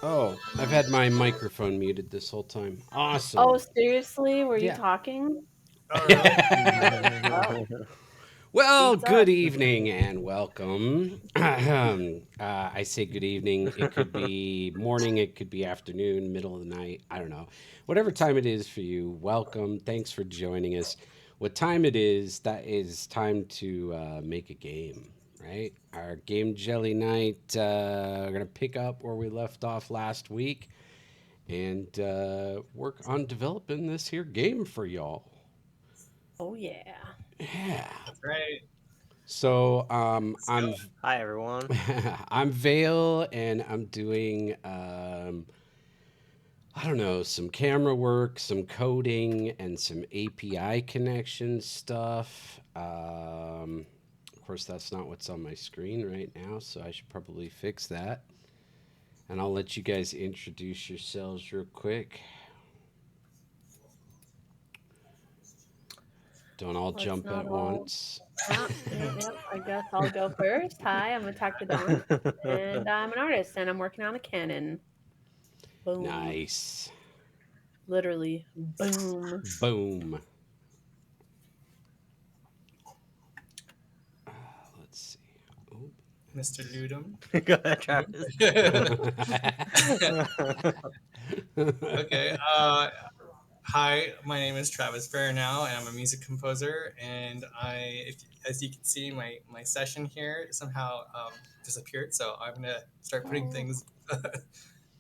Oh, I've had my microphone muted this whole time. Oh, Awesome. seriously? Were you Yeah. talking? Oh, really? Oh, Well, beats us. good evening and welcome. I say good evening. It could be morning, it could be afternoon, middle of the night. I don't know. Whatever time it is for you, welcome. Thanks for joining us. What time it is, that is time to make a game, right? Our game jelly night. We're going to pick up where we left off last week and work on developing this here game for y'all. Oh, yeah. Yeah. That's right. So Let's I'm go. Hi, everyone. I'm Vale, and I'm doing I don't know, some camera work, some coding, and some API connection stuff. Of course, that's not what's on my screen right now, so I should probably fix that. And I'll let you guys introduce yourselves real quick. Don't all Let's jump not at all. once. Yep. I guess I'll go first. Hi, I'm Attack Dawn, and I'm an artist, and I'm working on a cannon. Boom. Nice. Literally, boom. Boom. Uh, let's see. Oop. Mr. Ludum. Go ahead, Travis. Okay. Hi, my name is Travis Fairnow, and I'm a music composer. And as you can see, my session here somehow disappeared. So I'm gonna start putting Oh, things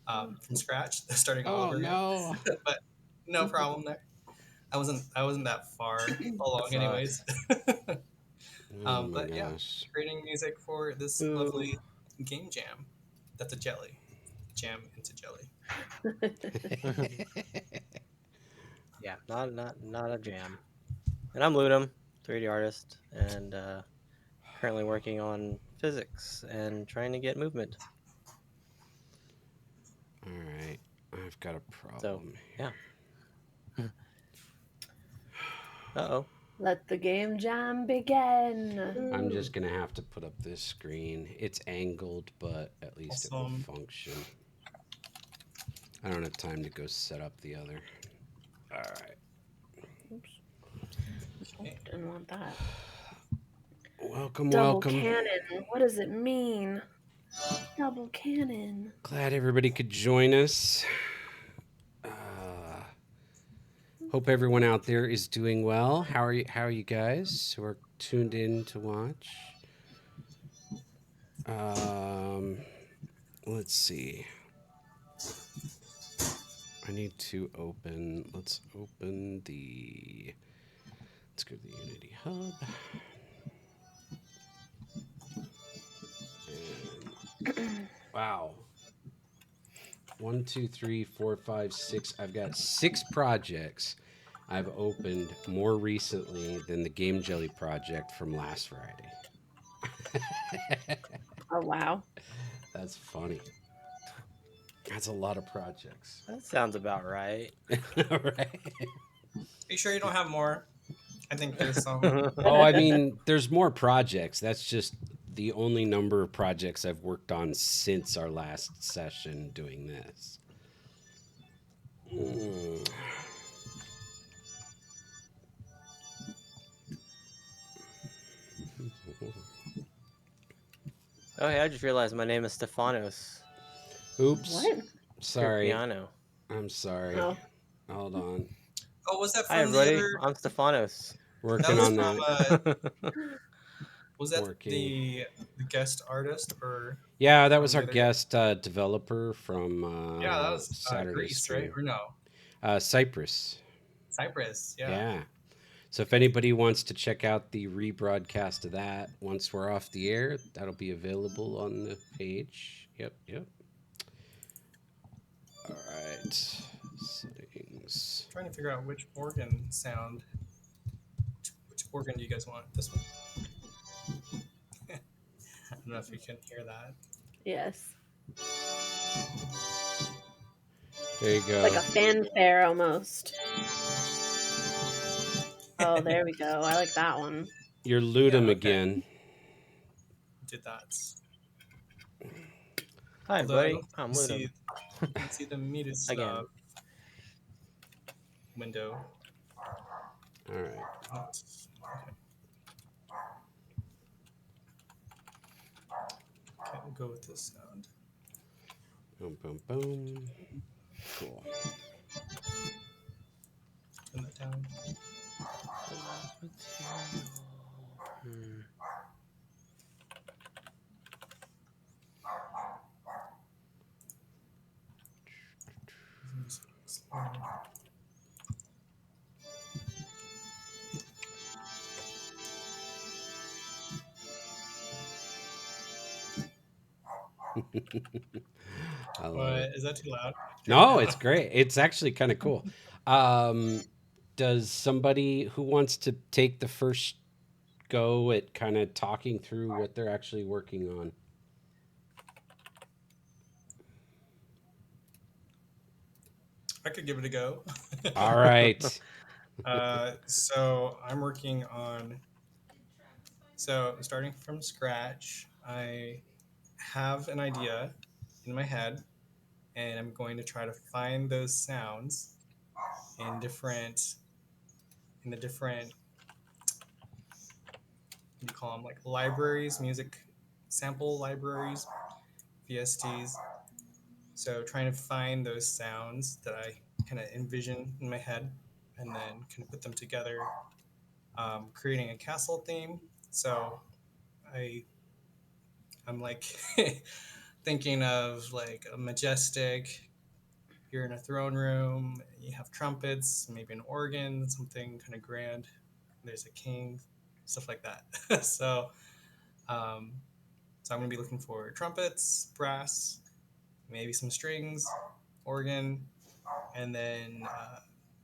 from scratch, starting all Oh over again. no. But no problem there. I wasn't that far along, anyways. Sucks. Oh my But yeah, gosh. creating music for this Ooh. lovely game jam. That's a jelly. Jam into jelly. Yeah, not a jam. And I'm Ludum, 3D artist, and currently working on physics and trying to get movement. All right. I've got a So problem yeah. here. Uh-oh. let the game jam begin. I'm Ooh. just going to have to put up this screen. It's angled, but at least it will Awesome. function. I don't have time to go set up the other. All right. Oops. Oh, Okay. didn't want that. Welcome, Double welcome. cannon. What does it mean? Double cannon. Glad everybody could join us. Uh, hope everyone out there is doing well. How are you guys who are tuned in to watch? Um, let's see. I need to open. Let's open the. Let's go to the Unity Hub. And wow. 1, 2, 3, 4, 5, 6. I've got 6 projects I've opened more recently than the Game Jelly project from last Friday. Oh, wow. That's funny. That's a lot of projects. That sounds about right. Right? Are you sure you don't have more? I think there's some. Oh, I mean, there's more projects. That's just the only number of projects I've worked on since our last session doing this. Mm. Oh, hey, I just realized my name is Stefanos. Oops. What? For Sorry. piano. I'm sorry. Oh, Hold on. Oh, was that Hi, from the everybody. other? I'm Stefanos. That Working was on from. that. Was that Working. the guest artist or Yeah, that was from our the other guy? guest developer from Yeah, that was Saturday Greece, right? stream. Or no, Cyprus. Cyprus. Yeah. Yeah. So if anybody wants to check out the rebroadcast of that once we're off the air, that'll be available on the page. Yep, yep. All right. Settings. Trying to figure out which organ sound. Which organ do you guys want? This one. I don't know if you can hear that. yes. There you Like go. a fanfare almost. Oh, there we go. I like that one. You're Yeah. Ludum Okay. again. Did that. Hi, Although I buddy. don't think I'm you see Ludum. the muted Again. window. All right. Not, okay, we'll go with this sound. Boom, boom, boom. Cool. Turn that down. Hmm. I love What it. is that too loud? Turn it No, down. it's great. It's actually kind of cool. Um, does somebody who wants to take the first go at kind of talking through what they're actually working on? I could give it a go. All right. So I'm working on. So starting from scratch, I have an idea in my head, and I'm going to try to find those sounds in the different, what do you call them, like libraries, music sample libraries, VSTs. So trying to find those sounds that I kind of envision in my head, and then kind of put them together, creating a castle theme. So I I'm like thinking of like a majestic. You're in a throne room. You have trumpets, maybe an organ, something kind of grand. There's a king, stuff like that. Um, so I'm gonna be looking for trumpets, brass, maybe some strings, organ, and then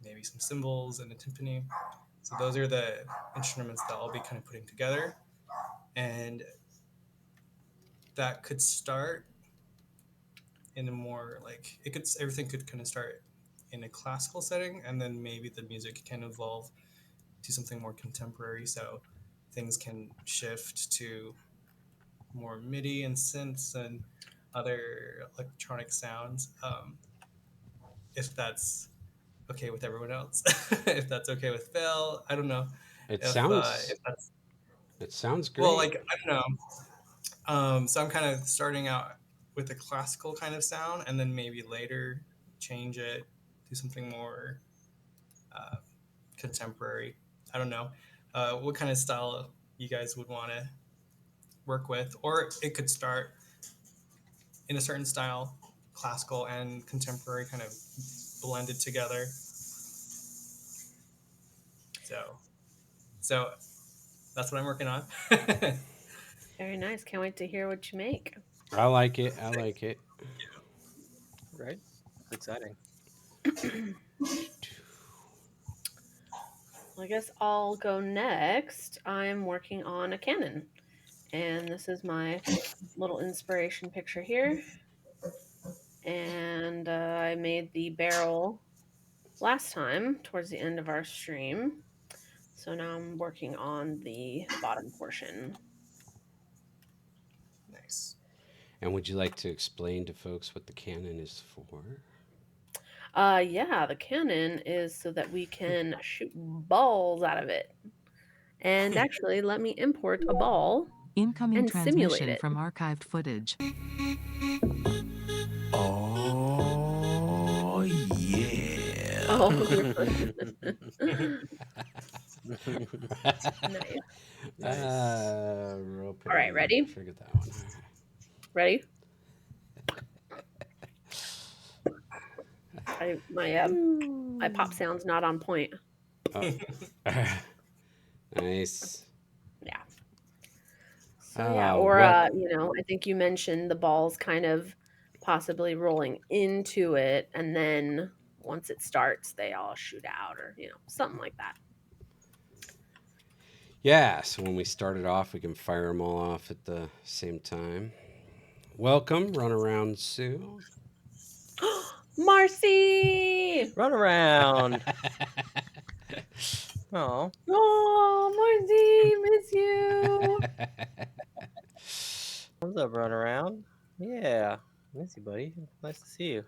maybe some cymbals and a timpani. So those are the instruments that I'll be kind of putting together, and that could start in a more like it could everything could kind of start in a classical setting, and then maybe the music can evolve to something more contemporary. So things can shift to more MIDI and synths and other electronic sounds, if that's okay with everyone else. If that's okay with Phil, I don't know It if sounds that's it sounds well, great. like I don't know. So I'm kind of starting out with a classical kind of sound, and then maybe later change it to something more uh, contemporary. I don't know what kind of style you guys would want to work with, or it could start in a certain style, classical and contemporary, kind of blended together. So, so that's what I'm working on. Very nice. Can't wait to hear what you make. I like it. I like it. Right? It's exciting. Well, I guess I'll go next. I'm working on a cannon, and this is my little inspiration picture here. And I made the barrel last time towards the end of our stream. So now I'm working on the bottom portion. Nice. And would you like to explain to folks what the cannon is for? Yeah, the cannon is so that we can shoot balls out of it. And actually, let me import a ball Incoming and simulate transmission it. from archived footage. Oh, yeah. Oh, nice. Nice. Real All right, pity. ready? Forget that one. Ready? My pop sound's not on point. All right. Nice. Yeah. So yeah, or Well, I think you mentioned the balls kind of possibly rolling into it, and then once it starts, they all shoot out, or something like that. yeah. So when we started off, we can fire them all off at the same time. Welcome, run around Sue. Marcy! Run around. Oh, Oh, Marcy, miss you. what's up, run around? Yeah. Miss you, buddy. Nice to see you.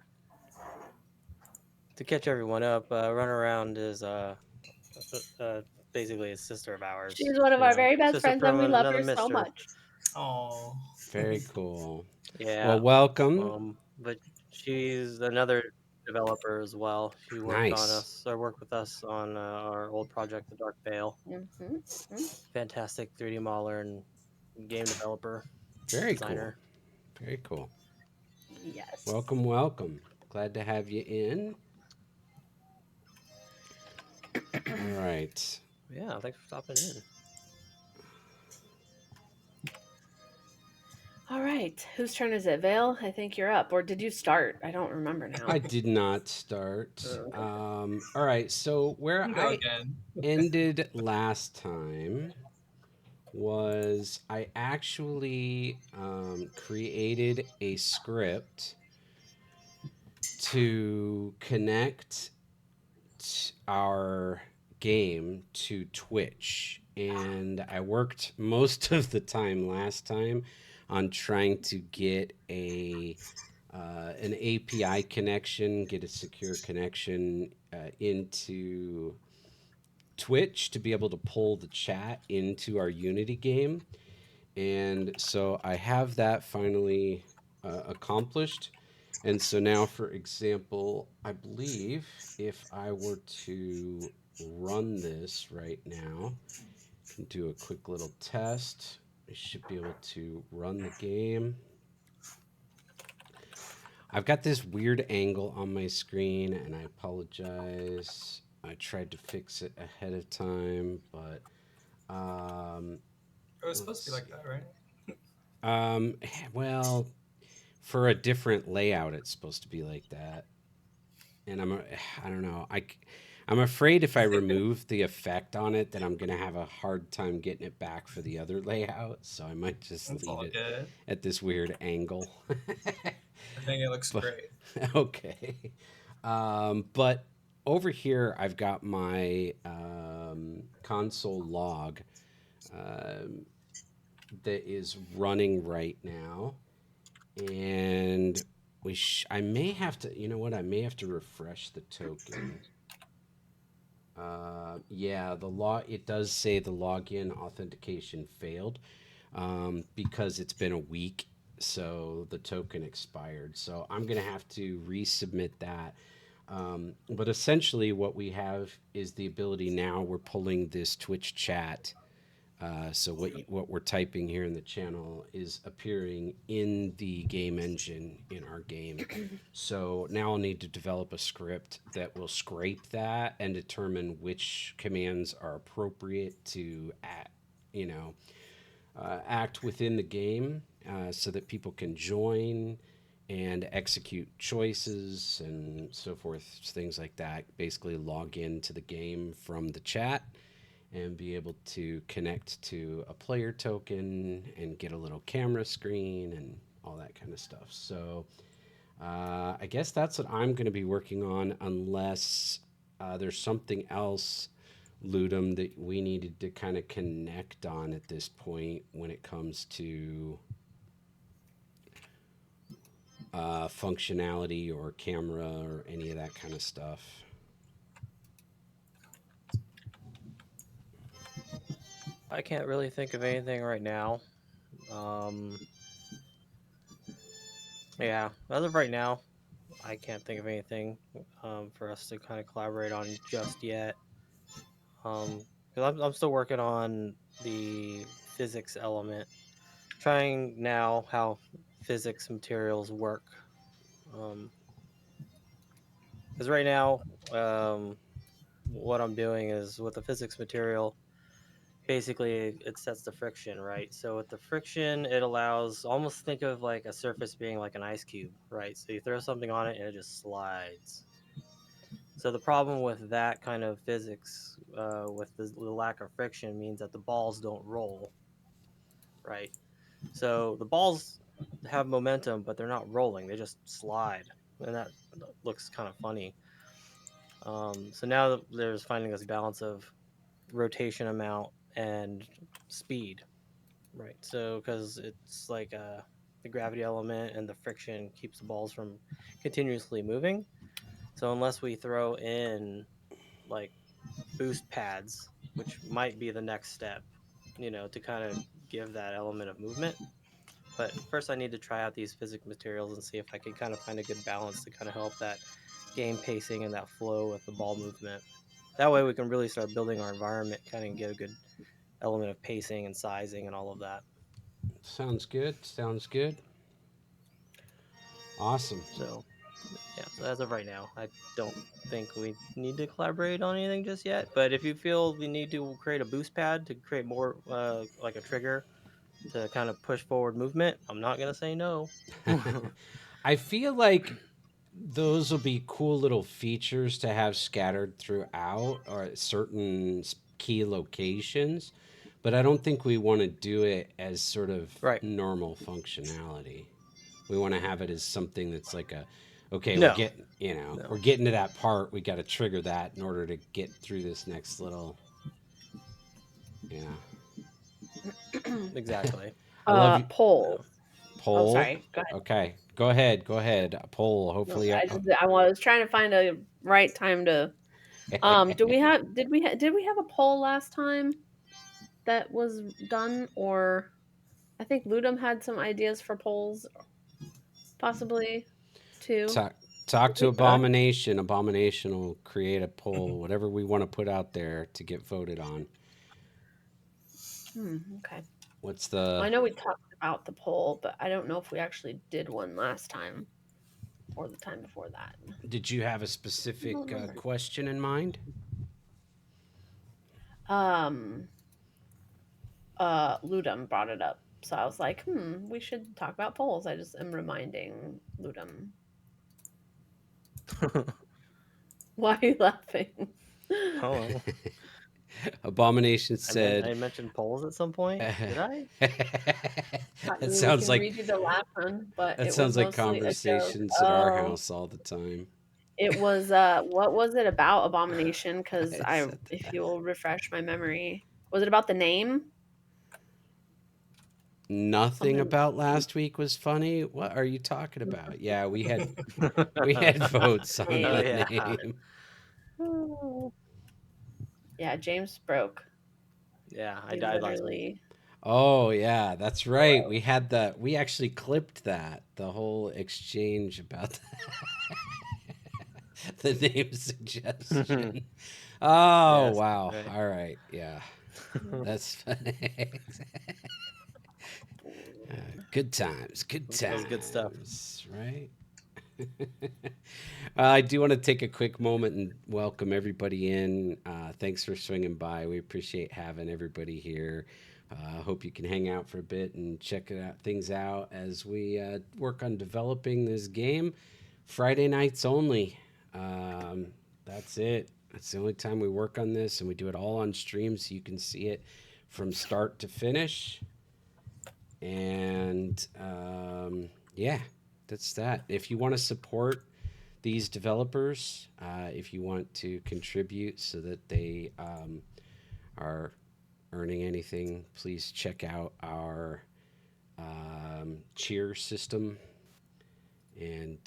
To catch everyone up, Runaround is uh, basically a sister of ours. She's one of You our know, very best sister friends, and from we love another her so mister. much. Oh. Very cool. Well, Yeah. welcome. But she's another developer as well. She Nice. worked with us on our old project, The Dark Veil. Fantastic 3D modeler and game developer, Very cool. designer. Very cool. Yes. Welcome, welcome. Glad to have you in. All right. Yeah, thanks for stopping in. All right. Whose turn is it? Vale, I think you're up. Or did you start? I don't remember now. I did not start. Okay. All right. So, You where can go I again. ended last time was I actually created a script to connect our game to Twitch. And I worked most of the time last time on trying to get an API connection, get a secure connection into Twitch to be able to pull the chat into our Unity game. And so I have that finally accomplished. And so now, for example, I believe if I were to run this right now, can do a quick little test. I should be able to run the game. I've got this weird angle on my screen, and I apologize. I tried to fix it ahead of time, but It was supposed let's to be like see. that, right? Um, well, for a different layout, it's supposed to be like that. And I don't know. I'm afraid if I remove the effect on it, that I'm gonna have a hard time getting it back for the other layout. So I might just That's leave all it good. at this weird angle. I think it looks But great. okay. But over here, I've got my console log um, that is running right now, and I may have to. You know what? I may have to refresh the token. Yeah, the law. It does say the login authentication failed because it's been a week, so the token expired. So I'm gonna have to resubmit that. But essentially, what we have is the ability now. We're pulling this Twitch chat. So what we're typing here in the channel is appearing in the game engine in our game. So now I'll need to develop a script that will scrape that and determine which commands are appropriate to you know, act within the game so that people can join and execute choices and so forth, things like that. Basically, log into the game from the chat and be able to connect to a player token and get a little camera screen and all that kind of stuff. So I guess that's what I'm going to be working on, unless there's something else, Ludum, that we needed to kind of connect on at this point when it comes to functionality or camera or any of that kind of stuff. I can't really think of anything right now. Yeah, as of right now, I can't think of anything for us to kind of collaborate on just yet. Because I'm still working on the physics element, trying now how physics materials work. Because right now, um, what I'm doing is with the physics material, basically it sets the friction, right? So with the friction, it allows, almost think of like a surface being like an ice cube, right? So you throw something on it and it just slides. So the problem with that kind of physics, with the lack of friction, means that the balls don't roll, right? So the balls have momentum, but they're not rolling; they just slide, and that looks kind of funny. So now there's finding this balance of rotation amount and speed, right? So because it's like the gravity element and the friction keeps the balls from continuously moving. So unless we throw in like boost pads, which might be the next step, to kind of give that element of movement. But first, I need to try out these physics materials and see if I can kind of find a good balance to kind of help that game pacing and that flow with the ball movement. That way, we can really start building our environment, kind of get a good element of pacing and sizing and all of that. Sounds good. Sounds good. Awesome. So, yeah, so as of right now, I don't think we need to collaborate on anything just yet. But if you feel we need to create a boost pad to create more, like a trigger to kind of push forward movement, I'm not gonna say no. I feel like those will be cool little features to have scattered throughout or at certain key locations, but I don't think we want to do it as sort of Right? normal functionality. We want to have it as something that's like a, okay, we're No, getting, we're no, getting to that part. We got to trigger that in order to get through this next little, yeah. exactly. I love you. Polls. No. Oh, Poll. sorry. Go ahead. Okay, go ahead. Go ahead. A poll. No, Hopefully, I was trying to find a right time to. Do we have? Did we have a poll last time that was done, or I think Ludum had some ideas for polls, possibly too. talk to We could. Abomination. Abomination will create a poll, whatever we want to put out there to get voted on. Okay. What's Well, the? I know we talked about the poll, but I don't know if we actually did one last time or the time before that. Did you have a I don't specific remember. question in mind? Um, Ludum brought it up, so I was like, we should talk about polls. I just am reminding Ludum. Why are you laughing? Oh, Abomination said. I mentioned polls at some point. Did I? I That mean, we sounds can like read you the last one, but that it was sounds like mostly a joke. conversations at our Oh, house all the time. it was what was it about Abomination? Because I said if that. you will refresh my memory, was it about the name? Nothing Something. about last week was funny. What are you talking about? Yeah, we had votes on Oh Name. the yeah, name. Oh. Yeah, James broke. yeah. I He died last week. literally Oh yeah, that's right. broke. We had the we actually clipped that the whole exchange about the name suggestion. Oh Yes, wow. right. All right. Yeah. That's funny. Good times. Good That was good stuff. times. Right. I do want to take a quick moment and welcome everybody in. Thanks for swinging by. We appreciate having everybody here. Hope you can hang out for a bit and check things out as we work on developing this game. Friday nights only. That's it. That's the only time we work on this, and we do it all on stream so you can see it from start to finish. And yeah, that's that. If you want to support these developers, if you want to contribute so that they are earning anything, please check out our cheer system, and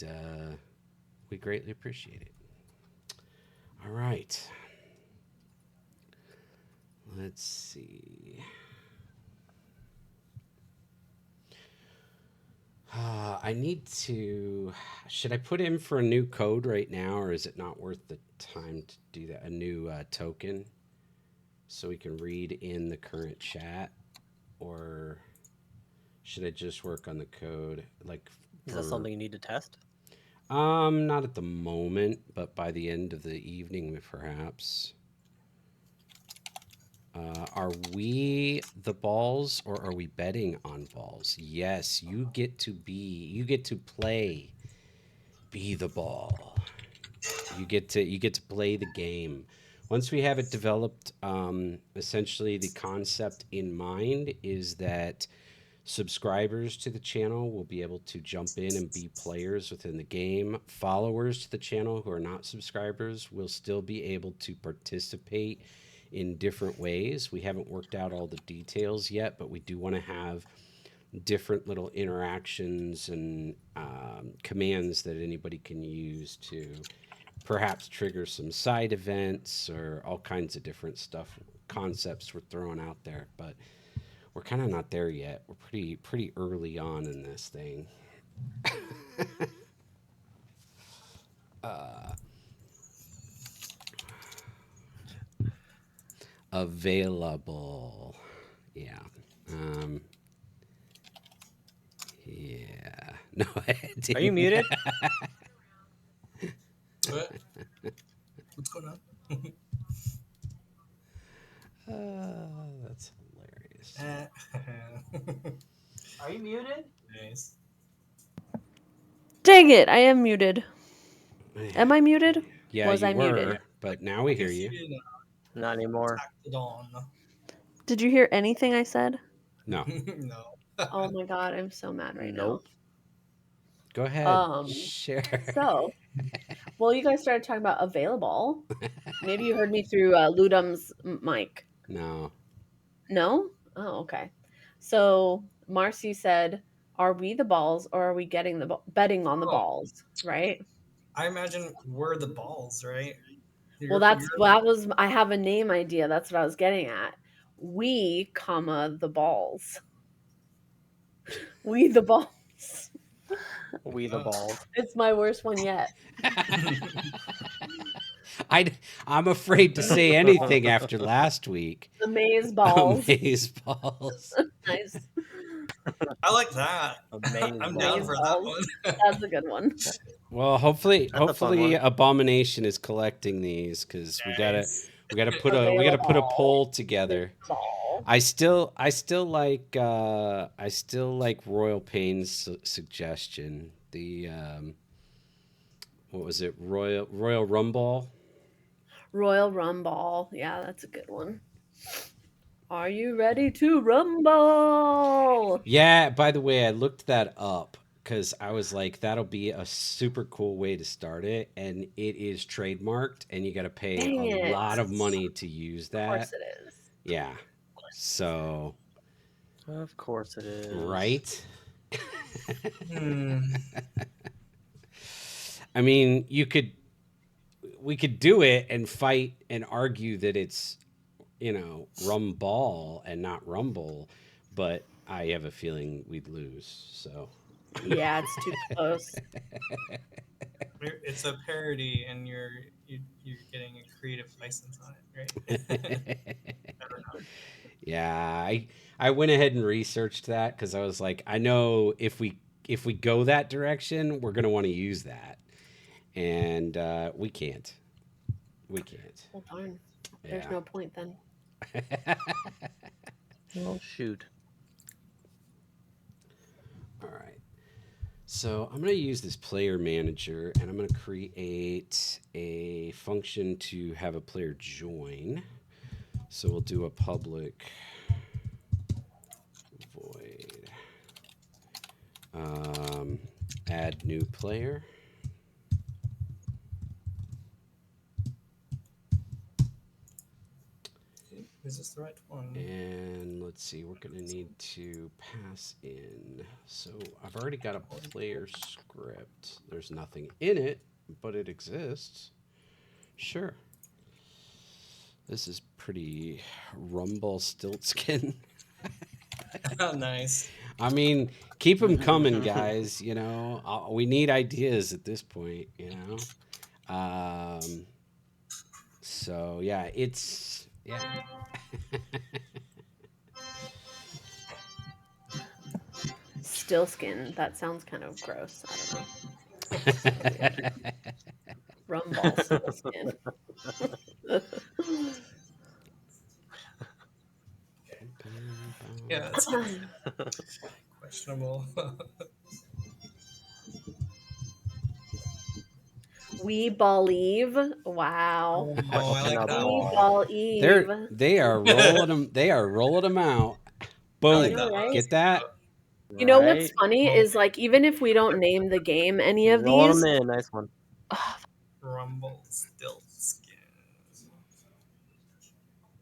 we greatly appreciate it. All right. Let's see. I need to. Should I put in for a new code right now, or is it not worth the time to do that? A new token so we can read in the current chat, or should I just work on the code like Is that for? something you need to test? Not at the moment, but by the end of the evening, perhaps. Are we the balls, or are we betting on balls? Yes, you get to be. You get to play. Be the ball. You get to play the game. Once we have it developed, essentially the concept in mind is that subscribers to the channel will be able to jump in and be players within the game. Followers to the channel who are not subscribers will still be able to participate in different ways. We haven't worked out all the details yet, but we do want to have different little interactions and commands that anybody can use to perhaps trigger some side events or all kinds of different stuff, concepts we're throwing out there. But we're kind of not there yet. We're pretty early on in this thing. Available. Yeah. Um, yeah. No, I Are you didn't. muted? What? What's going on? That's hilarious. Are you muted? Nice. Dang it, I am muted. Am I muted? Yeah, Was you I muted? were, but now we I can hear hear you. you Not anymore. now. Did you hear anything I said? No, No. Oh my god, I'm so mad right Nope. go ahead. now. Share. So, well, you guys started talking about available. Maybe you heard me through Ludum's mic. No. No? Oh, okay. So Marcy said, "Are we the balls, or are we getting the betting on the Oh, balls?" Right? I imagine we're the balls, right? Well, that was. I have a name idea. That's what I was getting at. We, comma the balls. We the balls. We the balls. It's my worst one yet. I'm afraid to say anything after last week. The maze balls. Amaze balls. Nice. I like that. Amaze I'm down Maze for balls. balls. that one. That's a good one. Well, That's a fun one. Abomination is collecting these because Nice. we gotta put a Available. poll together. Ball. I still like Royal Pain's suggestion. The what was it? Royal Rumble. Royal Rumble. Yeah, that's a good one. Are you ready to rumble? Yeah, by the way, I looked that up because I was like, that'll be a super cool way to start it. And it is trademarked, and you got to pay a Dang it. lot of money to use Of course that. it is. Yeah. So, Of course it is. right? Hmm. I mean, we could do it and fight and argue that it's, Rumball and not Rumble, but I have a feeling we'd lose. So, Yeah, it's too close. It's a parody, and you're getting a creative license on it, right? yeah, I went ahead and researched that because I was like, I know if we go that direction, we're gonna want to use that, and we can't. We can't. Well, darn. There's Yeah. no point then. Oh shoot. All right. So I'm going to use this player manager and I'm going to create a function to have a player join. So we'll do a public void add new player. Is this the right one? And let's see, we're going to need to pass in. So I've already got a player script. There's nothing in it, but it exists. Sure. This is pretty rumble stiltskin. Nice. I mean, keep them coming, guys. We need ideas at this point. So yeah, it's yeah. Still skin. That sounds kind of gross. I don't know. Rumble still skin. Yeah, that's questionable. We believe. Wow. Oh, I like Questionable. that. We believe. They are rolling them. They are rolling them out. Boom. like that one. Get that? You know what's Right? funny is like even if we don't name the game any of Roll these, them in. Nice one. Rumble still skin.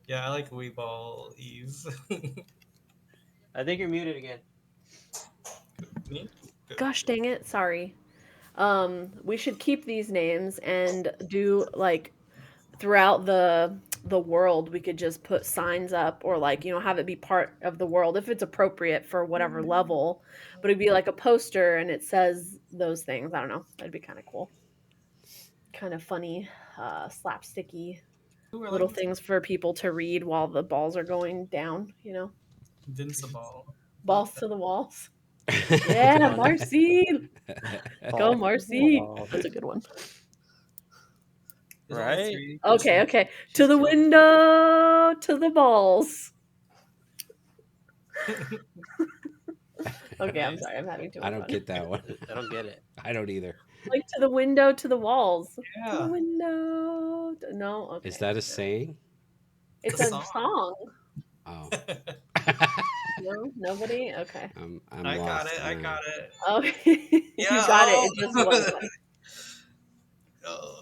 Yeah, I like Weeball Eve. I think you're muted again. Me? Gosh dang it, sorry. We should keep these names and do like throughout the world we could just put signs up or like, have it be part of the world if it's appropriate for whatever level. But it'd be like a poster and it says those things. I don't know. That'd be kind of cool. Kind of funny, slapsticky Ooh, I little like things for people to read while the balls are going down. Invincible. I like Balls that. to the walls. That's Yeah, fun. Marcy. Go, Ball. Marcy. Ball. That's a good one. There's only Right? 3 Okay, questions. okay. To She's the killed. window, to the balls. Okay, I'm Nice. sorry. I'm having too I much don't fun. get that one. I don't get it. I don't either. Like to the window, to the walls. To the Yeah. window. No, Is okay. that a No. saying? It's It's a a song. song. Oh. No, nobody. Okay. I'm I got lost it. on I that got one. it. Okay, Yeah. you got it. It just wasn't. Oh.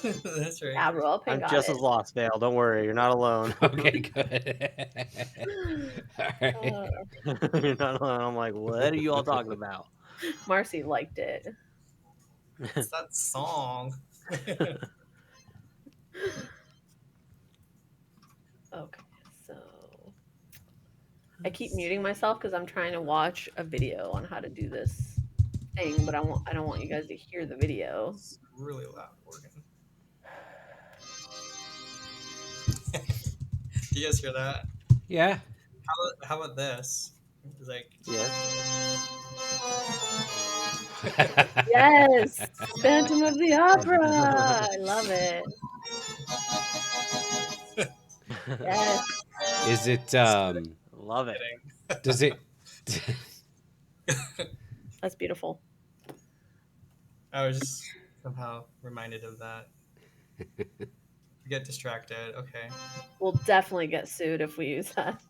That's right. Yeah, Royal I'm got just it. as lost, Vale. Don't worry. You're not alone. Okay, good. All right. Uh, You're not alone. I'm like, what are you all talking about? Marcy liked it. It's that song. Okay, so I keep muting myself because I'm trying to watch a video on how to do this thing, but I don't want you guys to hear the video. It's really loud organ. Do you guys hear that? Yeah. How about this? It's like Yes. Yes, Phantom of the Opera. I love it. Yes. Is it Love it. kidding. does it That's beautiful. I was just somehow reminded of that. Get distracted. Okay. We'll definitely get sued if we use that.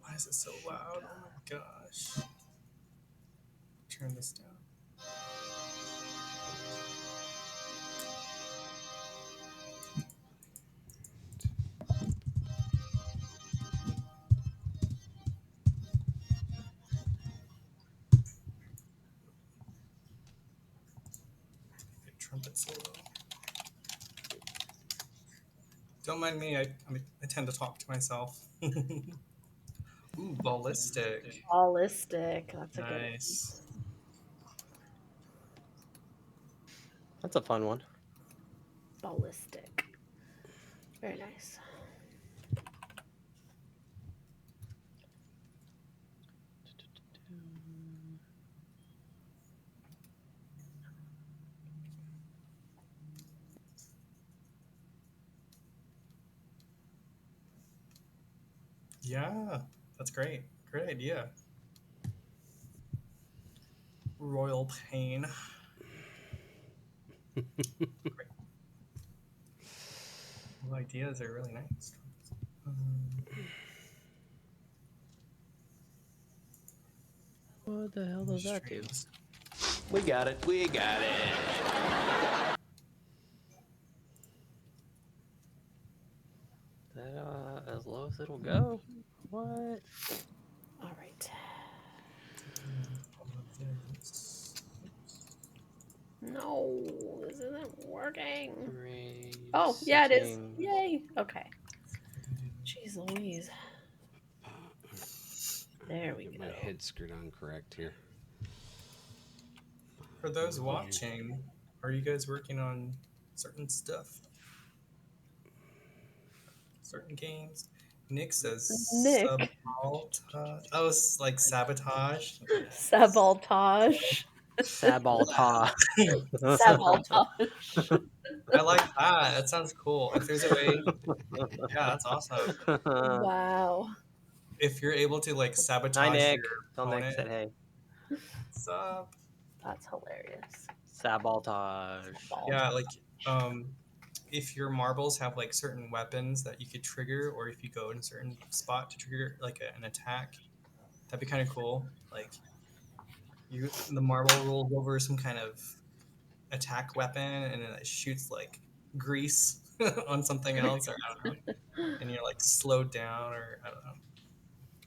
Why is it so loud? Oh my gosh. Turn this down. The trumpet solo. Don't mind me. I tend to talk to myself. Ooh, ballistic. Ballistic. That's a good one. Nice. That's a fun one. Ballistic. Very nice. Yeah, that's great. Great idea. Royal pain. Great. Well, ideas are really nice. What the hell does that do? Strings. We got it. We got it. That as low as it'll go. What? All right. All of this. No, this isn't working. Grade Oh, yeah, it is. setting. Yay. Okay. Jeez Louise. There we get go. my head screwed on correct here? For those watching, are you guys working on certain stuff? Certain games? Nick says Nick. sabotage. Oh, it's like sabotage. Sabotage. Sabotage. Sabotage. I like that. That sounds cool. If there's a way, yeah, that's awesome. Wow. If you're able to like Hi, sabotage Nick. your Tell Nick opponent, said hey. what's up? That's hilarious. Sabotage. Yeah, like um, if your marbles have like certain weapons that you could trigger, or if you go in a certain spot to trigger like an attack, that'd be kind of cool. Like the marble rolls over some kind of attack weapon, and then it shoots like grease on something else, or I don't know, and you're like slowed down, or I don't know.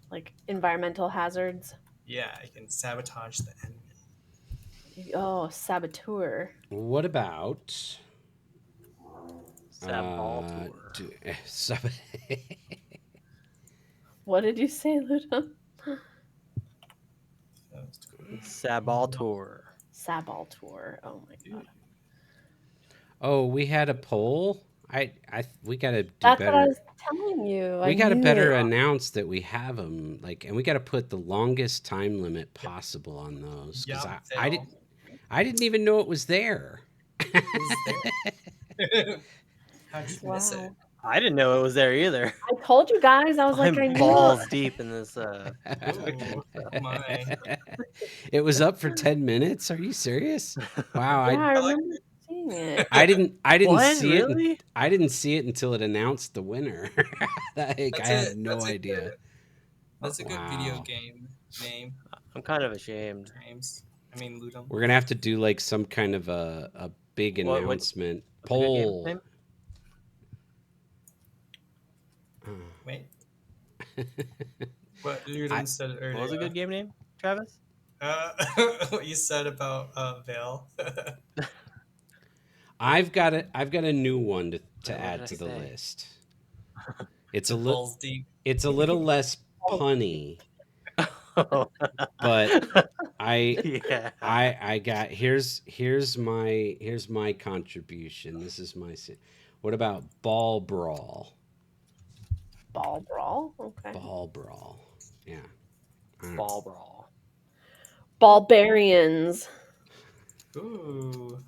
Like environmental hazards. Yeah, you can sabotage the enemy. Oh, saboteur. What about Sab ball tour. sub- What did you say, Ludo? Sab ball tour. Saboteur. Oh my god. Oh, we had a poll. We gotta do That's what I better. was telling you. I We gotta knew better it. announce that we have them, like, and we gotta put the longest time limit possible on those because Yep, I didn't even know it was there. there. How'd you miss it? Wow. I didn't know it was there either. I told you guys. I was like, I'm I knew balls it. deep in this Ooh, my. It was up for 10 minutes. Are you serious? Wow, Yeah, I I like remember seeing it. I didn't What? see it. Really? I didn't see it until it announced the winner. Like, I had no idea. That's a good video Wow. game name, I'm kind of ashamed. James. I mean, Ludum. We're gonna have to do like some kind of a big What- announcement what's a good game poll. name? Wait. What Ludum I- said earlier. What was a good game name, Travis? What you said about Vale. I've got a new one to What add did I to the say? list. It's It falls deep. it's a little less punny, but Yeah. I got here's my contribution. This is my what about ball brawl? Ball brawl. Okay. Ball brawl. Yeah. I don't- Ball brawl. Barbarians. Ooh.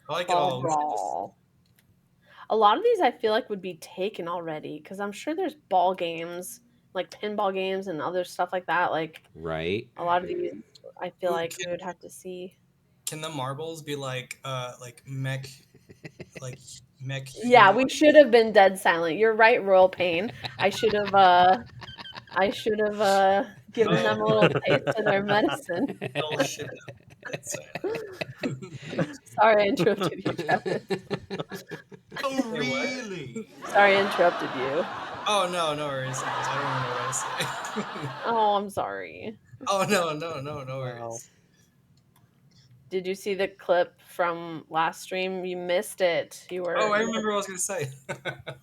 I like it Ball all. brawl. A lot of these I feel like would be taken already because I'm sure there's ball games, like pinball games and other stuff like that. Like Right. a lot of these, I feel Ooh, like we would have to see. Can the marbles be like mech, like mech? Yeah, humanoid? we should have been dead silent. You're right, Royal Pain. I should have given them a little taste of their medicine. Hell should have. Sorry I interrupted you, Travis. Oh, really? Sorry I interrupted you. Oh no, no worries. I don't even know what to say. Oh, I'm sorry. Oh no worries. Wow. Did you see the clip from last stream? You missed it. You were. Oh, I remember what I was gonna say.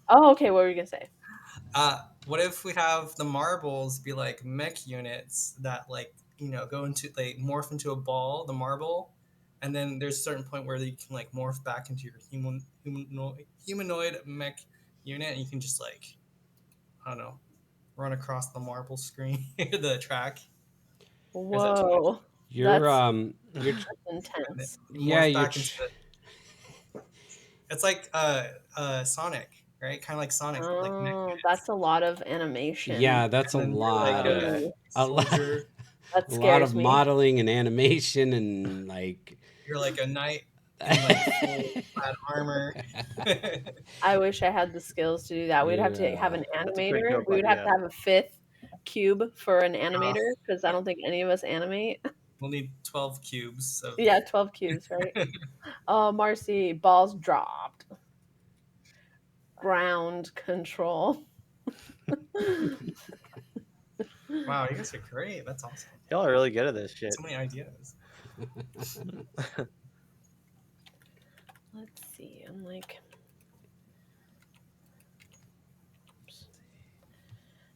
Oh, okay. What were you gonna say? What if we have the marbles be like mech units that go into morph into a ball, the marble, and then there's a certain point where you can like morph back into your humanoid mech unit, and you can just I don't know, run across the marble screen, the track. Whoa, You're that's intense. yeah, you're It's like Sonic, right? Kind of like Sonic. Like mech Oh, units. that's a lot of animation. yeah, that's a And then you're lot like of a a lot, soldier. That a lot scares of me. modeling and animation and like You're like a knight in like full clad armor. I wish I had the skills to do that. We'd have to Yeah. have an That's a pretty animator. dope We would have to idea. have a fifth cube for an animator because I don't think any of us animate. We'll need 12 cubes of Yeah, 12 cubes, right? Oh, Marcy, balls dropped. Ground control. Wow, you guys are great. That's awesome. Y'all are really good at this shit. So many ideas. Let's see. I'm like,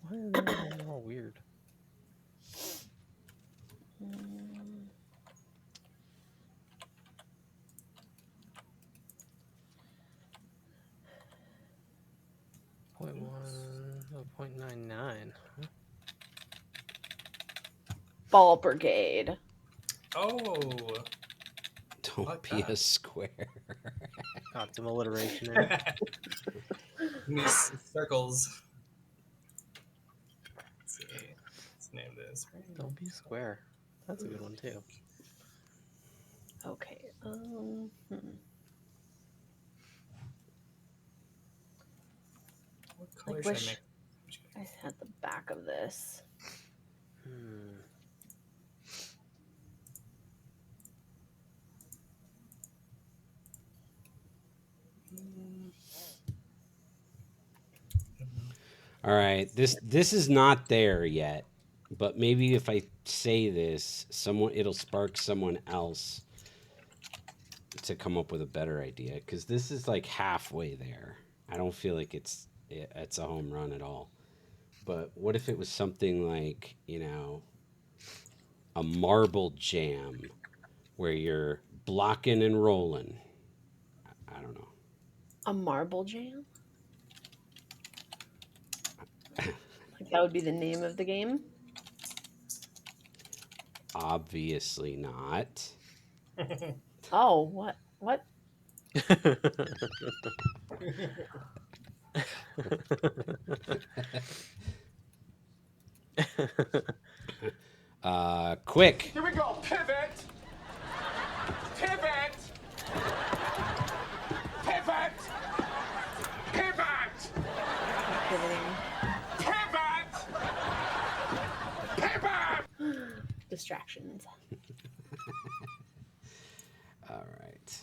Why is that all weird? Point 0.99. ball brigade. Oh, don't like be that. a square. Got some alliteration there. these circles. Let's see. Let's name this. Don't be square. That's a good one too. Okay. What I color should I wish make? I had the back of this. All right. This is not there yet, but maybe if I say this, someone it'll spark someone else to come up with a better idea because this is like halfway there. I don't feel like it's a home run at all. But what if it was something like, a marble jam where you're blocking and rolling? I don't know. A marble jam? Like that would be the name of the game? Obviously not. Oh, what? What? Quick. Here we go. Pivot. Pivot. Pivot. Pivot. Pivoting. Pivot. Pivot. Distractions. All right.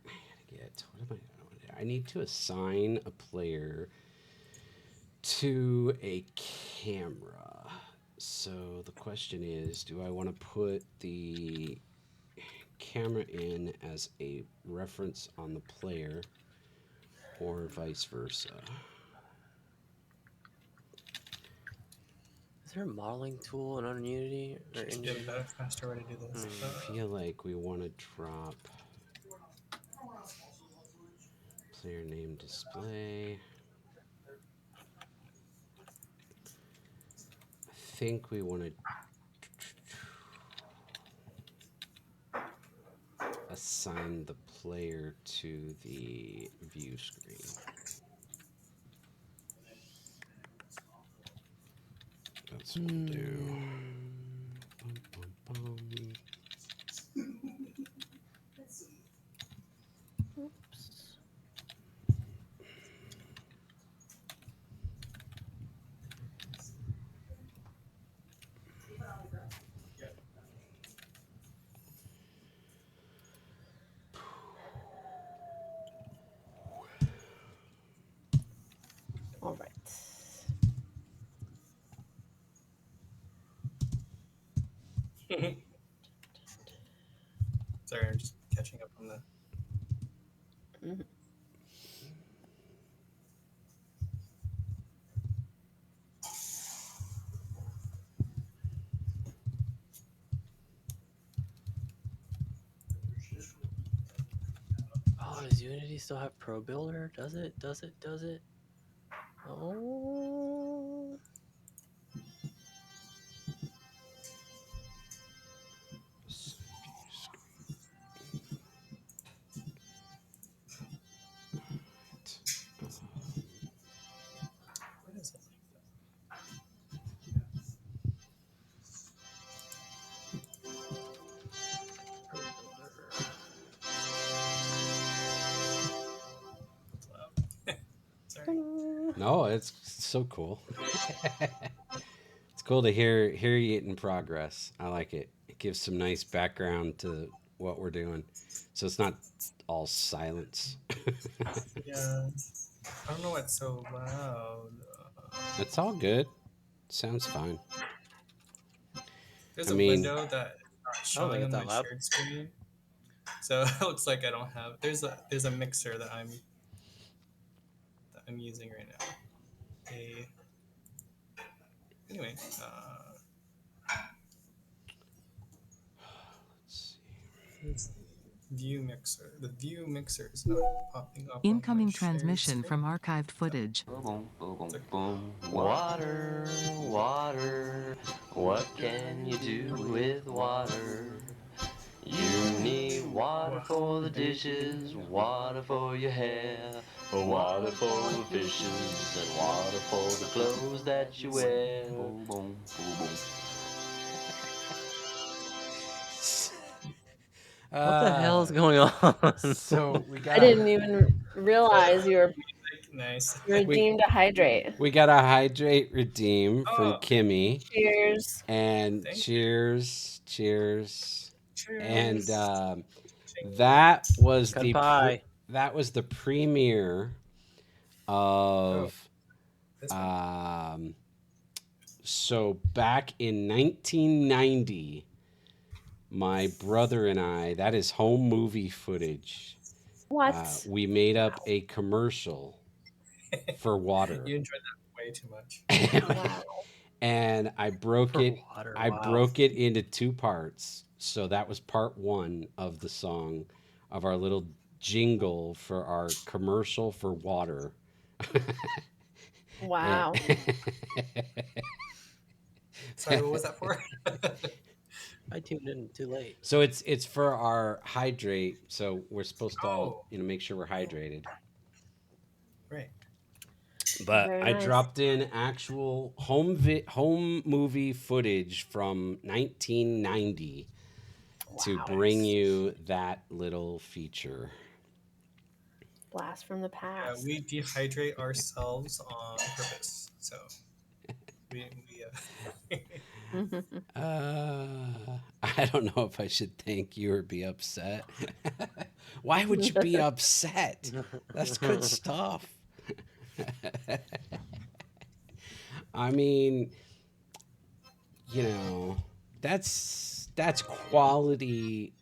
I gotta get. What am I doing? I need to assign a player to a camera. So the question is, do I want to put the camera in as a reference on the player or vice versa? Is there a modeling tool in Unity or Should in get a better, faster way to do this. I feel like we want to drop player name display. I think we want to assign the player to the view screen. That's what we'll do. Bum, bum, bum. Oops. All right. Sorry, I'm just catching up on the. Mhm. Oh, does Unity still have Pro Builder? Does it? Does it? Does it? Oh. What is it? Pro Builder. It's loud. Sorry. No, it's so cool. It's cool to hear you in progress. I like it. It gives some nice background to what we're doing, so it's not all silence. Yeah. I don't know what's so loud. It's all good. Sounds fine. There's I a mean, window that is not I don't showing think on it's my that loud. shared screen, so it looks like I don't have. There's a mixer that I'm using right now. Anyway, let's it's view mixer. The view mixer is not popping up on my Incoming shared transmission screen. from archived footage. Boom, boom, boom, Okay. boom. Water, water. What can you do with water? You need water for the dishes, water for your hair, water for the fishes, and water for the clothes that you wear. Boom, boom, boom, boom. What the hell is Uh, going on? so I didn't even realize you were Nice. we redeemed to hydrate. we got a hydrate redeem from Oh, Kimmy, Cheers. and thank you. cheers. And Cheers. that was Cut the pie. that was the premiere Oh, of This one? Um, so back in 1990, my brother and I, that is home movie footage. What? We made up a commercial for water. You enjoyed that way too much. Wow. And For water, I wow. broke it into two parts. So that was part one of the song of our little jingle for our commercial for water. And Wow. Sorry, what was that for? I tuned in too late. so it's for our hydrate. So we're supposed to all, Oh, make sure we're hydrated. right. But Very I nice. dropped in actual home movie footage from 1990 to Wow. bring Nice. you that little feature. Blast from the Yeah, past. we dehydrate ourselves on purpose. So we I don't know if I should thank you or be upset. Why would you be upset? That's good stuff. I mean, you know, that's quality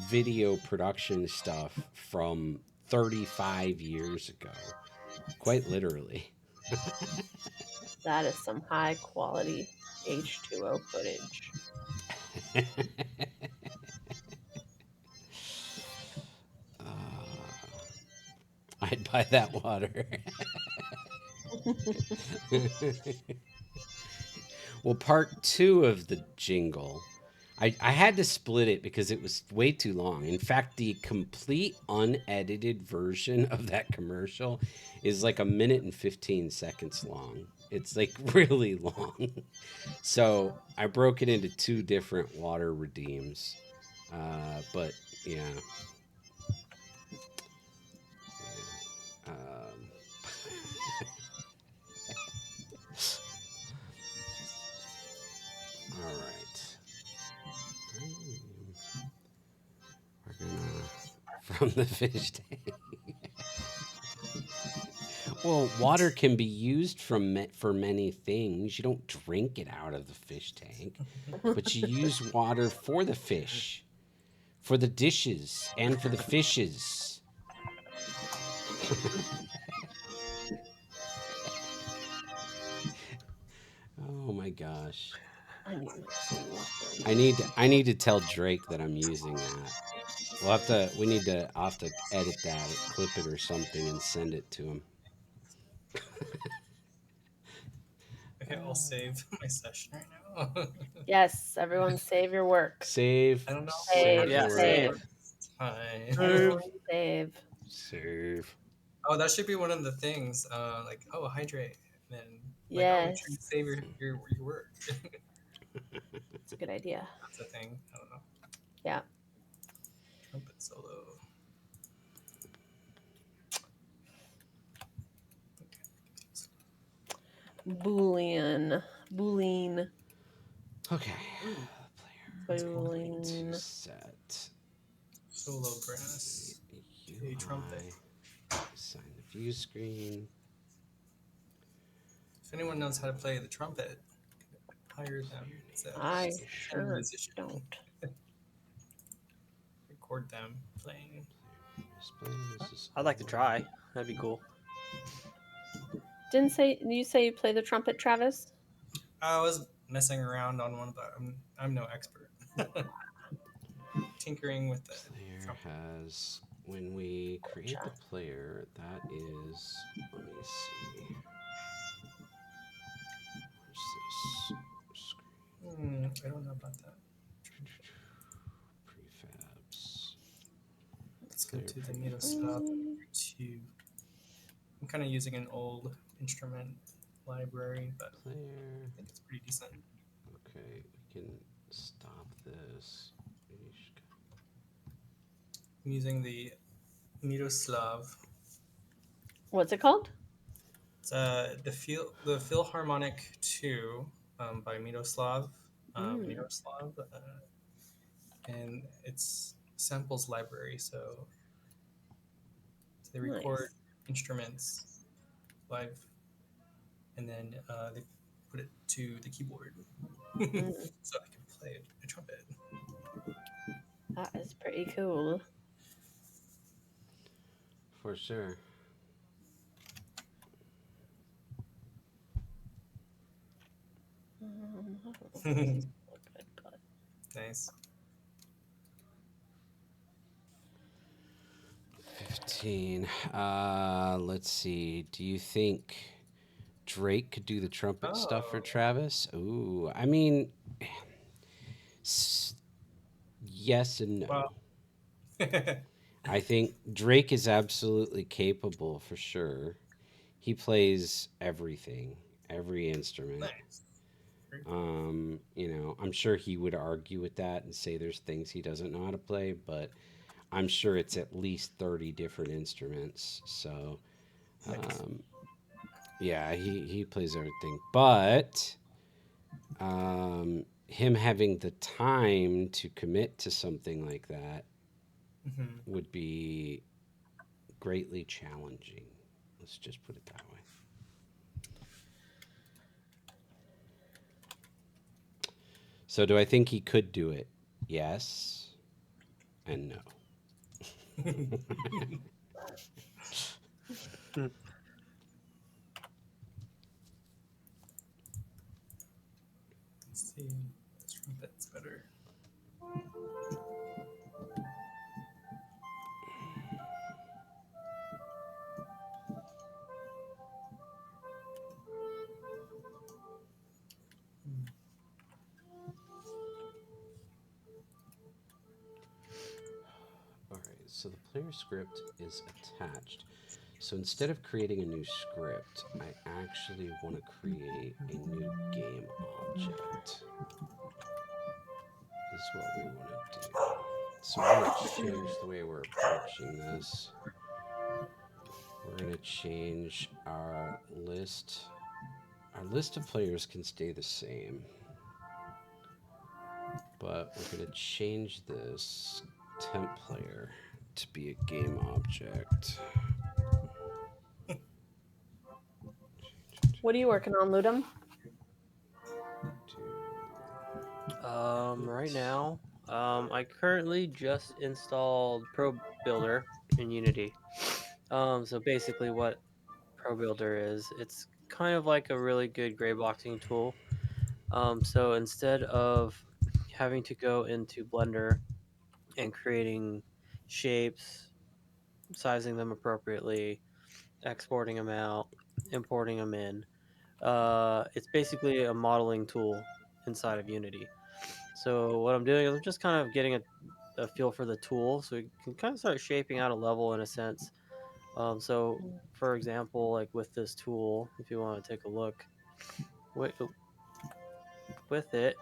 video production stuff from 35 years ago. Quite literally. That is some high quality H2O footage. I'd buy that water. Well, part two of the jingle, I had to split it because it was way too long. In fact, the complete unedited version of that commercial is like a minute and 15 seconds long. It's like really long. So I broke it into two different water redeems. But yeah. Um, all right. We're gonna from the fish tank. Well, water can be used for many things. You don't drink it out of the fish tank, but you use water for the fish, for the dishes, and for the fishes. Oh my gosh. I need some water. I need to tell Drake that I'm using that. We need to I'll have to edit that, clip it or something and send it to him. Okay, I'll save my session right now. Yes, everyone save your work. Save, I don't know what save Save, Yeah, work, save. save. time. Everyone save. save. Oh, that should be one of the things. Like, oh, hydrate, and then like, oh, make sure you Yes, save your work. it's a good idea. That's a thing. I don't know. Yeah. Trumpet solo. Boolean. Boolean. Okay. Mm, Player going to Boolean. set Solo brass. Okay, trumpet. UI. Assign the view screen. If anyone knows how to play the trumpet, hire them as a I session sure musician. don't. Record them playing. Display this is I'd like to try. That'd be cool. Did you say you play the trumpet, Travis? I was messing around on one, but I'm no expert. Tinkering with the player trumpet. has when we create the Gotcha. player, that is let me see. Where's this screen? I don't know about that. Prefabs. Let's go Player to the prefab. Miroslav 2. I'm kind of using an old instrument library, but Player. I think it's pretty decent. Okay, we can stop this. I'm using the Miroslav. What's it called? It's the Philharmonic 2 by Miroslav. Mm, Miroslav, and it's samples library, so they record nice. instruments live. and then they put it to the keyboard Mm, so I can play a trumpet. that is pretty cool. For sure. I don't know if this is gonna look good, but Nice. 15. Let's see. Do you think Drake could do the trumpet stuff for Oh, Travis? Ooh, I mean, s- yes and no. well. I think Drake is absolutely capable for sure. He plays everything, every instrument. Nice. Very cool. I'm sure he would argue with that and say there's things he doesn't know how to play, but I'm sure it's at least 30 different instruments. So, Nice. um, yeah, he plays everything. But him having the time to commit to something like that Hmm. would be greatly challenging. Let's just put it that way. So, do I think he could do it? Yes and no. Let's see. This trumpet's better. Hmm. All right, so the player script is attached. So instead of creating a new script, I actually want to create a new game object. This is what we want to do. So we're going to change the way we're approaching this. We're going to change our list. Our list of players can stay the same, but we're going to change this temp player to be a game object. what are you working on, Ludum? Right now, I currently just installed Pro Builder in Unity. So basically, what Pro Builder is, it's kind of like a really good gray boxing tool. So instead of having to go into Blender and creating shapes, sizing them appropriately, exporting them out, importing them in, it's basically a modeling tool inside of Unity. So what I'm doing is I'm just kind of getting a feel for the tool, so you can kind of start shaping out a level in a sense. So for example, like with this tool, if you want to take a look with it,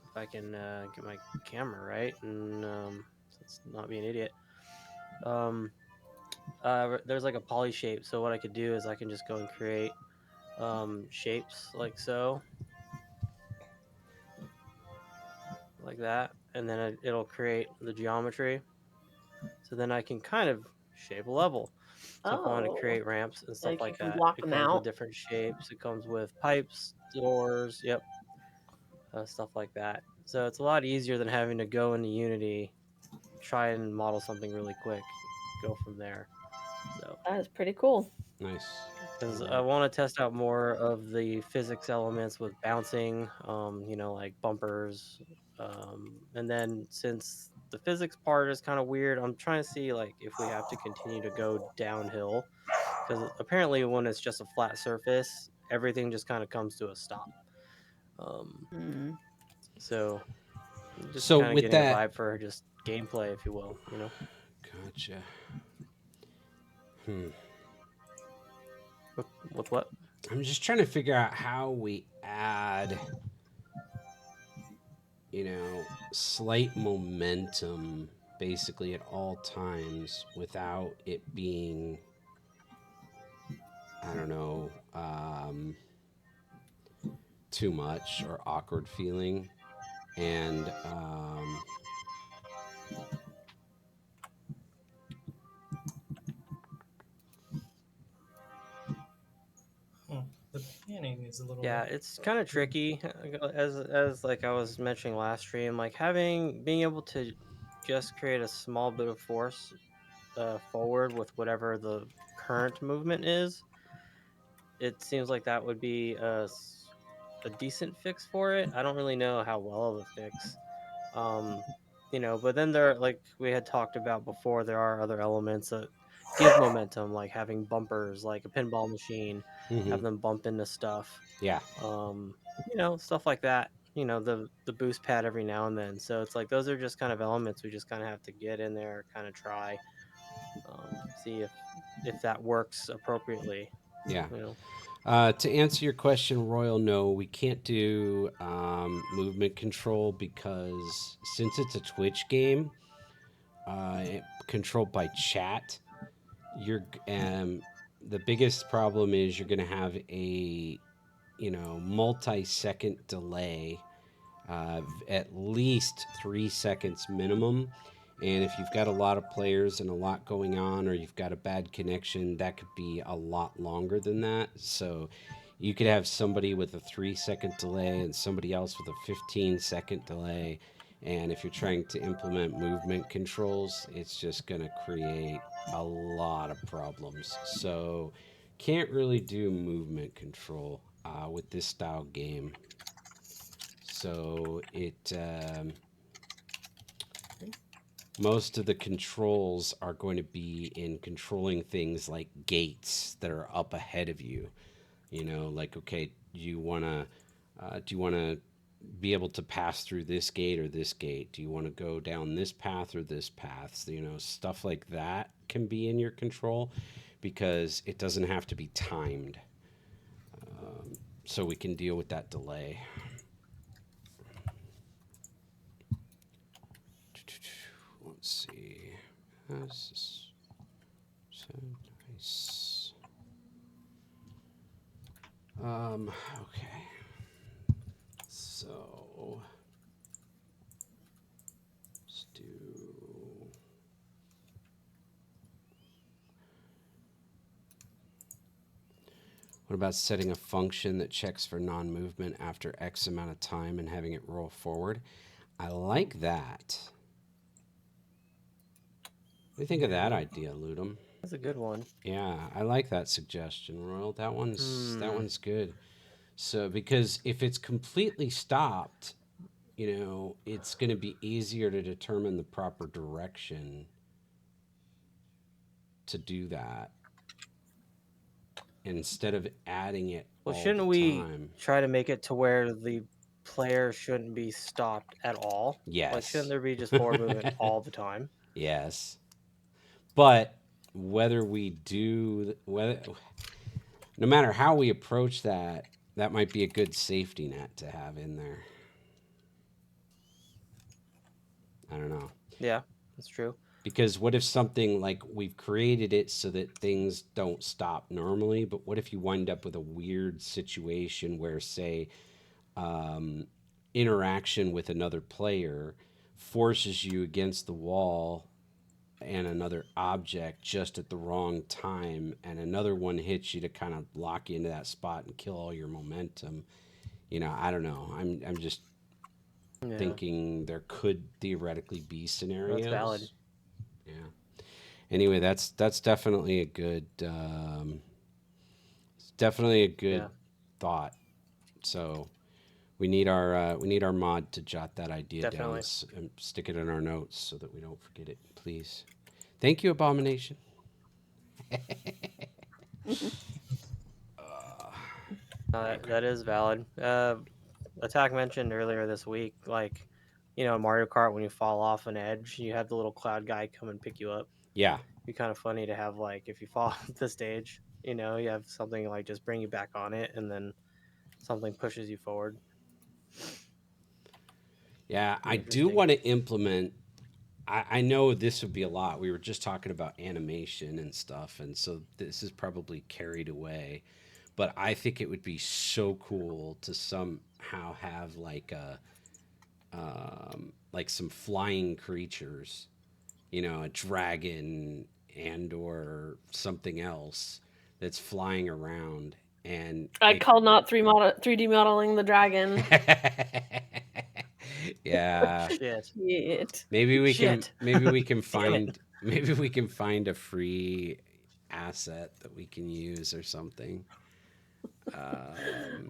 if I can get my camera right and so it's not be an idiot. Um, there's like a poly shape. So what I could do is I can just go and create shapes like so, like that, and then it'll create the geometry. So then I can kind of shape a level. So if I want to Oh, create ramps and stuff like you like can that, block it them comes with out. different shapes. It comes with pipes, doors, yep, stuff like that. So it's a lot easier than having to go into Unity, try and model something really quick, go from there. So That is pretty cool. Nice. because All I right. want to test out more of the physics elements with bouncing, like bumpers, and then since the physics part is kind of weird, I'm trying to see like if we have to continue to go downhill because apparently when it's just a flat surface, everything just kind of comes to a stop. Um, Mm. so just So kind of with getting a that, vibe for just gameplay, if you will. gotcha. Hmm. With what? I'm just trying to figure out how we add, slight momentum basically at all times without it being, I don't know, too much or awkward feeling. And Hmm. The piano seems a little Yeah, it's kind of tricky, as like I was mentioning last stream, like having being able to just create a small bit of force forward with whatever the current movement is. It seems like that would be a decent fix for it. I don't really know how well of a fix. Um, but then there, like we had talked about before, there are other elements that give momentum, like having bumpers, like a pinball machine, Hmm. have them bump into stuff. Yeah. Stuff like that. The boost pad every now and then. So it's like those are just kind of elements we just kind of have to get in there, kind of try, see if that works appropriately. Yeah. You know. To answer your question, Royal, no, we can't do movement control because since it's a Twitch game, controlled by chat, you're the biggest problem is you're going to have a multi-second delay, at least 3 seconds minimum. And if you've got a lot of players and a lot going on, or you've got a bad connection, that could be a lot longer than that. So you could have somebody with a 3 second delay and somebody else with a 15-second delay. And if you're trying to implement movement controls, it's just going to create a lot of problems. So can't really do movement control with this style game. So most of the controls are going to be in controlling things like gates that are up ahead of you. Like, okay, do you want to be able to pass through this gate or this gate? Do you want to go down this path or this path? So, stuff like that can be in your control because it doesn't have to be timed. So we can deal with that delay. Let's see. This is so nice. Okay. So let's do. What about setting a function that checks for non-movement after X amount of time and having it roll forward? I like that. What do you think of that idea, Ludum? That's a good one. Yeah, I like that suggestion, Royal. That Hmm. one's good. So because if it's completely stopped, it's going to be easier to determine the proper direction to do that instead of adding it Well, all the shouldn't we time. try to make it to where the player shouldn't be stopped at all? Like, shouldn't Yes. there be just forward movement all the time? Yes. But whether no matter how we approach that, that might be a good safety net to have in there. I don't know. Yeah, that's true. Because what if something like we've created it so that things don't stop normally, but what if you wind up with a weird situation where, say, um, interaction with another player forces you against the wall and another object just at the wrong time, and another one hits you to kind of lock you into that spot and kill all your momentum? I don't know. I'm just Yeah, thinking there could theoretically be that's valid. scenarios. Yeah. Anyway, that's definitely a good it's definitely a good Yeah, thought. So we need our mod to jot that idea down, definitely. and stick it in our notes so that we don't forget it, please. Thank you, Abomination. That is valid. Attack mentioned earlier this week, like, in Mario Kart, when you fall off an edge, you have the little cloud guy come and pick you up. Yeah, Be kind of funny to have, like, if you fall off the stage, you have something like just bring you back on it, and then something pushes you forward. yeah. Be I do interesting. want to implement. I know this would be a lot. We were just talking about animation and stuff, and so this is probably carried away. But I think it would be so cool to somehow have like some flying creatures, a dragon and or something else that's flying around, and I call not 3D modeling the dragon. yeah, Shit. Shit. maybe we can Shit. maybe we can Damn it. find maybe we can find a free asset that we can use or something.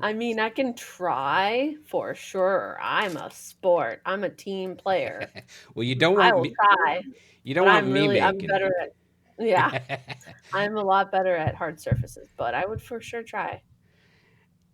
I mean, I can try for sure. I'm a sport. I'm a team player. Well, you don't I want will me. try, You don't but want I'm me really I'm making better it. at yeah. I'm a lot better at hard surfaces, but I would for sure try.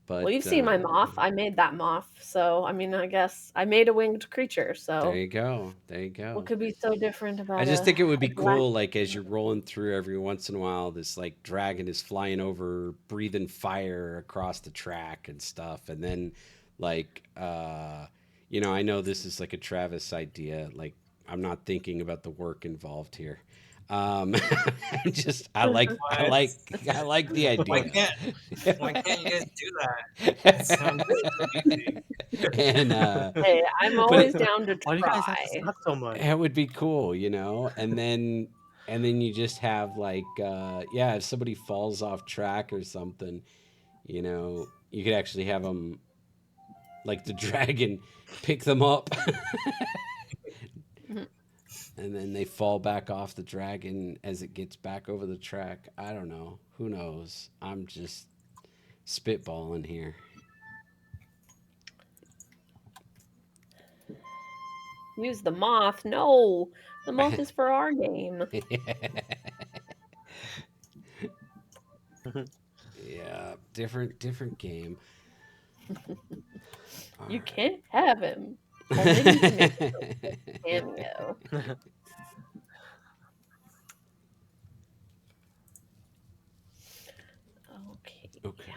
Well, But you've seen my moth. I made that moth. So, I mean, I guess I made a winged creature. there So, you go. There you what go. could be so different I about just think it would a be dragon? cool, like as you're rolling through every once in a while, this like dragon is flying over, breathing fire across the track and stuff, and then like I know this is like a Travis idea. Like I'm not thinking about the work involved here. Um, just What? I like the Why idea. can't Why can't you guys do that? It sounds so easy. and Hey, I'm but always down to Why do you guys have to try. suck so much? it would be cool, and then you just have like yeah, if somebody falls off track or something, you could actually have them like the dragon pick them up Mhm. and then they fall back off the dragon as it gets back over the track. I don't know. Who knows? I'm just spitballing here. Use the moth. No, the moth is for our game. Yeah, different game. All You right. can't have him. Omitting to make a cameo. Okay. Okay.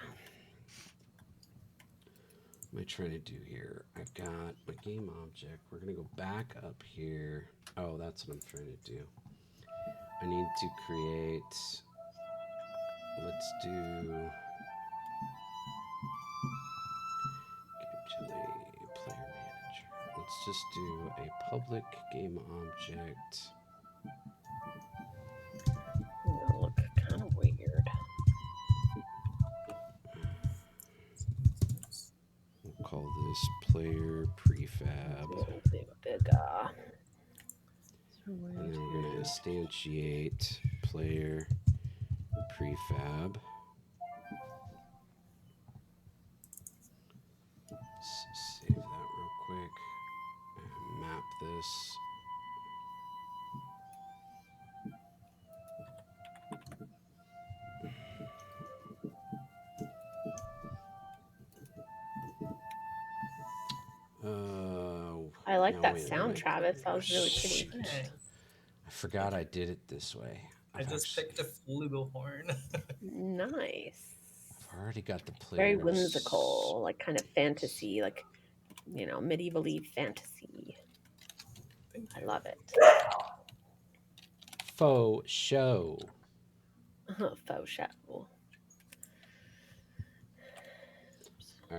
What am I trying to do here? I've got my game object. We're going to go back up here. Oh, that's what I'm trying to do. I need to create. Let's do. Game Jelly Player Manager. Let's just do a public game object. Gonna look kind of weird. We'll call this player prefab. Bigger. And then we're going to instantiate player prefab. Save that real quick and map this. I like now that wait a sound, minute. Travis. That was really Shoot. pretty. Hey, I forgot I did it this way. I just picked a flugelhorn. Nice. I've already got the Very players. whimsical, like kind of fantasy, like medieval-y fantasy. Thank I you. love it. Faux show. Faux show. All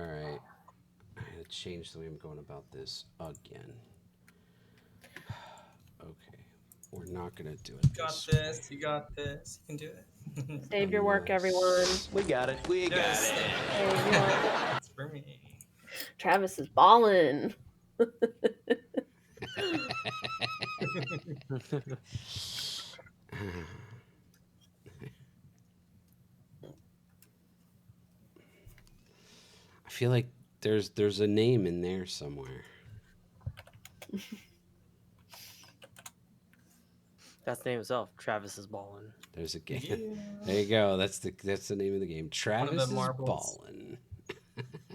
right. I had to change the way I'm going about this again. Okay. We're not going to do it You got this this. You got this. You can do it. Save your work, everyone. We got it. We got Yes. it. Save your work. It's for me. Travis is balling. I feel like there's a name in there somewhere. That's the name itself. Travis is ballin'. There's a game. Yeah. There you go. That's the name of the game. Travis is marbles. ballin'.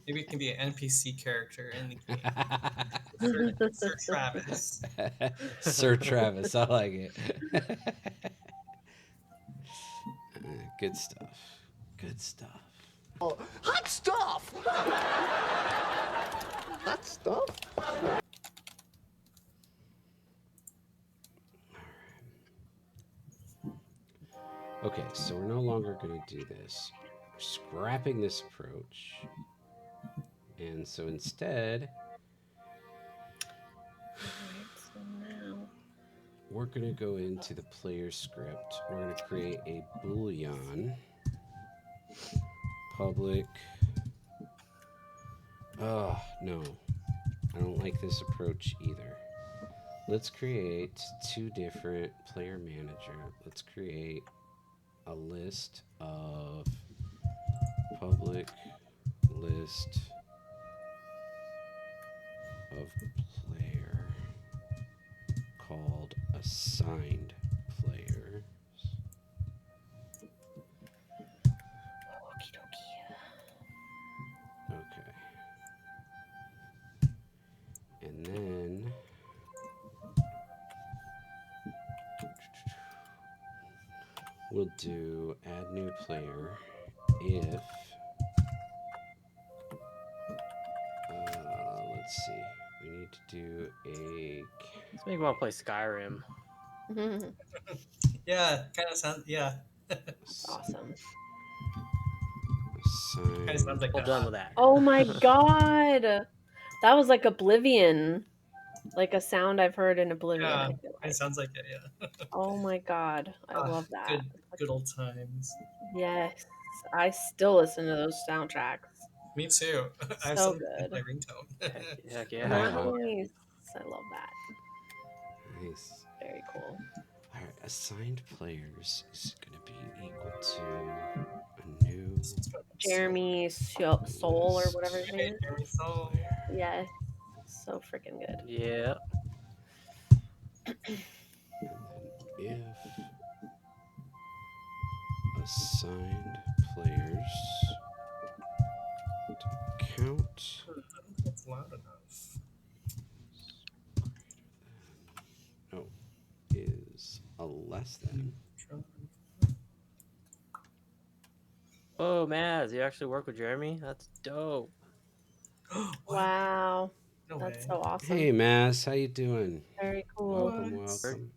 Maybe it can be an NPC character in the game. Sir Travis. Sir Travis. I like it. Good stuff. Good stuff. Hot stuff. Hot stuff. Okay, so we're no longer going to do this. We're scrapping this approach. And so instead, So now, we're going to go into the player script. We're going to create a boolean public. Oh, no. I don't like this approach either. Let's create two different player manager. Let's create a list of public list of player called assigned players. Okie dokie. Okay. And then we'll do add new player if let's see. We need to do a Let's make me want to play Skyrim. Yeah, kind of sounds. Yeah, That's awesome. kind of sounds assigned. like Well done with that. Oh my god. That was like Oblivion. Like a sound I've heard in Oblivion, yeah, I feel it like. sounds like it. Yeah. Oh my god. I Ah, love that. good old times. Yes. I still listen to those soundtracks. Me too. I have So some in my good. ringtone. Heck yeah. Right on. Nice. I love that. Nice. Very cool. All right, assigned players is going to be equal to a new Jeremy Soul or whatever his name Hey, is. Jeremy Soul. Yes. So freaking good. Yeah. And then if assigned players count That's loud enough. oh is a less than. Oh, Maz, you actually work with Jeremy? That's dope. What? Wow. No That's way. so awesome. Hey, Mass, how you doing? Very cool. Welcome, What? welcome.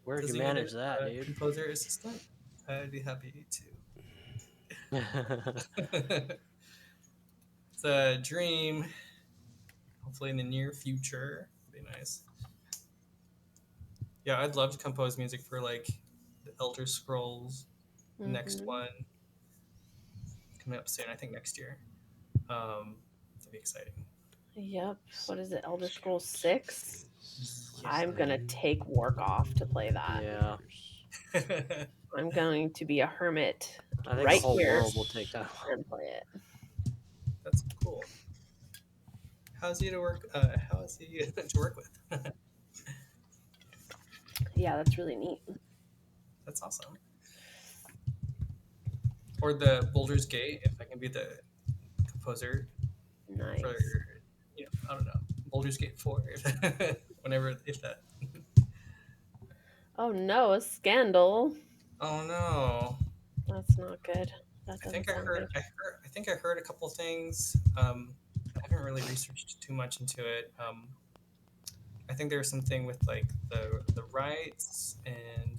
Where'd Does you he need manage a, that, a dude? composer assistant? I'd be happy to. It's a dream. Hopefully in the near future. Be nice. Yeah, I'd love to compose music for like the Elder Scrolls, the next Mhm. one coming up soon. I think next year. That'd be exciting. Yep. What is it? Elder Scrolls 6? Is I'm going to take work off to play that. Yeah. I'm going to be a hermit I think right the whole here world will take that. and play it. That's cool. How's he to work? How is he to work with? Yeah, that's really neat. That's awesome. Or the Boulder's Gate, if I can be the composer Nice. for, I don't know, Boulder's Gate 4, whenever, if that. Oh no, a scandal. Oh no. That's not good. That I doesn't think I sound heard, good. I think I heard a couple things. I haven't really researched too much into it. I think there was something with like the rights, and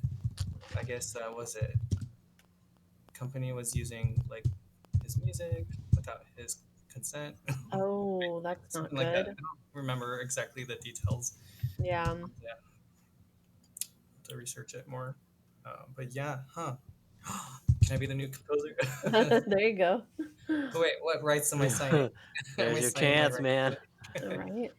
I guess was it company was using like his music without his consent, Oh, that's not something like that. I good. don't remember exactly the details. Yeah. Yeah, to research it more. But yeah, huh? Can I be the new composer? There you go. Oh wait, what rights am I signing? Am There's I your signing my chance, rights man. away? All right.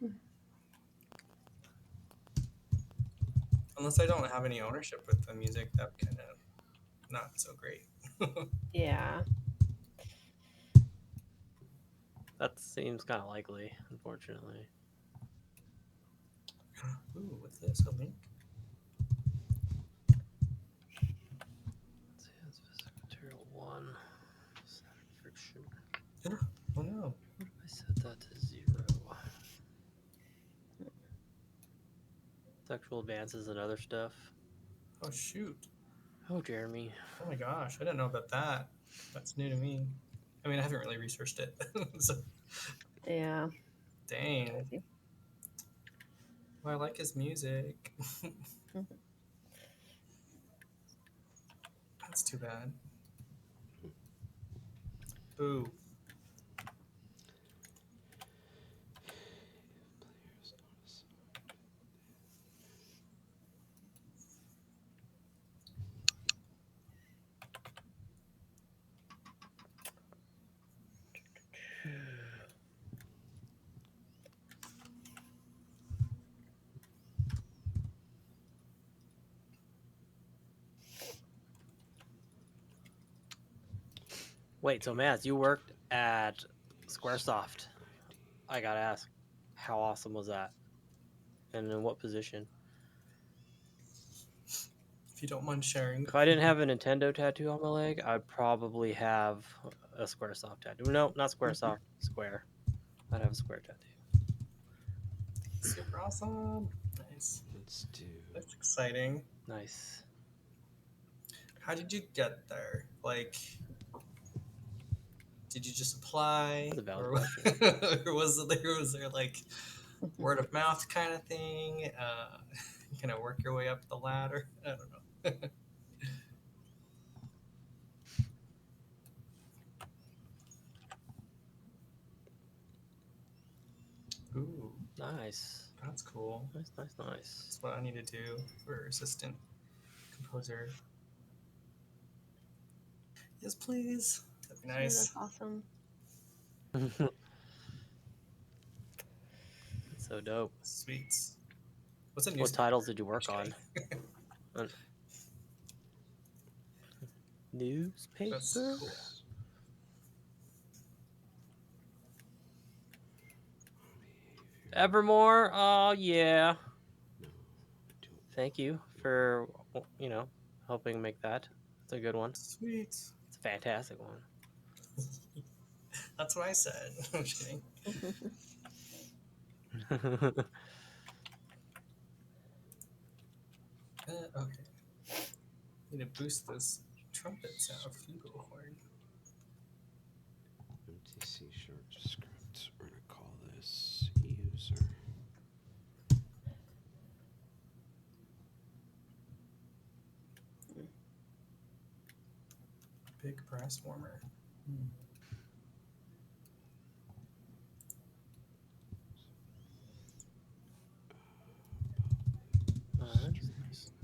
Unless I don't have any ownership with the music, that kind of not so great. Yeah. That seems kind of likely, unfortunately. Ooh, what's this? A link? Let's see, that's physics material 1. Static friction. Oh no. What if I set that to 0? Sexual advances and other stuff. Oh shoot. Oh, Jeremy. Oh my gosh, I didn't know about that. That's new to me. I mean, I haven't really researched it. So, Yeah. dang. Crazy. Well, I like his music. That's too bad. Boo. Wait, so Maz, you worked at Squaresoft. I gotta ask, how awesome was that? And in what position? If you don't mind sharing. If I didn't have a Nintendo tattoo on my leg, I'd probably have a Squaresoft tattoo. No, not Squaresoft. Square. I'd have a Square tattoo. Super awesome. Nice. Let's do. That's exciting. Nice. How did you get there? Like, did you just apply, That's a valid or, question. or was there like word of mouth kind of thing? Kind of work your way up the ladder. I don't know. Ooh, Nice. that's cool. Nice, nice, nice. That's what I need to do for assistant composer. Yes, please. That'd be nice. That's awesome. So dope. Sweet. What's a What newspaper? titles did you work on? Newspaper? That's cool. Evermore? Oh, yeah. Thank you for, helping make that. It's a good one. Sweet. It's a fantastic one. That's what I said. I'm just kidding. Okay. Need to boost this trumpet sound. Flugelhorn. MTC short script. We're gonna call this user. Big brass warmer.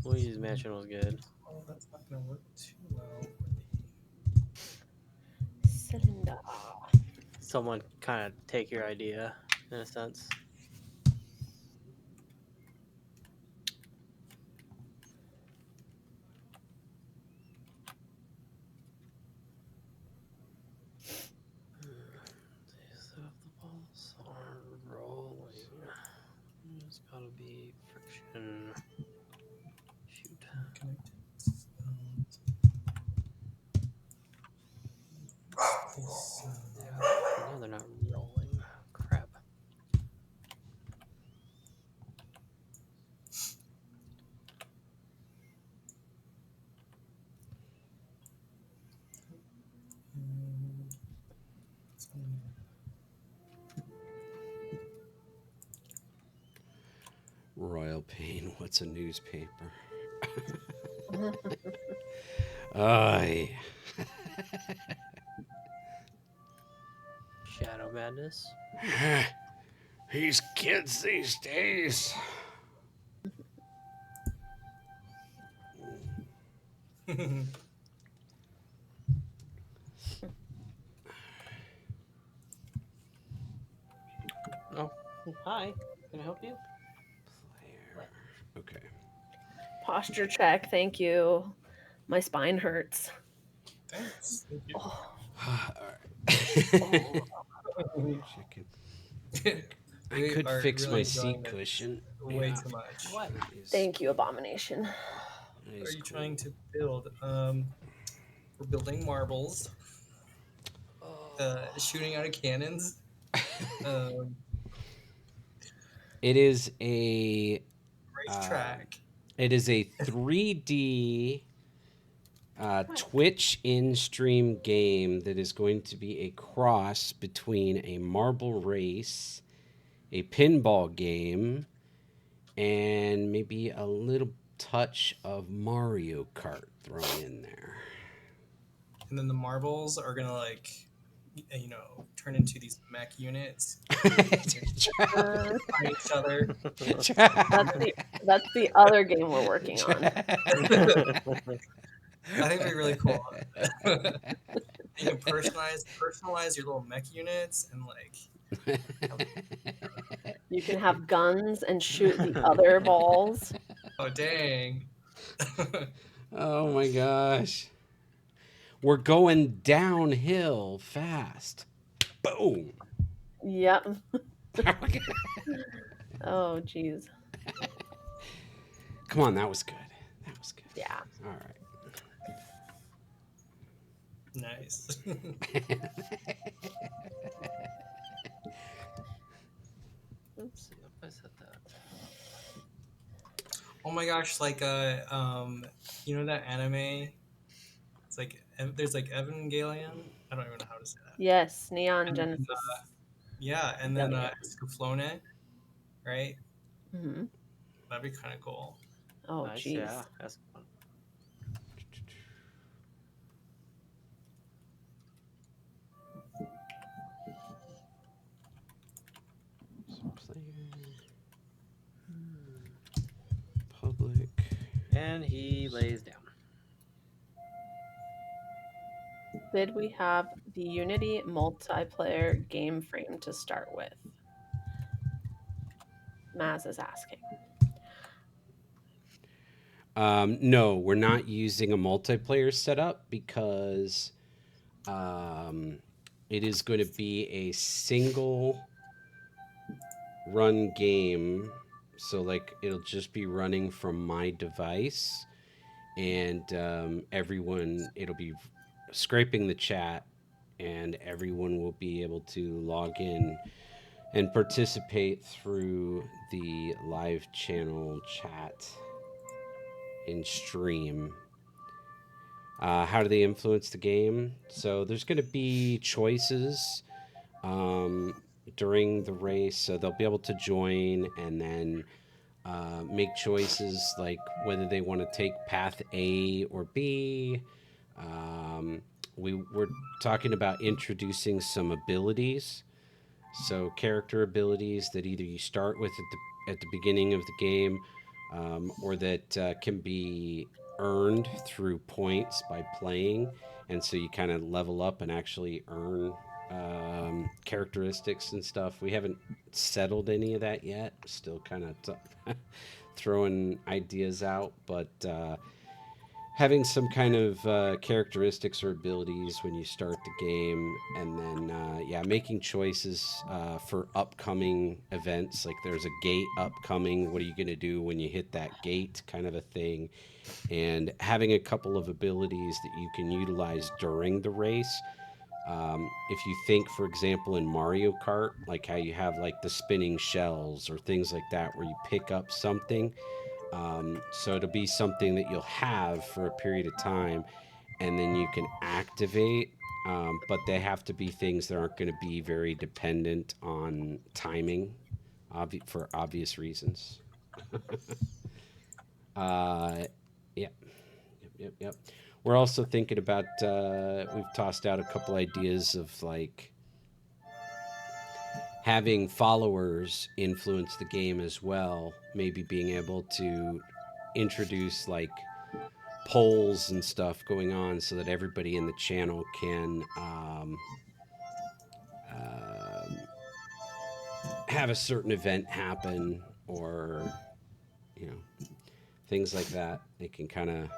Luigi's Mansion was good. Oh, that's not gonna work too well. Cylinder. Someone kind of take your idea, in a sense. So if the balls are rolling, there's gotta be friction. Shoot. Connected. No, they're not rolling. Crap. Royal Pain. What's a newspaper? Ay. Shadow Madness. These kids these days. Oh, hi. Can I help you? Player. Okay. Posture check. Thank you. My spine hurts. Thanks. Thank you. Oh, Chicken. I We could are fix really my seat enjoying this cushion. way Yeah. too much. What? It is- thank you, Abomination. it What is are you cool. trying to build? We're building marbles. Shooting out of cannons. It is a Racetrack. it is a 3D Twitch in-stream game that is going to be a cross between a marble race, a pinball game, and maybe a little touch of Mario Kart thrown in there. And then the marbles are gonna turn into these mech units. Uh, On each other. that's the other game we're working on. I think it'd be really cool. You can personalize your little mech units and You can have guns and shoot the other balls. oh dang. Oh my gosh. We're going downhill fast. Boom. Yep. Oh, jeez. Come on, that was good. That was good. Yeah. All right. Nice. Let's see if I said that. Oh my gosh, like you know that anime? It's like there's like Evangelion. I don't even know how to say that. Yes, Neon And then, Genesis yeah, and then Evangelion. Escaflowne, right? Hmm. That'd be kind of cool. Oh, Nice, jeez. yeah. That's fun. Public. And he lays down. Did we have the Unity multiplayer game frame to start with? Maz is asking. No, we're not using a multiplayer setup because um, it is going to be a single run game. So, like, it'll just be running from my device, and everyone, it'll be scraping the chat, and everyone will be able to log in and participate through the live channel chat in stream. How do they influence the game? So there's going to be choices um, during the race, so they'll be able to join and then make choices like whether they want to take path A or B. Um, we're talking about introducing some abilities, so character abilities that either you start with at the beginning of the game, or that can be earned through points by playing, and so you kind of level up and actually earn characteristics and stuff. We haven't settled any of that yet. Still kind of throwing ideas out, but having some kind of characteristics or abilities when you start the game, and then yeah, making choices for upcoming events. Like there's a gate upcoming. What are you going to do when you hit that gate? Kind of a thing. And having a couple of abilities that you can utilize during the race. If you think, for example, in Mario Kart, like how you have like the spinning shells or things like that, where you pick up something, so it'll be something that you'll have for a period of time, and then you can activate. But they have to be things that aren't going to be very dependent on timing, for obvious reasons. Uh, yeah, yep. We're also thinking about. We've tossed out a couple ideas of like having followers influence the game as well. Maybe being able to introduce like polls and stuff going on so that everybody in the channel can have a certain event happen, or you know, things like that. They can kind of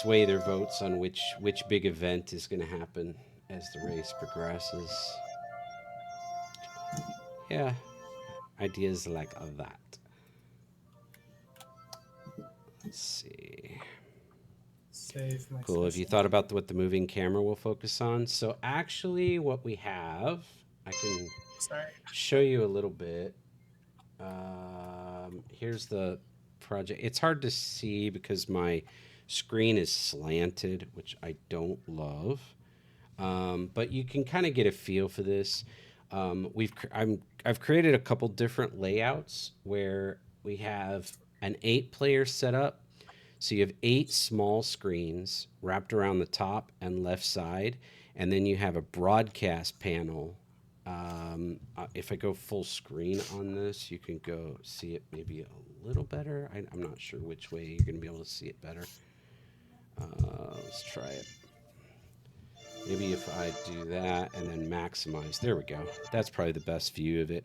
sway their votes on which big event is going to happen as the race progresses. Yeah, ideas like that. Let's see. Save my Cool. Have you session. thought about what the moving camera will focus on? So actually, what we have, I can Sorry. show you a little bit. Here's the project. It's hard to see because my screen is slanted, which I don't love. But you can kind of get a feel for this. I've created a couple different layouts where we have an 8-player setup. So you have 8 small screens wrapped around the top and left side, and then you have a broadcast panel. If I go full screen on this, you can go see it maybe a little better. I'm not sure which way you're going to be able to see it better. Let's try it. Maybe if I do that and then maximize. There we go. That's probably the best view of it.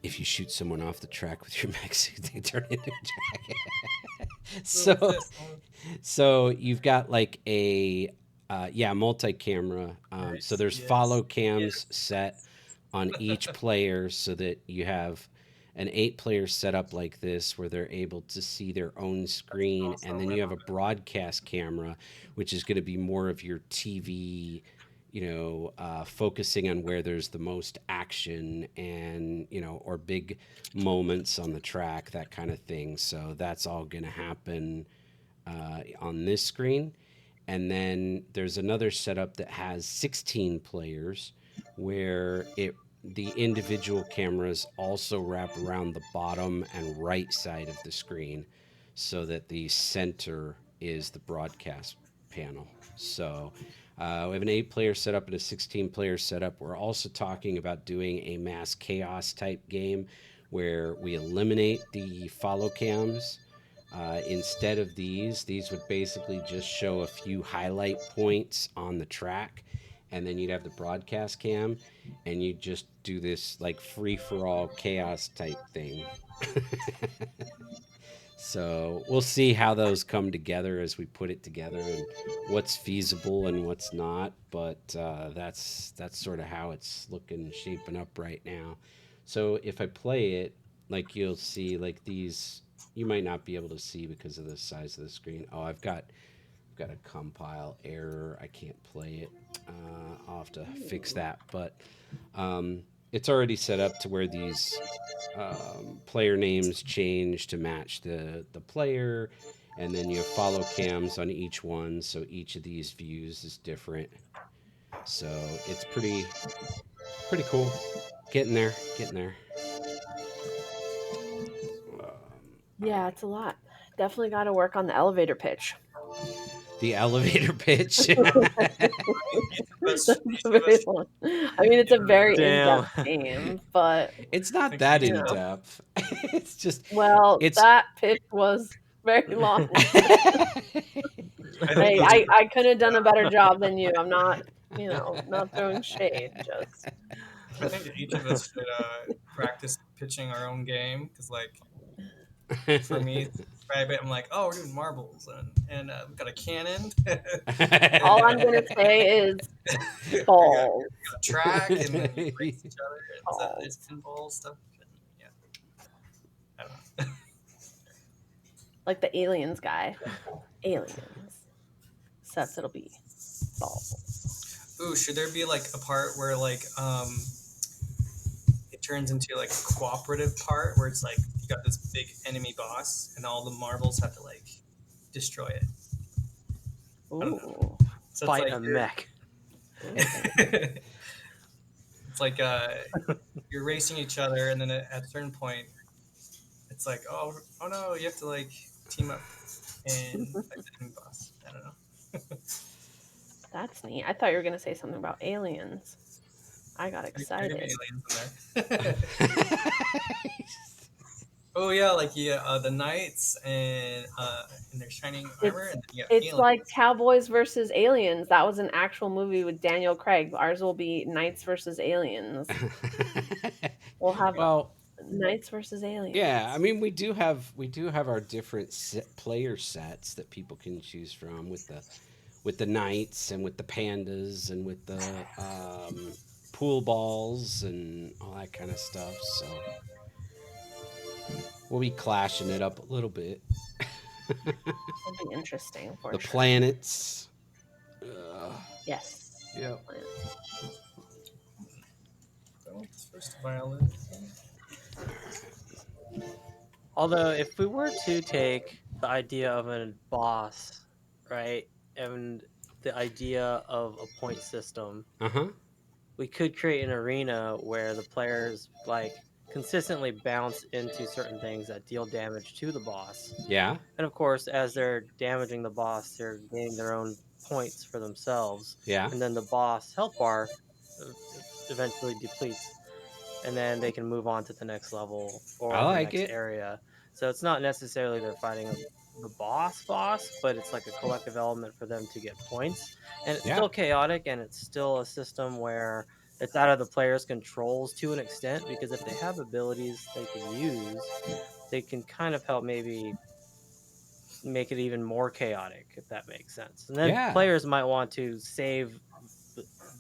If you shoot someone off the track with your mech suit, they turn into a dragon. So what's So this? Oh, so you've got like a yeah, multi-camera. So nice. there's Yes. follow cams Yes. set on each player so that you have an 8-player setup like this where they're able to see their own That's screen, and awesome. then I you have love a broadcast camera which is going to be more of your TV, focusing on where there's the most action and, or big moments on the track, that kind of thing. So that's all going to happen on this screen. And then there's another setup that has 16 players where the individual cameras also wrap around the bottom and right side of the screen so that the center is the broadcast panel. So we have an 8-player setup and a 16-player setup. We're also talking about doing a mass chaos type game where we eliminate the follow cams. Instead of these would basically just show a few highlight points on the track, and then you'd have the broadcast cam, and you just do this like free for all chaos type thing. So we'll see how those come together as we put it together and what's feasible and what's not. But that's sort of how it's looking, shaping up right now. So if I play it, like you'll see, like these, you might not be able to see because of the size of the screen. Oh, I've got a compile error. I can't play it. I'll have to fix Ooh. that. But it's already set up to where these player names change to match the player, and then you have follow cams on each one, so each of these views is different. So it's pretty cool. Getting there, getting there. All Yeah, right, it's a lot. Definitely got to work on the elevator pitch. the elevator pitch. Each That's a of very us long. I mean, it's a should very Damn. in-depth game, but It's not think that each you in of us. know, depth. It's just well, it's. that pitch was very long. I think Hey, each of I could have done a better job than you. I'm not, not throwing shade. Just I think each of us should practice pitching our own game because, like, for me, to describe it, I'm like, oh, we're doing marbles and we've got a cannon and all I'm gonna say is we got balls, a track, and then you race each other. It's balls. pinball stuff. And, yeah, I don't know. Like the aliens guy. Aliens. Except it'll be balls. Ooh, should there be like a part where like it turns into like a cooperative part where it's like you got this big enemy boss and all the marbles have to like destroy it. I don't know. Ooh. So it's Fight like a you're mech. Ooh. it's like you're racing each other and then at a certain point it's like oh no you have to like team up and fight the enemy boss. I don't know. That's neat. I thought you were gonna say something about aliens. I got There could be excited. aliens in there. Oh yeah, like yeah, the knights and in their shining armor, It's and then you got it's like aliens. Cowboys versus Aliens. That was an actual movie with Daniel Craig. Ours will be Knights versus Aliens. We'll have Well, Knights versus yeah, I Aliens. mean we do have our different player sets that people can choose from with the knights and with the pandas and with the pool balls and all that kind of stuff. So we'll be clashing it up a little bit. It'll be interesting for The sure. planets. Uh, Yes. yep. Oh, this first violin. Although, if we were to take the idea of a boss, right, and the idea of a point system, Uh huh. we could create an arena where the players like consistently bounce into certain things that deal damage to the boss. Yeah. And of course, as they're damaging the boss, they're gaining their own points for themselves. Yeah. And then the boss health bar uh, eventually depletes, and then they can move on to the next level I or the like next it. area. So it's not necessarily they're fighting the boss, but it's like a collective element for them to get points. And it's Yeah. still chaotic, and it's still a system where it's out of the player's controls to an extent, because if they have abilities they can use, they can kind of help maybe make it even more chaotic, if that makes sense. And then Yeah. players might want to save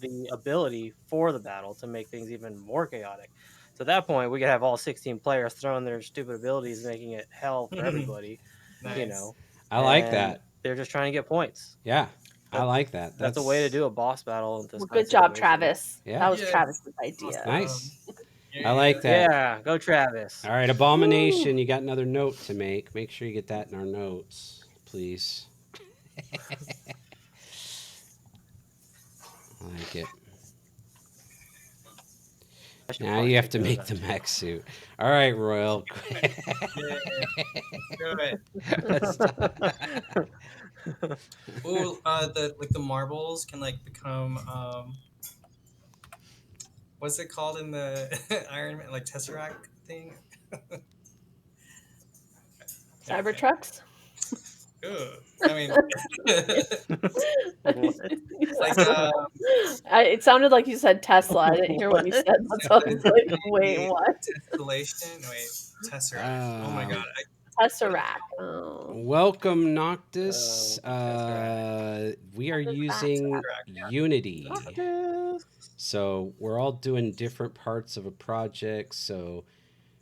the ability for the battle to make things even more chaotic. So at that point, we could have all 16 players throwing their stupid abilities, making it hell for everybody, you Nice. know, I like and that. they're just trying to get points. Yeah. I That like that. that's a way to That's do a boss battle in this Well, kind of good job, situation. Travis. yeah. That was Yeah, Travis's idea. awesome. Nice. I Yeah. like that. Yeah, go Travis. All right, Woo! Abomination, you got another note to make. Make sure you get that in our notes, please. I like it. I should Now probably you have take to note of make that the too. mech suit. All right, Royal. Yeah. Let's do it. Let's Oh, the like the marbles can like become what's it called in the Iron Man like Tesseract thing? Okay. Cybertrucks? Ooh. I mean, What? You like it sounded like you said Tesla. I didn't hear what you What? said. That's why I was like, wait, the what? tessellation. Wait, Tesseract. Oh my uh, god. What is Tesseract. Oh. welcome, Noctis. Tesseract. We are using Tesseract? Unity. Noctis. So we're all doing different parts of a project. So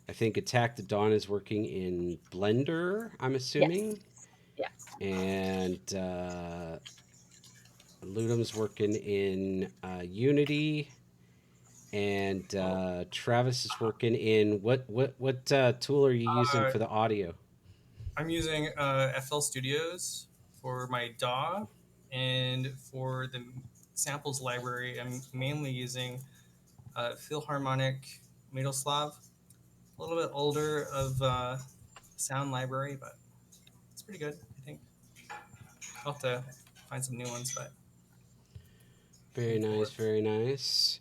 I think Attack the Dawn is working in Blender, I'm Yes. assuming. Yeah. And Ludum's working in Unity. And Oh, Travis is working in what tool are you using uh, for the audio? I'm using FL Studios for my DAW, and for the samples library, I'm mainly using Philharmonic Middleslav. A little bit older of sound library, but it's pretty good, I think. I'll have to find some new ones, but I Very think it nice, works. very nice.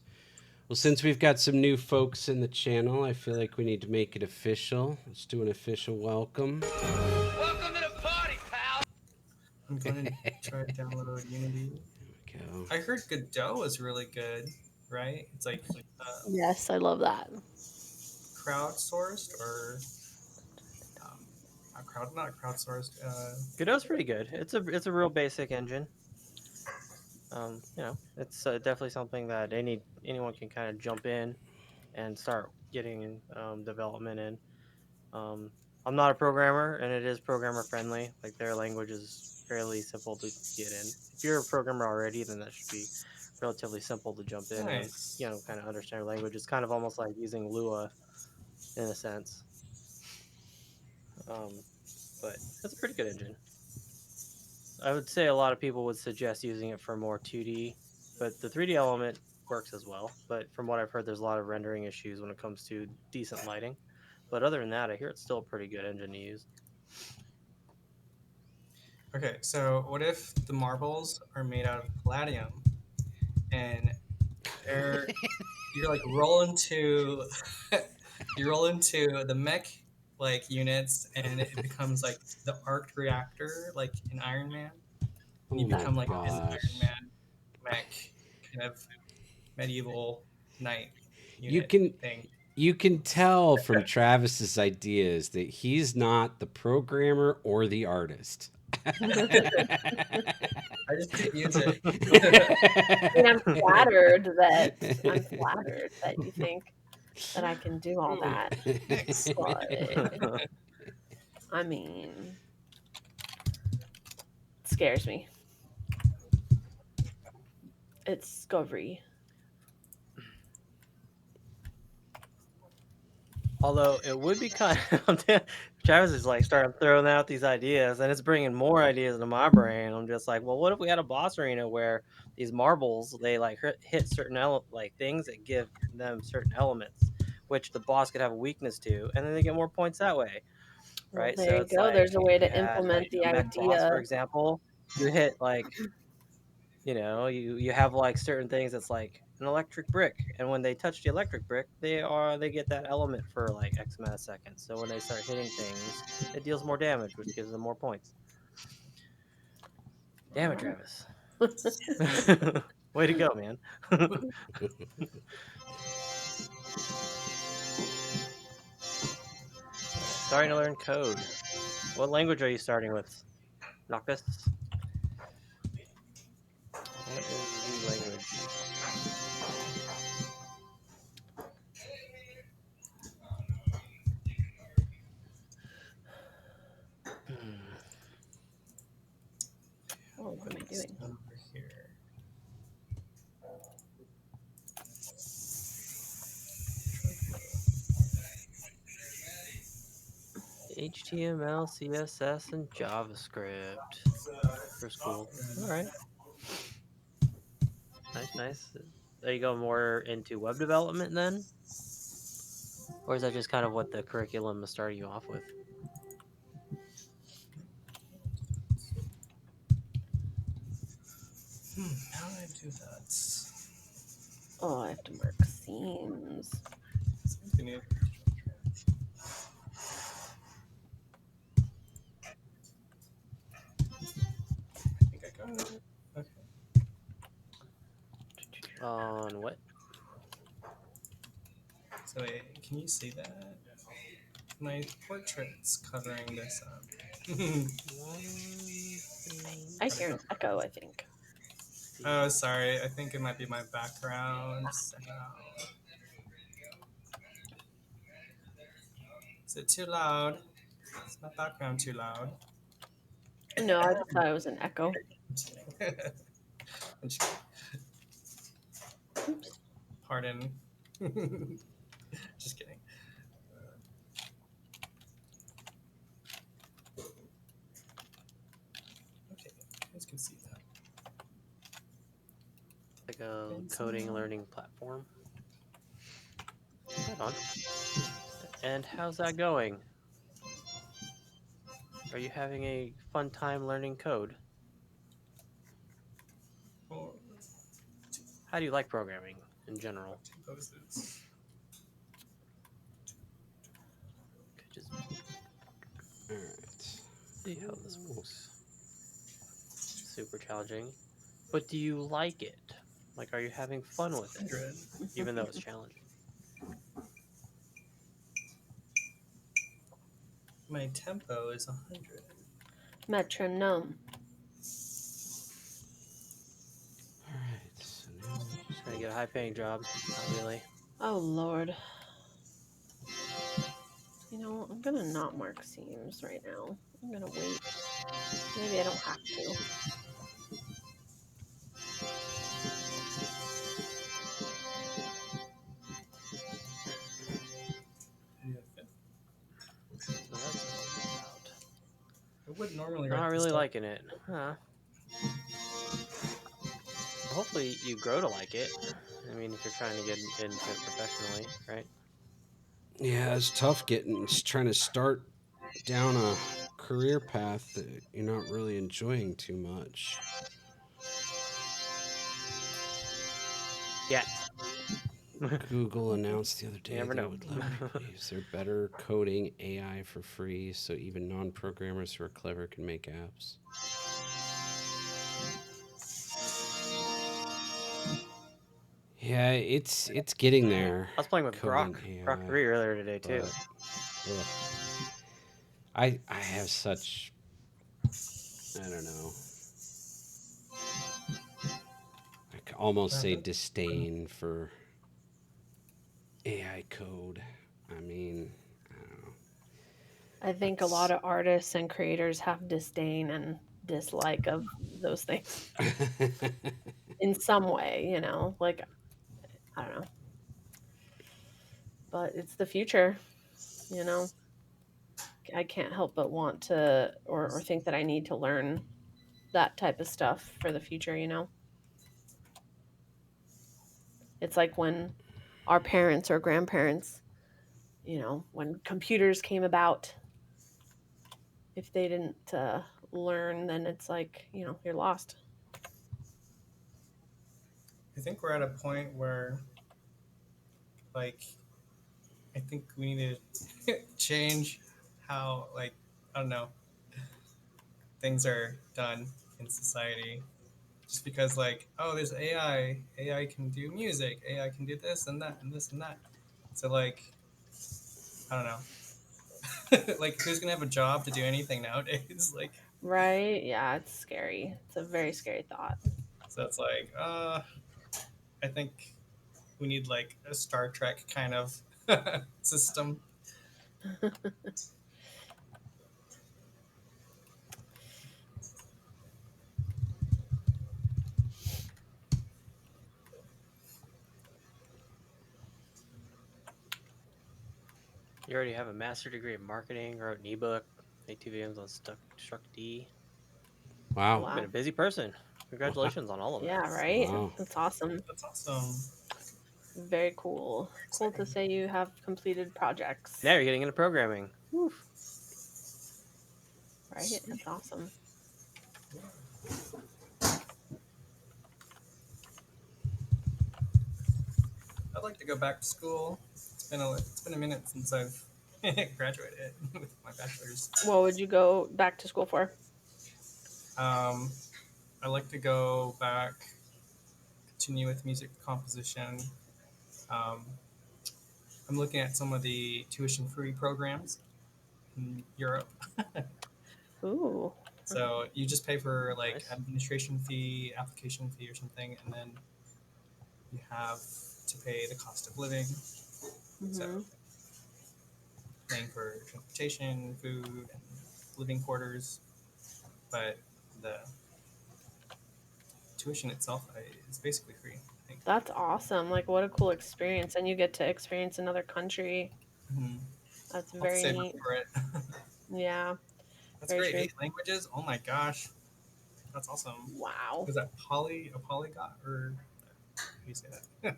Well, since we've got some new folks in the channel, I feel like we need to make it official. Let's do an official welcome. I'm going to try to download Unity. There we go. I heard Godot is really good, right? It's like Yes, I love that. crowdsourced or not crowdsourced. Godot's pretty good. It's a real basic engine. It's definitely something that anyone can kind of jump in and start getting development in. Um, I'm not a programmer, and it is programmer friendly. Like their language is fairly simple to get in. If you're a programmer already, then that should be relatively simple to jump in and Nice. kind of understand their language. It's kind of almost like using Lua in a sense. Um, but it's a pretty good engine. I would say a lot of people would suggest using it for more 2D, but the 3D element works as well. But from what I've heard, there's a lot of rendering issues when it comes to decent lighting. But other than that, I hear it's still a pretty good engine to use. Okay, so what if the marbles are made out of palladium and they're you're like rolling to you roll into the mech like units and it becomes like the arc reactor like in Iron Man and you Oh my become like an Iron gosh. Man mech kind of medieval knight You unit can thing. you can tell from Travis's ideas that he's not the programmer or the artist. I just didn't use it. I mean, I'm flattered that you think that I can do all Ooh, that. thanks. But I mean, it scares me. It's scary. Although it would be kind of Travis is like starting throwing out these ideas, and it's bringing more ideas into my brain. I'm just like, well, what if we had a boss arena where these marbles they like hit certain like things that give them certain elements, which the boss could have a weakness to, and then they get more points that way, Well, right? there So you it's go. like There's a way if you to had implement like the a mech boss, idea. for example, you hit like you have like certain things that's like an electric brick, and when they touch the electric brick they get that element for like x amount of seconds, so when they start hitting things it deals more damage, which gives them more points. Damn it, Travis. Way to go, man. Starting to learn code. What language are you starting with? Noctis? What is the language? Oh, what am I What's doing? over here? HTML, CSS, and JavaScript for school. All right. Nice, nice. Are you going more into web development then? Or is that just kind of what the curriculum is starting you off with? How do I do that? Oh, I have to mark seams. Continue. I think I got it. Okay. On what? So wait, can you see that? My portrait's covering this up. One, two, I hear an echo, I think. Oh, sorry. I think it might be my background somehow. Is it too loud? Is my background too loud? No, I just thought it was an echo. I'm just kidding. I'm just kidding. Oops. Pardon. Just kidding. Okay, you guys can see that. like a coding learning platform. Right on. And how's that going? Are you having a fun time learning code? Or How do you like programming in general? two poses. Could just All right. see how this works. Super challenging. But do you like it? Like, are you having fun with it? 100. Even though it's challenging. My tempo is 100. Metronome. All right. So now Just trying to get a high paying job. Not really. Oh, Lord. You know, I'm gonna not mark seams right now. I'm gonna wait. Maybe I don't have to. So that's all about. I would normally Not write this really down. liking it. Huh. Hopefully you grow to like it. I mean, if you're trying to get into it professionally, right? yeah, it's tough it's trying to start down a career path that you're not really enjoying too much. Yet. Google announced the other You day never they know. would let people use their better coding AI for free, so even non-programmers who are clever can make apps. Yeah, it's getting there. I was playing with Grok, Coding Grok AI, 3 earlier today too. but ugh. I have such, I don't know. I could almost say disdain for AI code. I mean, I don't know. I think a lot of artists and creators have disdain and dislike of those things in some way, you know? Like, I don't know. But it's the future, you know? I can't help but want to or think that I need to learn that type of stuff for the future, you know? It's like when our parents or grandparents, you know, when computers came about, if they didn't learn, then it's like, you know, you're lost. I think we're at a point where, like, I think we need to change how, like, I don't know, things are done in society. Just because, like, oh, there's AI can do music, AI can do this and that and this and that. So, like, I don't know. Like, who's gonna have a job to do anything nowadays? Like, Right? Yeah, it's scary. It's a very scary thought. so it's like, I think we need like a Star Trek kind of system. You already have a master degree in marketing, wrote an ebook, made 2 videos on Struck D. Wow. You've been a Wow. busy person. Wow. Congratulations on all of Yeah, that. right? Wow. That's awesome. That's awesome. Very cool. Very Cool to exciting. say you have completed projects. Now you're getting into programming. Woof. Right? That's awesome. I'd like to go back to school. It's been a minute since I've graduated with my bachelor's. What would you go back to school for? Um, I'd like to go back, continue with music composition. Um, I'm looking at some of the tuition-free programs in Europe. Ooh. So you just pay for like Nice. administration fee, application fee, or something, and then you have to pay the cost of living. So Hmm. paying for transportation, food, and living quarters, but the tuition itself is basically free. I think. That's awesome. Like, what a cool experience. And you get to experience another country. Mhm. That's I'll have to very save up neat. for it. Yeah, That's very great. true. 8 languages. Oh my gosh, that's awesome. Wow. Is that a polyglot or how do you say that?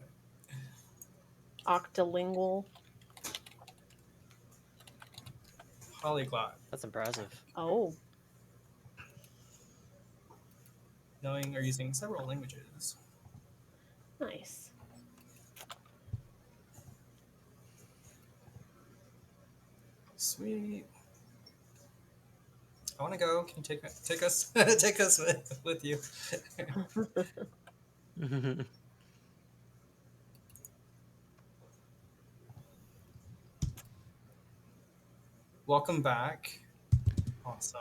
Octolingual. Polyglot, That's impressive. Oh, knowing or using several languages. nice. Sweet. I want to go. Can you take us take us with you? Welcome back. Awesome.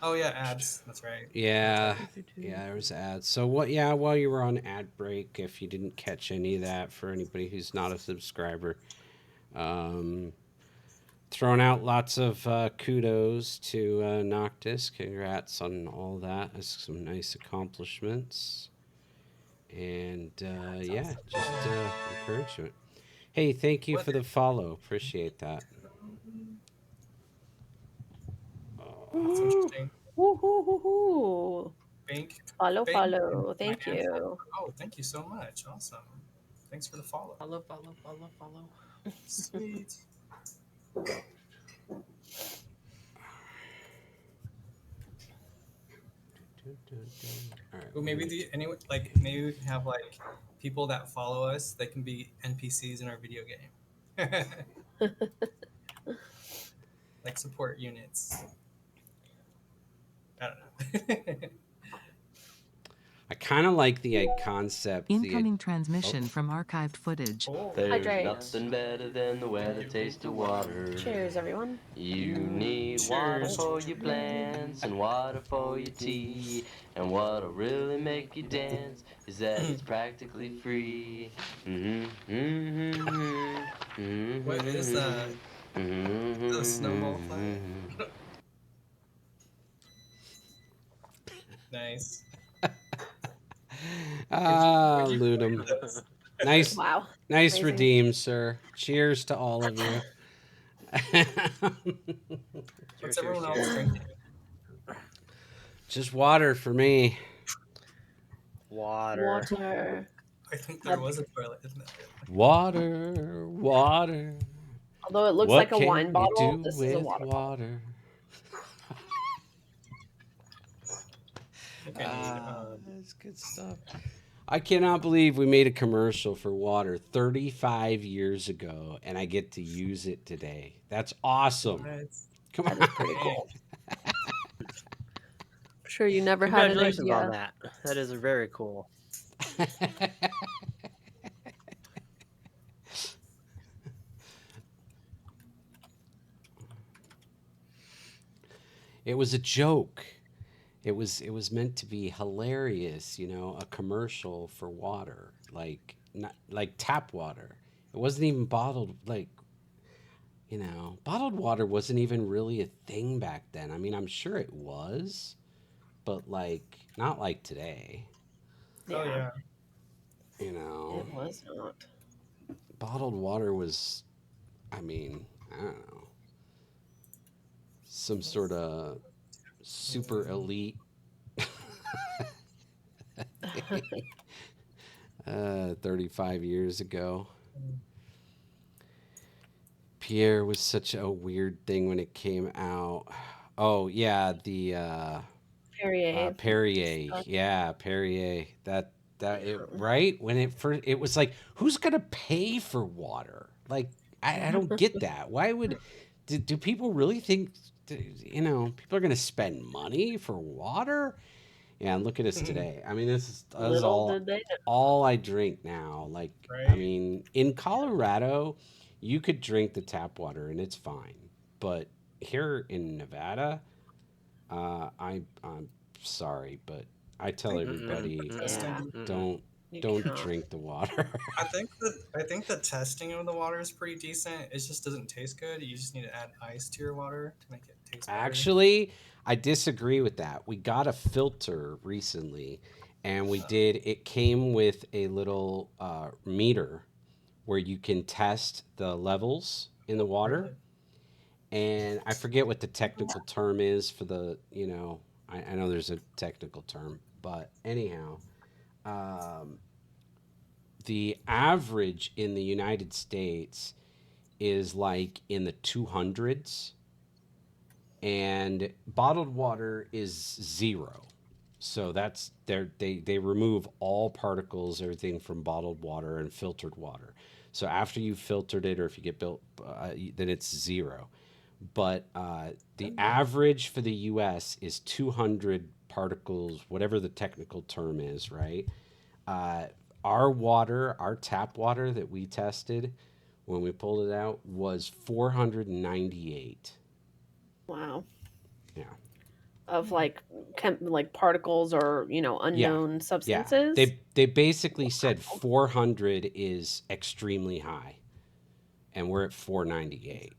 Oh yeah, ads. That's right. Yeah. Do-do-do. Yeah, there was ads. So what? Yeah, while you were on ad break, if you didn't catch any of that, for anybody who's not a subscriber, um, throwing out lots of kudos to Noctis. Congrats on all that. That's some nice accomplishments. And That's yeah, awesome. just encouragement. Hey, thank you What? for the follow. Appreciate that. That's Woo, interesting. woo, woo, woo, woo. Bank, Follow, bank, follow. Thank finance. you. Oh, thank you so much. Awesome. Thanks for the follow. Follow. Sweet. All right, Well, we're maybe gonna maybe we can have like people that follow us. They can be NPCs in our video game. Like support units. I don't know. I kind of like the concept. Incoming transmission from archived footage. Oh, There's Hydrate. nothing better than the way to taste of water. Cheers, everyone. You need water cheers. for your plants and water for your tea. And what'll really make you dance is that it's practically free. What is that? The snowball fight? Nice. Where'd you Ludum. find this? Nice, Wow. nice Amazing. redeem, sir. Cheers to all of you. What's everyone else drinking? Just water for me. Water. Water. I think there was a toilet, isn't it? Water, water. Although it looks What like a can wine you bottle, do this is a with water bottle. water? I think I need. That's good stuff. I cannot believe we made a commercial for water 35 years ago, and I get to use it today. That's awesome. Come That on. is pretty cool. I'm sure you never had an Congratulations on idea. that. That is very cool. It was a joke. It was meant to be hilarious, a commercial for water, like not like tap water. It wasn't even bottled bottled water wasn't even really a thing back then. I mean, I'm sure it was, but not like today, Oh Yeah, yeah. you know. it was not. Bottled water was, I mean, I don't know, some sort of super elite 35 years ago. Pierre was such a weird thing when it came out. Oh yeah, the Perrier. Perrier. Stuff. Yeah, Perrier. That it Yeah. right when it first it was like, who's gonna pay for water? Like I don't get that. Why would do people really think people are gonna spend money for water? Yeah, and look at us today. I mean, this is Little all did they all I drink now. Like, I Right. mean, in Colorado, you could drink the tap water and it's fine. But here in Nevada, I'm sorry, but I I tell think Mm-mm, everybody, the mm-mm, Yeah, testing. mm-mm. don't you don't cannot. drink the water. I think the testing of the water is pretty decent. It just doesn't taste good. You just need to add ice to your water to make it taste better. Actually, I disagree with that. We got a filter recently, and it came with a little meter where you can test the levels in the water. Really? And I forget what the technical term is for I know there's a technical term, but anyhow, um, the average in the United States is like in the 200s, and bottled water is zero. So they remove all particles, everything from bottled water and filtered water. So after you filtered it, or if you get built, then it's zero. But the average for the U.S. is 200 particles, whatever the technical term is, right? Uh, our water, our tap water that we tested when we pulled it out was 498. Wow. Yeah. Of like particles or Yeah. unknown Yeah. substances. They basically said 400 is extremely high, and we're at 498.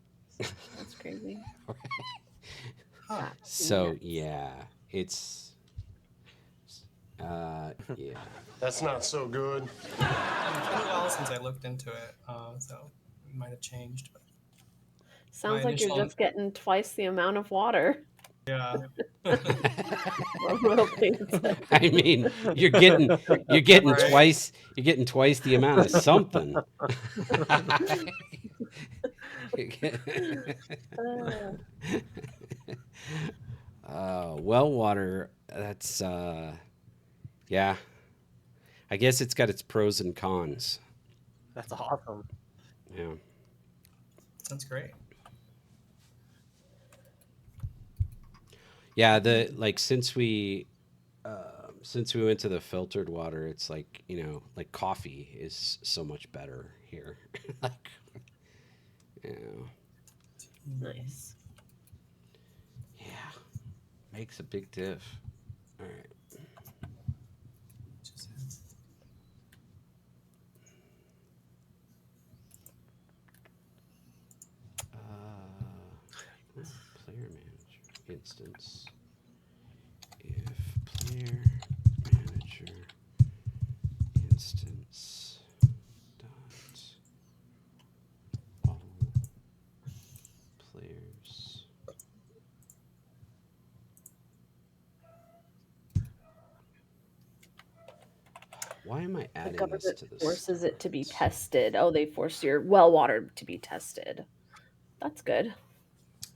That's crazy. Huh. That's So nuts. yeah, it's yeah. That's not so good. It's been a while since I looked into it, so it might have changed. But my Sounds like you're initial, just getting twice the amount of water. yeah. Well, pizza. I mean, you're getting Right. twice the amount of something. Uh, Well water, that's yeah. I guess it's got its pros and cons. That's awesome. Yeah. Sounds great. Yeah, the like since we went to the filtered water, it's like, like coffee is so much better here. Like, you know, nice. yeah, makes a big diff. All right. Just- Player manager instance. If player manager instance dot all players. Why am I The adding this government to this forces it to be reference? tested. Oh, they force your well water to be tested. That's good.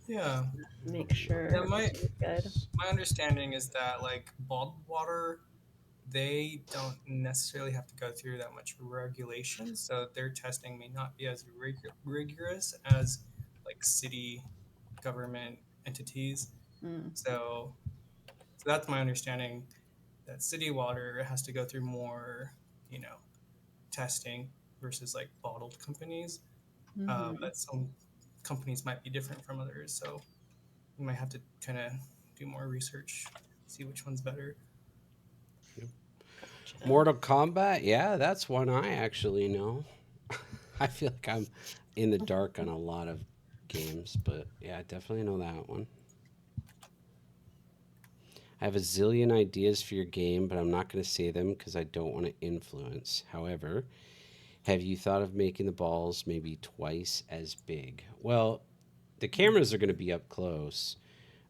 Yeah. Make sure Yeah. My everything's good. my understanding is that like bottled water, they don't necessarily have to go through that much regulation, so their testing may not be as rigorous as like city government entities. Mm. So, so that's my understanding that city water has to go through more, you know, testing versus like bottled companies. Hmm. But some companies might be different from others, so you might have to kind of do more research, see which one's better. Gotcha. Mortal Kombat, yeah, that's one I actually know. I feel like I'm in the dark on a lot of games, but yeah, I definitely know that one. I have a zillion ideas for your game, but I'm not going to say them because I don't want to influence. However, have you thought of making the balls maybe twice as big? Well, the cameras are going to be up close.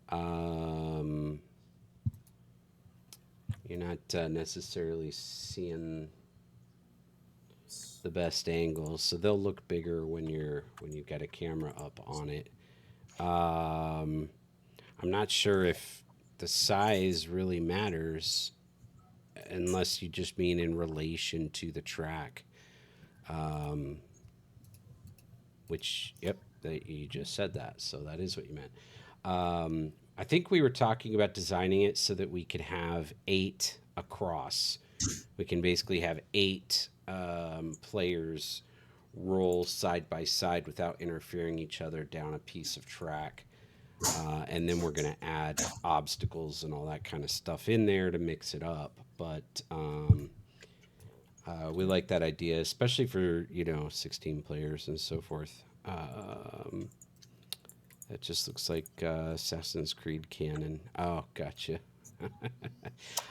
Um, you're not necessarily seeing the best angles, so they'll look bigger when you've got a camera up on it. Um, I'm not sure if the size really matters unless you just mean in relation to the track. Um, which, yep, you just said that, so that is what you meant. I think we were talking about designing it so that we could have 8 across. We can basically have 8 players roll side by side without interfering each other down a piece of track. And then we're going to add obstacles and all that kind of stuff in there to mix it up. But we like that idea, especially for 16 players and so forth. It just looks like Assassin's Creed canon. Oh, gotcha.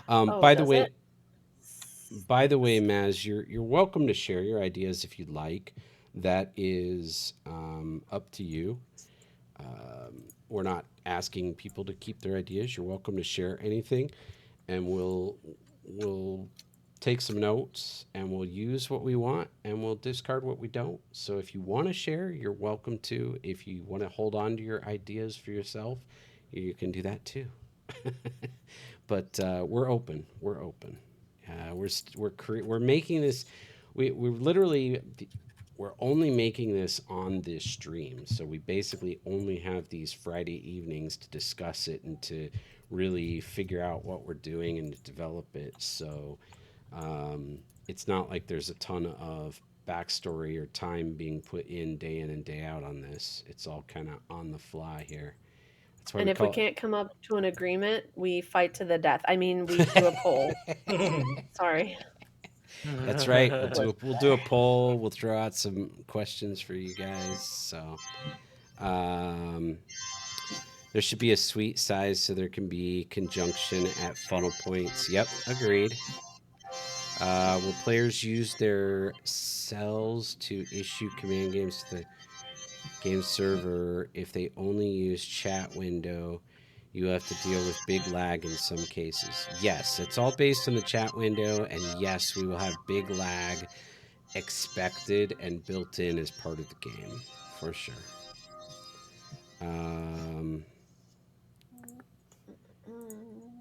Oh, By the does it? way, Maz, you're welcome to share your ideas if you'd like. That is up to you. We're not asking people to keep their ideas. You're welcome to share anything, and we'll take some notes and we'll use what we want and we'll discard what we don't. So if you want to share, you're welcome to. If you want to hold on to your ideas for yourself, you can do that too. But we're open. We're open. We're making this. We're literally we're only making this on this stream. So we basically only have these Friday evenings to discuss it and to really figure out what we're doing and to develop it. So it's not like there's a ton of backstory or time being put in and day out on this. It's all kind of on the fly here. That's why And we if we call can't come up to an agreement, we fight to the death. I mean, we do a poll. it. Sorry. That's right. Was We'll do a poll. We'll throw out some questions for you guys. So um, there should be a suite size so there can be conjunction at funnel points. Yep, agreed. Will players use their cells to issue command games to the game server? If they only use chat window, you have to deal with big lag in some cases. Yes, it's all based on the chat window, and yes, we will have big lag expected and built in as part of the game for sure. Um,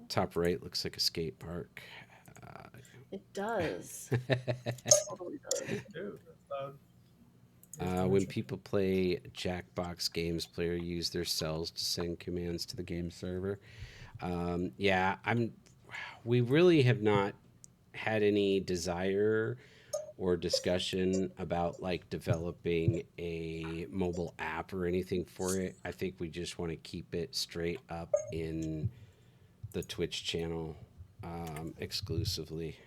Top right looks like a skate park. it does. Totally does. Ooh, that's loud. When people play Jackbox games, player use their cells to send commands to the game server. Yeah, we really have not had any desire or discussion about like developing a mobile app or anything for it. I think we just want to keep it straight up in the Twitch channel exclusively.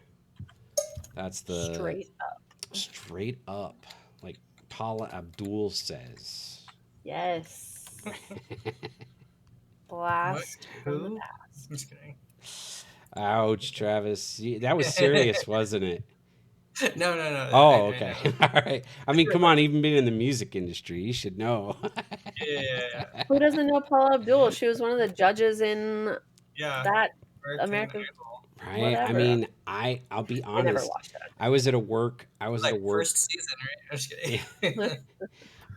That's the Straight up. straight up, like Paula Abdul says. Yes. What? Blast from the Who? past. I'm just kidding. Ouch, Travis. That was serious, wasn't it? No. Oh, I okay. know. All right. I mean, come on, even being in the music industry, you should know. Yeah. Who doesn't know Paula Abdul? She was one of the judges in Yeah. that American American Idol. Right? I whatever. mean, I'll be I never honest. watched it. I was at a work. I was at a Like work. first season, right? I'm just kidding.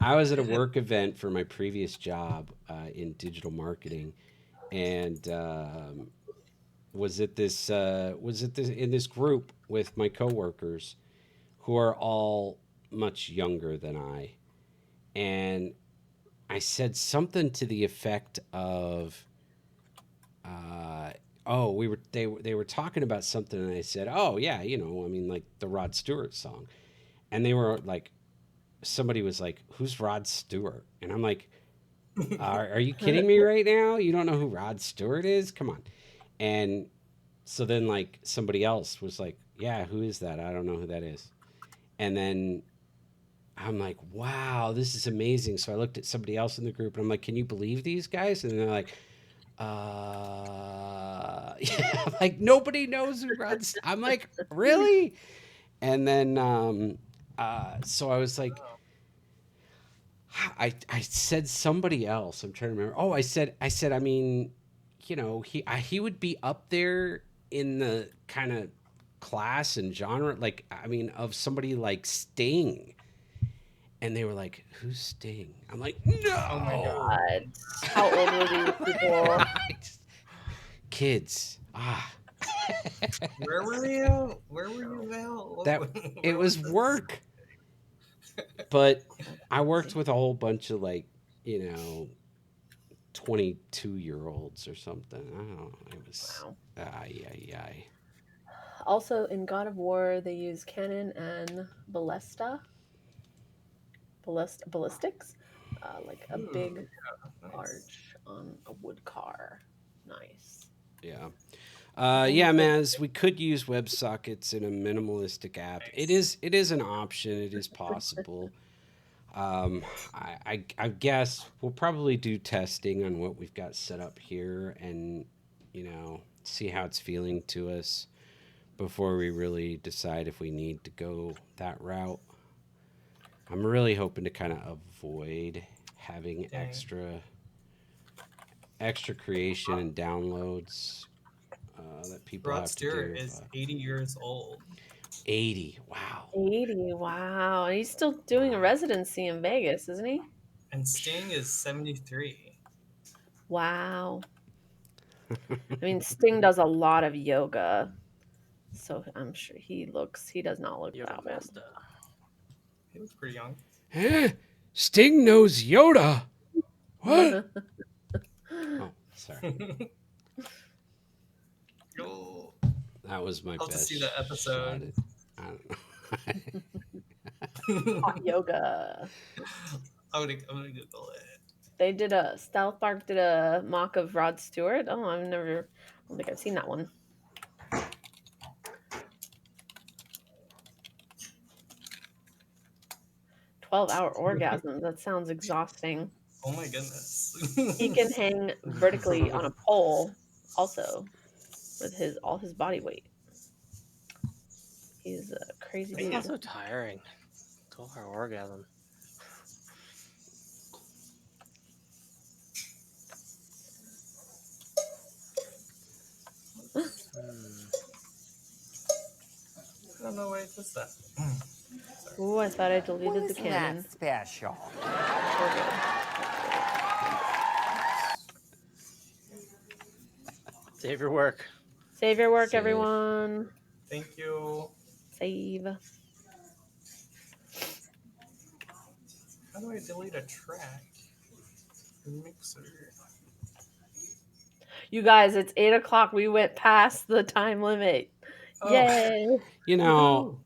I was at a work event for my previous job in digital marketing, and was at this in this group with my coworkers who are all much younger than I, and I said something to the effect of, uh, "Oh, they were talking about something," and I said, "Oh yeah, I mean like the Rod Stewart song," and they were like, somebody was like, "Who's Rod Stewart?" And I'm like, Are you kidding me right now? You don't know who Rod Stewart is? Come on. And so then, like, somebody else was like, yeah, who is that? I don't know who that is. And then I'm like, wow, this is amazing. So I looked at somebody else in the group and I'm like, can you believe these guys? And they're like, yeah, I'm like, nobody knows who Rod. I'm like, really? And then, so I was like, I said somebody else. I'm trying to remember. Oh, I said. I mean, he would be up there in the kind of class and genre, like I mean, of somebody like Sting. And they were like, "Who's Sting?" I'm like, Oh my god. "No." What? How old were these people? Kids. Ah, Where were you? Where were you, Val? that it Where was was this? work, but That's I worked funny. with a whole bunch of like, you know, 22-year-olds or something. I don't know. It was, Wow. ay, ay, ay. Also, in God of War, they use cannon and ballistics, like a Ooh, big nice. arch on a wood car. Nice. Yeah. I've Yeah, almost been. Maz, we could use WebSockets in a minimalistic app. It Nice. is it is an option. It is possible. Um, I guess we'll probably do testing on what we've got set up here and, see how it's feeling to us before we really decide if we need to go that route. I'm really hoping to kind of avoid having Dang. extra creation and downloads that people Rod have to Stewart do. is But 80 years old 80, wow, 80. Wow. And he's still doing a wow. residency in Vegas, isn't he? and Sting is 73. Wow. I mean, Sting does a lot of yoga, so I'm sure he does not look Yoga that old. Master. He looks pretty young. Huh? Sting knows Yoda. What? Oh, sorry. Yo, That was my I'll have to best see that shot episode. at. I don't know. Hot yoga. I'm gonna Google it. They did a Stealth Park did a mock of Rod Stewart. Oh, I don't think I've seen that one. 12-hour orgasm. That sounds exhausting. Oh my goodness. He can hang vertically on a pole also with his all his body weight. He's a crazy That sounds dude. so tiring. 12-hour orgasm. Hmm. I don't know why it does that. Sorry. Ooh, I thought I Well, deleted the isn't that cannon. special? We're good. Save your work. Save your work, Save. everyone. Thank you. Save. How do I delete a track? Mixer. You guys, it's 8 o'clock. We went past the time limit. Oh. Yay. You know,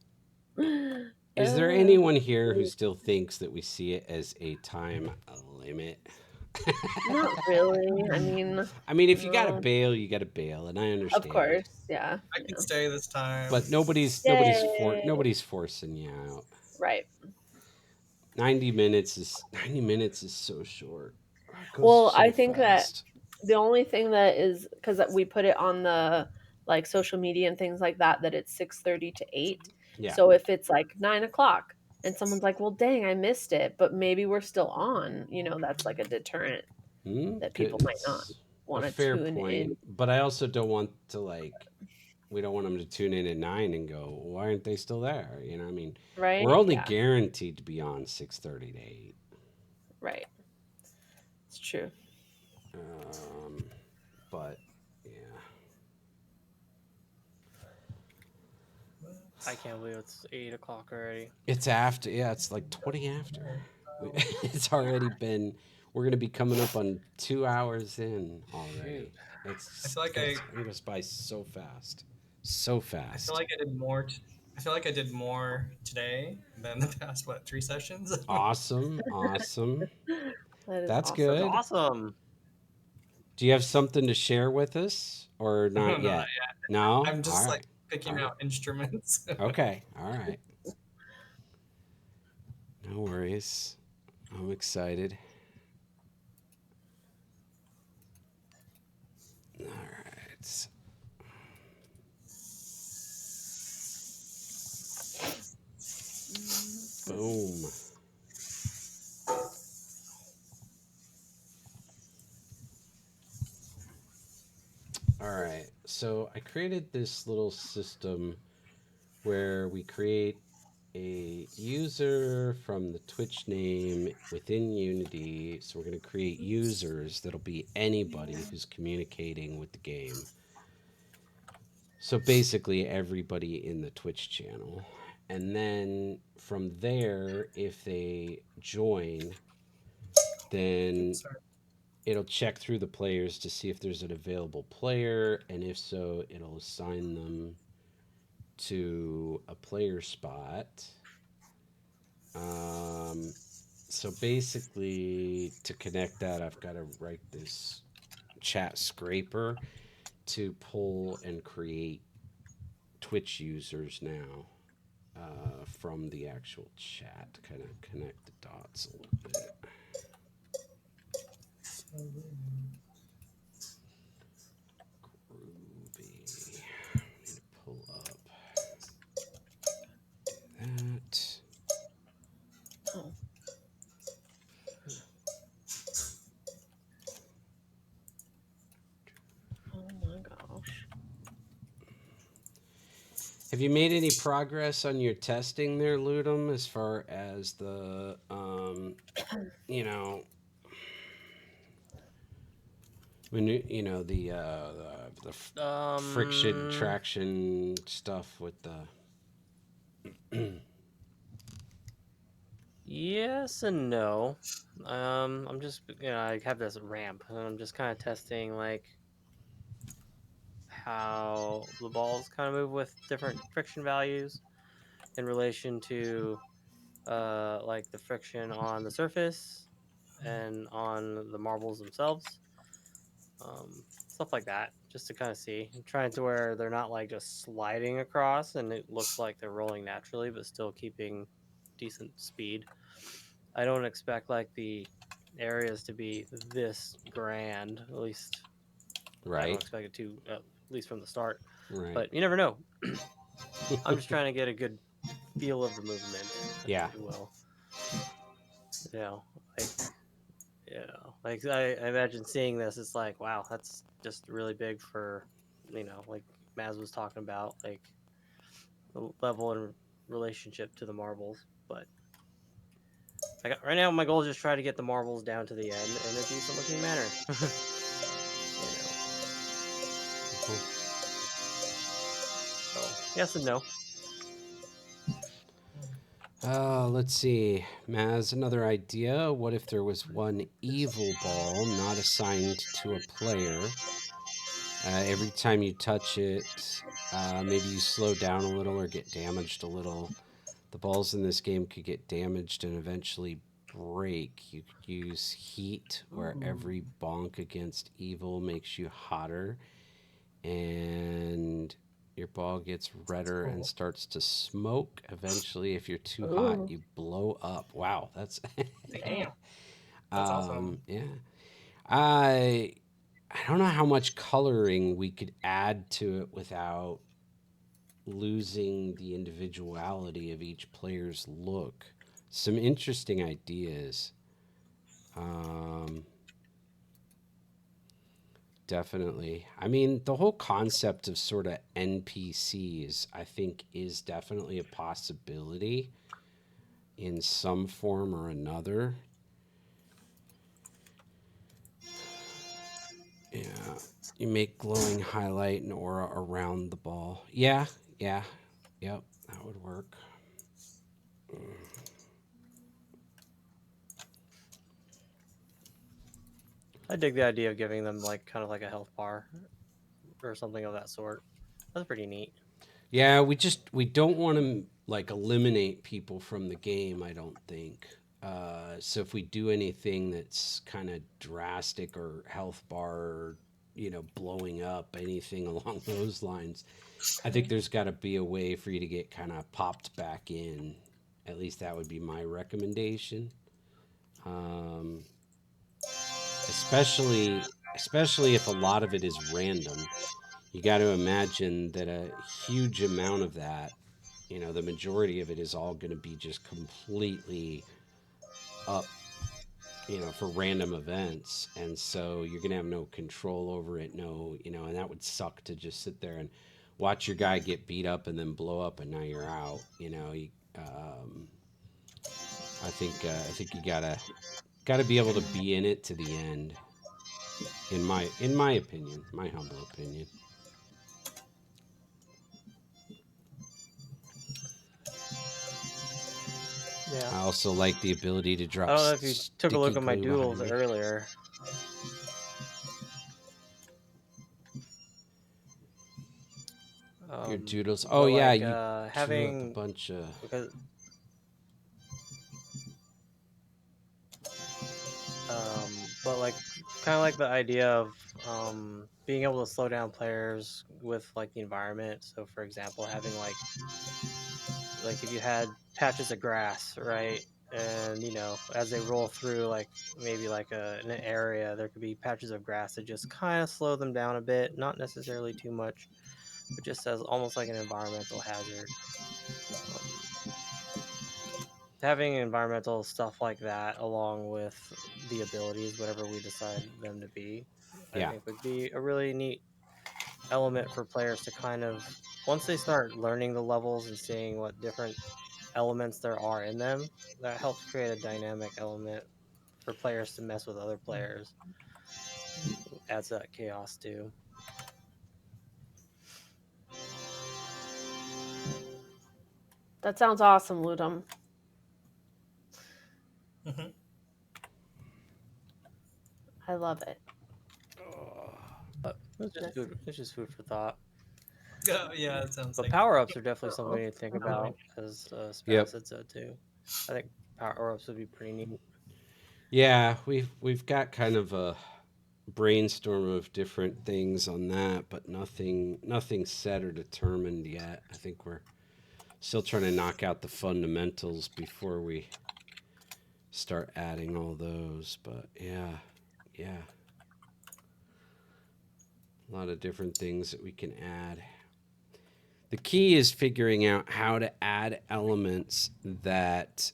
Woohoo. is there anyone here who still thinks that we see it as a time limit? Not really. I mean, I mean, if you got to no. bail, you got to bail, and I Of understand. course, yeah. I can stay this time. But Yay. nobody's forcing you out. Right. 90 minutes is so short. It goes Well, so I think that fast. the only thing that is because we put it on the like social media and things like that it's 6:30 to 8. Yeah. So if it's like 9 o'clock and someone's like, well, dang, I missed it, but maybe we're still on, that's like a deterrent that people might not It's a want to fair tune in. point, but I also don't want to we don't want them to tune in at 9 and go, why aren't they still there? I mean, Right? we're only Yeah. guaranteed to be on 6:30 to 8. Right. It's true. But yeah, I can't believe it's 8 o'clock already. it's after. Yeah, it's like 20 after. It's already been. We're gonna be coming up on 2 hours in already. Shoot. It's I feel like it's it goes by so fast, so I feel fast. like I did more. I feel like I did more today than the past 3 sessions. Awesome, awesome. That is That's awesome. That's good. awesome. Do you have something to share with us or No, not not yet? yet. No? I'm All just like right. All picking right. out instruments. Okay. All right. No worries. I'm excited. All right. Boom. All right. So I created this little system where we create a user from the Twitch name within Unity. So we're going to create users that'll be anybody who's communicating with the game. So basically, everybody in the Twitch channel. And then from there, if they join, then Sorry. it'll check through the players to see if there's an available player. And if so, it'll assign them to a player spot. Um, so basically, to connect that, I've got to write this chat scraper to pull and create Twitch users now from the actual chat. Kind of connect the dots a little bit. Groovy. Need to pull up. Do that. Oh. Oh my gosh. Have you made any progress on your testing there, Ludum, as far as the, you know, when the friction Um, traction stuff with the yes and no. I'm just I have this ramp, and I'm just kind of testing like how the balls kind of move with different friction values in relation to like the friction on the surface and on the marbles themselves. Stuff like that, just to kind of see. I'm trying to where they're not like just sliding across and it looks like they're rolling naturally, but still keeping decent speed. I don't expect like the areas to be this grand. At least I don't right, expect it to, at least from the start. right, But you never know. I'm just trying to get a good feel of the movement, yeah, if you will. You know, like like I imagine seeing this. It's like, wow, that's just really big for, like Maz was talking about, like the level and relationship to the marbles. But right now, my goal is just try to get the marbles down to the end in a decent looking manner. cool. So yes and no. Let's see. Maz, another idea. What if there was one evil ball not assigned to a player? Every time you touch it, maybe you slow down a little or get damaged a little. The balls in this game could get damaged and eventually break. You could use heat, where every bonk against evil makes you hotter, and your ball gets Sounds redder and cool. starts to smoke. Eventually, if you're too hot, Ooh. you blow up. Wow, that's Damn, that's awesome. yeah. I I don't know how much coloring we could add to it without losing the individuality of each player's look. Some interesting ideas. Um, Definitely. I mean, the whole concept of sort of NPCs, I think, is definitely a possibility in some form or another. Yeah. You make glowing highlight and aura around the ball. Yeah, yeah, yep, that would work. I dig the idea of giving them like kind of like a health bar or something of that sort. That's pretty neat. Yeah, we don't want to like eliminate people from the game. I don't think. So if we do anything that's kind of drastic or health bar, blowing up, anything along those lines, I think there's got to be a way for you to get kind of popped back in. At least that would be my recommendation. Um, especially if a lot of it is random. You got to imagine that a huge amount of that, the majority of it is all going to be just completely up, for random events. And so you're going to have no control over it. No, and that would suck to just sit there and watch your guy get beat up and then blow up and now you're out. I think you gotta be able to be in it to the end. In my opinion, my humble opinion. Yeah. I also like the ability to I drop don't know if you took a sticky look at my glue behind duels me. earlier. Your Um, doodles. Oh but yeah, like you drew up a having bunch of. because but like kind of like the idea of being able to slow down players with like the environment. So for example, having like if you had patches of grass, right? And as they roll through like maybe like an area, there could be patches of grass that just kind of slow them down a bit, not necessarily too much, but just as almost like an environmental hazard. Um, Having environmental stuff like that along with the abilities, whatever we decide them to be, I Yeah, think would be a really neat element for players to kind of once they start learning the levels and seeing what different elements there are in them, that helps create a dynamic element for players to mess with other players. Adds that chaos too. That sounds awesome, Ludum. Mhm. I love it. But it's just That's- food. It's just food for thought. Yeah, yeah, it sounds But like. power ups are definitely something Oh, to think oh. about, as yep, Spaz had said too. I think power ups would be pretty neat. yeah. We've got kind of a brainstorm of different things on that, but nothing set or determined yet. I think we're still trying to knock out the fundamentals before we start adding all those. But yeah, yeah, a lot of different things that we can add. The key is figuring out how to add elements that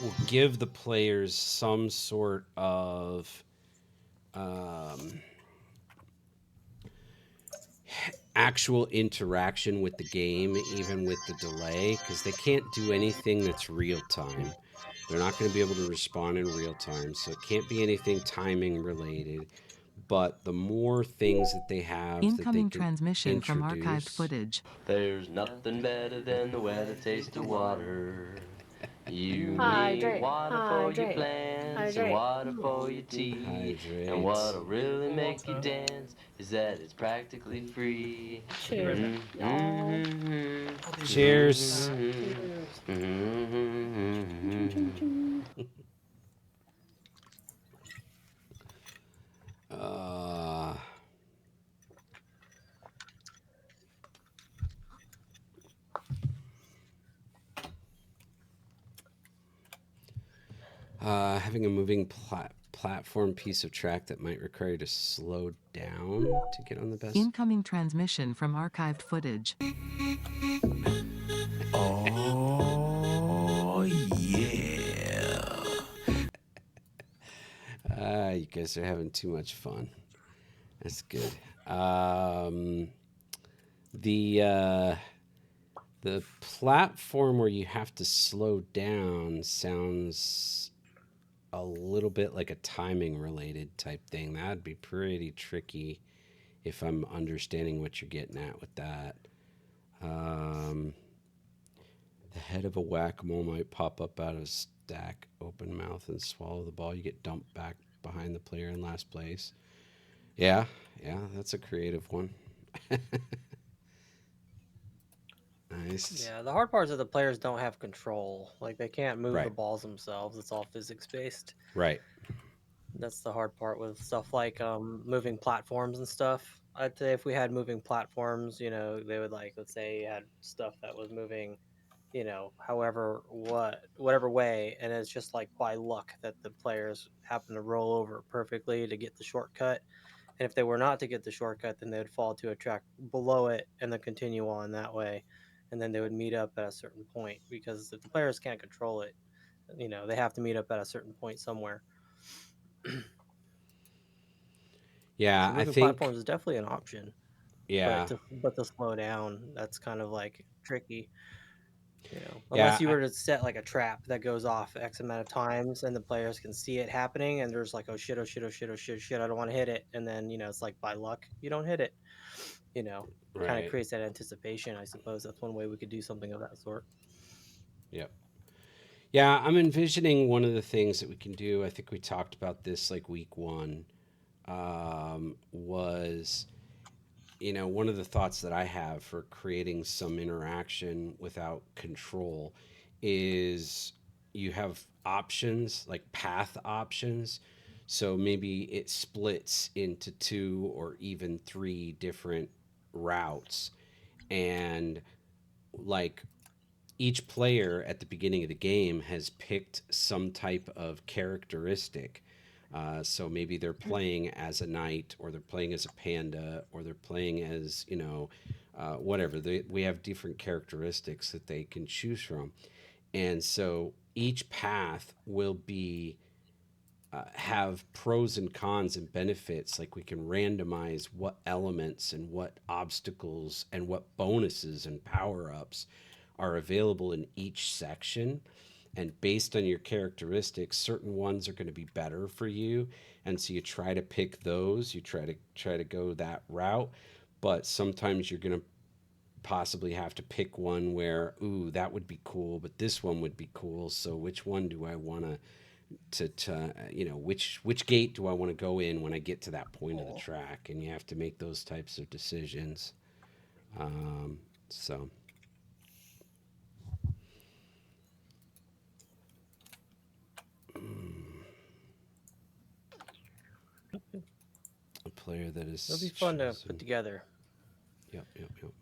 will give the players some sort of um, actual interaction with the game, even with the delay, because they can't do anything that's real time. They're not going to be able to respond in real time, so it can't be anything timing related. But the more things that they have that they Incoming can transmission from archived introduce, footage. There's nothing better than the weather taste of water. You need Hydrate, water for your hydrate, plants and hydrate. water for your teeth. And hydrate. what'll really make you Water. dance is that it's practically free. I'll be right Cheers, back. y'all. Mm-hmm. I'll be right Cheers. back. Cheers. Ching, ching, ching, Mm-hmm. ching. Uh, having a moving platform piece of track that might require you to slow down to get on the best. Incoming transmission from archived footage. Oh, yeah. You guys are having too much fun. That's good. Um, the uh, the platform where you have to slow down sounds a little bit like a timing related type thing. That'd be pretty tricky if I'm understanding what you're getting at with that. Um, the head of a whack-a-mole might pop up out of a stack, open mouth, and swallow the ball. You get dumped back behind the player in last place. Yeah, yeah, that's a creative one. Nice. Yeah, the hard part is that the players don't have control. Like they can't move the Right. balls themselves. It's all physics based. Right. That's the hard part with stuff like moving platforms and stuff. I'd say if we had moving platforms, they would like, let's say you had stuff that was moving, whatever way, and it's just like by luck that the players happen to roll over perfectly to get the shortcut. And if they were not to get the shortcut, then they would fall to a track below it and then continue on that way. And then they would meet up at a certain point because if the players can't control it, they have to meet up at a certain point somewhere. So Yeah, I moving think platforms is definitely an option, but yeah. to slow down, that's kind of like tricky. Yeah, Unless you were to set like a trap that goes off X amount of times and the players can see it happening and there's like, oh shit, oh shit, oh shit, oh shit, shit, I don't want to hit it. And then, it's like by luck, you don't hit it. Kind of right. creates that anticipation. I suppose that's one way we could do something of that sort. Yep. Yeah, I'm envisioning one of the things that we can do. I think we talked about this like week one. Was one of the thoughts that I have for creating some interaction without control is you have options like path options. So maybe it splits into two or even three different routes. And like each player at the beginning of the game has picked some type of characteristic. So maybe they're playing as a knight, or they're playing as a panda, or they're playing as, whatever. We have different characteristics that they can choose from. And so each path will be have pros and cons and benefits. Like we can randomize what elements and what obstacles and what bonuses and power ups are available in each section. And based on your characteristics, certain ones are going to be better for you. And so you try to pick those. You try to go that route. But sometimes you're going to possibly have to pick one where, ooh, that would be cool, but this one would be cool. So which one do I want to which gate do I want to go in when I get to that point of the Cool. track? And you have to make those types of decisions. So a player that It'll be is fun to put chosen. together. Yep, yep, yep.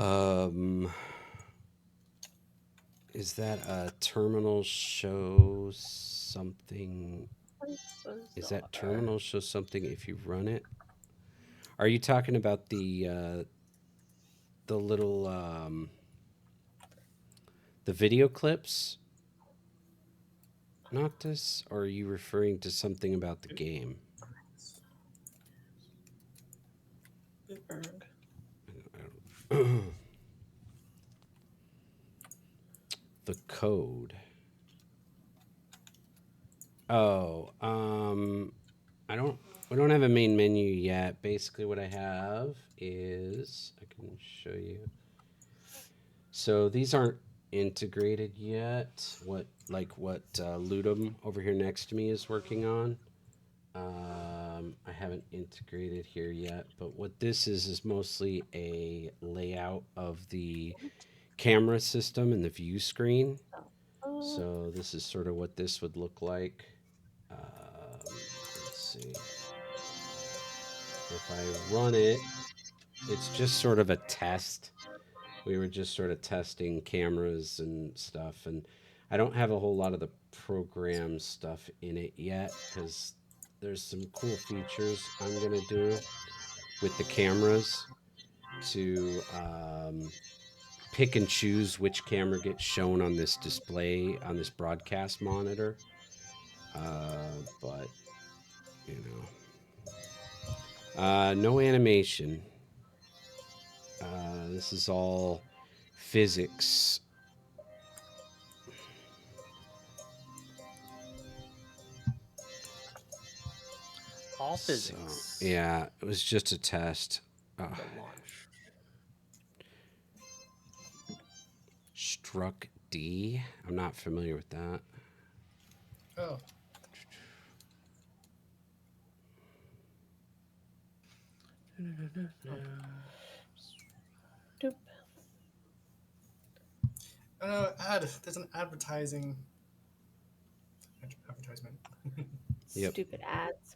Um, is that a terminal show something? Is that Bizarre. terminal show something if you run it? Are you talking about the little the video clips, Noctis? Or are you referring to something about the game? The code. Oh, I don't. We don't have a main menu yet. Basically, what I have is I can show you. So these aren't integrated yet. What Ludum over here next to me is working on. I haven't integrated here yet, but what this is mostly a layout of the camera system and the view screen. Uh, So this is sort of what this would look like. Let's see. If I run it, it's just sort of a test. We were just sort of testing cameras and stuff, and I don't have a whole lot of the program stuff in it yet because there's some cool features I'm gonna do with the cameras to pick and choose which camera gets shown on this display on this broadcast monitor. But you no animation. This is all physics. All So physics. yeah, it was just a test. The launch. Struck D. I'm not familiar with that. Oh, doop. Oh no, there's an advertisement. Yep. Stupid ads.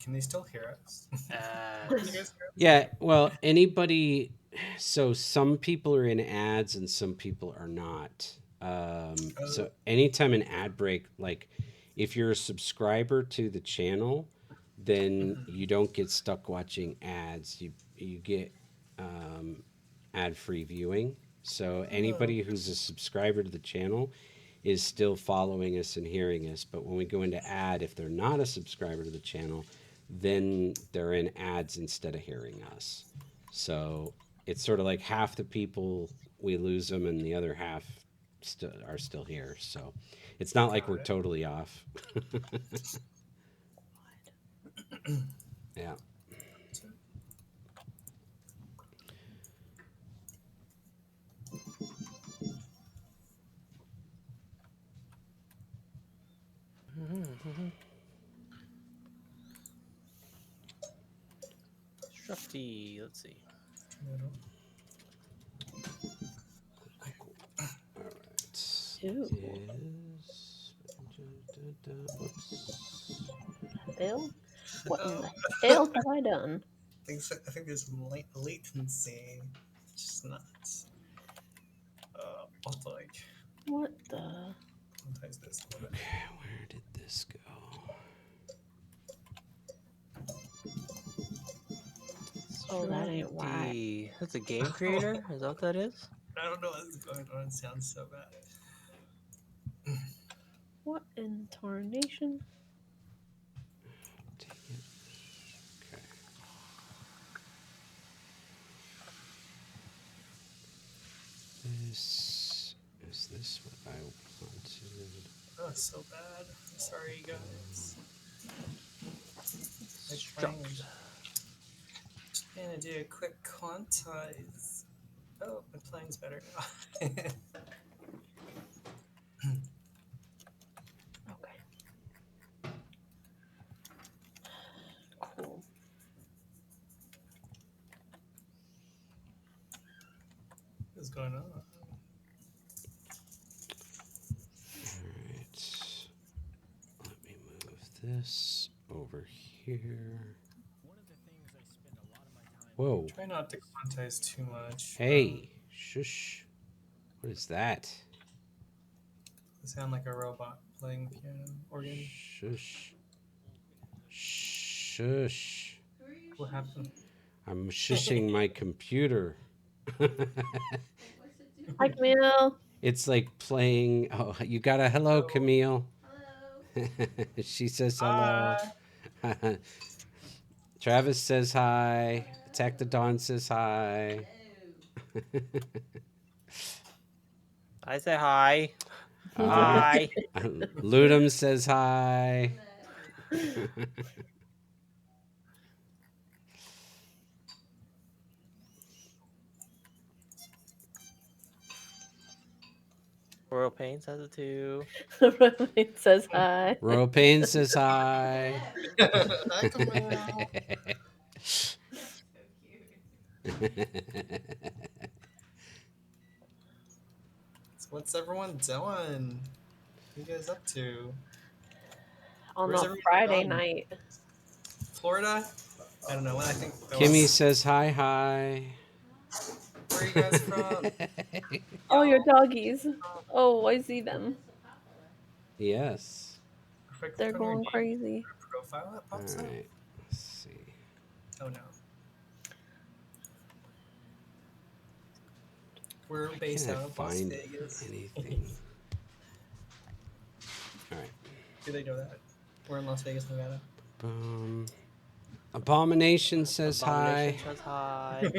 Can they still hear us? Can you Ads. guys hear us? Yeah, well, anybody. So some people are in ads and some people are not. So Oh, anytime an ad break, like if you're a subscriber to the channel, then mhm. you don't get stuck watching ads. You get um, ad free viewing. So Oh, anybody who's a subscriber to the channel is still following us and hearing us. But when we go into ad, if they're not a subscriber to the channel, then they're in ads instead of hearing us. So it's sort of like half the people we lose them and the other half are still here. So it's not like got we're it. totally off. Yeah. Shufty. Let's see. All right. Ew. Is oops. Hell? What in Oh, the hell have I done? I think there's some latency. It's just not. I'll have to like What the? quantize this a little bit. Okay, where did this go? Oh, that ain't right. Shufty. That's a game creator? Is that what that is? I don't know what's going on. It sounds so bad. What in tarnation? Dang it. Okay. This is this what I wanted. Oh, it's so bad. I'm sorry, you guys. I'm Struct. trying to do a quick quantize. Oh, my playing's better now. Okay. Cool. What's going on? All right. Let me move this over here. Whoa. Try not to quantize too much. Hey. Shush. What is that? I sound like a robot playing piano organ. Shush. Shush. What happened? I'm shushing my computer. Hi, Camille. It's like playing. Oh, you got a hello, Hello. Camille. She says hello. Hi. Travis says hi. Attack the Dawn says hi. I say hi. Uh, Hi. Ludum says hi. Royal Pains has it too. It says hi. Propane says hi. Hi, Camille. So what's everyone doing? What are you guys up to? On Where's a everyone Friday gone? night. Florida? I don't know. I think that Kimmy was. says hi, hi. Where are you guys from? Oh, your Y'all. doggies. Oh, I see them. Yes. If I They're click on your going name, crazy. your profile that All pops up. right. Let's see. Oh no. We're Why based can't I out of Las find Vegas. anything? All right. Do they know that? We're in Las Vegas, Nevada. Abomination says Abomination hi. says hi.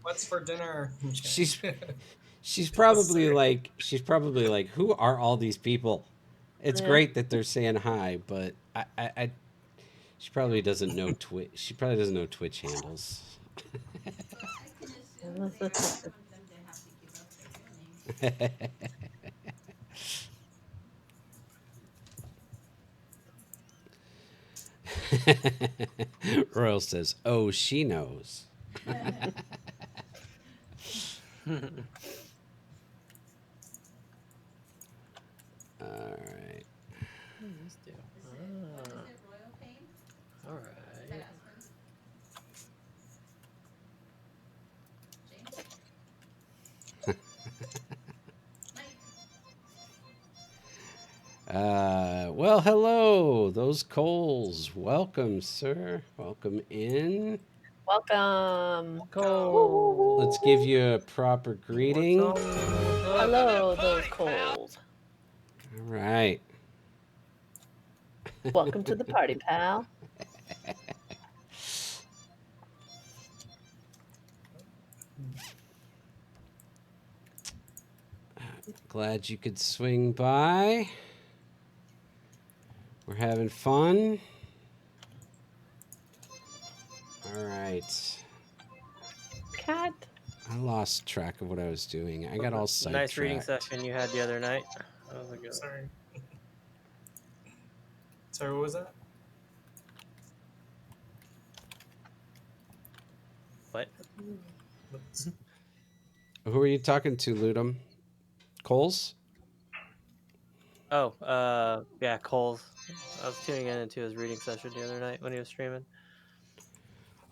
What's for dinner? She's Sorry. she's probably like who are all these people? It's Yeah. great that they're saying hi, but I she probably doesn't know Twitch. She probably doesn't know Twitch handles. Royal says, "Oh, she knows." All right. What does this do? All right. Well, hello, those Coles. Welcome, sir. Welcome in. Welcome. Cole. Let's give you a proper greeting. What's up? Hello, those coals. All right. Welcome to the party, pal. Glad you could swing by. We're having fun. All right. Cat. I lost track of what I was doing. I got all Nice reading sidetracked. session you had the other night. That was a good one. Sorry. Sorry, what was that? What? What's- Who are you talking to, Ludum? Coles? Oh, yeah, Cole's. I was tuning in into his reading session the other night when he was streaming.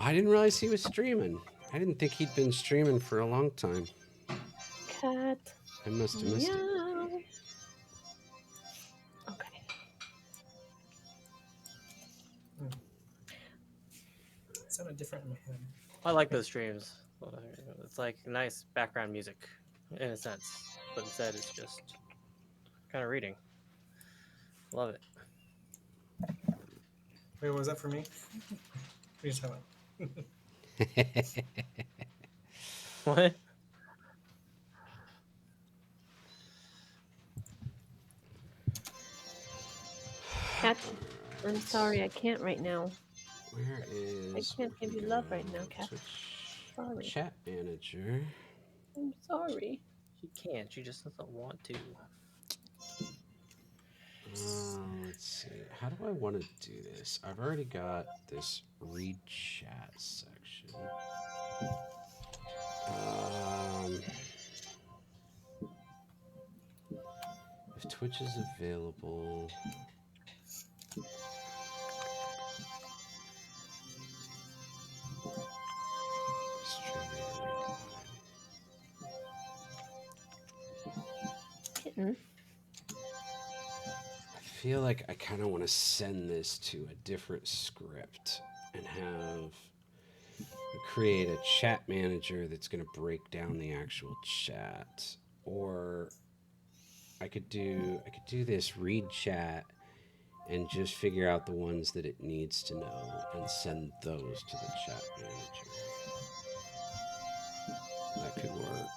I didn't realize he was streaming. I didn't think he'd been streaming for a long time. Cat. I must have missed it. Meow. Okay. It sounded different in my head. I like those streams. It's like nice background music, in a sense, but instead it's just kind of reading. Love it. Wait, what was that for me? What are you talking about? What? Cat. I'm sorry, I can't right now. Where is? I can't give you love right now, Cat. Twitch Sorry. chat manager. I'm sorry. She can't. She just doesn't want to. Let's see. How do I want to do this? I've already got this read chat section. If Twitch is available. Kitten. I feel like I kind of want to send this to a different script and have create a chat manager that's going to break down the actual chat, or I could do this read chat and just figure out the ones that it needs to know and send those to the chat manager. That could work.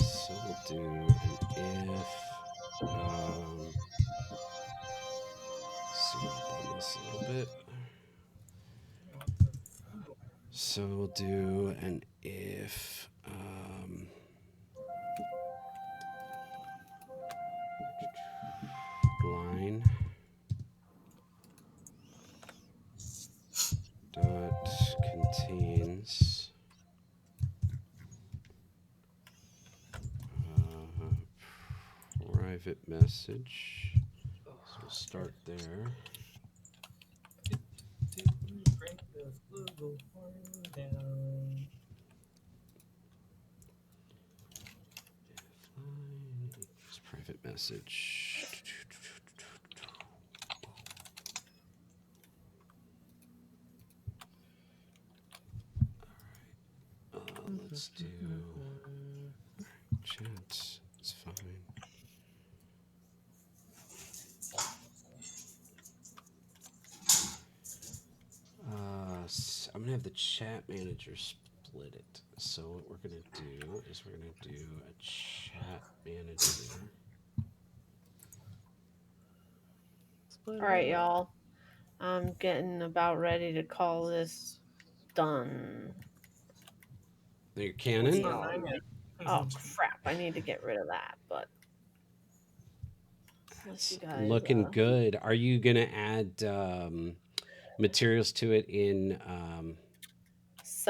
So we'll do an if. Zoom up on this a little bit. So we'll do an if. Line dot contains private message. So we'll start there. Break the flugelhorn down. Just private message. Let's do chat. It's fine. I'm gonna have the chat manager split it. So what we're gonna do is we're gonna do a chat manager. All right, y'all. I'm getting about ready to call this done. Your It's cannon. not 9 yet. Oh crap! I need to get rid of that, but It's you guys, looking good. Are you gonna add materials to it in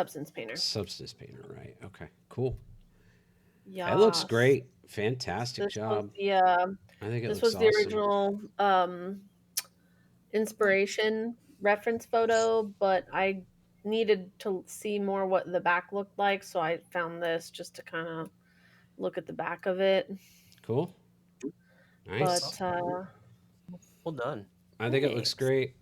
substance painter. Substance painter, right? Okay, cool. It looks Yes. great. Fantastic This was job. the I think it this looks was the awesome. original inspiration reference photo, but I needed to see more what the back looked like, so I found this just to kind of look at the back of it. Cool. But Nice. Well done. I think it looks thanks. great.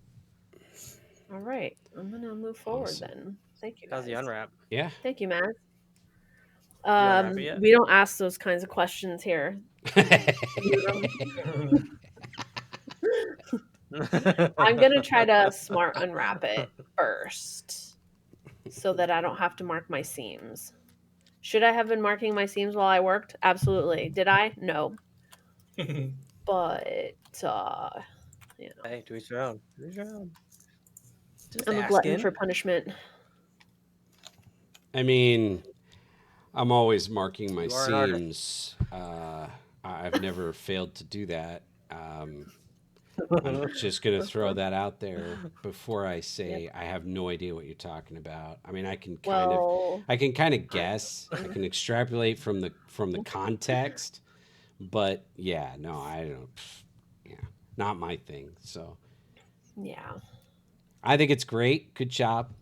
All right, I'm gonna move forward Awesome. then. Thank you How's the guys. unwrap? Yeah. Thank you, Matt. Did you unwrap it yet? We don't ask those kinds of questions here. I'm gonna try to smart unwrap it first, so that I don't have to mark my seams. Should I have been marking my seams while I worked? Absolutely. Did I? No. But you know, Hey, to each their own. To each their own. Just I'm a glutton asking. for punishment. I mean, I'm always marking my You are an artist. seams. I've never failed to do that. I'm just gonna throw that out there before I Yep. say I have no idea what you're talking about. I mean, Well, I can kind of I guess. I can extrapolate from the context, but yeah, no, I don't. Yeah, not my thing. So yeah. I think it's great. Good job.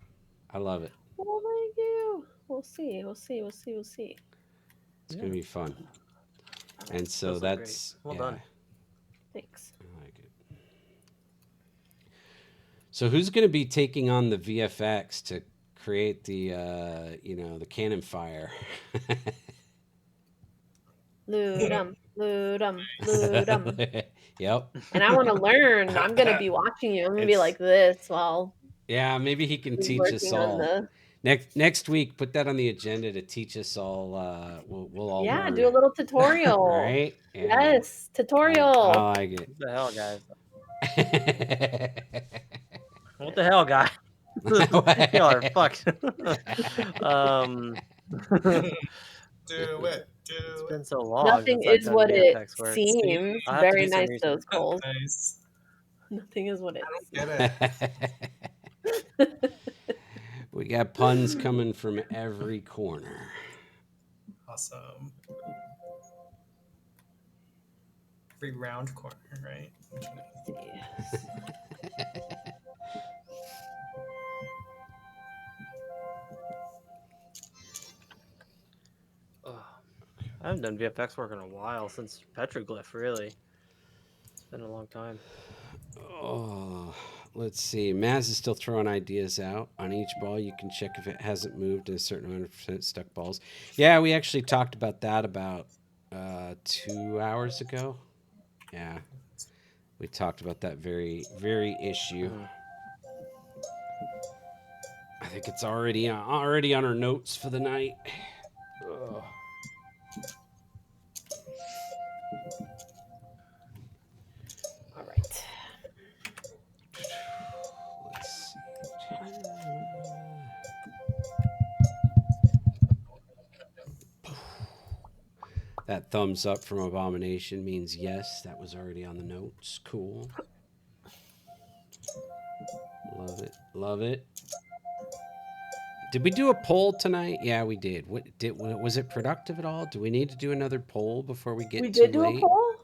I love it. Well, thank you. We'll see. We'll see. We'll see. We'll see. It's Yeah, gonna be fun. All right. And so does look great. that's Well yeah, done. Thanks. I like it. So who's gonna be taking on the VFX to create the the cannon fire? Ludum, ludum, ludum. Yep. And I want to learn. I'm gonna be watching you. I'm gonna be It's like this while yeah, maybe he can you're teach us working on all. the. Next week, put that on the agenda to teach us all we'll all Yeah, do a learn. little tutorial. Right? Yeah. Yes, tutorial. I like What the hell, guys? it. What the hell, guys? Y'all are fucked. um, Do it. it's Do been so long Nothing since I've is done what it VFX work. it. seems. I'll have to Very do some nice, research. those Coles. Nice. Nothing is what it Get seems. it. We got puns coming from every corner. Awesome. Every round corner, right? Yes. Ugh. I haven't done VFX work in a while, since Petroglyph, really. It's been a long time. Oh, let's see. Maz is still throwing ideas out. On each ball, you can check if it hasn't moved in a certain amount of percent stuck balls. Yeah, we actually talked about that about 2 hours ago. Yeah, we talked about that very issue. Mhm. I think it's already on our notes for the night. Ugh. All right. Let's see. That thumbs up from Abomination means yes, that was already on the notes. Cool. Love it. Love it. Did we do a poll tonight? Yeah, we did. Was it productive at all? Do we need to do another poll before we get We too did do a late? poll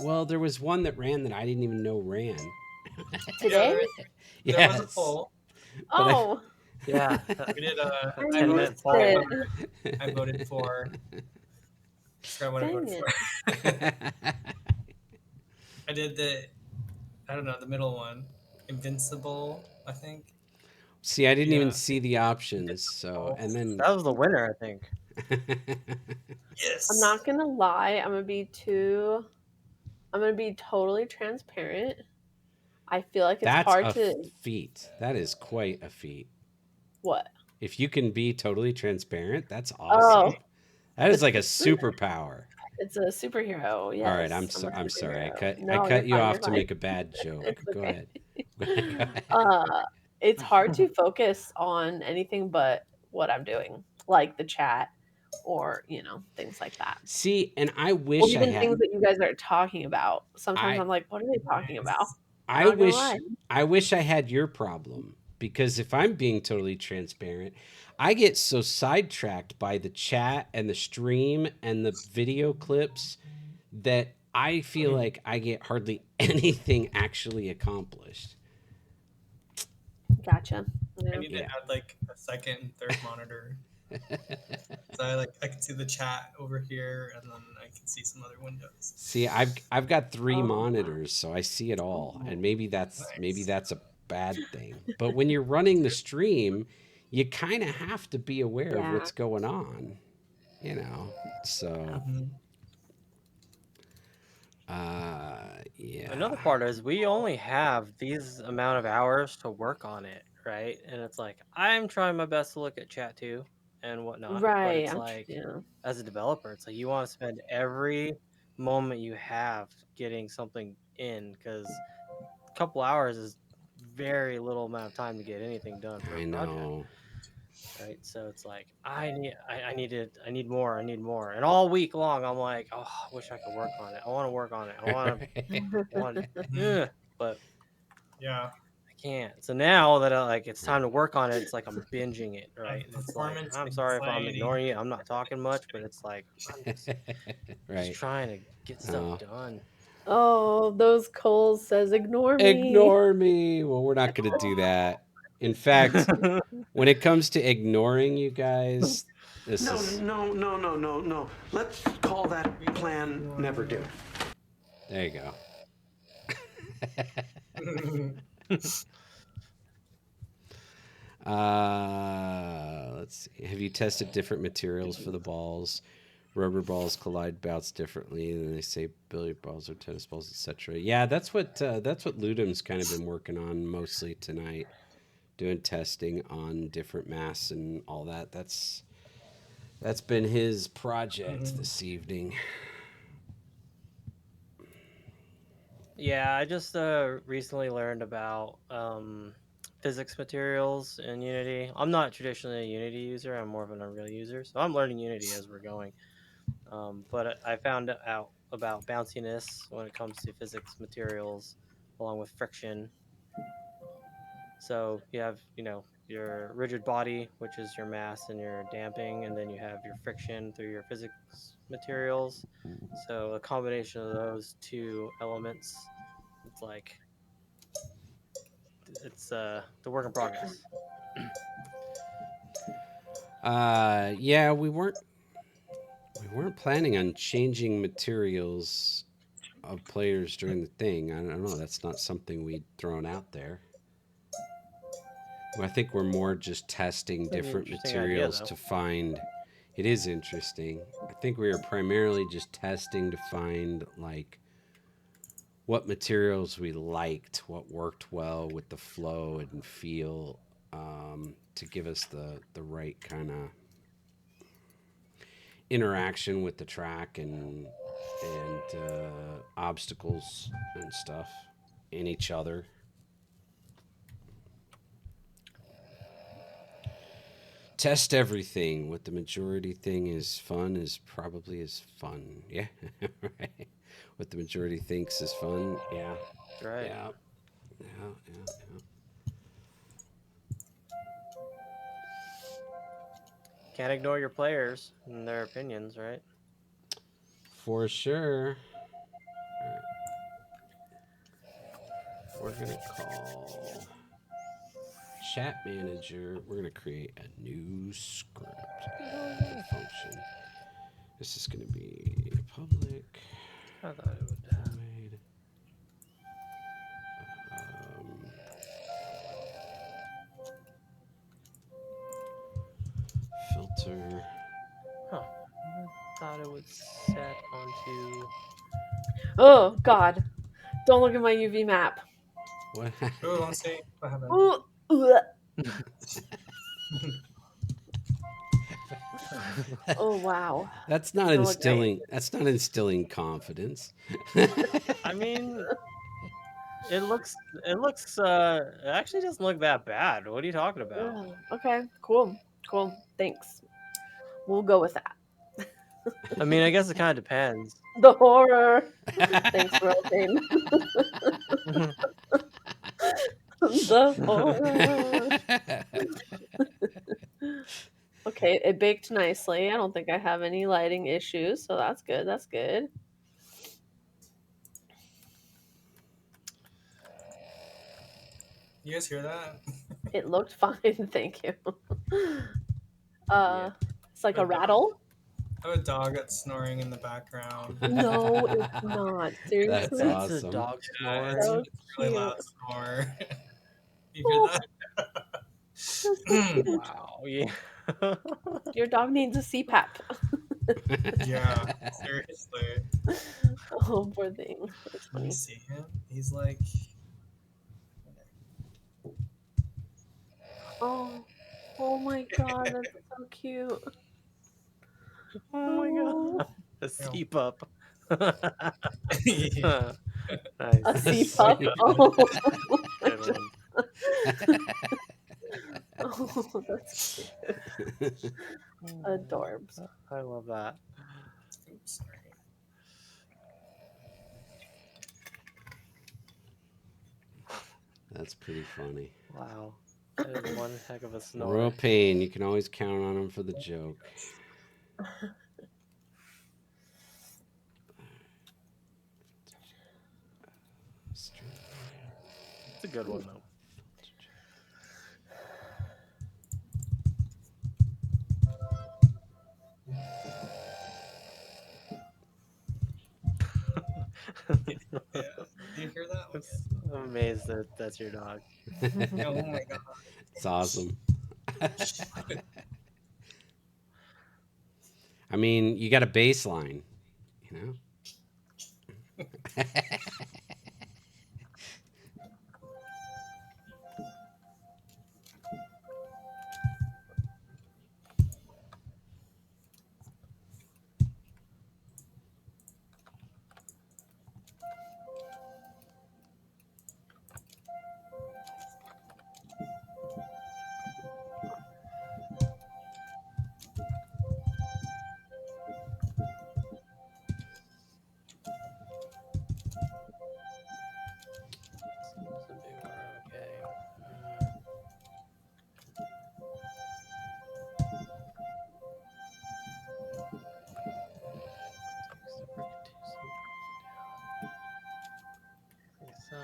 Well, there was one that ran that I didn't even know ran. today. There was a Yes. poll. But Oh, Yeah, We did a I 10-minute voted, poll. I voted for. I forgot what I dang voted it. for. I did I don't know, the middle one. Invincible, I think. See, I didn't even Yeah. see the options. So, and then That was the winner, I think. Yes. I'm not gonna lie. I'm gonna be totally transparent. I feel like it's that's hard a to feat. That is quite a feat. what? If you can be totally transparent, that's Oh, awesome. That is like a superpower. it's a superhero. All right, Yes, I'm a I'm sorry. superhero. I No, you're cut you fine. off You're to fine. make a bad joke. It's Go okay. ahead. Go ahead. It's hard to focus on anything but what I'm doing, like the chat or, things like that. See, and Or even things that you guys are talking about. Sometimes I I'm like, what are they talking about? I'm I not gonna wish lie. I wish I had your problem because if I'm being totally transparent, I get so sidetracked by the chat and the stream and the video clips that I feel like I get hardly anything actually accomplished. Gotcha. I Yeah. need to Yeah. add like a second and third monitor. So I can see the chat over here, and then I can see some other windows. See, I've got three Oh. monitors, so I see it all, and maybe Nice. that's a bad thing. But when you're running the stream, you kind of have to be aware of Yeah. what's going on, you know. Yeah. So, Mhm. Another yeah, part is we only have these amount of hours to work on it, right? And it's like I'm trying my best to look at chat too and whatnot, but Right. it's like Yeah. as a developer, it's like you want to spend every moment you have getting something in because a couple hours is very little amount of time to get anything done for a I project, know. right? So it's like I need more, I need more, and all week long I'm like, oh, I wish I could work on it. I want to work on it. I want, Mhm. but Yeah. I can't. So now that like it's time to work on it, it's like I'm binging it, I right? have And it's like performance I'm sorry if I'm anxiety. ignoring you. I'm not talking much, but it's like I'm just Right. trying to get stuff Oh, done. Oh, those Coles says ignore me. ignore me. Well, we're not going to do that. In fact, when it comes to ignoring you guys, this No, is no, no, no, no, no. Let's call that plan never do. there you go. Let's see. Have you tested different materials for the balls? Rubber balls collide bouts differently than they say billiard balls or tennis balls, etc. Yeah, that's what Ludum's kind of been working on mostly tonight, doing testing on different mass and all that. That's been his project Mhm. this evening. Yeah, I just recently learned about physics materials in Unity. I'm not traditionally a Unity user. I'm more of an Unreal user, so I'm learning Unity as we're going. But I found out about bounciness when it comes to physics materials, along with friction. So you have, your rigid body, which is your mass and your damping, and then you have your friction through your physics materials. So a combination of those two elements, it's like it's the work in progress. Yeah, we weren't planning on changing materials of players during the thing. I don't know. That's not something we'd thrown out there. Well, I think we're more just testing Pretty different interesting idea, materials though. to find. It is interesting. I think we were primarily just testing to find like what materials we liked, what worked well with the flow and feel, to give us the right kind of interaction with the track and obstacles and stuff in each other. Test everything. What the majority thing is fun is probably is fun. Yeah, right. What the majority thinks is fun. Yeah, Right. yeah, yeah, yeah. Can't ignore your players and their opinions, right? For sure. All right, we're gonna call chat manager. We're gonna create a new script or function. This is gonna be public I thought it would. void um, filter. Huh. I thought it would set onto. Oh God! Don't look at my UV map. What? Oh, don't say what happened. Ooh, ugh. Oh wow! That's not Doesn't look great. instilling. That's not instilling confidence. I mean, it actually doesn't look that bad. What are you talking about? Ugh. Okay, cool, cool. Thanks. We'll go with that. I mean, I guess it kind of depends. The horror. Thanks, Rosie. The horror. Okay, it baked nicely. I don't think I have any lighting issues, so that's good. That's good. You guys hear that? It looked fine, thank you. Yeah. It's like a A dog. rattle. I have a dog that's snoring in the background. No, it's not. That's Seriously? That's a awesome. dog Yeah, snore. So it's a really cute. loud snore. You hear Oh, that? that's so cute. Wow. Yeah. Your dog needs a CPAP. Yeah, seriously. Oh, poor thing. That's Can you funny. see him? He's like, Oh, oh my God, that's so cute. Oh my Oh, god. A you know. CPUP. Yeah. a Nice. CPAP. Sweet. Oh, Good one. oh, that's cute. Adorbs. I love that. Oops, sorry. That's pretty funny. Wow. That is one heck of a Royal snore. Pain. You can always count on him for the joke. It's a good one though. Yeah. Do you hear that? I'm amazed that that's your dog. Yeah, oh my god. It's awesome. I mean, you got a baseline, you know? Seems to be we're okay. Takes the brick to sleep down. Like so.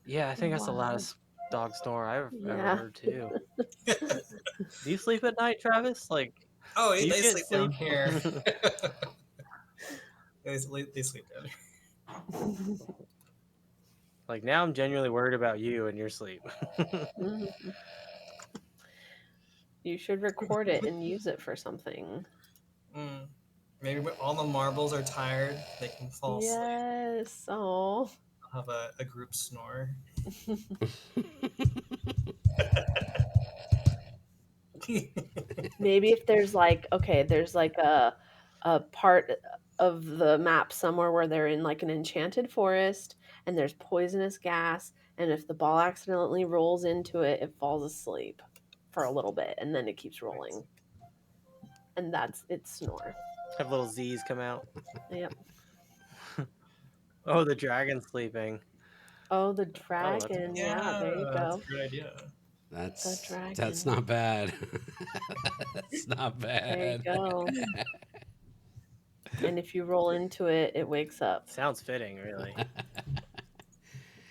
Yeah, I think that's the Wow. loudest dog snore I've ever Yeah. heard too. Do you sleep at night, Travis? Like, Oh, do you they get sleep down sleep? here. They sleep down here. Like now, I'm genuinely worried about you and your sleep. Mhm. You should record it and use it for something. Mm. Maybe when all the marbles are tired, they can fall asleep. Yes. Oh. I'll have a group snore. Maybe if there's like there's like a part of the map somewhere where they're in like an enchanted forest and there's poisonous gas, and if the ball accidentally rolls into it, it falls asleep for a little bit and then it keeps rolling. And that's its snore. Have little Z's come out. Yep. Oh, the dragon's sleeping. Oh, the Oh, that's dragon. cool. Yeah, there you That's a go. good idea. The That's dragon. not bad. That's not There you bad. go. And if you roll into it, it wakes up. Sounds fitting, really.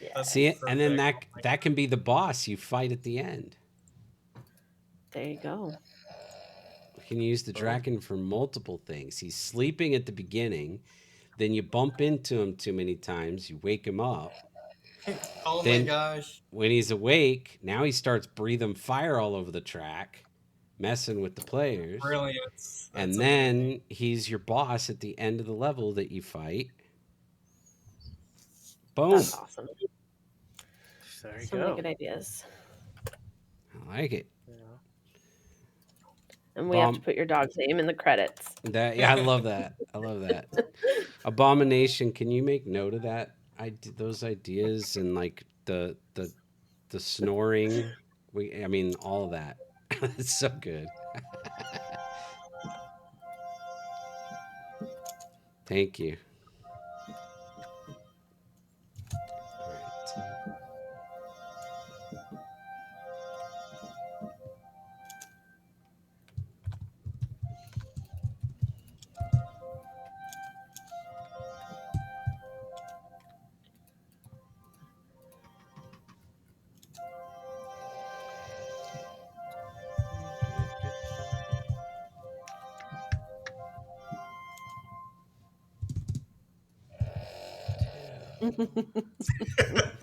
Yeah. That's See it, and then perfect. that can be the boss you fight at the end. There you go. You can use the dragon for multiple things. He's sleeping at the beginning, then you bump into him too many times, you wake him up. Oh my Then gosh. when he's awake, now he starts breathing fire all over the track, messing with the players. Brilliant. That's And amazing. then he's your boss at the end of the level that you fight. Boom. That's awesome. There you So many go. good ideas. I like it. Yeah. And we have to Bomb put your dog's name in the credits. that yeah, I love that. I love that. Abomination, can you make note of that? Those ideas and like the snoring. I mean all of that. It's so good. Thank you.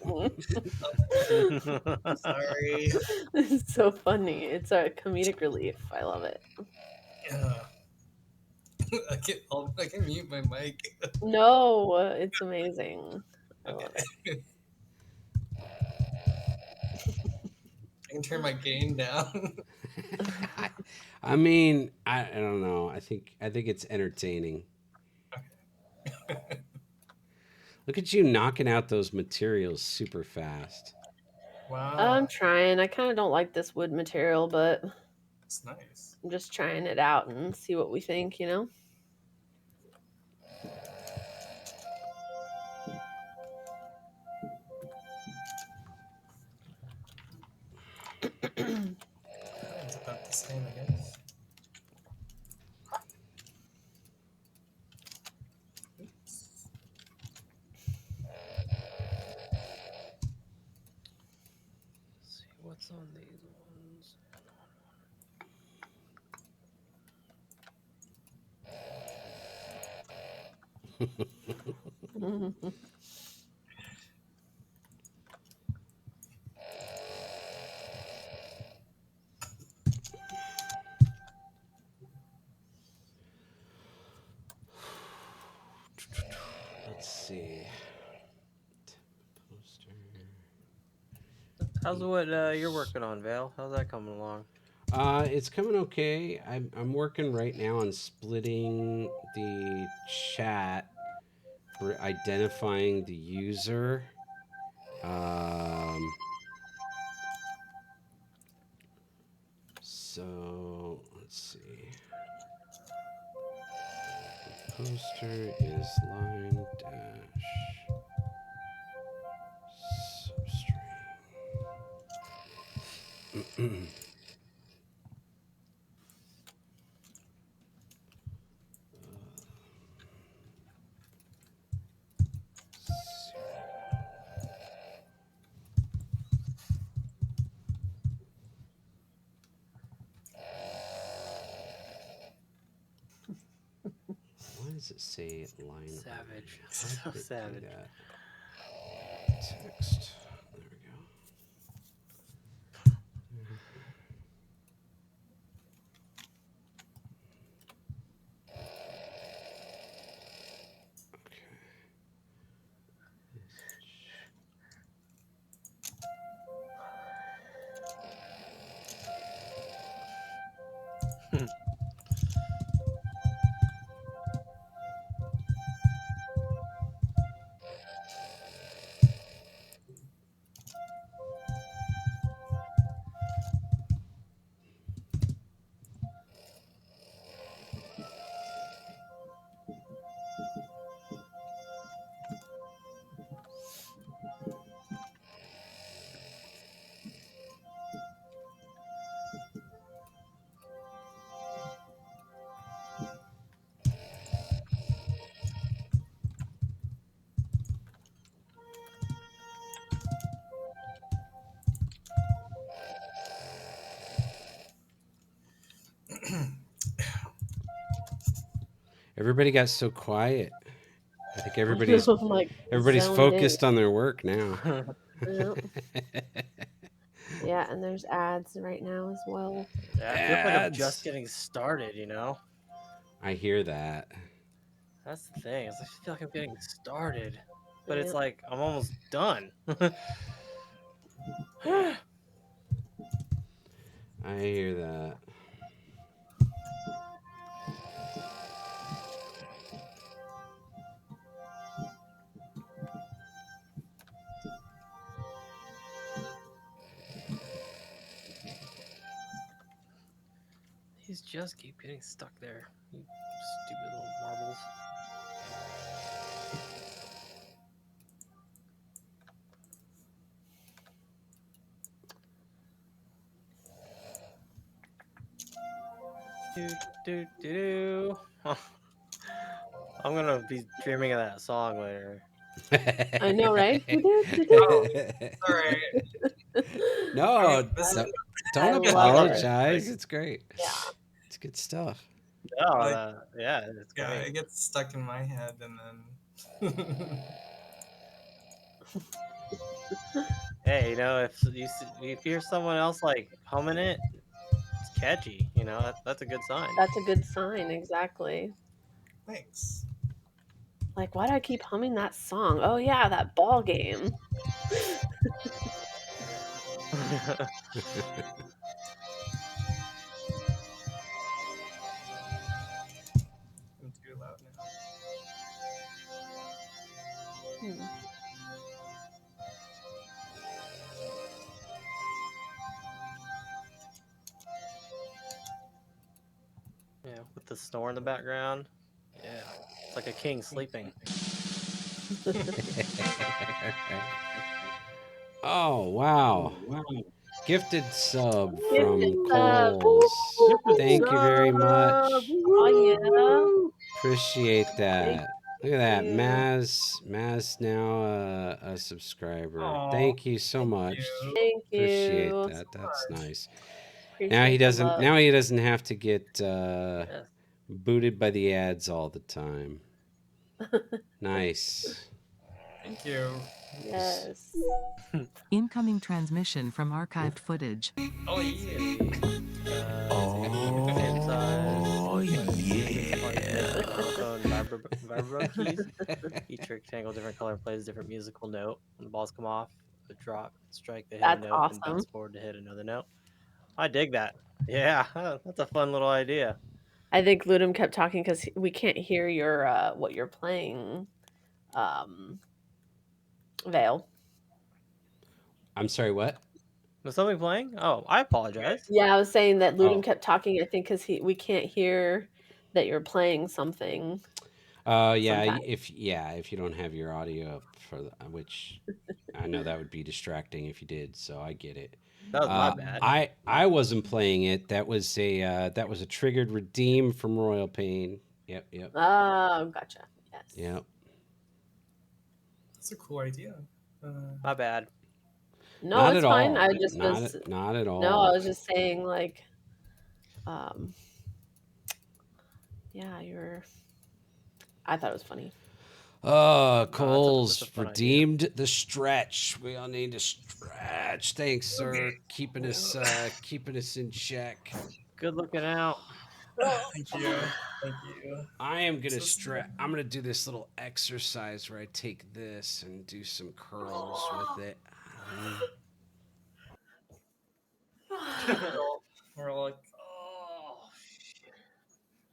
All right. Sorry. It's so funny. It's a comedic relief. I love it. Yeah. I can mute my mic. No, it's amazing. I love it. Okay. I can turn my gain down. I, I mean, I don't know. I think it's entertaining. Look at you knocking out those materials super fast. Wow. I'm trying. I kind of don't like this wood material, but That's nice. I'm just trying it out and see what we think, you know? It's about the same, I guess. Oops. Let's see what's on these ones. Let's see. Poster. How's what you're working on, Val? How's that coming along? It's coming okay. I'm working right now on splitting the chat for identifying the user. So let's see. The poster is line dash substring. Why does it say line? Savage. How So did it savage. do that? Text. There we go. Okay. Everybody got so quiet. I think I know, I'm like everybody's zoned in. focused on their work now. Yeah. Yeah, and there's ads right now as well. Yeah, I feel like I'm just Ads. getting started, you know? I hear that. That's the thing. Is I feel like I'm getting started. But it's Yeah. like I'm almost done. I hear that. These just keep getting stuck there. You stupid little marbles. Do do do do. I'm gonna be dreaming of that song later. I know, right? Oh, sorry. I mean, No, this is don't I love it. apologize. It's great. Yeah. It's good stuff. Oh, like, yeah, it's yeah, great. it gets stuck in my head, and then Hey, if you hear someone else like humming it, it's catchy. That's a good sign. That's a good sign, exactly. thanks. Like, why do I keep humming that song? Oh yeah, that ball game. I'm too loud now. Hmm. Yeah, with the snore in the background. Yeah, it's like a king sleeping. Oh, wow. Gifted sub Gifted from sub. Coles. Gifted Thank you very much. Oh yeah. Appreciate Thank that. Look at that. you. Maz now a subscriber. Oh, Thank you so thank much. you Thank Appreciate you. so that. That's much. nice. Appreciate the love. Now he doesn't have to get Yes. booted by the ads all the time. Nice. Thank you. Yes. Incoming transmission from archived footage. Oh yeah. Let's see. Keep it same size. Alternate the microphone vibro keys. Each rectangle, different color, plays a different musical note. When the balls come off, a drop, strike the hidden That's note, and awesome. bounce forward to hit another note. I dig that. Yeah, that's a fun little idea. I think Ludum kept talking because we can't hear your what you're playing, um, Vale. I'm sorry, what? Was somebody playing? Oh, I apologize. Yeah, I was saying that Ludum Oh. kept talking. I think because we can't hear that you're playing something. Yeah, Sometimes. if you don't have your audio up for which I know that would be distracting if you did, so I get it. That was my bad. I wasn't playing it. That was a triggered redeem from Royal Pain. Yep. Oh, gotcha. Yes. Yep. That's a cool idea. My bad. No, Not it's at fine. all. I just was Not at no, I all. was just saying like, um, yeah, you're. I thought it was funny. Oh, No, that's a Coles fun idea. redeemed the stretch. We all need to stretch. Thanks, sir. Keeping us in check. Good looking out. Thank you. Thank you. I am gonna So stretch. I'm gonna do this little exercise where I take this and do some curls with it. we're all like,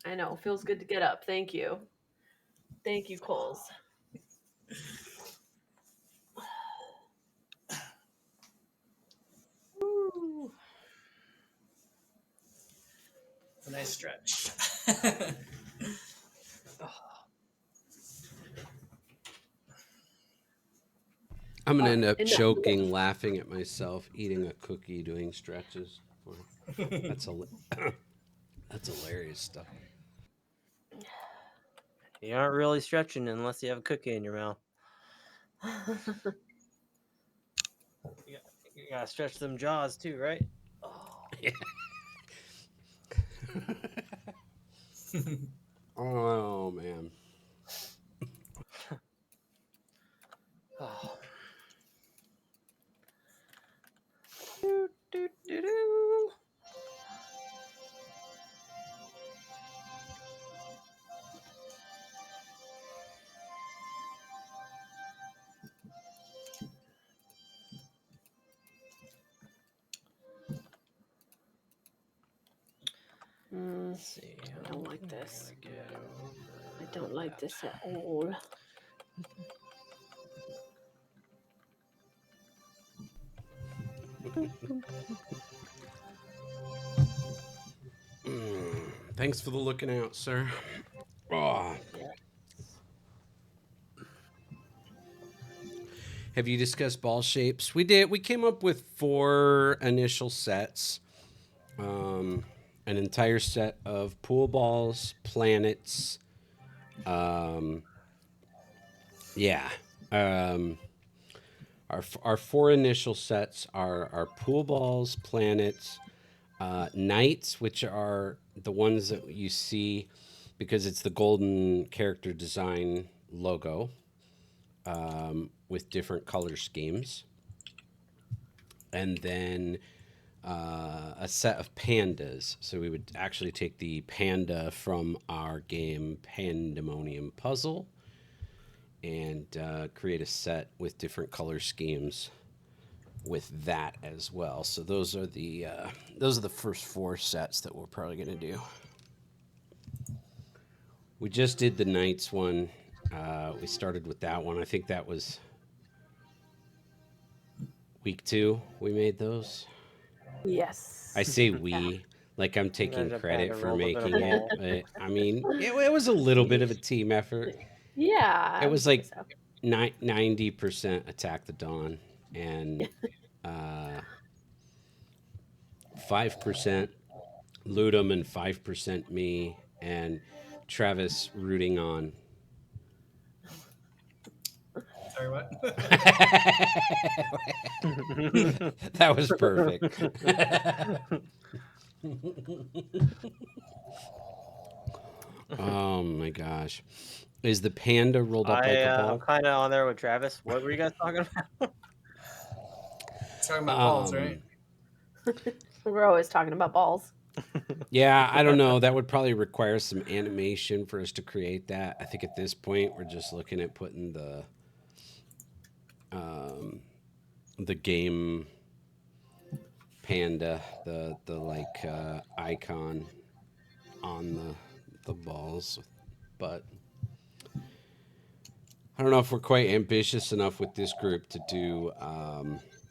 I know. Feels good to get up. Thank you. Thank you, Coles. Woo. it's a nice stretch. I'm gonna end up And choking, laughing at myself, eating a cookie, doing stretches. That's that's hilarious stuff. You aren't really stretching unless you have a cookie in your mouth. You gotta stretch them jaws too, right? Oh man. Oh. Do, do, do, do. Let's see. I don't like this. Gotta get over I don't like that. this at all. Thanks for the looking out, sir. Oh, Yeah. have you discussed ball shapes? We did. We came up with 4 initial sets. An entire set of pool balls, planets. Um, yeah. Um, our 4 initial sets are pool balls, planets, knights, which are the ones that you see because it's the golden character design logo with different color schemes. And then a set of pandas. So we would actually take the panda from our game Pandemonium Puzzle and create a set with different color schemes with that as well. So those are the first 4 sets that we're probably gonna do. We just did the Knights one. We started with that one. I think that was week 2. We made those. I Yes. say Yeah. we, like I'm taking Imagine a credit panda for rolled up in a making it, ball. but I mean, it was a little bit of a team effort. Yeah, It I would was say like so. 90% Attack the Dawn and 5% Ludum and 5% me and Travis rooting on. Sorry, what? That was perfect. Oh my gosh. Is the panda rolled up like a I'm ball? kind of on there with Travis. What were you guys talking about? Talking about balls, right? We're always talking about balls. Yeah, I don't know. That would probably require some animation for us to create that. I think at this point we're just looking at putting um, the game panda, the like icon on the balls, but I don't know if we're quite ambitious enough with this group to do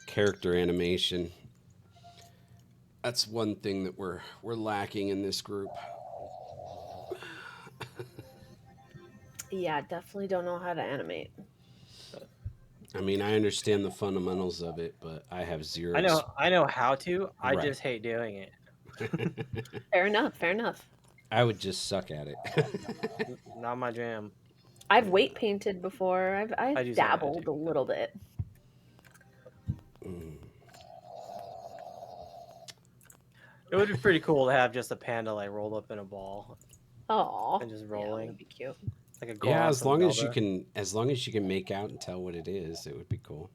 character animation. That's one thing that we're lacking in this group. Yeah, definitely don't know how to animate. I mean, I understand the fundamentals of it, but I have zero. I know how to. I Right. just hate doing it. Fair enough. Fair enough. I would just suck at it. Not my jam. I've weight painted before. I've I do some of that dabbled too. a little bit. It would be pretty cool to have just a panda like rolled up in a ball Oh, and just yeah, that rolling would be cute. like a Yeah, gloss of Zelda. as long as you can make out and tell what it is, it would be cool.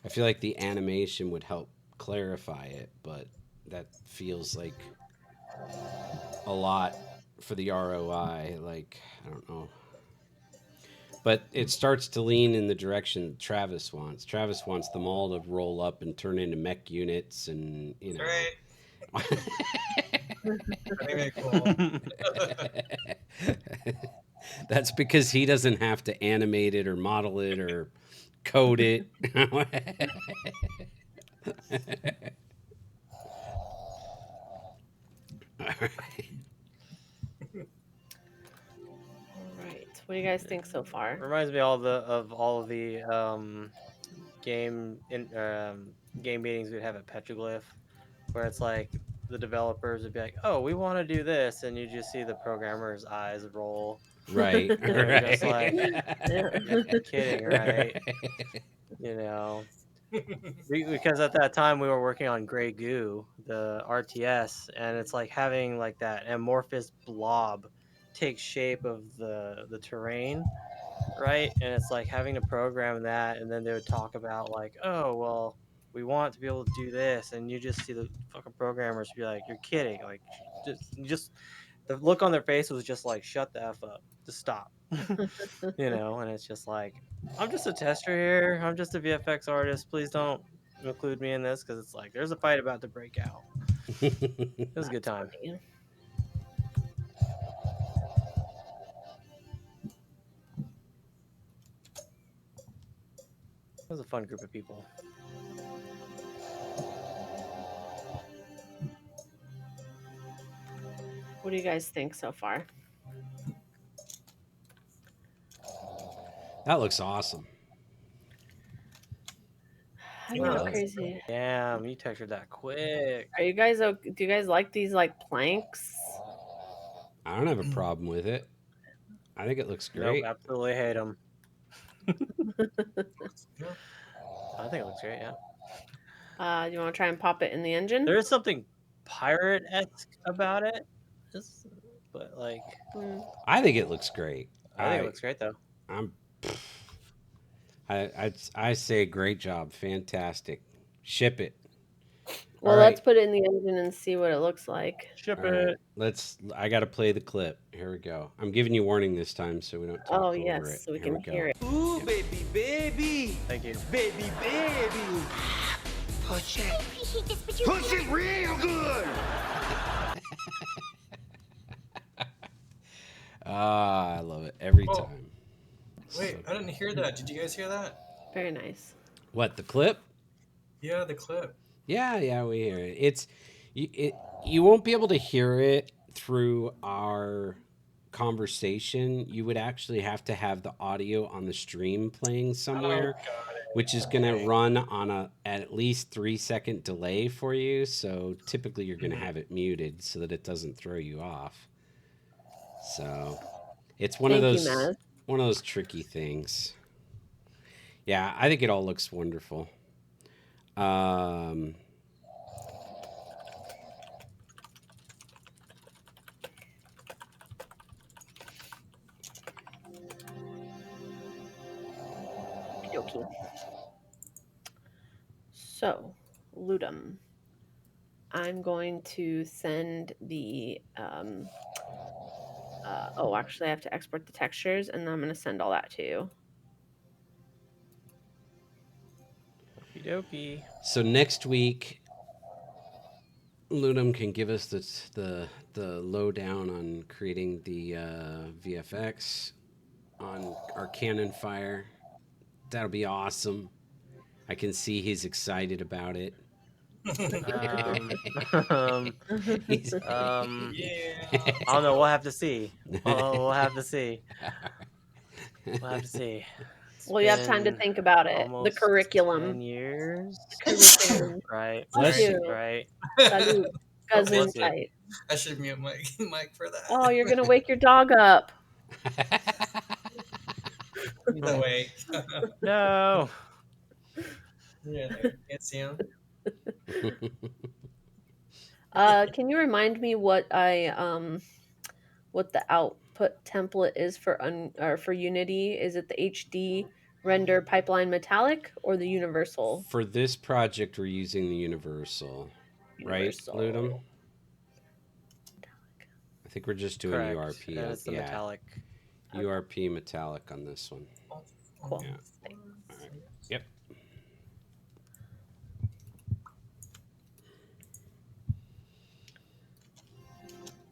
I feel like the animation would help clarify it, but that feels like a lot for the ROI. Like, I don't know. But it starts to lean in the direction Travis wants. Travis wants them all to roll up and turn into mech units and, you know. Right. I think they're cool. That's because he doesn't have to animate it or model it or code it. All right. All right. What do you guys think so far? Reminds me of all of the game in game meetings we'd have at Petroglyph, where it's like the developers would be like, "Oh, we want to do this," and you just see the programmer's eyes roll. Right. They're just Right. like, "You're kidding, right?" Right. You know, because at that time we were working on Grey Goo, the RTS, and it's like having like that amorphous blob take shape of the terrain, right? And it's like having to program that, and then they would talk about like, oh well, we want to be able to do this, and you just see the fucking programmers be like, you're kidding, like just the look on their face was just like, shut the f up, just stop, and it's just like, I'm just a tester here, I'm just a VFX artist, please don't include me in this because it's like there's a fight about to break out. It was a good That's time. funny. It was a fun group of people. What do you guys think so far? That looks awesome. I I know, love it. crazy. Damn, you textured that quick. Are you guys okay? Do you guys like these like planks? I don't have a problem with it. I think it looks Nope, great. absolutely hate them. Yeah. I think it looks great. Yeah, You want to try and pop it in the engine? there is something pirate-esque about it, but like, Mm. I think it looks great. I think it looks great though. I'm I say great job, fantastic. Ship it. All Well, right. let's put it in the engine and see what it looks like. Ship All right. it. I got to play the clip. Here we go. I'm giving you warning this time so we don't talk Oh over yes, it. so we Here we can go. hear it. Ooh, baby, baby. Thank you. Baby, baby. Push it. Push it real good. Ah, I love it every Oh, time. wait, I didn't hear that. Did you guys hear that? Very nice. What, the clip? Yeah, the clip. Yeah, we hear it. You won't be able to hear it through our conversation. You would actually have to have the audio on the stream playing somewhere, Oh, got it. which is going to Okay. run on a at least 3-second delay for you. So typically you're going to have it muted so that it doesn't throw you off. So it's one of Thank you, those Maz. tricky things. Yeah, I think it all looks wonderful. Um, Okay. So, Ludum. I'm going to send the oh, actually, I have to export the textures, and then I'm going to send all that to you. Okie dokie. so next week, Lunam can give us the lowdown on creating the VFX on our cannon fire. That'll be awesome. I can see he's excited about it. Um, um, He's Yeah. I don't know. We'll have to see. We'll have to see. We'll have to see. It's Well, you have time to been think about it. The almost 10 curriculum. years. Curriculum. Right. Bless Sorry. you. Right. Salud. Oh, Bless you. Gesundheit. I should mute Mike for that. Oh, you're going to wake your dog up. No way. No. Yeah, there. Can't see him. Can you remind me what what the output template is for Unity? Is it the HD render pipeline metallic or the universal? For this project, we're using the universal, right, Ludum? Universal. I think we're just doing Correct. URP. And it's the Yeah, metallic. URP metallic on this one. Cool. Yeah. All right. Yep.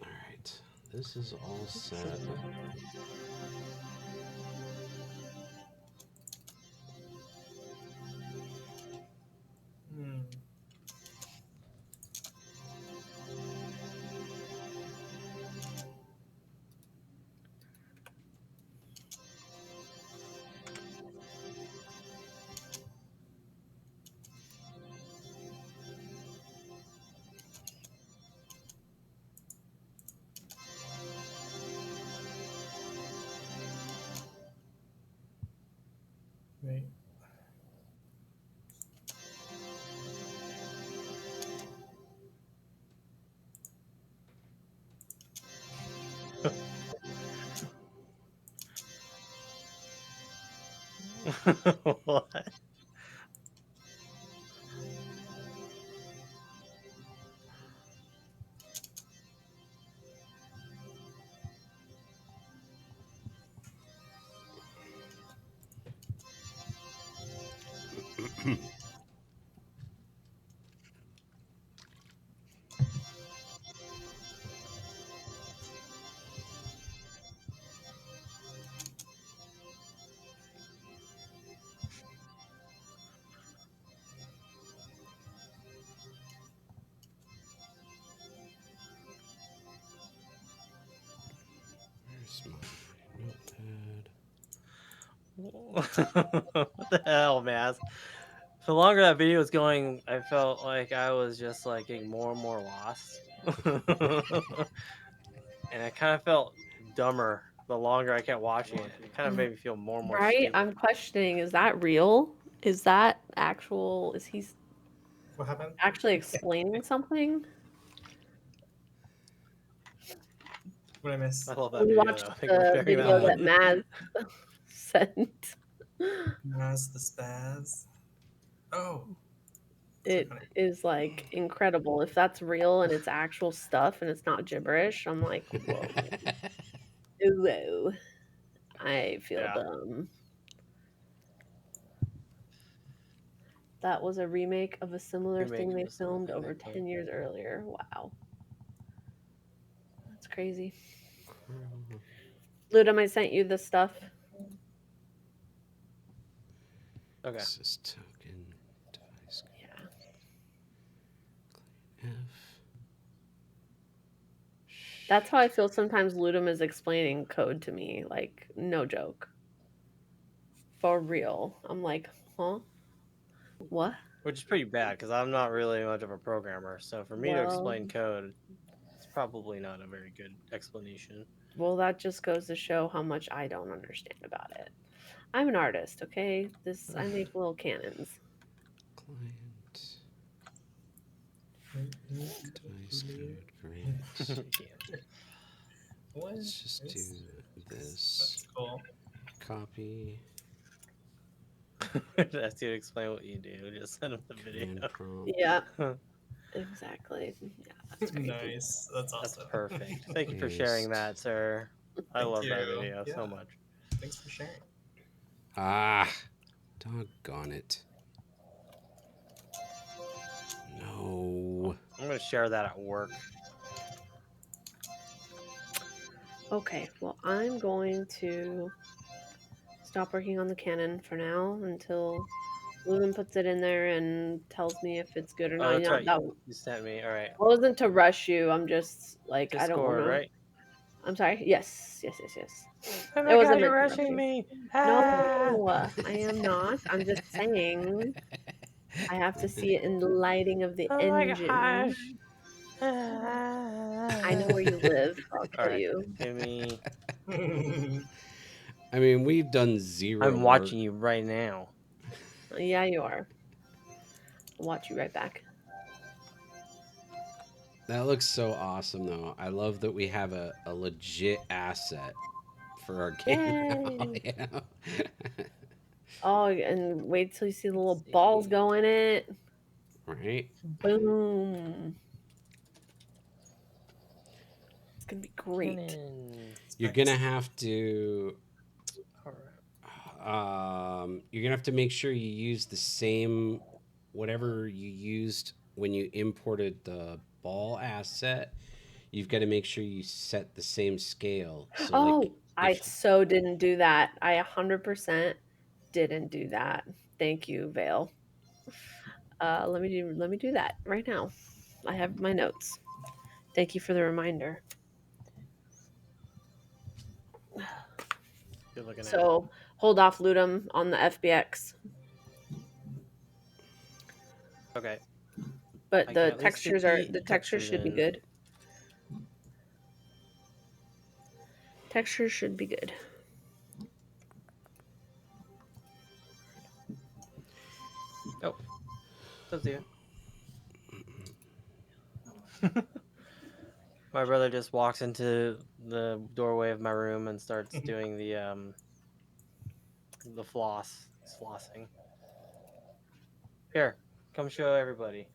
All right. This is all set. Hmm. Right. What? What the hell, man? The longer that video was going, I felt like I was just like getting more and more lost. And I kind of felt dumber the longer I kept watching it. It kind of made me feel more and more Right? stupid. I'm questioning, is that real? Is that actual? Is he What happened? actually explaining something? What I miss? I love that We video watched though. Thank you for the sharing that video that one. Maz sent. Nas the spaz. Oh, so It funny. is like incredible. If that's real and it's actual stuff and it's not gibberish, I'm like, whoa, whoa. I feel Yeah. dumb. That was a remake of a similar Remake thing of they a similar filmed thing over they 10 years earlier. Wow. That's crazy. Ludum, I sent you the stuff. Okay. This is token device Yeah. F. That's how I feel sometimes Ludum is explaining code to me. Like, no joke. For real. I'm like, huh? What? Which is pretty bad because I'm not really much of a programmer. So for me to Well, explain code, it's probably not a very good explanation. well, that just goes to show how much I don't understand about it. I'm an artist, okay? I make little cannons. Client Mm-hmm. device code. Great. What Let's just do is this. That's cool. Copy. Ask you to explain what you do. Just send them the video. Command prompt. Yeah, exactly. Yeah, that's crazy. Nice. That's That's awesome. perfect. Thank you for sharing Paste. that, sir. I Thank love that you. video Yeah. so much. Thanks for sharing. Ah, doggone it. No. I'm gonna share that at work. Okay, well, I'm going to stop working on the cannon for now until Ludum puts it in there and tells me if it's good or Oh, not. that's right. That You sent me. All right. wasn't to rush you. I'm just like, I don't want Discord, to. right? I'm sorry. Yes. Oh It my wasn't god, you're meant to rush rushing you. me! No, Ah! I am not. I'm just saying I have to see it in the lighting of the Oh my engine. gosh! I know where you live. I'll All tell right, you. give me. I mean, we've done zero I'm work. watching you right now. Yeah, you are. I'll watch you right back. That looks so awesome, though. I love that we have a legit asset for our game now. Yay! You know? Oh, and wait till you see the little balls go in it. Right? Boom. It's gonna be great. Cannon. You're gonna have to. All right. You're gonna have to make sure you use the same whatever you used when you imported the ball asset. You've got to make sure you set the same scale. So, like, Oh, I if so didn't do that. I 100% didn't do that. Thank you, Vale. Let me do that right now. I have my notes. Thank you for the reminder. Good looking at. So hold off Ludum on the FBX, Okay. but I can the at least get the textures should be in. good. Textures should be good. Oh, that's you. My brother just walks into the doorway of my room and starts doing the flossing. Here, come show everybody.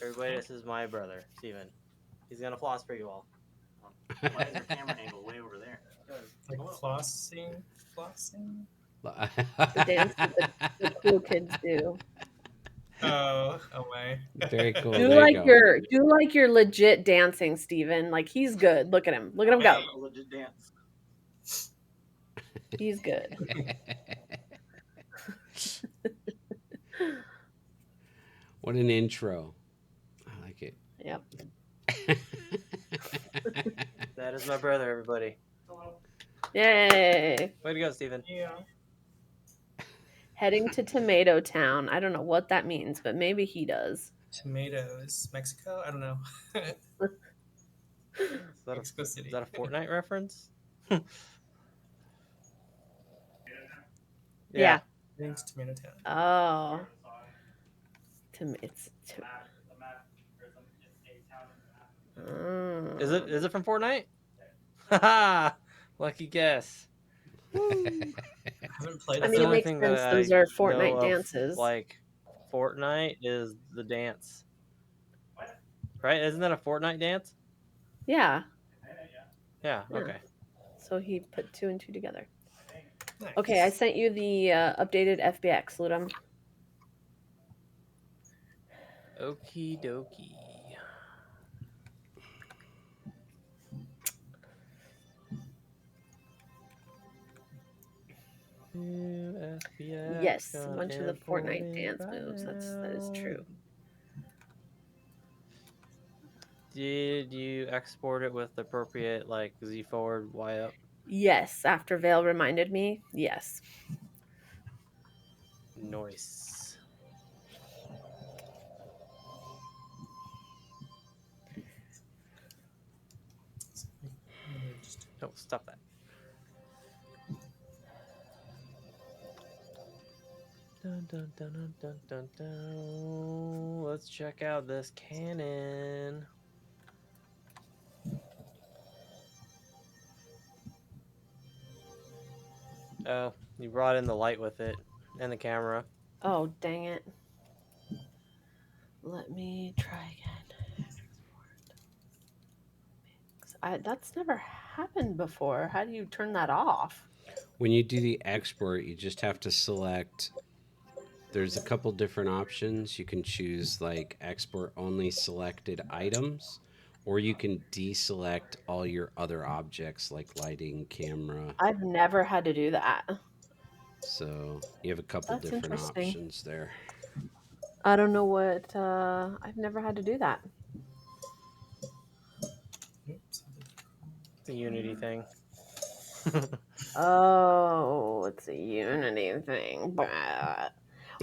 Everybody, this is my brother, Steven. He's gonna floss for you all. Why is your camera angle way over there? Like flossing. The dance that the cool kids do. Oh my. very cool. Do There you go. like your legit dancing, Steven. Like he's good. Look at him. Look at him go. A legit dance. He's good. What an intro. I like it. Yep. That is my brother, everybody. Yay. Way to go, Steven. Yeah. Heading to Tomato Town. I don't know what that means, but maybe he does. Tomatoes, Mexico. I don't know. Mexico Is City. that a Fortnite reference? Yeah. Heading to Tomato Town. Oh. It's. Is it from Fortnite? Haha! Lucky guess. I haven't played I it. mean, The it only makes thing sense. that Those I are know Fortnite of, dances. like Fortnite, is the dance. Right? Isn't that a Fortnite dance? Yeah. Yeah. Yeah. Okay. So he put 2 and 2 together. Nice. Okay, I sent you the updated FBX, Ludum. Okie dokie. FBX Yes, a got bunch of the Fortnite imported dance right moves. That is now. true. Did you export it with appropriate like Z forward, Y up? Yes, after Vale reminded me. Yes. Nice. No, stop that. Dun, dun, dun, dun, dun, dun, dun. Let's check out this cannon. Oh, you brought in the light with it and the camera. Oh, dang it. Let me try again. That's never happened before. How do you turn that off? When you do the export, you just have to select. There's a couple different options. You can choose like export only selected items, or you can deselect all your other objects like lighting, camera. I've never had to do that. So you have a couple That's different interesting. options there. I don't know what. I've never had to do that. Oops. The Unity thing. Oh, it's a Unity thing. Bah.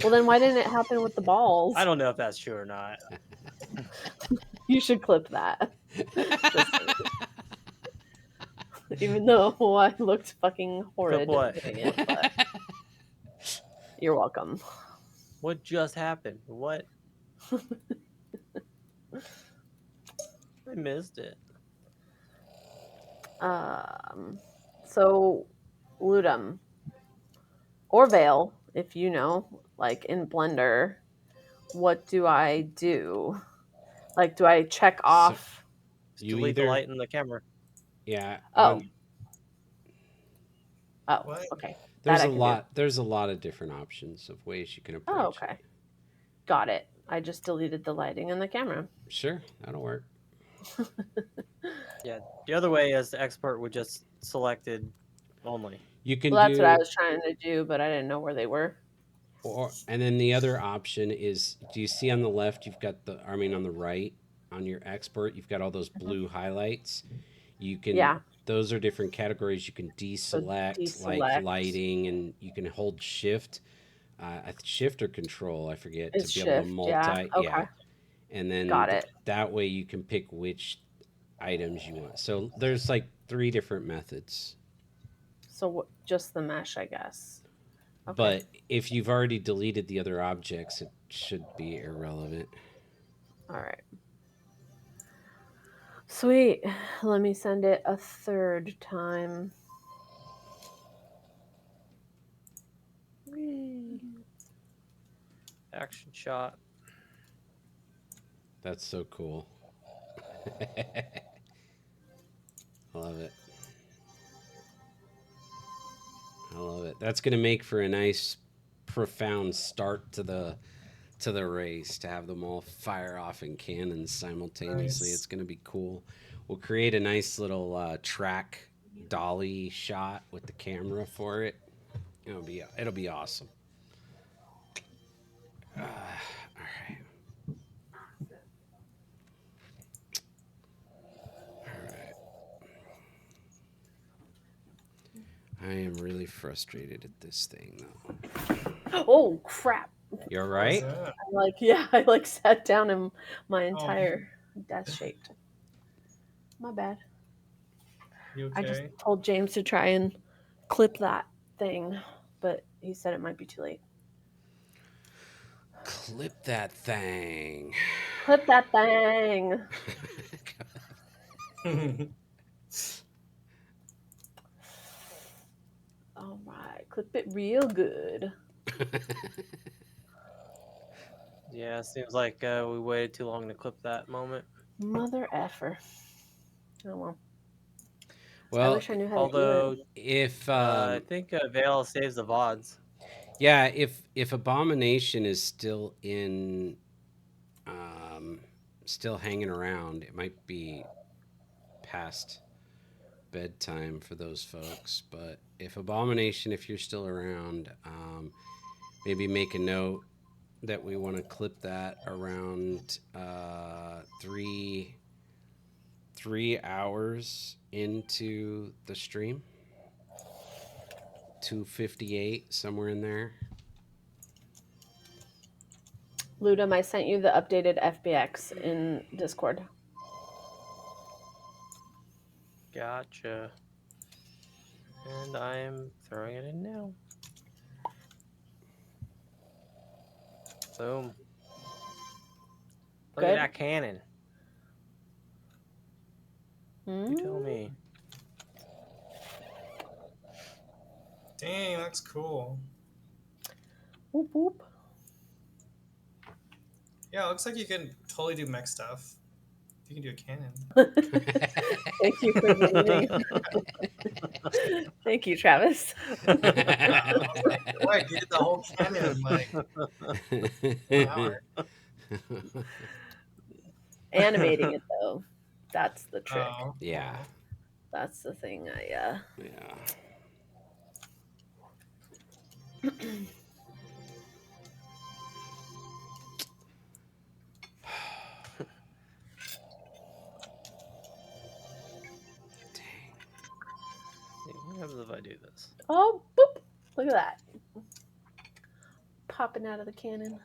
Well, then why didn't it happen with the balls? I don't know if that's true or not. You should clip that. Just saying. Even though I looked fucking horrid what? doing it, but you're welcome. What just happened? What? I missed it. So Ludum or Veil, if you know, like in Blender, what do I do? Like, do I check off? Just You delete the either, light in the camera. yeah, Oh, oh, What? okay. That I can do. There's a lot of different options of ways you can Oh, approach okay. it. Got it. I just deleted the lighting and the camera. Sure, that'll work. Yeah. The other way is to export with just selected only. You can Well, that's what I do, was trying to do, but I didn't know where they were. and then the other option is, do you see on the left, you've got the, I mean, on the right, on your export, you've got all those blue highlights. You can, Yeah. those are different categories. You can So deselect like deselect lighting, and you can hold shift or control, I forget, to is be able to shift. Yeah. multi. Okay. Yeah. And then Got it. that way you can pick which items you want. So there's like 3 different methods. So just the mesh, I guess. Okay. But if you've already deleted the other objects, it should be irrelevant. All right. Sweet. Let me send it a third time. Action shot. That's so cool. I love it. I love it. That's going to make for a nice profound start to the race, to have them all fire off in cannons simultaneously. Nice. It's going to be cool. We'll create a nice little track dolly shot with the camera for it. It'll be awesome. All right. All right. I am really frustrated at this thing though. Oh crap! You all What was right? that? I like sat down and my Oh, entire desk shaked. My bad. you I just okay? told James to try and clip that thing, but he said it might be too late. Clip that thing. Clip that thing. All right, clip it real good. Yeah, seems like we waited too long to clip that moment. Mother effer. Oh well. I Well, wish I knew how to do it. Although if I think Vale saves the VODs. yeah, if Abomination is still in, um, still hanging around, it might be past bedtime for those folks. But if Abomination, if you're still around, maybe make a note that we want to clip that around 3 hours into the stream. 2:58, somewhere in there. Ludum, I sent you the updated FBX in Discord. Gotcha. And I'm throwing it in now. Boom. Look at Good. that cannon. You tell me. Dang, that's cool. Whoop whoop. Yeah, it looks like you can totally do mech stuff. You can do a cannon. Thank you for believing. Thank you, Travis. I was like, what? You did the whole cannon in like 1 hour. Animating it though, that's the trick. Oh, Yeah. That's the thing. Yeah. What happens if I do this? Oh, boop! Look at that, popping out of the cannon.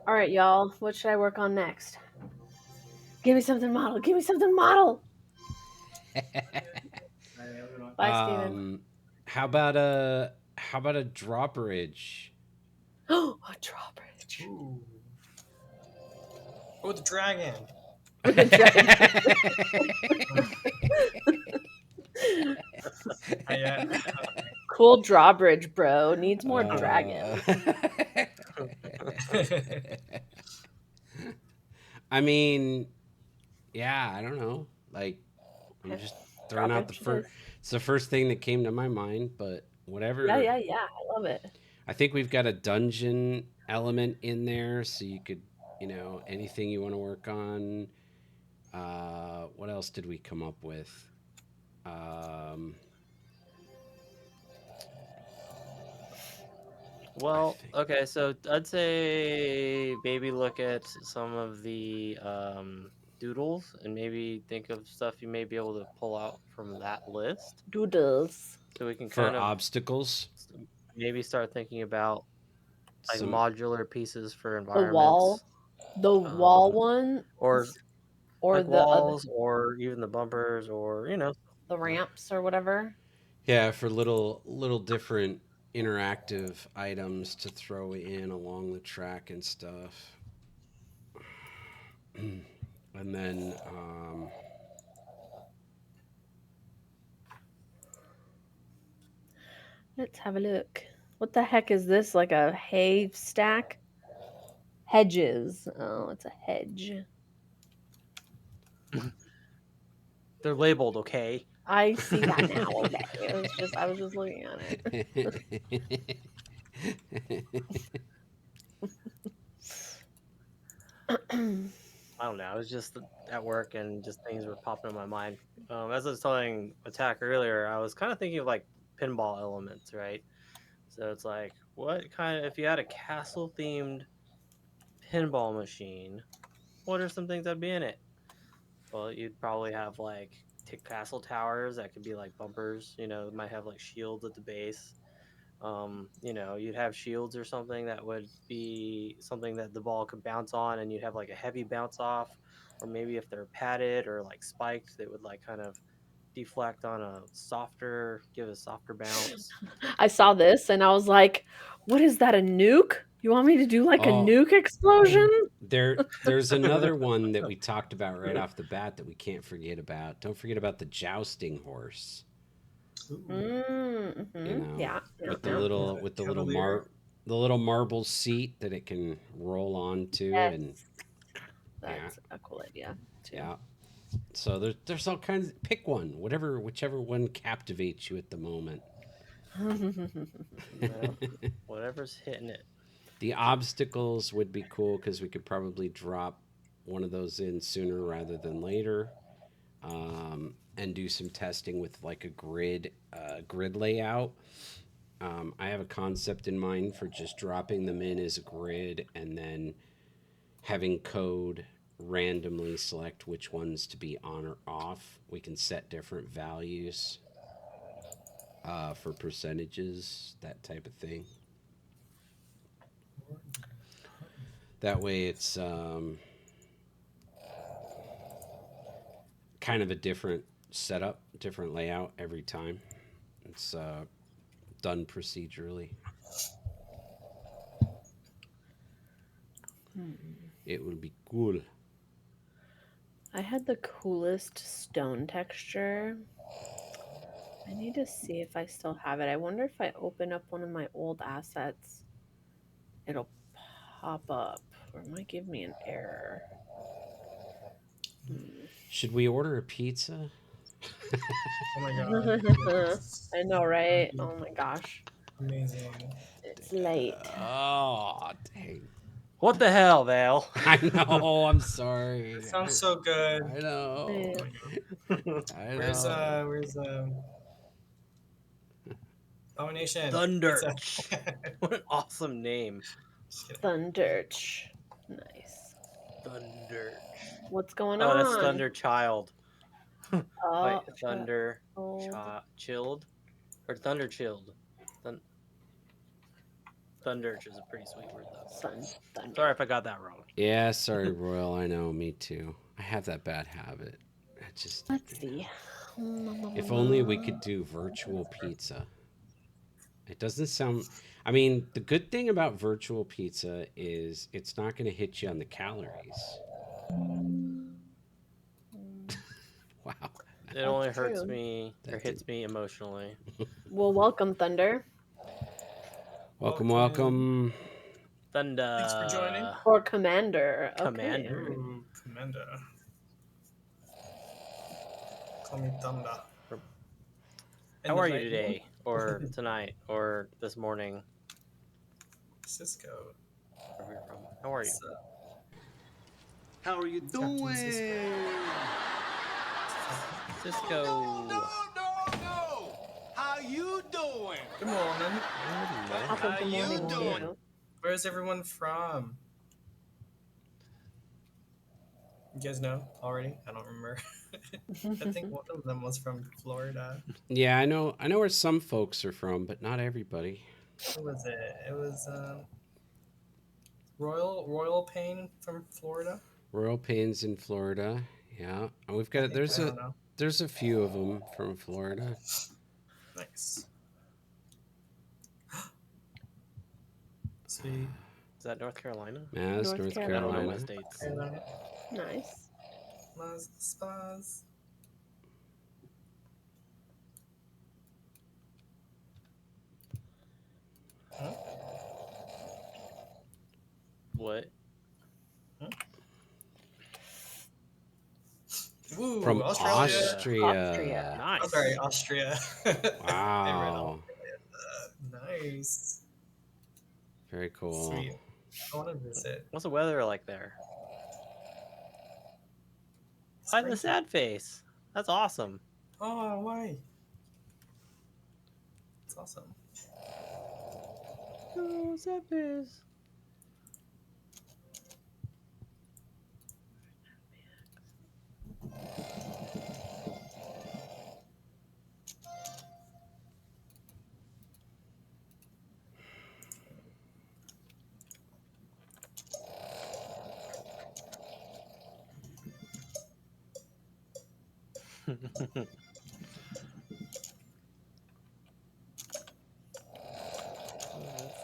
All right, y'all. What should I work on next? Give me something model. Give me something model. Bye, Steven. How about a drawbridge? Oh, a drawbridge. ooh. Oh, the dragon. With a dragon. Yeah. Cool drawbridge, bro. Needs more dragons. I mean, yeah, I don't know. Like, I'm just throwing out the Drawbridge it first. is. It's the first thing that came to my mind, but whatever. Yeah. I love it. I think we've got a dungeon element in there, so you could, anything you want to work on. What else did we come up with? Um, Well, okay, so I'd say maybe look at some of the doodles and maybe think of stuff you may be able to pull out from that list. Doodles. So we can for kind of obstacles, maybe start thinking about like some modular pieces for The wall. environments. The wall one. Or Or like the other. walls or even the bumpers or The ramps or whatever. yeah, for little different interactive items to throw in along the track and stuff. And then Let's have a look. What the heck is this? Like a hay stack? Hedges. Oh, it's a hedge. they're labeled, okay? I see that now. Okay. I was just looking at it. I don't know. I was just at work and just things were popping in my mind. As I was telling Attack earlier, I was kind of thinking of like pinball elements, right? So it's like, what kind of, if you had a castle themed pinball machine, what are some things that'd be in it? Well, you'd probably have like castle towers that could be like bumpers, it might have like shields at the base. You'd have shields or something that would be something that the ball could bounce on, and you'd have like a heavy bounce off, or maybe if they're padded or like spiked, they would like kind of deflect on give a softer bounce. I saw this and I was like, "What is that? A nuke? You want me to do like a Oh, nuke explosion?" there's another one that we talked about right off the bat that we can't forget about. Don't forget about the jousting horse. You know, Yeah, yeah, with the yeah. little with Cavalier. the little marble seat that it can roll onto, and Yes, yeah, that's a cool idea too. yeah. So there's all kinds. Pick one, whichever one captivates you at the moment. Well, whatever's hitting it. The obstacles would be cool because we could probably drop one of those in sooner rather than later, and do some testing with like a grid layout. I have a concept in mind for just dropping them in as a grid and then having code randomly select which ones to be on or off. We can set different values for percentages, that type of thing. That way, it's kind of a different setup, different layout every time. It's done procedurally. It would be cool. I had the coolest stone texture. I need to see if I still have it. I wonder if I open up one of my old assets, it'll pop up or it might give me an error. Should we order a pizza? Oh my god. I know, right? Oh my gosh. Amazing. It's late. Oh, dang. What the hell, Vale? I know. I'm sorry. It sounds so good. I know. Oh Yeah. my god. I Where's know. Domination? Thunder. Pizza. What an awesome name. Just kidding. Thunderch. Nice. Thunder. What's going Oh, on? that's Thunder Child. Oh, Wait, Thunder child. Chilled? Or Thunder Chilled? Thunderch is a pretty sweet word, though. Thunder. Sorry if I got that wrong. Yeah, sorry, Royal. I know. Me too. I have that bad habit. I just. Let's see. If only we could do virtual pizza. It doesn't sound. I mean, the good thing about virtual pizza is it's not going to hit you on the calories. Wow. It only That's hurts true. me or That hits me emotionally. Well, welcome, Thunder. Welcome, welcome. Thunder. Thanks for joining. Or Commander. Okay. Commander. Ooh, Commander. Call me Thunder. How are you today? Or tonight? Or this morning? Cisco. Wherever you're from. How are you? How are you doing? Cisco. No! How you doing? Good morning. Apple, How good you morning to doing? you. Where's everyone from? You guys know already? I don't remember. I think one of them was from Florida. Yeah, I know. I know where some folks are from, but not everybody. Who was it? It was Royal Pain from Florida. Royal Pains in Florida. Yeah, and we've I got. think, I don't know. There's a few of them from Florida. Nice. Sweet. Is that North Carolina? Mass, North North Carolina. I don't know my Carolina. states. Carolina. Nice. Las Spas. Huh? What? Ooh, From Australia. Austria. Nice. Oh, sorry, Austria. Wow. Nice. Very cool. Sweet. I want to visit. What's the weather like there? Hi, the sad face. That's awesome. Oh, why? It's awesome. Oh, sad face.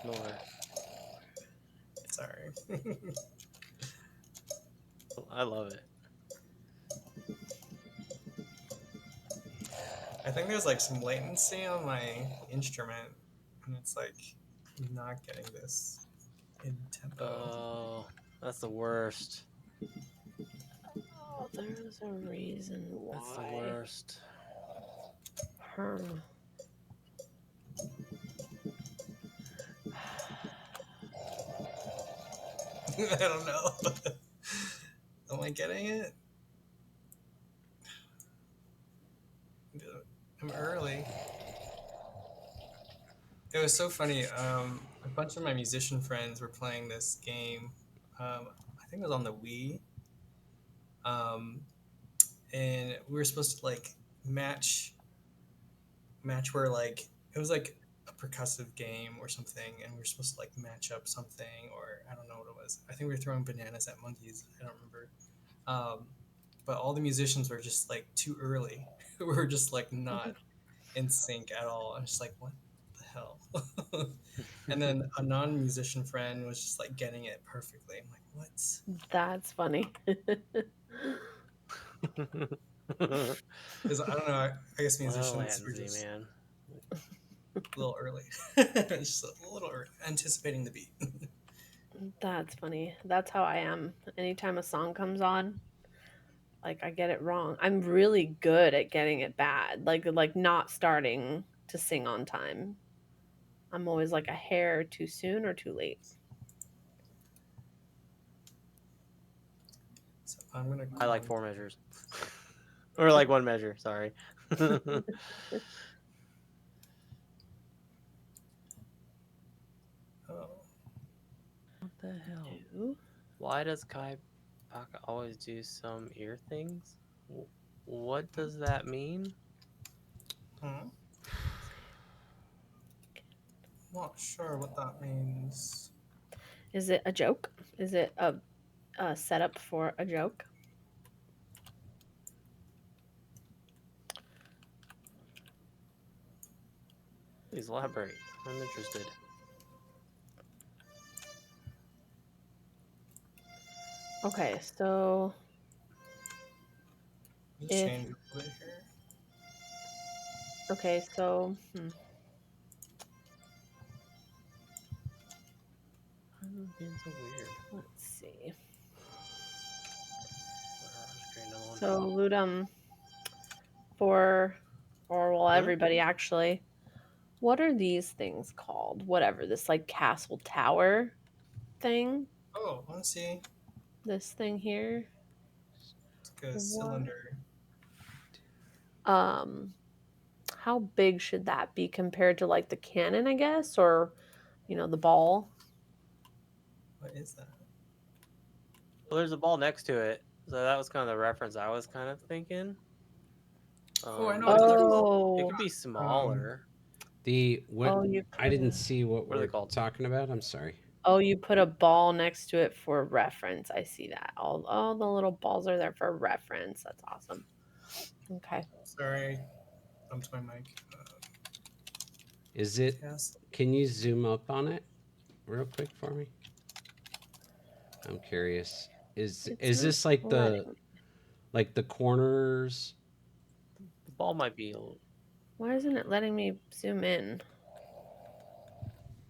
Snore. Sorry. I love it. I think there's like some latency on my instrument, and it's like not getting this in tempo. Oh, that's the worst. Oh, there's a reason That's the why. worst. Hmm. I don't know. Am I getting it? I'm early. It was so funny. A bunch of my musician friends were playing this game. I think it was on the Wii. Um, and we were supposed to like match where like it was like a percussive game or something, and we were supposed to like match up something, or I don't know what it was. I think we were throwing bananas at monkeys. I don't remember. Um, but all the musicians were just like too early. We were just like not in sync at all. I'm just like, what the hell? And then a non-musician friend was just like getting it perfectly. I'm like, what? That's funny. Because I don't know. I guess Well, musicians were Lansy, just man. a little early, just a little early, anticipating the beat. That's funny. That's how I am. Anytime a song comes on, like I get it wrong. I'm really good at getting it bad. Like not starting to sing on time. I'm always like a hair too soon or too late. So I'm gonna. I like 4 measures. Or like 1 measure, sorry. Oh, What the hell? Do? Why does Kai Baka always do some ear things? What does that mean? hmm. Not sure what that means. Is it a joke? Is it a setup for a joke? Please elaborate. I'm interested. Okay, so Let me if change a little bit here. okay, so I'm being so weird. let's see. I'll just create another one. So Ludum for or well Hmm? everybody actually. What are these things called? Whatever, this like castle tower thing. Oh, let's see. This thing here. It's like a What? cylinder. Um, how big should that be compared to like the cannon, I guess, or the ball? What is that? Well, there's a ball next to it. So that was kind of the reference I was kind of thinking. Oh, I know what It those could are be called. it could Oh, be smaller. The what? oh, you I put didn't a see what What are they we're called? talking about. I'm sorry. you put a ball next to it for reference. I see that. All the little balls are there for reference. That's awesome. Okay. Sorry, bumped my mic. Is it? Yes. Can you zoom up on it real quick for me? I'm curious. It's Is not this like letting. the corners? The ball might be Why isn't it letting me zoom in?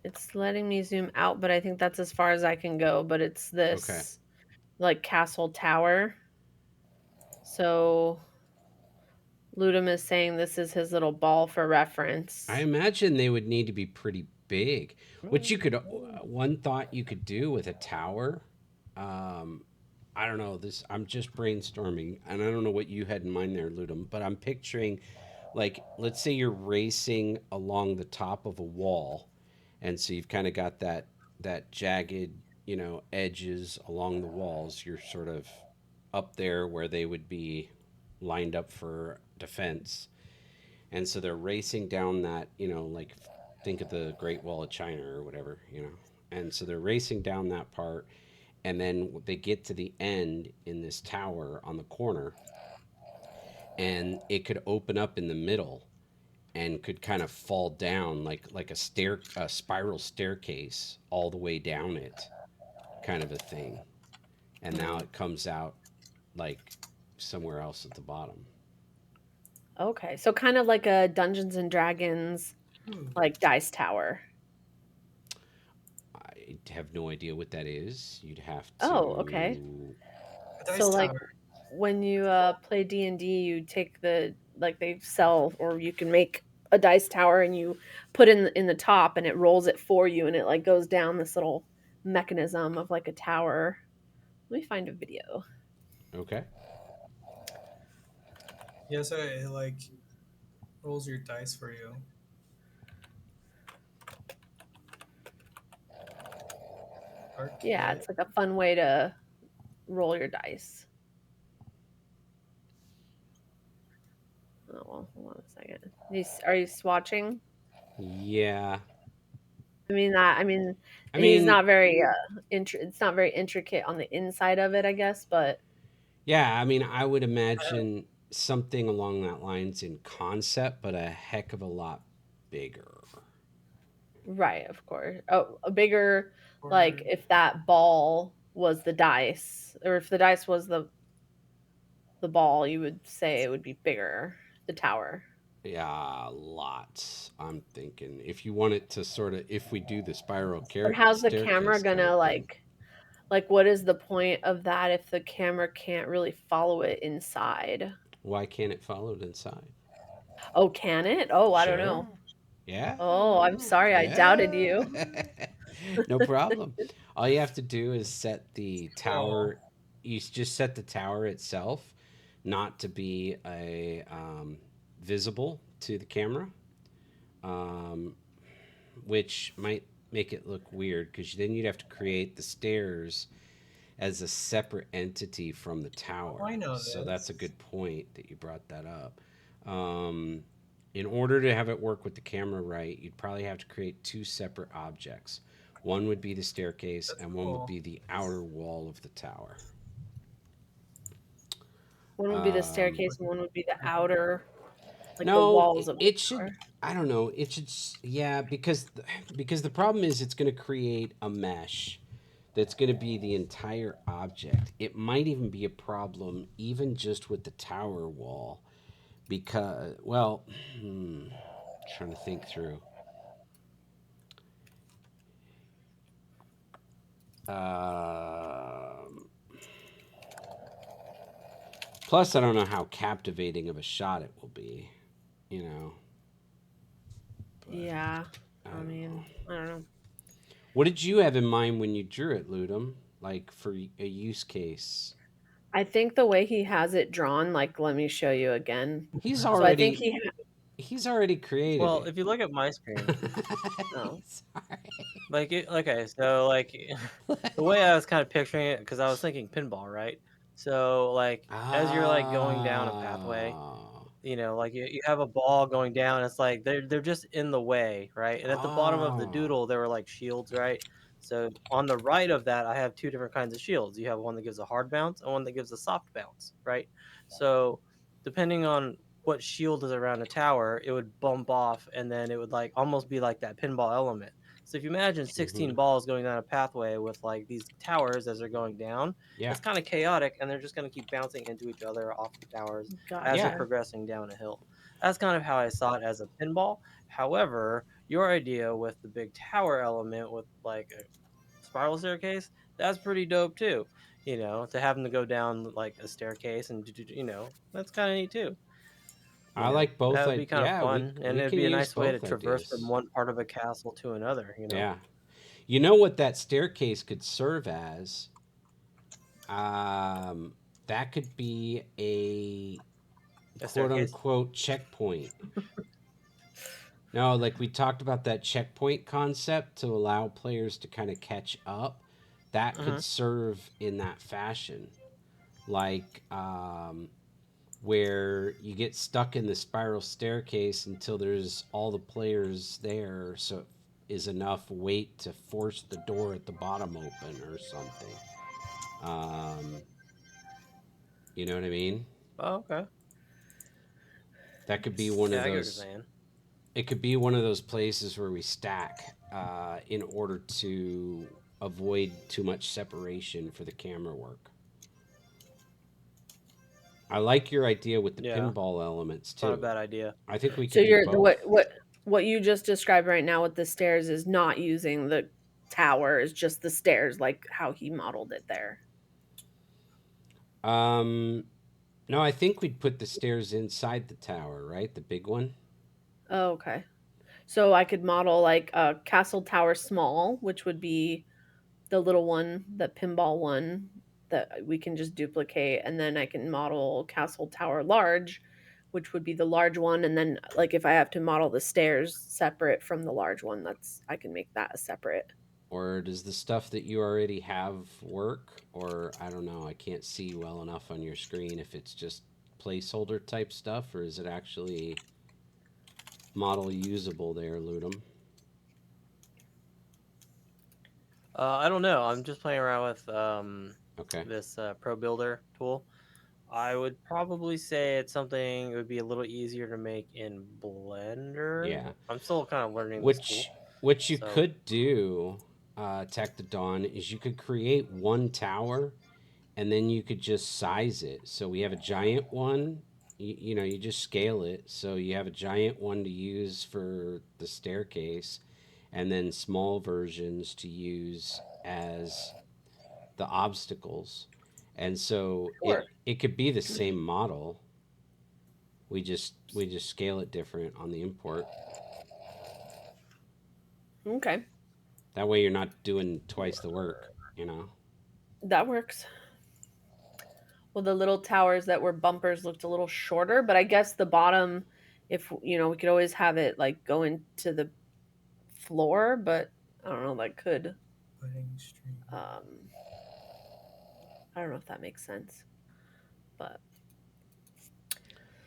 It's letting me zoom out, but I think that's as far as I can go. But it's Okay. this like castle tower. So Ludum is saying this is his little ball for I reference. imagine they would need to be pretty big. Which you could one thought you could do with a tower. Um, I don't know this. I'm just brainstorming, and I don't know what you had in mind there, Ludum. But I'm picturing, like, let's say you're racing along the top of a wall, and so you've kind of got that jagged, edges along the walls. You're sort of up there where they would be lined up for defense, and so they're racing down that, like think of the Great Wall of China or whatever. And so they're racing down that part, and then they get to the end in this tower on the corner, and it could open up in the middle and could kind of fall down like a spiral staircase all the way down it, kind of a thing. And now Mm. it comes out like somewhere else at the bottom. Okay, so kind of like a Dungeons and Dragons Hmm. like dice tower. I have no idea what that is. You'd have Oh, okay. to. A So dice like tower. when you play D&D, you take the like they sell or you can make a dice tower and you put in the top and it rolls it for you and it like goes down this little mechanism of like a tower. Let me find a video. Okay. Yeah, so it like rolls your dice for you. Arc Yeah, it. it's like a fun way to roll your dice. Oh well, hold on a second. Are you swatching? Yeah. I mean, I he's mean, not very it's not very intricate on the inside of it, I guess, but yeah, I mean, I would imagine something along that lines in concept, but a heck of a lot bigger. right, of course. Oh, a bigger like Or if that ball was the dice, or if the dice was the ball, you would say it would be bigger, the tower. Yeah, lots. I'm thinking if you want it to sort of, if we do the spiral But how's the camera staircase kind gonna of thing, like what is the point of that if the camera can't really follow it inside? why can't it follow it inside? Oh, can it? Oh, I don't Sure. know. Yeah. Oh, I'm sorry, I doubted Yeah. you. No problem. All you have to do is set the oh, tower. Just set the tower itself not to be a visible to the camera, um, which might make it look weird because then you'd have to create the stairs as a separate entity from the oh, I tower. know So that's a this. good point that you brought that up. Um, in order to have it work with the camera right, you'd probably have to create two separate objects. One would be the staircase, That's and one would cool. be the outer wall of the tower. One would be the Um, staircase and one would be the outer, like the no, walls of the it should. tower. I don't know. It should. Yeah, because the problem is it's going to create a mesh that's going to be the entire object. It might even be a problem, even just with the tower wall, because well, trying to think through. Um, Plus, I don't know how captivating of a shot it will be. You know, but Yeah. I I don't know. mean, I don't know. What did you have in mind when you drew it, Ludum? Like for a use case? I think the way he has it drawn, like let me show you again. He's So I think already he he's already created Well, it. if you look at my screen, oh, He's already- like okay, so like the way I was kind of picturing it, because I was thinking pinball, right? So like as you're like going down a pathway, Oh. like you have a ball going down. It's like they're just in the way, right? And at the bottom of the Oh. doodle, there were like shields, right? So on the right of that, I have two different kinds of shields. You have one that gives a hard bounce and one that gives a soft bounce, right? So depending on what shield is around a tower, it would bump off, and then it would like almost be like that pinball element. So if you imagine Mm-hmm. 16 balls going down a pathway with like these towers as they're going down, Yeah. it's kind of chaotic, and they're just going to keep bouncing into each other off the towers as you're Yeah. gotcha. progressing down a hill. That's kind of how I saw it as a pinball. However, your idea with the big tower element with like a spiral staircase, that's pretty dope too. To have them to go down like a staircase and that's kind of neat too. I like That both. would be kind of Yeah, fun, and we it'd can be a use nice way to both traverse from ideas. one part of a castle to another. Yeah. You know what that staircase could serve as? Um, that could be a A quote staircase. unquote checkpoint. No, like we talked about that checkpoint concept to allow players to kind of catch up. That could Mm-hmm. serve in that fashion. Like where you get stuck in the spiral staircase until there's all the players there, so it is enough weight to force the door at the bottom open or something. Um, you know what I mean? Oh, okay. That could be one Yeah, of I get what you're those. saying. It could be one of those places where we stack in order to avoid too much separation for the camera work. I like your idea with the Yeah, pinball elements it's not a too. bad idea. I think we So could do you're the both. what you just described right now with the stairs is not using the tower, is just the stairs like how he modeled it there. Um, no, I think we'd put the stairs inside the tower, right? The big one. Oh, okay. So I could model like a castle tower small, which would be the little one, the pinball one that we can just duplicate, and then I can model castle tower large, which would be the large one, and then like if I have to model the stairs separate from the large one, that's I can make that a separate. Or does the stuff that you already have work? Or I don't know, I can't see well enough on your screen if it's just placeholder type stuff or is it actually model usable there, Ludum? I don't know. I'm just playing around with Okay. this Pro Builder tool. I would probably say it's something it would be a little easier to make in Blender. Yeah. I'm still kind of learning this tool. Which you So could do, Tech the Dawn, is you could create one tower and then you could just size it. So we have a giant one. You know, you just scale it. So you have a giant one to use for the staircase, and then small versions to use as the obstacles. And so Sure. it could be the same model. We just scale it different on the import. Okay. That way you're not doing twice the work, you know. That works. Well, the little towers that were bumpers looked a little shorter, but I guess the bottom, if you know, we could always have it like go into the floor, but I don't know, that could um I don't know if that makes sense. But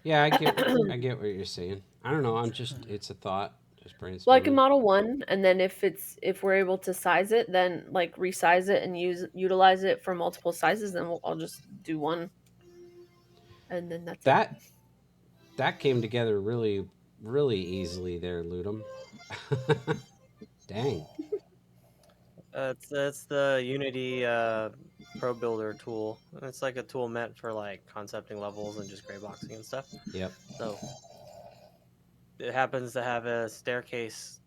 Yeah, I get what you're saying. I don't know. I'm just it's a thought. Just well, I can brainstorming. model one, and then if we're able to size it, then like resize it and utilize it for multiple sizes, then I'll just do one, and then that's it. That that came together really easily there, Ludum. Dang. it's the Unity Pro Builder tool. It's like a tool meant for like concepting levels and just gray boxing and stuff. Yep. So it happens to have a staircase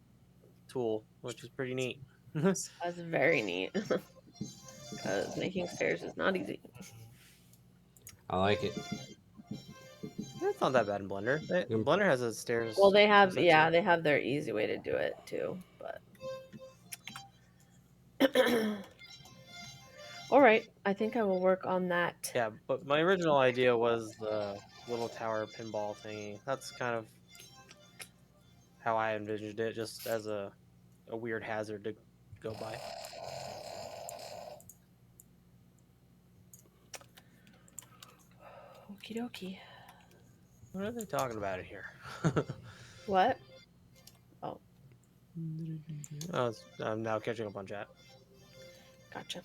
tool, which is pretty neat. That's very neat because making stairs is not easy. I like it. It's not that bad in Blender. Um, Blender has a stairs Well, they have toolset too. they have their easy way to do it too, but all right, I think I will work on that. Yeah, but my original idea was the little tower pinball thingy. That's kind of how I envisioned it, just as a weird hazard to go by. Okie dokie. What are they talking about it here? What? Oh, I'm now catching up on chat. gotcha.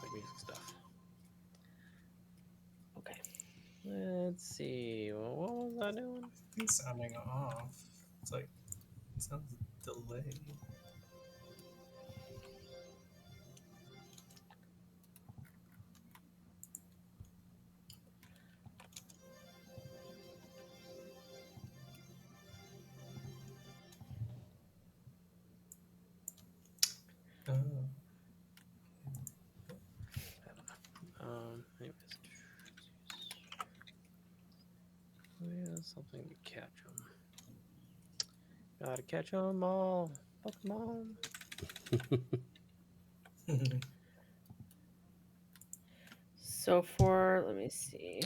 Like music stuff. Okay. Let's see. What was I doing? It's sounding off. It's like it sounds delayed. Oh. Anyways. Yeah, something to catch them. Gotta catch them all. Pokemon. So for let me see.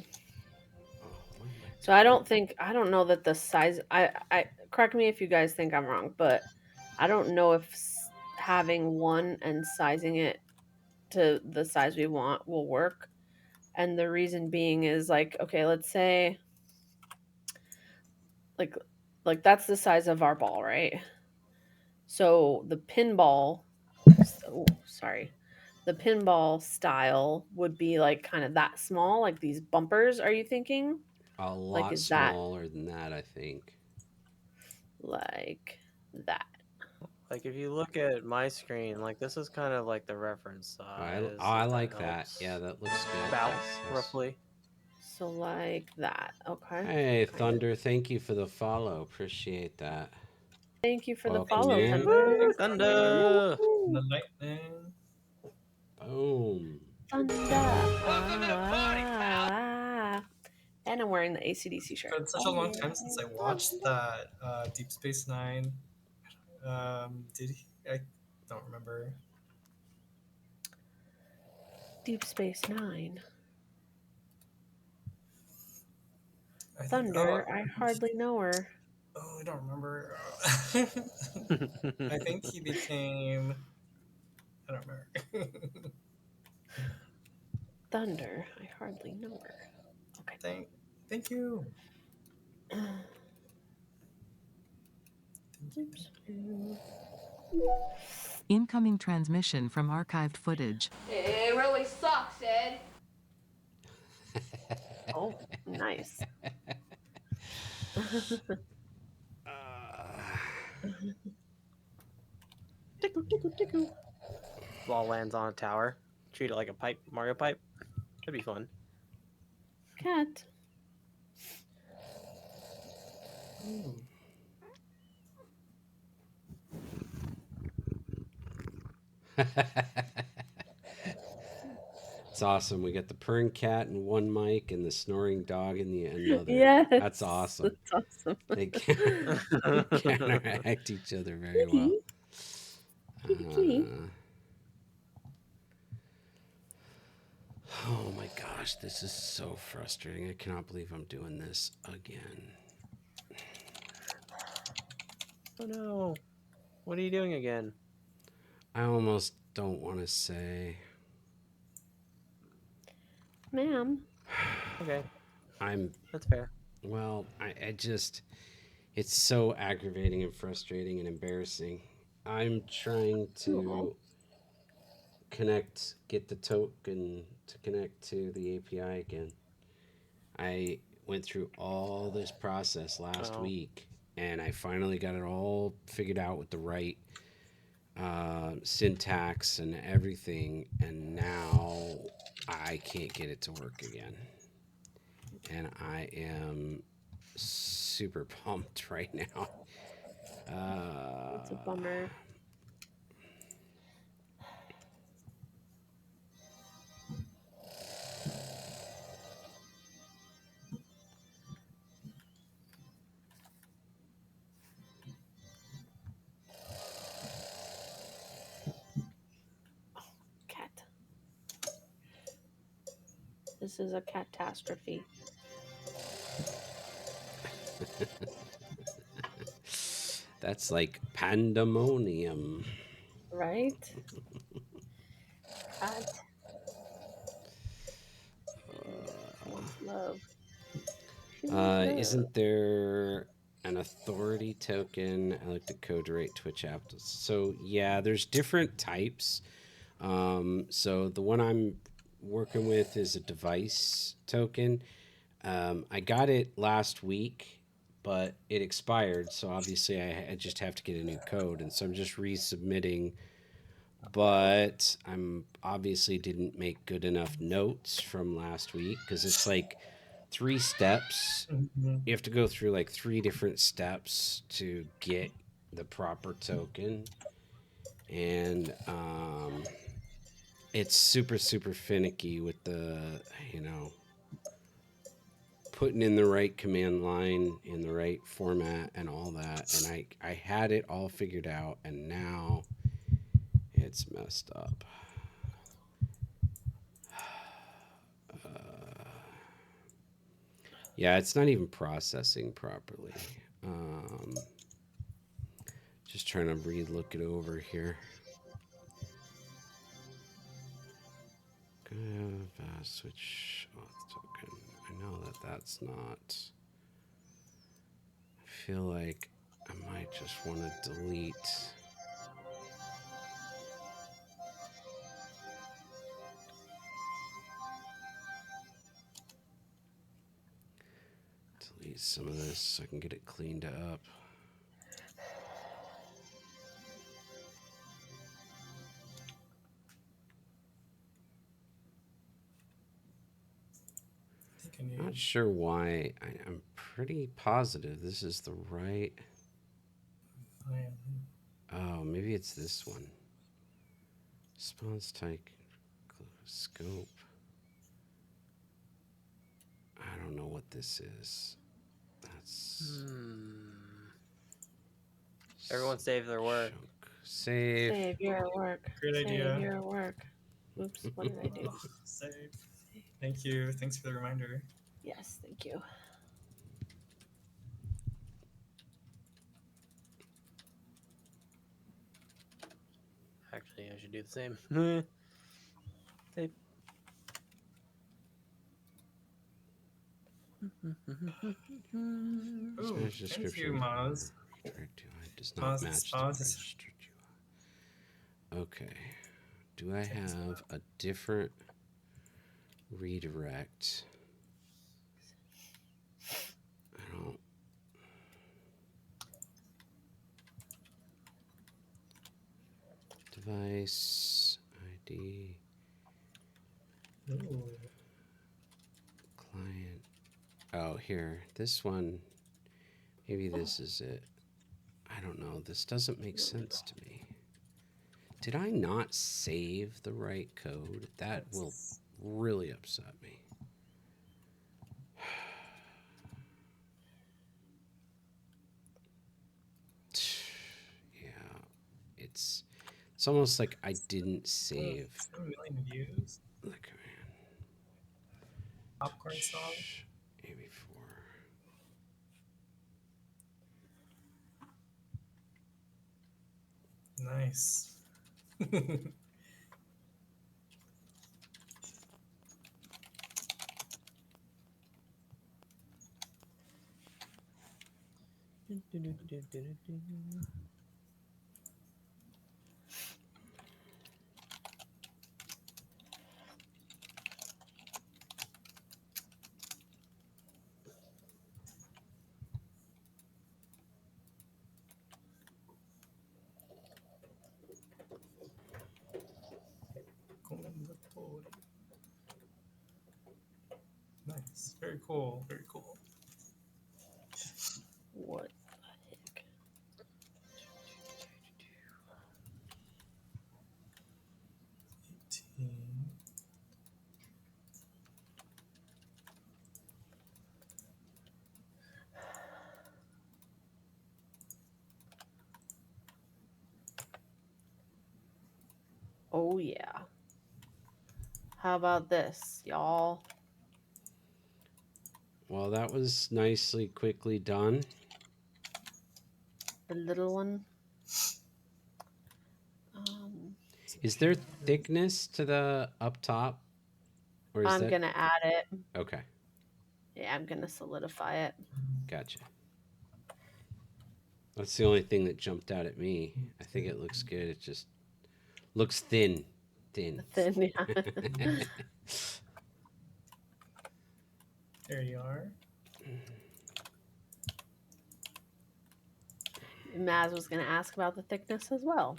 So I don't know that the size. I correct me if you guys think I'm wrong, but I don't know if having one and sizing it to the size we want will work. And the reason being is like, okay, let's say like like that's the size of our ball, right? So the pinball, oh, sorry, the pinball style would be like kind of that small, like these bumpers. Are you thinking? A Like, lot is that smaller than that, I think. like that? Like if you look at my screen, like this is kind of like the reference size, I if that like that. Yeah, helps. that looks good. About Yes, yes. roughly. So like that. Okay. Hey, Kind of. Thunder, thank you for the follow. Appreciate that. Thank you for the Welcome follow, in. Thunder. Woo, thunder! The lightning. Boom. Thunder. And I'm wearing the ACDC shirt. It's been such a long time since I watched that Deep Space Nine. Did he? I don't remember. Deep Space Nine. I think. Thunder. I hardly know her. Oh, I don't remember. I think he became. I don't remember. Thunder. I hardly know her. Okay. Thank you. Oops. Incoming transmission from archived footage. It really sucks, Ed. Oh, nice. Tickle, tickle, tickle. Ball lands on a tower. Treat it like a pipe, Mario pipe. That'd be fun. Cat. It's awesome. We got the purring cat in one mic and the snoring dog in the another. Yes. That's awesome. That's awesome. They counteract each other very well. Kitty, kitty. Oh my gosh, this is so frustrating. I cannot believe I'm doing this again. Oh no. What are you doing again? I almost don't want to say. Ma'am. Okay. That's fair. Well, I just, it's so aggravating and frustrating and embarrassing. I'm trying to get the token to connect to the API again. I went through all this process last week and I finally got it all figured out with the right syntax and everything, and now I can't get it to work again. And I am super pumped right now. That's a bummer. Cat. This is a catastrophe. That's like pandemonium. Right? Cat. Wants love. She wants love. Isn't there an authority token? I like the code to rate Twitch apps. So yeah, there's different types. So the one I'm working with is a device token. I got it last week, but it expired. So obviously I just have to get a new code. And so I'm just resubmitting. But I'm obviously didn't make good enough notes from last week because it's like 3 steps. You have to go through like 3 different steps to get the proper token. And it's super finicky with the, putting in the right command line in the right format and all that. And I had it all figured out, and now it's messed up. Yeah, it's not even processing properly. Just trying to look it over here. Switch auth token. I know that that's not. I feel like I might just want to delete. Delete some of this so I can get it cleaned up. Not sure why. I'm pretty positive this is the right. Oh, maybe it's this one. Response type scope. I don't know what this is. That's Everyone save their work. Save. Save your work. Great Save idea. your work. Oops, what did I do? Save. Thank you. Thanks for the reminder. Yes, thank you. Actually, I should do the same. Save. Ooh, thank you, Maz. Does not match the Maz. registered UI. Okay. Do I have a different redirect? I don't. Device ID. Ooh. Client. Oh, here. This one. Maybe this is it. I don't know. This doesn't make sense to me. Did I not save the right code? That will really upset me. Yeah, it's almost like I didn't save 7 million views. the command. Popcorn song. AB4. Nice. Nice. Very cool. Very cool. What the heck? Oh yeah. How about this, y'all? Well, that was nicely, quickly done. The little one. Is there thickness to the up top? Or is I'm gonna add it. Okay. Yeah, I'm gonna solidify it. Gotcha. That's the only thing that jumped out at me. I think it looks good. It just looks thin. Thin. Thin, yeah. There you are. Maz was gonna ask about the thickness as well.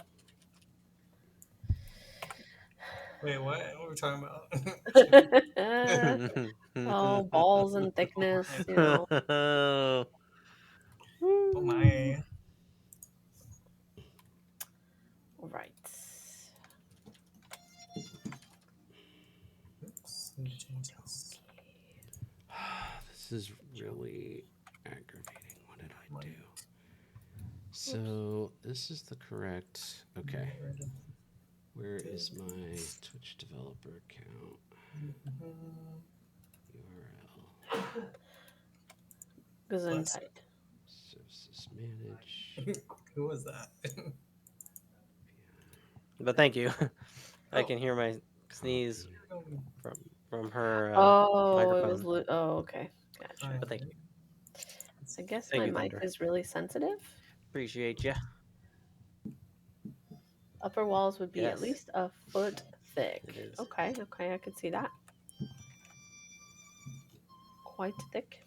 Wait, what? What were we talking about? Oh, balls and thickness, you know. Oh my. All right. Oops. Let me change this. This is really aggravating. What did I do? So this is the correct. Okay. Where is my Twitch developer account? URL. Gesundheit. Services manage. Who was that? But thank you. I can hear my sneeze from her Oh, microphone. it was. Oh, okay. Gotcha. But thank you. Let's I guess Thank my you, mic Thunder. is really sensitive. Appreciate you. Upper walls would be at Yes, least a foot it thick. is. Okay, okay, I could see that. Quite thick.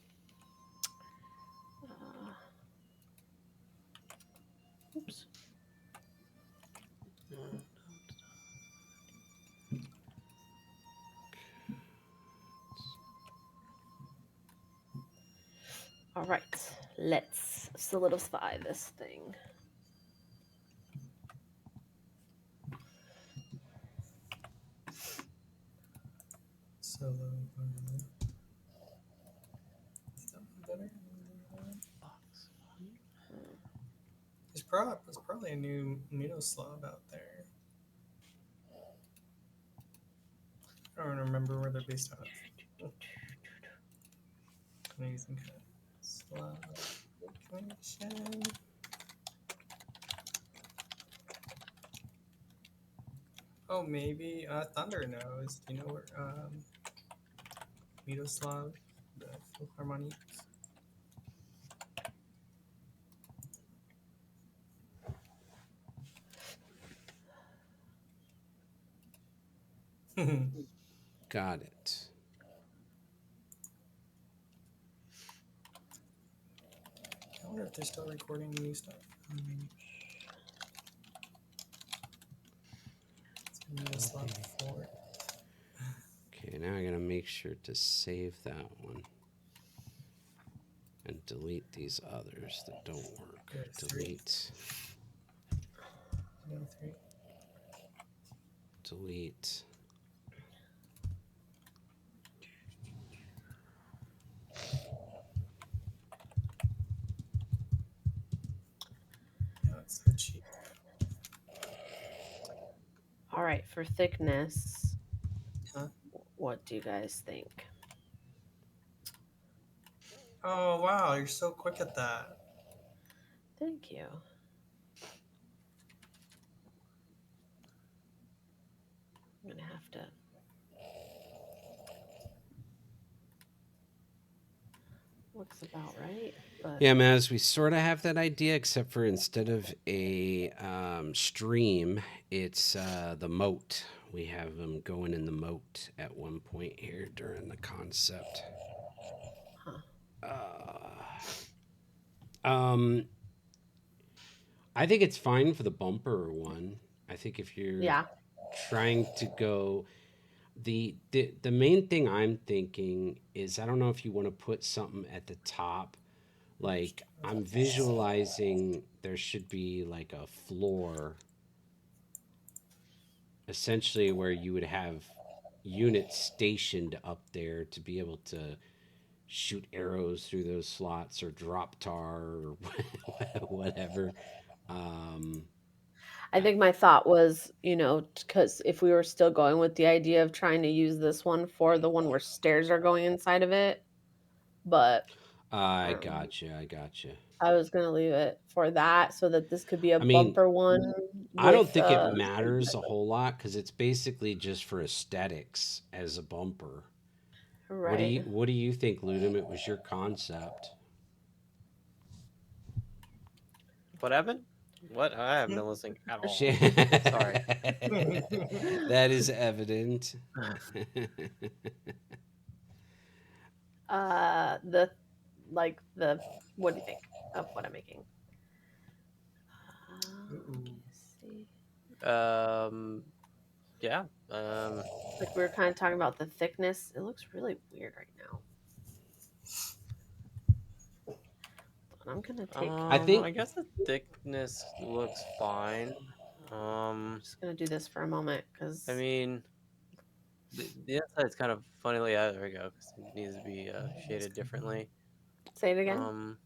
Oops. All right, let's solidify this thing. So, is that one better? There's probably a new Miroslav out there. I don't remember where they're based out of. Amazing kind of Slav connection. Oh, maybe Thunder knows. Do you know where Miroslav, the Philharmonic? I Got it. wonder if they're still recording new stuff. It's Miroslav 4. Okay, now I gotta make sure to save that one and delete these others that don't work. Yeah, 3. Delete, No, 3. delete. No, it's so cheap. All right, for thickness, Huh? what do you guys think? Oh, wow, you're so quick at that. Thank you. I'm gonna have to. Looks about right, but Yeah, Maz, we sort of have that idea, except for instead of a stream, it's the moat. We have them going in the moat at one point here during the concept. Um, I think it's fine for the bumper one. I think if you're yeah, trying to go, the main thing I'm thinking is I don't know if you want to put something at the top. Like I'm visualizing there should be like a floor essentially where you would have units stationed up there to be able to shoot arrows through those slots or drop tar or whatever. Um, I think my thought was, because if we were still going with the idea of trying to use this one for the one where stairs are going inside of it, but I um, gotcha. I gotcha. I was gonna leave it for that so that this could be a I mean, bumper one I don't with think it matters a whole lot because it's basically just for aesthetics as a bumper. right. What do you think, Ludum? It was your concept. What happened? What? I haven't been listening at all. Shit. Sorry. That is evident. The the what do you think of what I'm making? Let's see. Yeah. Like we were kind of talking about the thickness. It looks really weird right now. But I'm gonna take. I I think guess the thickness looks fine. Just gonna do this for a moment because. I mean, the inside's kind of funnily. Yeah, there we go. 'Cause it needs to be shaded differently. Say it again.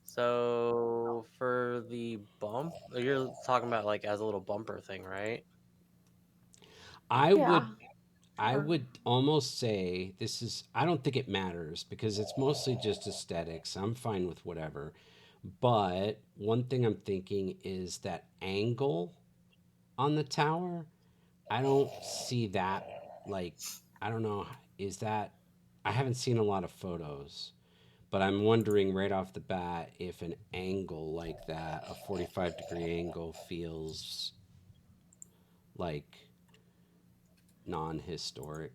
So for the bump, you're talking about like as a little bumper thing, right? I Yeah. would I Sure. would almost say this is I don't think it matters because it's mostly just aesthetics. I'm fine with whatever. But one thing I'm thinking is that angle on the tower. I don't see that like I don't know is that I haven't seen a lot of photos, But I'm wondering right off the bat if an angle like that, a 45-degree angle, feels like non-historic.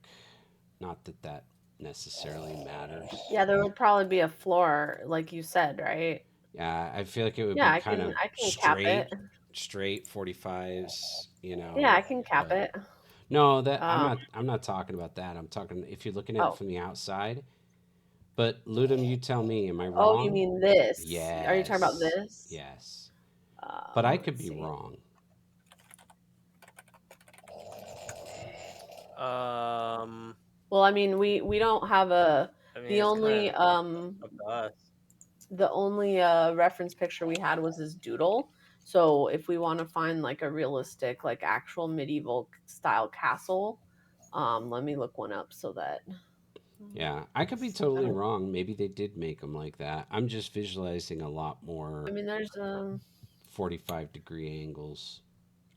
Not that that necessarily matters. Yeah, there would probably be a floor, like you said, right? Yeah, I feel like it would Yeah, be I kind can of I can cap it. straight 45s, Yeah, I can cap but it. no, that Um, I'm not talking about that. I'm talking if you're looking at it oh, from the outside. But Ludum, you tell me, am I oh, you wrong? mean this? Are you talking about Yes. this? Yes. But I could Let's be see. wrong. Um, Well, I mean, we don't have a I mean, the it's kind only of up to us. the only reference picture we had was his doodle. So if we want to find like a realistic, like actual medieval style castle, let me look one up so that Yeah, I could be I totally don't. wrong. Maybe they did make them like that. I'm just visualizing a lot I more mean, there's 45-degree angles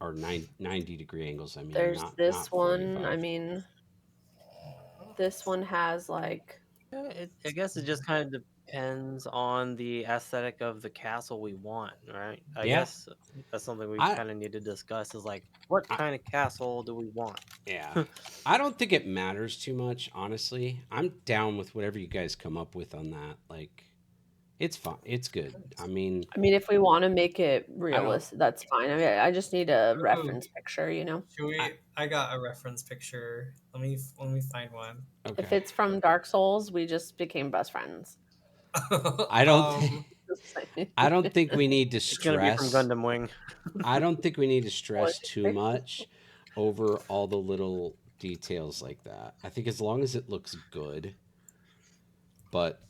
or 90-degree angles. I mean, there's this not one. I 45. mean, this one has like Yeah, I guess it just kind of depends on the aesthetic of the castle we want, right? I Yeah. guess that's something we I kind of need to discuss is like, what I kind of castle do we want? yeah. I don't think it matters too much, honestly. I'm down with whatever you guys come up with on that. Like it's fun. It's good. I mean, I mean, if we want to make it I don't realistic, that's fine. I mean, I just need a Ooh, reference picture, should I we? I got a reference picture. Let me find one. If okay. it's from Dark Souls, we just became best friends. I don't um, Just saying. I don't think we need to It's gonna be from stress. Gundam Wing. I don't think we need to What? stress too much over all the little details like that. I think as long as it looks good, but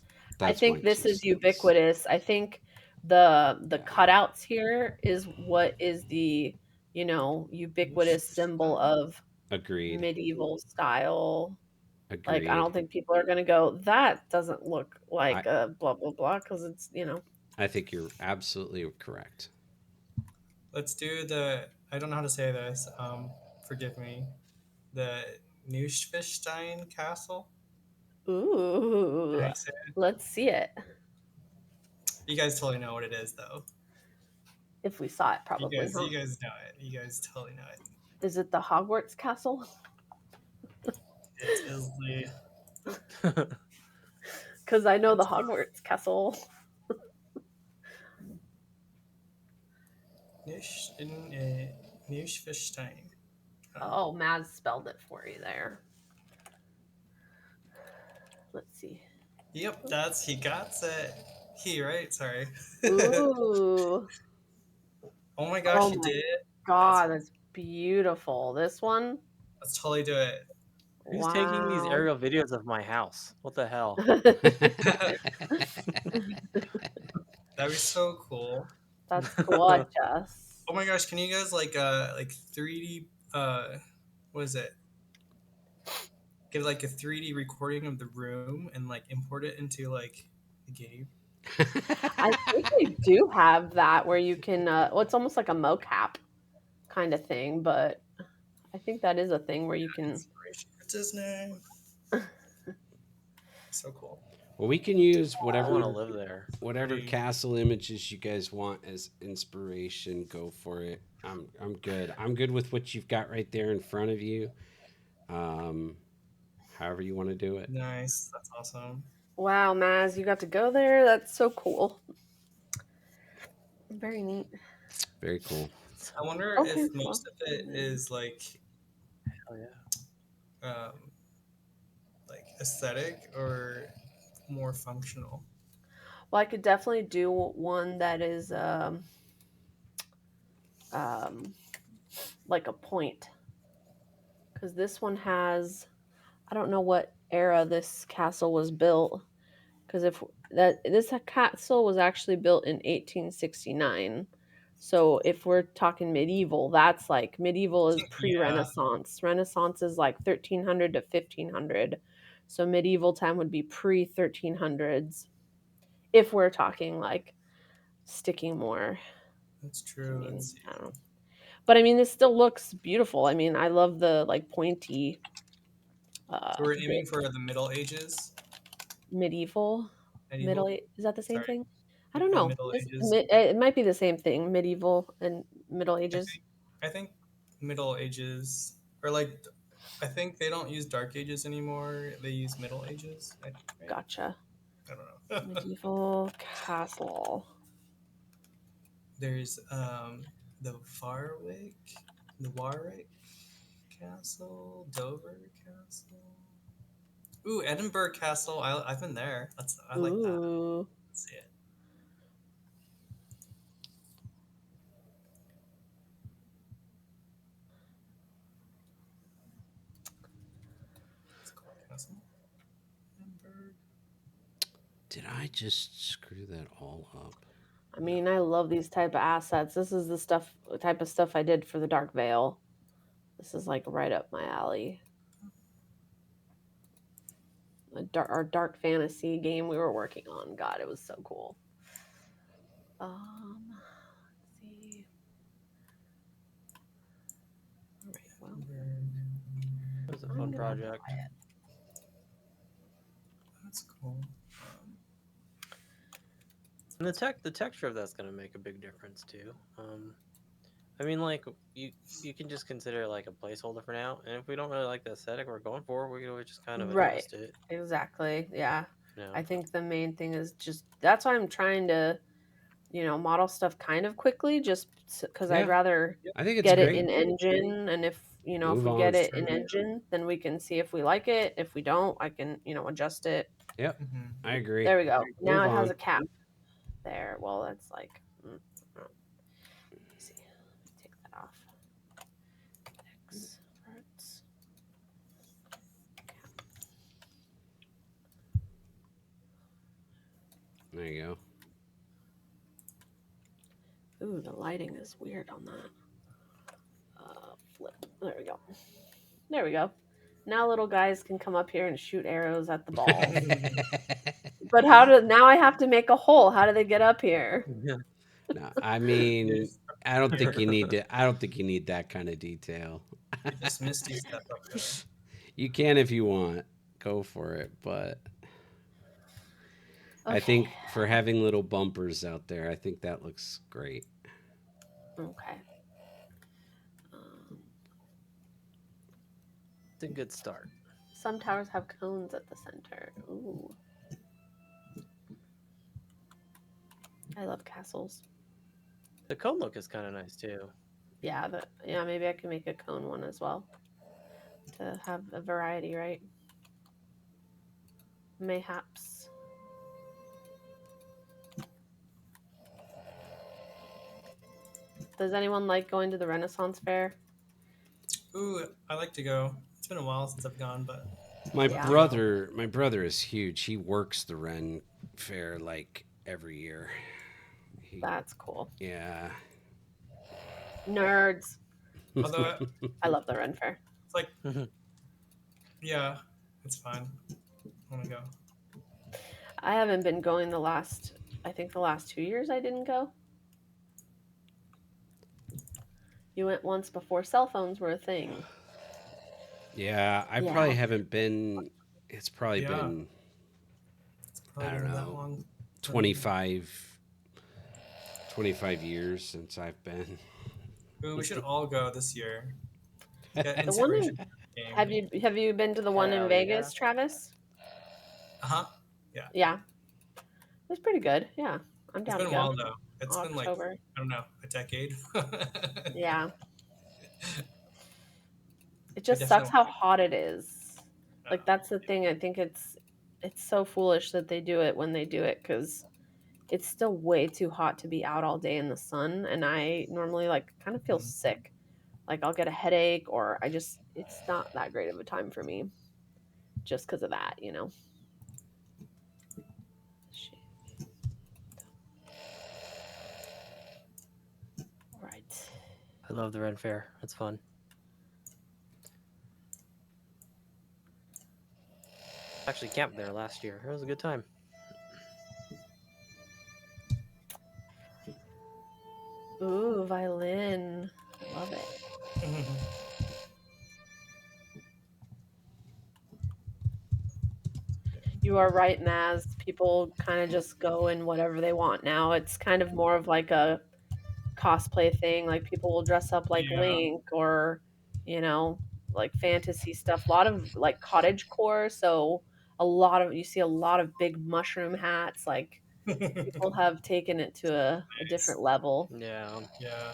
I that's my think this two is cents. ubiquitous. I think the Yeah. cutouts here is what is the, ubiquitous symbol of Agreed. medieval style. Like, I Agreed. don't think people are gonna go, that doesn't look I like a blah blah blah because it's. I think you're absolutely correct. let's do the. I don't know how to say this. Forgive me. The Neuschwanstein Castle. Did Ooh, I say it? let's see it. You guys totally know what it is, though. If we saw it, You probably, guys, huh? you guys know it. You guys totally know it. Is it the Hogwarts castle? It is the Because I know the it's Hogwarts castle. Neuschwanstein. Oh, Maz spelled it for you there. Let's see. Yep, that's he got it. He right? Sorry. Ooh. Oh my Oh gosh, he my did. That's god, that's beautiful. This one? let's totally do it. Who's taking these Wow. aerial videos of my house? What the hell? That'd be so cool. That's gorgeous. Oh my gosh, can you guys like 3D what is it? Get like a 3D recording of the room and like import it into like the game? I think they do have that where you can, well, it's almost like a mocap kind of thing, but I think that is a thing where you can. Inspiration for Disney. So cool. Well, we can use I want to whatever live there. whatever Pretty. castle images you guys want as inspiration. Go for it. I'm good. I'm good with what you've got right there in front of you. Um, however you want to do it. Nice. That's awesome. Wow, Maz, you got to go there? That's so cool. Very neat. Very cool. I wonder Okay, if well. most of it is Oh yeah. like aesthetic or more functional. Well, I could definitely do one that is um, like a point. Because this one has, I don't know what era this castle was built. Because if that this castle was actually built in 1869. So if we're talking medieval, that's like medieval is Yeah, pre-Renaissance. Renaissance is like 1300 to 1500. So medieval time would be pre 1300s. If we're talking like sticking more. that's I true. mean, Let's see. I don't know. But I mean, this still looks beautiful. I mean, I love the like pointy So we're aiming bit for the Middle Ages. medieval. Middle medieval. age, is that the same Sorry, thing? I don't know. Middle It's, Ages. it might be the same thing, medieval and Middle I Ages. think I think Middle Ages, or like I think they don't use Dark Ages anymore. They use Middle Ages. Right? Gotcha. I don't know. Medieval castle. There's the Warwick Castle, Dover Castle. Ooh, Edinburgh Castle. I've been there. I like that. Ooh. Let's see it. It's called Castle Edinburgh. Did I just screw that all up? I mean, I love these type of assets. This is the type of stuff I did for the Dark Veil. This is like right up my alley. Our dark fantasy game we were working on. God, it was so cool. Let's see. All right, well, It was a fun project. That's cool. And the texture of that's going to make a big difference too. I mean, like you can just consider it like a placeholder for now, and if we don't really like the aesthetic we're going for, we can always just kind of right. adjust it. Exactly. Yeah. You know? I think the main thing is just that's why I'm trying to, model stuff kind of quickly, just because Yeah, I'd rather I think it's get it great. in engine, and if if Move we on. get it in engine, then we can see if we like it. If we don't, I can adjust it. Yep, Mhm. I agree. There we go. Now Move it has on. a cap there. Well, that's like, let me see. Take that off. X parts. There you go. Ooh, the lighting is weird on that. Flip. There we go. There we go. Now little guys can come up here and shoot arrows at the balls. But now I have to make a hole. How do they get up here? No, I mean, Yes. I don't think you need to. I don't think you need that kind of detail. You just Misty step up there. You can if you want, go for it. But I Okay. think for having little bumpers out there, I think that looks great. Okay. It's a good start. Some towers have cones at the center. Ooh. I love castles. The cone look is kind of nice too. Yeah, maybe I can make a cone one as well to have a variety, right? Mayhaps. Does anyone like going to the Renaissance Fair? Ooh, I like to go. It's been a while since I've gone, but My Yeah. brother is huge. He works the Ren Fair like every year. That's cool. Yeah. Nerds. although I love the Ren Fair. it's like, yeah, it's fine. I want to go. I haven't been going I think the last 2 years I didn't go. You went once before cell phones were a thing. Yeah, I Yeah. probably haven't been. It's probably Yeah. been, It's probably I don't been that know, long. 25 years since I've been. Ooh, we should all go this year. Get The one inspiration. in, have you been to the one in Hell Vegas, yeah. Travis? Uh-huh. Yeah. It's pretty good. Yeah. I'm It's down been to a go. while though. It's been like, October. I don't know, a decade. Yeah. It I just sucks how definitely hot it is. Yeah. Like that's the thing. I think it's so foolish that they do it when they do it because it's still way too hot to be out all day in the sun, and I normally like kind of feel sick. Like I'll get a headache, or it's not that great of a time for me, just because of that, Right. I love the Ren Fair. It's fun. Actually camped there last year. It was a good time. Ooh, violin. I love it. You are right, Maz. People kind of just go in whatever they want now. It's kind of more of like a cosplay thing. Like people will dress up like Yeah. Link or, you know, like fantasy stuff. A lot of like cottage core. So you see a lot of big mushroom hats. Like people have taken it to a different level, Yeah. Yeah.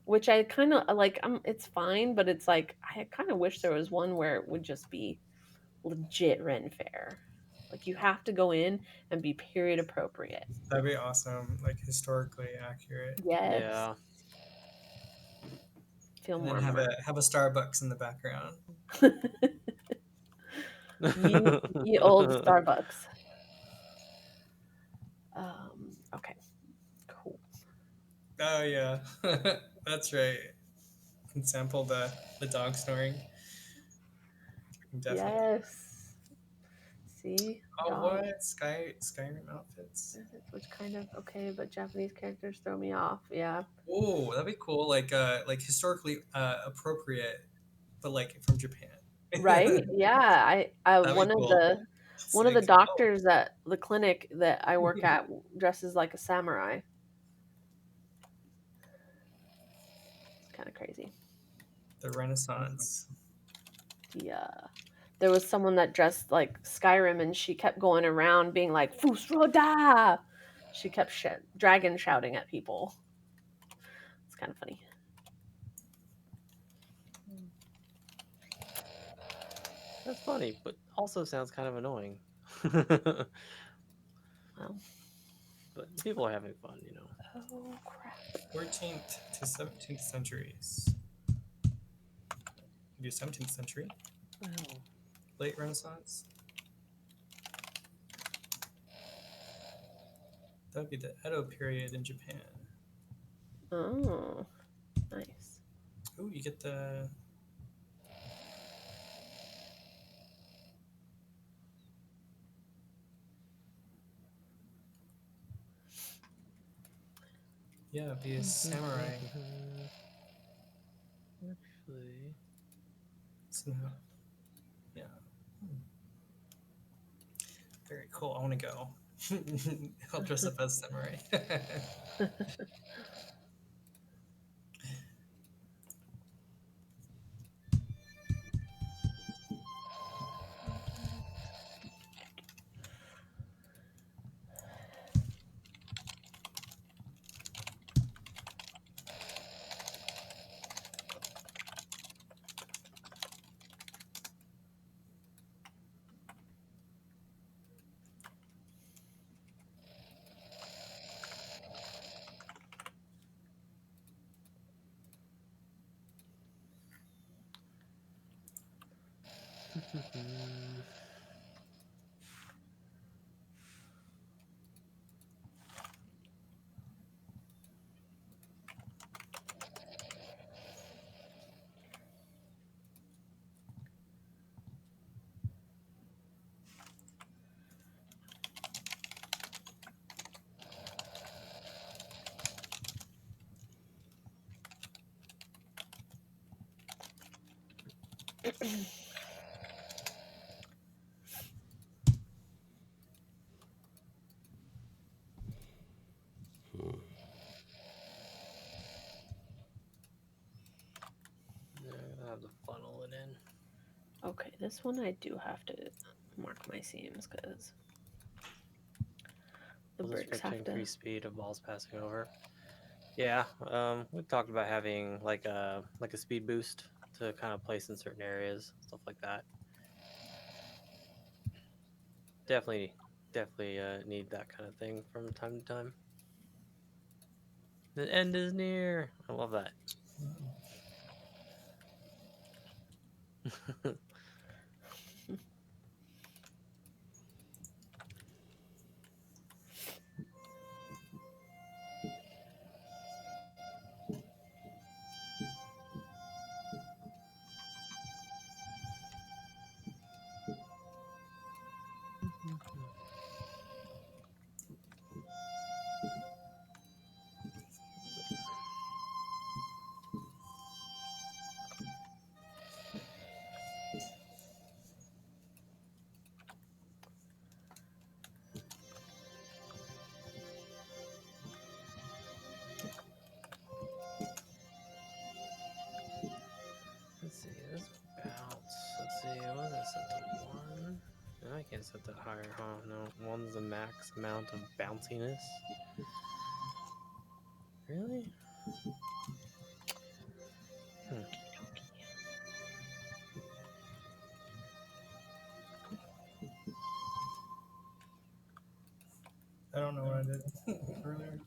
which I kind of like. It's fine, but it's like I kind of wish there was one where it would just be legit Ren Fair. Like you have to go in and be period appropriate. That'd be awesome. Like historically accurate. Yes. Yeah. Feel And then more have a Starbucks in the background. ye old Starbucks. Okay, cool. Oh yeah. That's right. Can sample the dog snoring. Definitely. Yes. See, Oh, dog. what Skyrim outfits? Which kind of okay, but Japanese characters throw me off. Yeah. Oh, that'd be cool. Like historically appropriate, but like from Japan. Right? Yeah. I That'd be one of cool. one It's of the like, oh, doctors at the clinic that I work at dresses like a samurai. It's kind of crazy. the Renaissance. Yeah. There was someone that dressed like Skyrim and she kept going around being like Fusroda. She kept dragon shouting at people. It's kind of funny. That's funny, but also sounds kind of annoying. Well, But people are having fun, you know. oh crap. 14th to 17th centuries. Maybe 17th century. Well, Late Renaissance. That would be the Edo period in Japan. Oh, nice. Oh, you get the. Yeah, be a samurai actually, somehow. Yeah. Very cool. I want to go. I'll dress up as samurai. yeah, I'll have to funnel it in. Okay, this one I do have to mark my seams because the Will this bricks fix have to. increase speed of balls passing over? Yeah, we talked about having like a speed boost to kind of place in certain areas, stuff like that. Definitely need that kind of thing from time to time. The end is near. I love that. can't set that higher, huh? No, one's the max amount of bounciness. Really? I don't know what I did earlier.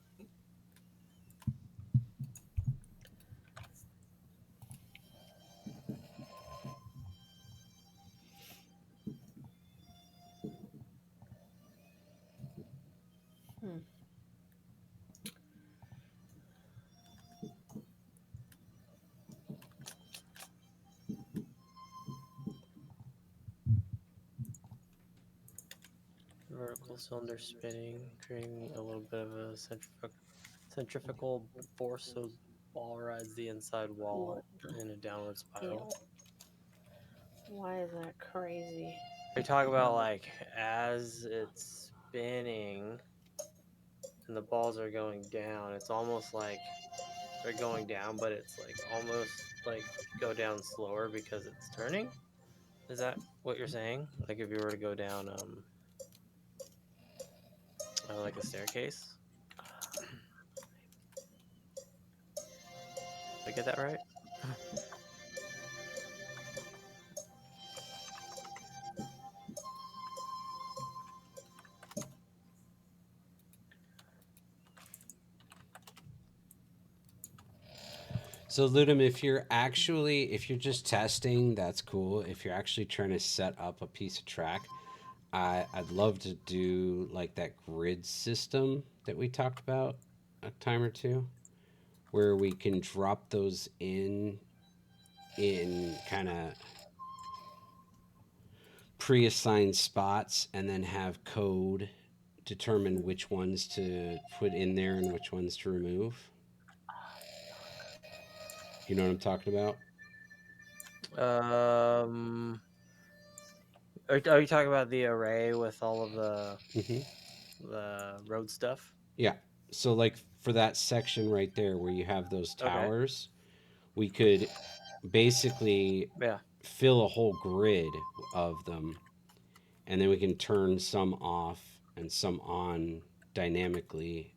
Hmm. Vertical cylinder spinning, creating a little bit of a centrifugal force, so the ball rides the inside wall What the in a downward spiral. hell? Why is that crazy? They talk about like as it's spinning and the balls are going down, it's almost like they're going down, but it's like almost like go down slower because it's turning. Is that what you're saying? Like if you were to go down like a staircase? Did I get that right? So Ludum, if you're just testing, that's cool. If you're actually trying to set up a piece of track, I'd love to do like that grid system that we talked about a time or two, where we can drop those in kind of pre-assigned spots and then have code determine which ones to put in there and which ones to remove. You know what I'm talking about? Are you talking about the array with all of Mm-hmm. the road stuff? Yeah. So like for that section right there where you have those Okay. towers, we could basically Yeah. fill a whole grid of them, and then we can turn some off and some on dynamically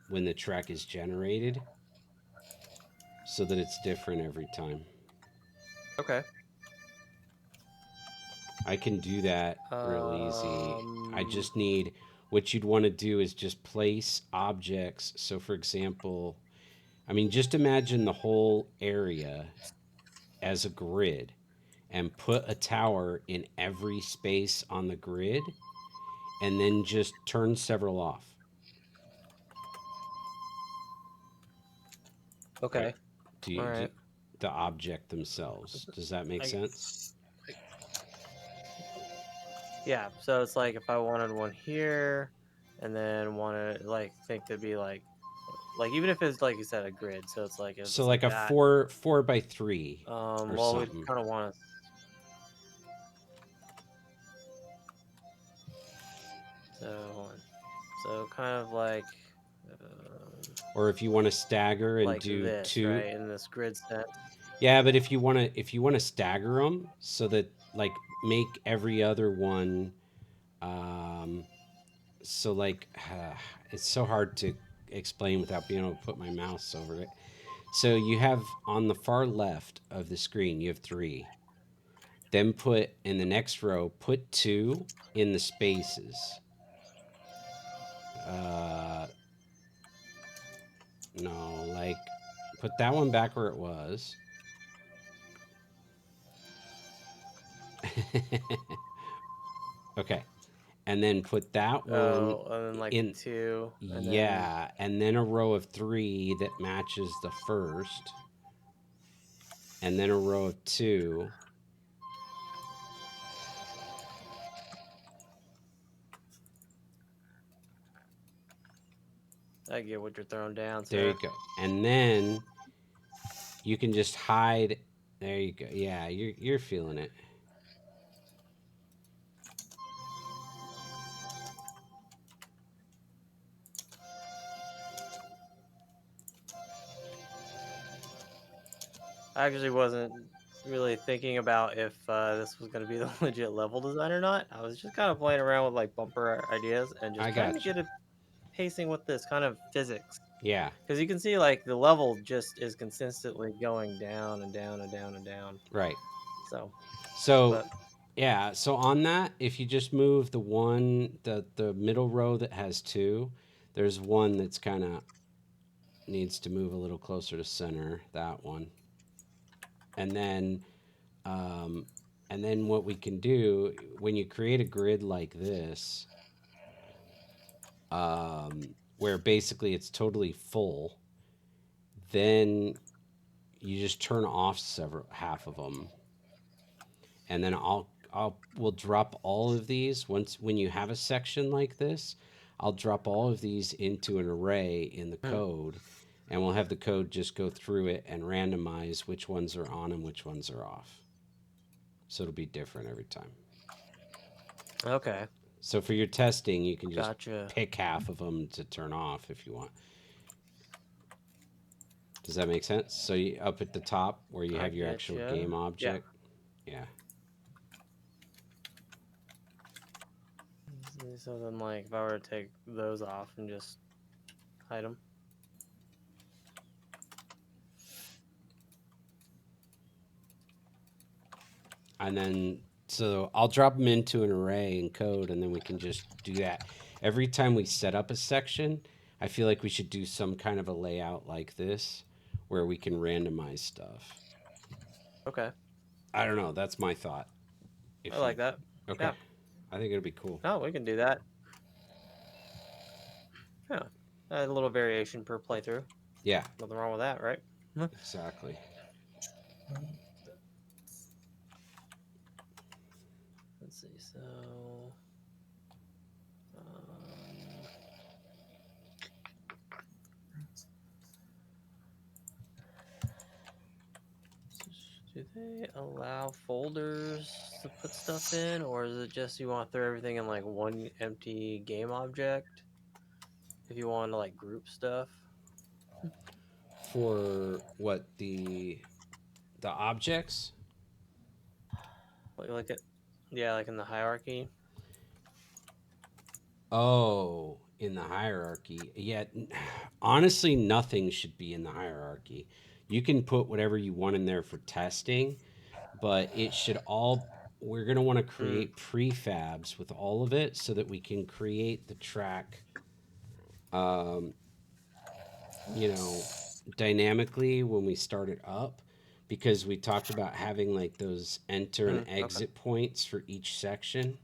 when the track is generated, so that it's different every time. Okay. I can do that real easy. I just need, what you'd want to do is just place objects. So for example, I mean, just imagine the whole area as a grid and put a tower in every space on the grid, and then just turn several off. Okay. Like, All right. the object themselves. Does that make sense? Yeah. So it's like if I wanted one here, and then wanted like think to be like even if it's like you said a grid, so it's like if So it's like like a that. 4x3 or Well, we something. kind of want to. So kind of like. Or if you want to stagger and Like do this, two. right? In this grid sense. Yeah, but if you want to stagger them so that like make every other one so like it's so hard to explain without being able to put my mouse over it. So you have on the far left of the screen, you have 3. Then put in the next row, put 2 in the spaces. No, like put that one back where it was. Okay. And then put that one Oh, and then like in. 2, and then Yeah, and then a row of 3 that matches the first, and then a row of 2. I get what you're throwing down, There you sir. go. And then you can just hide. There you go. Yeah, you're feeling it. I actually wasn't really thinking about if this was going to be the legit level design or not. I was just kind of playing around with like bumper ideas and I just trying to got you. get a pacing with this kind of physics. Yeah, Because you can see like the level just is consistently going down and down and down and down. right. So, So, but yeah, so on that, if you just move the middle row that has two, there's one that's kind of needs to move a little closer to center, that one. And then um and then what we can do when you create a grid like this, where basically it's totally full, then you just turn off several half of them, and then I'll we'll drop all of these once when you have a section like this. I'll drop all of these into an array in the mhm. code, and we'll have the code just go through it and randomize which ones are on and which ones are off. So it'll be different every time. Okay, So for your testing, you can just gotcha. pick half of them to turn off if you want. Does that make sense? So you, up at the top where you I have your get actual you. game Yeah. object, yeah. So then, like, if I were to take those off and just hide them. And then so I'll drop them into an array in code, and then we can just do that every time we set up a section. I feel like we should do some kind of a layout like this where we can randomize stuff. Okay, I don't know. That's my thought. I If you like that. okay, Yeah. I think it'll be cool. Oh, we can do that. Yeah. A little variation per playthrough. Yeah, Nothing wrong with that, right? exactly. Let's see. So, um, do they allow folders to put stuff in, or is it just you want to throw everything in like one empty game object? If you want to like group stuff, For what the objects? like it, yeah, like in the hierarchy. Oh, in the hierarchy. Yeah, honestly, nothing should be in the hierarchy. You can put whatever you want in there for testing, but it should all. We're going to want to Mm, create prefabs with all of it so that we can create the track, um, you know, dynamically when we start it up. Because we talked about having like those enter and okay. exit points for each section,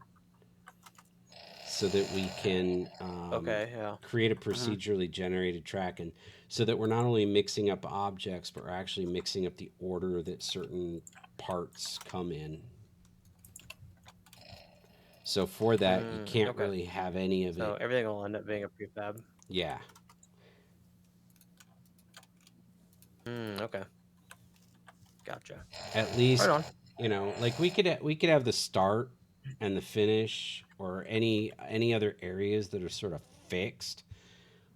so that we can Okay. Yeah. create a Hmm. procedurally generated track, and so that we're not only mixing up objects but we're actually mixing up the order that certain parts come in. So for that you can't Okay. really have any of So it. everything will end up being a prefab. Yeah, Okay. Gotcha. at Right least, on. like we could have the start and the finish, or any other areas that are sort of fixed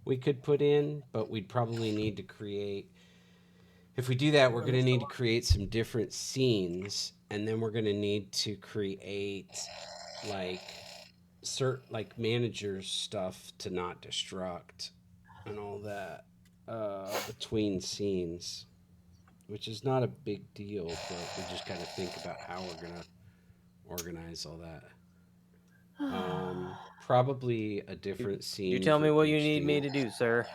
we could put in, but we'd probably need to create. If we do that, we're going to need to create some different scenes, and then we're going to need to create like like managers stuff to not destruct and all that between scenes, which is not a big deal, but we just got to think about how we're going to organize all that. Probably a You, different you scene tell me for what you each need me theme. to do, sir.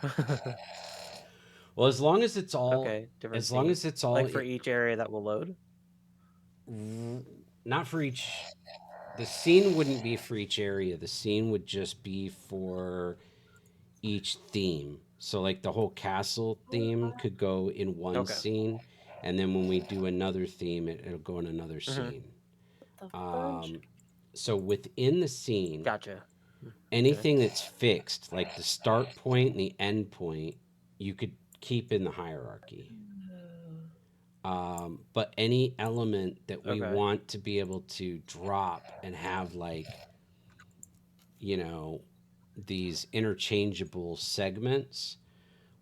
Well, as long as it's all, Okay, different as long scene. as it's all, Like for each area that will load. not for each. The scene wouldn't be for each area. The scene would just be for each theme. So, like the whole castle theme could go in one Okay. scene, and then when we do another theme, it'll go in another Hmm. scene. The fudge. Um, so within the scene, Gotcha. Okay. anything that's fixed, like the start point and the end point, you could keep in the hierarchy. But any element that we Okay. want to be able to drop and have, like, you know, these interchangeable segments,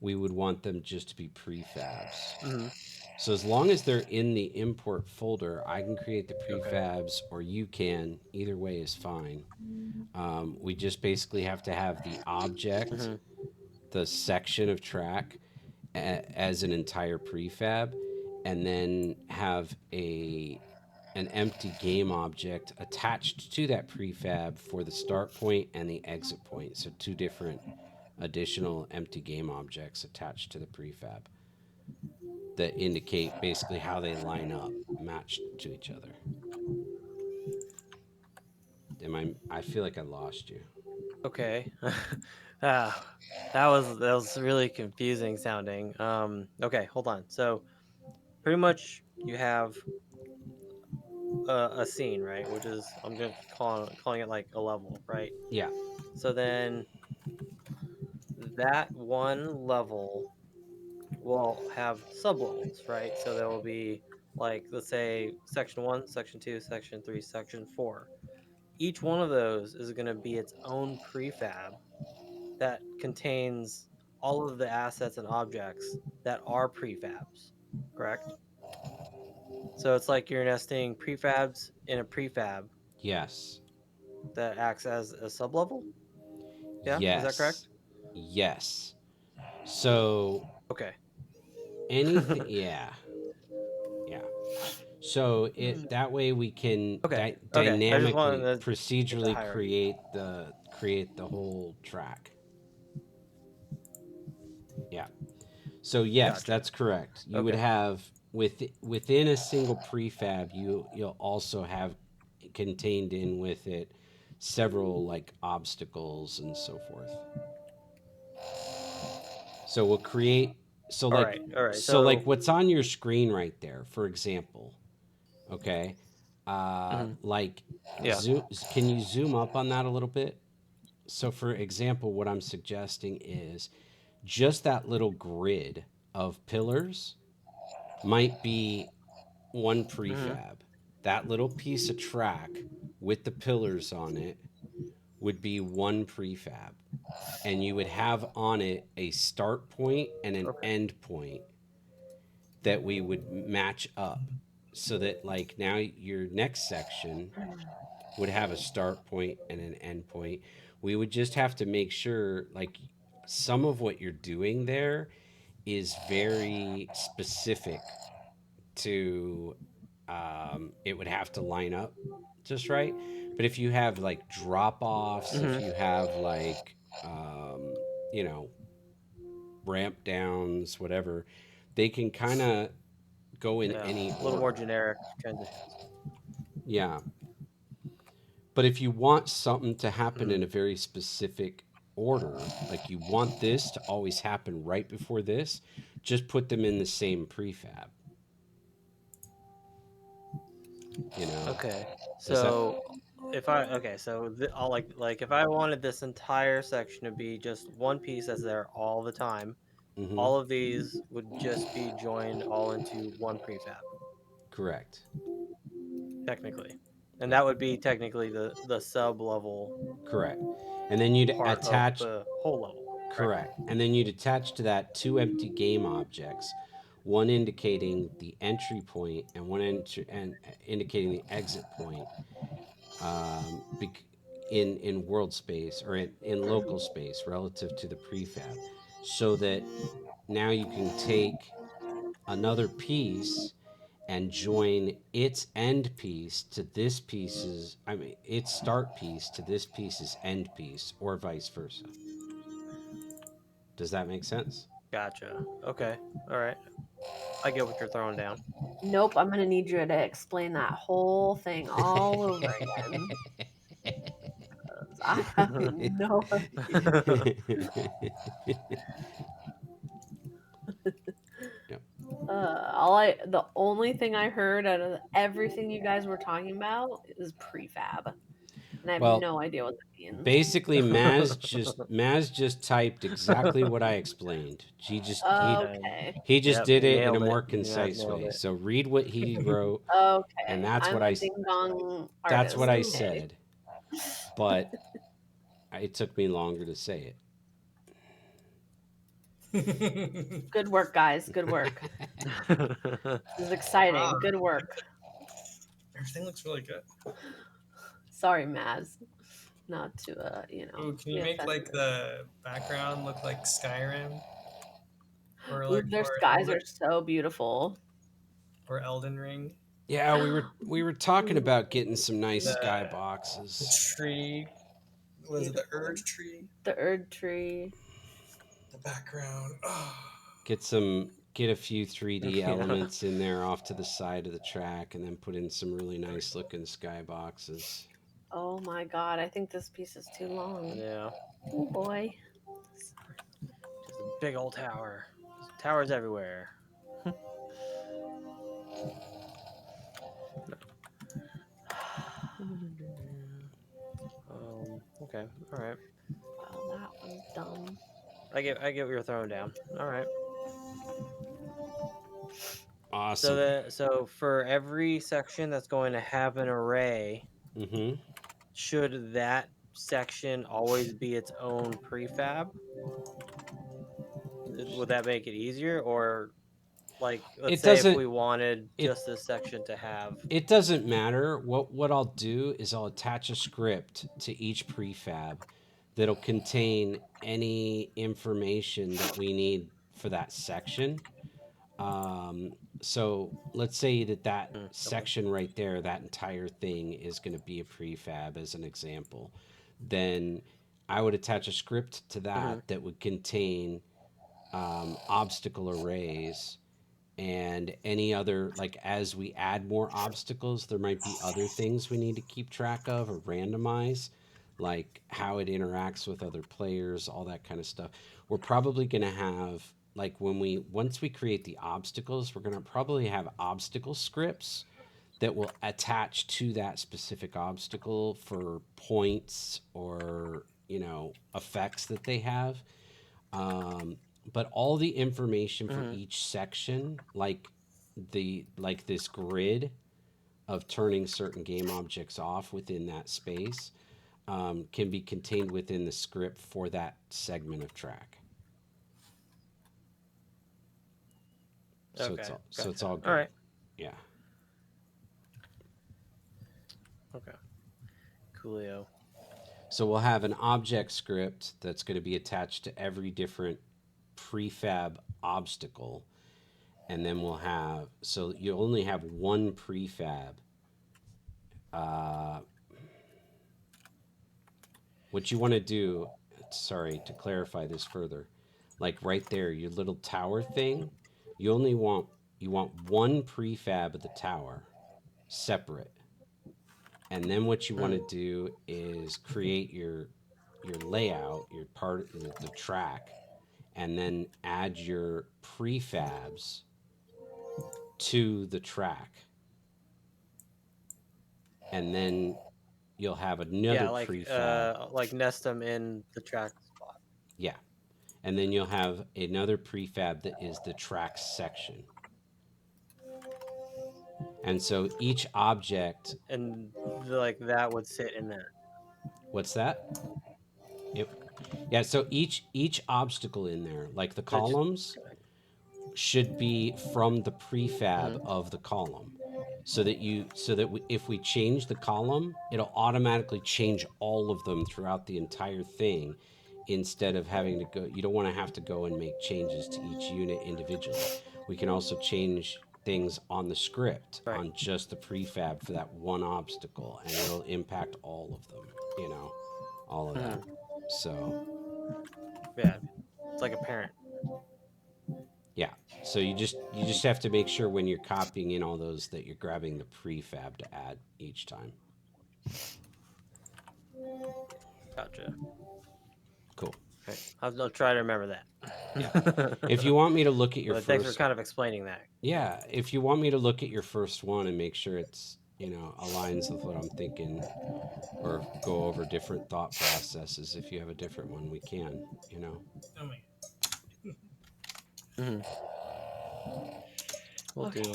we would want them just to be prefabs. Hmm. So as long as they're in the import folder, I can create the Okay. prefabs or you can. Either way is fine. We just basically have to have the object, Hmm. the section of track as an entire prefab, and then have a an empty game object attached to that prefab for the start point and the exit point. So two different additional empty game objects attached to the prefab that indicate basically how they line up, matched to each other. I feel like I lost you. Okay. Ah, that was really confusing sounding. Okay, hold on. So pretty much you have a scene, right? Which is I'm gonna calling it like a level, right? Yeah. So then that one level will have sub levels, right? So there will be like let's say section 1, section 2, section 3, section 4. Each one of those is going to be its own prefab that contains all of the assets and objects that are prefabs, correct? So it's like you're nesting prefabs in a prefab Yes. that acts as a sublevel. Yeah, is that Yes. correct? Yes. So Okay. anything, yeah. Yeah. So it that way we can Okay. Okay. I just wanted dynamically to get the procedurally hierarchy. create the whole track. Yeah. So yes, Gotcha. that's correct. You would Okay. have within a single prefab, you'll also have contained in with it several like obstacles and so forth. So we'll create so All like right. All right. so like So, what's on your screen right there, for example. Okay. mhm, Like yeah. can you zoom up on that a little bit? So for example, what I'm suggesting is just that little grid of pillars might be one Mhm. prefab. That little piece of track with the pillars on it would be one prefab. And you would have on it a start point and an Okay. end point that we would match up so that like now your next section would have a start point and an end point. We would just have to make sure like some of what you're doing there is very specific to it would have to line up just right. But if you have like drop offs, if Mhm. you have like you know, ramp downs, whatever, they can kind of go in Yeah. any A little more order. generic transitions. Yeah. But if you want something to happen Mhm. in a very specific order, like you want this to always happen right before this, just put them in the same prefab. You know, Okay. does that? So if I okay, so I'll like if I wanted this entire section to be just one piece that's there all the time, Mm-hmm. all of these would just be joined all into one prefab, Correct. technically. And Yeah. that would be technically the sub level Correct. And then you'd part of attach. the whole level, correct? Correct. And then you'd attach to that two empty game objects, one indicating the entry point and and indicating the exit point. Bec- in world space or in local space relative to the prefab, so that now you can take another piece and join its end piece to this piece's I mean its start piece to this piece's end piece or vice versa. Does that make sense? Gotcha. Okay. All right. I get what you're throwing down. Nope, I'm gonna need you to explain that whole thing all over again. 'Cause I have no Yep. the only thing I heard out of everything you guys were talking about is prefab, and I have Well, no idea what that means. basically, Maz just typed exactly what I explained. He just he And Okay, he just yep, did you it in a nailed it. more You guys concise nailed way. it. So read what he wrote, and okay, I'm a ding dong that's what artist. I Okay, said. But it took me longer to say it. Good work, guys. Good work. This is exciting. Wow. Good work. Everything looks really good. Sorry, Maz. Not to Ooh, can be you make like offensive. the background look like Skyrim or Ooh, like their or skies Elden are so beautiful. or Elden Ring? Yeah, we were talking about getting some nice sky The boxes. tree, was it the Beautiful. Erd tree? The Erd tree. The background. Oh. Get a few 3D Yeah. elements in there off to the side of the track, and then put in some really nice looking sky boxes. Oh my god, I think this piece is too long. Yeah. Oh boy. Just a big old tower. There's towers everywhere. Okay. All right. Well, that one's dumb. I get what you're throwing down. All right. Awesome. So for every section that's going to have an array, Mm-hmm. should that section always be its own prefab? Would that make it easier, or like let's It say if doesn't we wanted it just this section to have it doesn't matter. What I'll do is I'll attach a script to each prefab that'll contain any information that we need for that section. Um, so let's say that okay. section right there, that entire thing is going to be a prefab as an example. Then I would attach a script to Mhm. that would contain obstacle arrays and any other, like as we add more obstacles, there might be other things we need to keep track of or randomize, like how it interacts with other players, all that kind of stuff. We're probably going to have, like, once we create the obstacles, we're going to probably have obstacle scripts that will attach to that specific obstacle for points or effects that they have. But all the information for Mhm. each section, like this grid of turning certain game objects off within that space, can be contained within the script for that segment of track. Okay. So it's Gotcha. all All good. right. Yeah. Okay. Coolio. So we'll have an object script that's going to be attached to every different prefab obstacle, and then we'll have, so you only have one prefab. Uh, what you want to do, sorry, to clarify this further, like right there, your little tower thing, you only want you want one prefab of the tower separate. And then what you want to Mhm. do is create your layout, your part, the track, and then add your prefabs to the track. And then you'll have another Yeah, prefab. like nest them in the track spot. Yeah. And then you'll have another prefab that is the track section. And so each object, And like that would sit in there. what's that? Yep. Yeah, so each obstacle in there, like the So just columns, should be from the prefab mhm. of the column. If we change the column, it'll automatically change all of them throughout the entire thing instead of having to go. You don't want to have to go and make changes to each unit individually. We can also change things on the script Right. on just the prefab for that one obstacle, and it'll impact all of them, all of that. Mhm. So Yeah. It's like a parent. yeah. So you just have to make sure when you're copying in all those that you're grabbing the prefab to add each time. Gotcha. Cool. Okay. I'll try to remember Yeah. that. If you want me to look at your But thanks for first, kind of explaining that. yeah, if you want me to look at your first one and make sure it's, aligns with what I'm thinking, or go over different thought processes, if you have a different one, we can. Oh my. Mhm. We'll Okay. do.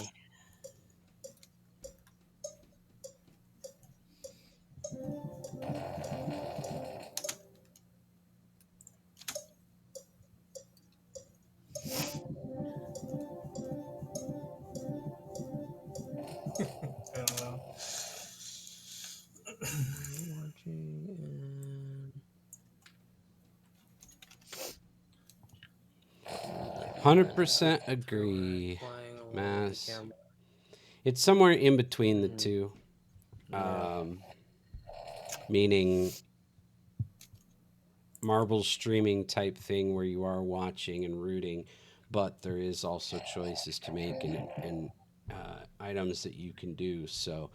100% Alright, agree, playing along with the Mass. camera. It's somewhere in between the Mm-hmm. two. Yeah. Meaning marble streaming type thing where you are watching and rooting, but there is also choices to make and items that you can do. So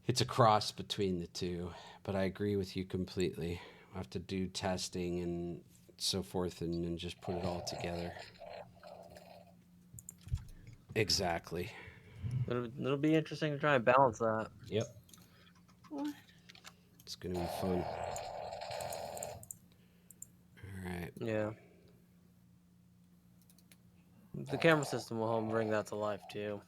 it's a cross between the two. But I agree with you completely. I have to do testing and so forth and just put it all together. Exactly. It'll be interesting to try and balance that. Yep. What? It's going to be fun. All right. Yeah. The camera system will help bring that to life too.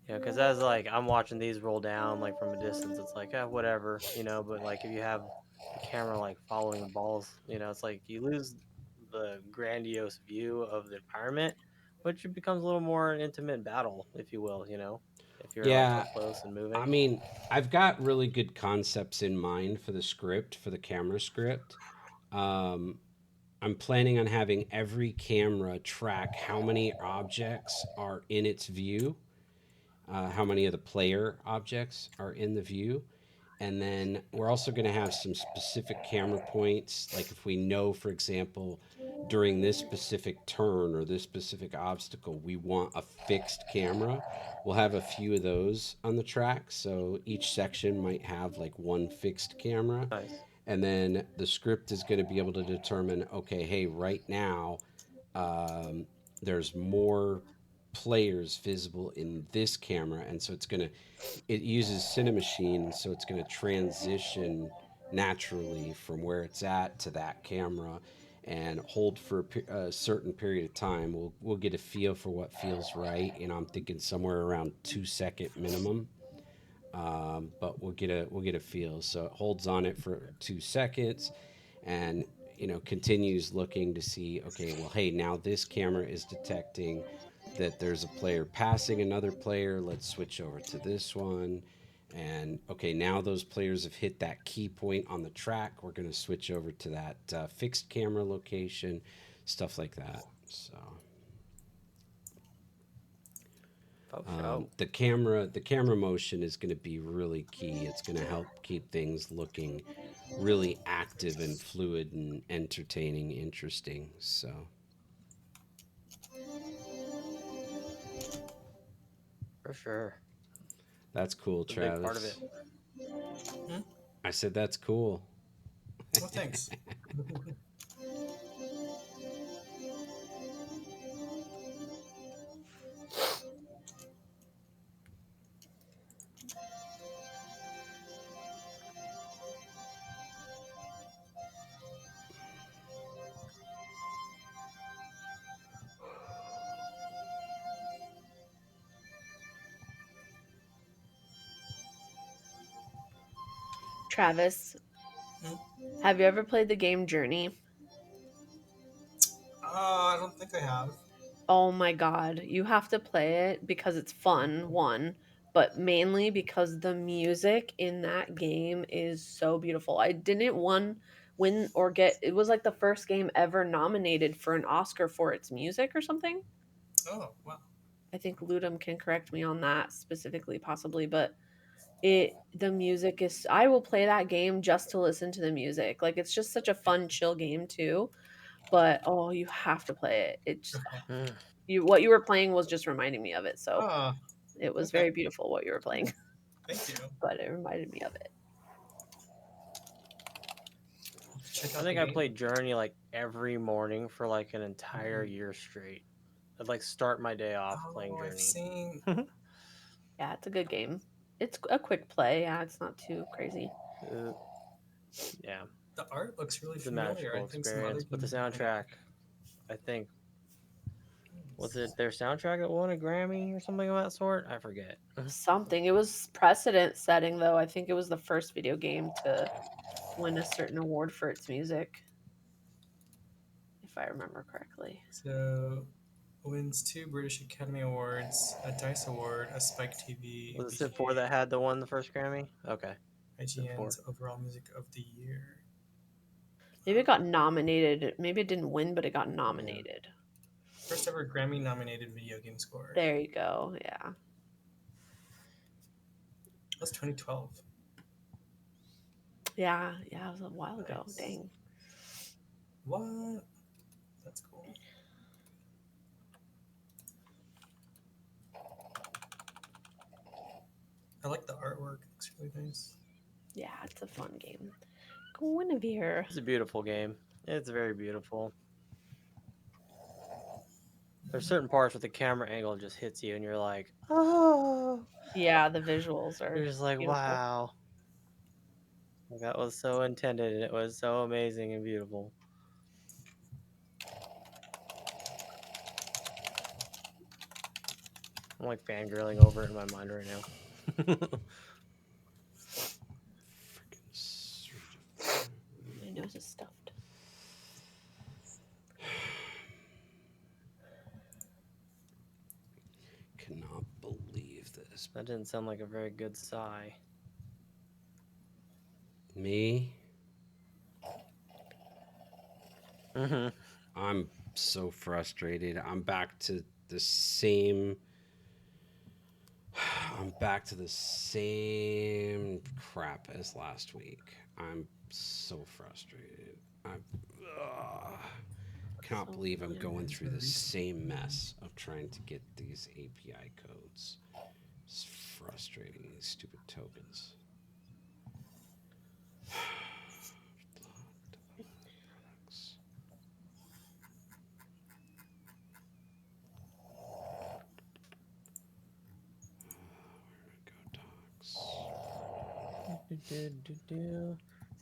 Yeah, because as like I'm watching these roll down like from a distance, it's like whatever, you know. But like if you have the camera like following the balls, you know, it's like you lose the grandiose view of the environment, which it becomes a little more an intimate battle, if you will, you know, if you're like Yeah. up close and I moving. mean, I've got really good concepts in mind for the script, for the camera script. Um, I'm planning on having every camera track how many objects are in its view, how many of the player objects are in the view. And then we're also going to have some specific camera points. Like if we know, for example, during this specific turn or this specific obstacle, we want a fixed camera, we'll have a few of those on the track. So each section might have like one fixed camera. Nice. And then the script is going to be able to determine, okay, hey, right now, um, there's more players visible in this camera. And so it uses Cinemachine, so it's going to transition naturally from where it's at to that camera and hold for a certain period of time. We'll get a feel for what feels right. You know, I'm thinking somewhere around 2 second minimum, but we'll get a feel. So it holds on it for 2 seconds, and continues looking to see. Okay, well, hey, now this camera is detecting that there's a player passing another player. Let's switch over to this one. And okay, now those players have hit that key point on the track. We're going to switch over to that fixed camera location, stuff like that. So Oh, show. the camera motion is going to be really key. It's going to help keep things looking really active and fluid and entertaining, interesting. So For sure. that's cool, It's a big part of it. Travis. Hmm? I said that's cool. Well, thanks. Travis, Hmm? have you ever played the game Journey? I don't think I have. Oh my god, you have to play it because it's fun, one, but mainly because the music in that game is so beautiful. I didn't win or get it was like the first game ever nominated for an Oscar for its music or something. Oh, wow. I think Ludum can correct me on that specifically, possibly, but the music is I will play that game just to listen to the music. Like it's just such a fun, chill game too. But oh, you have to play it. It's Mm. you what you were playing was just reminding me of it. So Ah, it was okay. very beautiful what you were playing, Thank you. but it reminded me of it. I'll have to check I out the think I game. played Journey like every morning for like an entire year straight. I'd like start my day off playing Oh, I've Journey. seen. Yeah, it's a good game. It's a quick play. Yeah, it's not too crazy. Uh, yeah, The art looks really it's a familiar. I magical think some other experience. But the games have been. soundtrack, I think, was it their soundtrack that won a Grammy or something of that sort? I forget. Something. It was precedent setting though. I think it was the first video game to win a certain award for its music, if I remember correctly. So, wins 2 British Academy Awards, a Dice Award, a Spike TV, Was it Civ 4 BGA, that had the one the first Grammy? Okay, Civ 4. IGN's Overall Music of the Year. Maybe it got nominated. Maybe it didn't win, but it got Yeah. nominated. First ever Grammy nominated video game score. There you go. Yeah. That's 2012. Yeah. Yeah. It was a while ago. Nice. Dang. What? That's cool. I like the artwork. It looks really nice. Yeah, it's a fun game. Guinevere. It's a beautiful game. It's very beautiful. There's certain parts where the camera angle just hits you, and you're like, oh. Yeah, the visuals are You're just like, beautiful. wow. Like, that was so intended, and it was so amazing and beautiful. I'm like fangirling over it in my mind right now. My nose is stuffed. Cannot believe this. That didn't sound like a very good sigh. Me? Mm-hmm. I'm so frustrated. I'm back to the same. I'm back to the same crap as last week. I'm so frustrated. I cannot So believe I'm going It's through a the recent- same mess of trying to get these API codes. It's frustrating, these stupid tokens.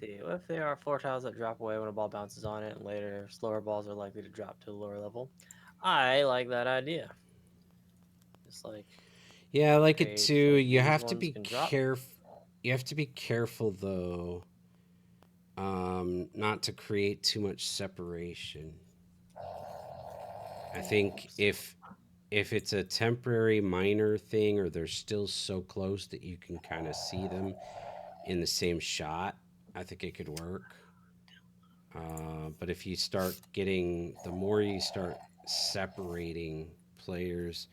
See, what if there are 4 tiles that drop away when a ball bounces on it, and later slower balls are likely to drop to a lower level? I like that idea. Just like, Yeah, I like it Great, too. like You these have to ones be can drop. careful. You have to be careful though, not to create too much separation. I think if it's a temporary minor thing or they're still so close that you can kind of see them in the same shot, I think it could work. But if you start getting, the more you start separating players,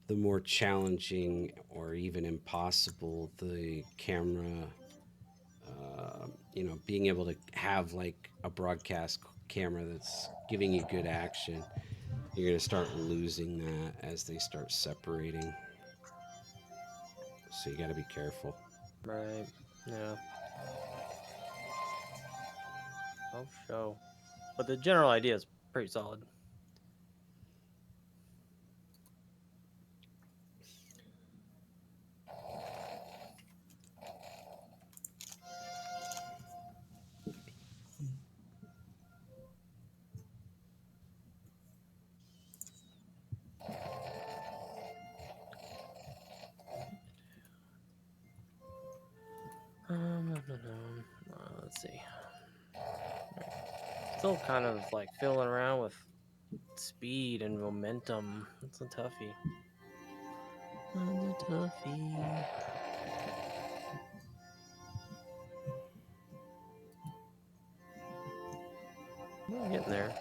the more challenging or even impossible the camera, being able to have like a broadcast camera that's giving you good action, you're going to start losing that as they start separating. So you got to be careful. Right. Yeah. Oh, show. But the general idea is pretty solid. Let's see. Still kind of like fiddling around with speed and momentum. It's a toughie. It's a toughie. We're getting there.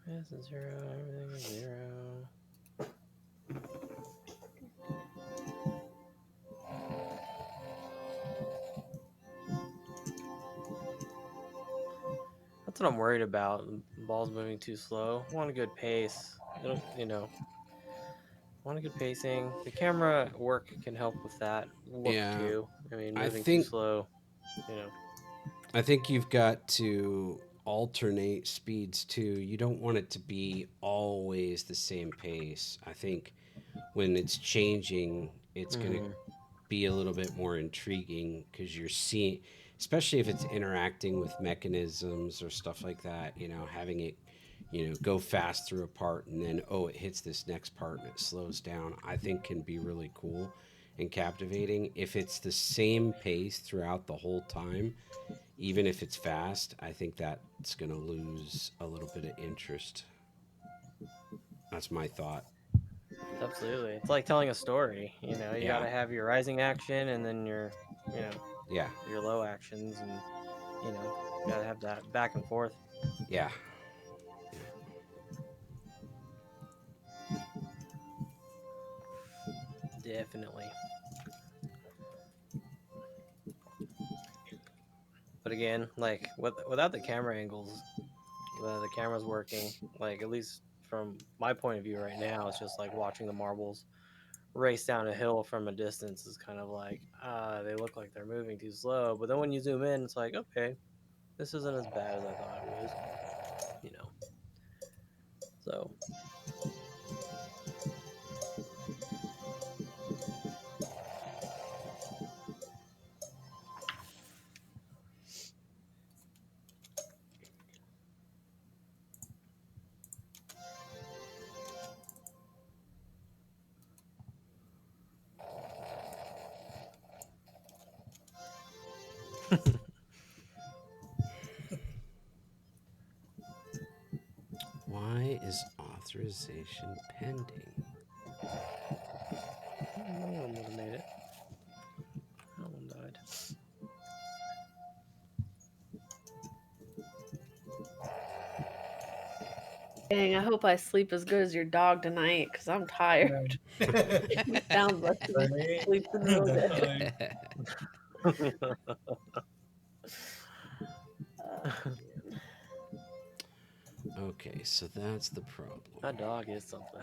This is 0, everything is 0. That's what I'm worried about. The ball's moving too slow. I want a good pace. Want a good pacing. The camera work can help with that look Yeah, too. I mean, I moving too think slow, I think you've got to alternate speeds too. You don't want it to be always the same pace. I think when it's changing, it's going to Mhm. be a little bit more intriguing because you're seeing, especially if it's interacting with mechanisms or stuff like that, having it, go fast through a part and then, oh, it hits this next part and it slows down, I think can be really cool and captivating. If it's the same pace throughout the whole time, even if it's fast, I think that's going to lose a little bit of interest. That's my thought. Absolutely. It's like telling a story. You got Yeah, to have your rising action and then you know, yeah, your low actions, and got to have that back and forth. yeah. Definitely. But again, like without the camera angles, the camera's working. Like at least from my point of view right now, it's just like watching the marbles race down a hill from a distance is kind of like they look like they're moving too slow. But then when you zoom in, it's like okay, this isn't as bad as I thought it was. You know. So Why is authorization pending? one of them would have made it. That one died. Dang, I hope I sleep as good as your dog tonight because I'm tired. He sounds like he's Right? sleeping real good. Definitely. Uh, Okay, so that's the problem. That dog is something.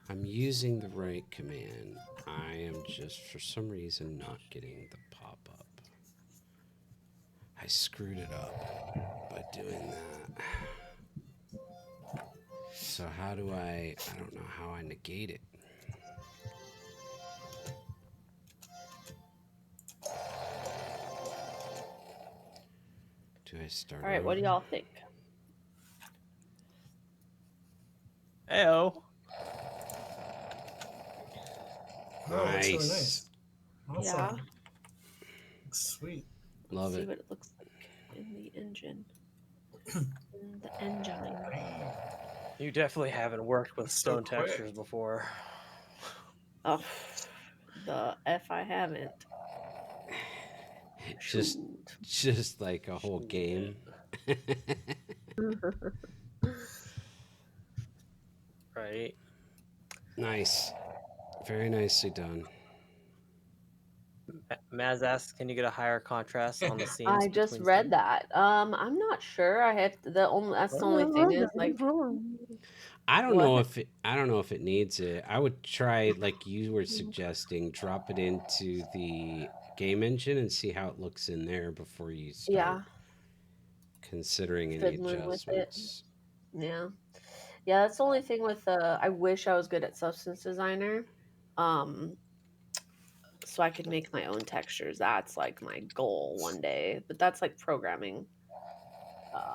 I'm using the right command. I am just, for some reason, not getting the pop up. I screwed it up by doing that. So how do I don't know how I negate it. Do I start all right, what over? do y'all think? Heyo. Oh, it looks really Nice. nice. Awesome. Yeah, Looks sweet. let's Love see it. what it looks like in the engine. In the engine. Dang. You definitely haven't worked with Looks so stone quick. textures before. Oh, the F I haven't. Just Shoot. just like a whole Shoot game. right? Nice. Very nicely done. Maz asks, can you get a higher contrast on the seams I just between read scenes? that. I'm not sure. I have to, the only that's the only thing is like what? I don't know if it needs it. I would try like you were suggesting, drop it into the game engine and see how it looks in there before you start Yeah, considering any fiddling with it. adjustments. Yeah. Yeah, that's the only thing with I wish I was good at Substance Designer. Um so I could make my own textures. That's like my goal one day. But that's like programming.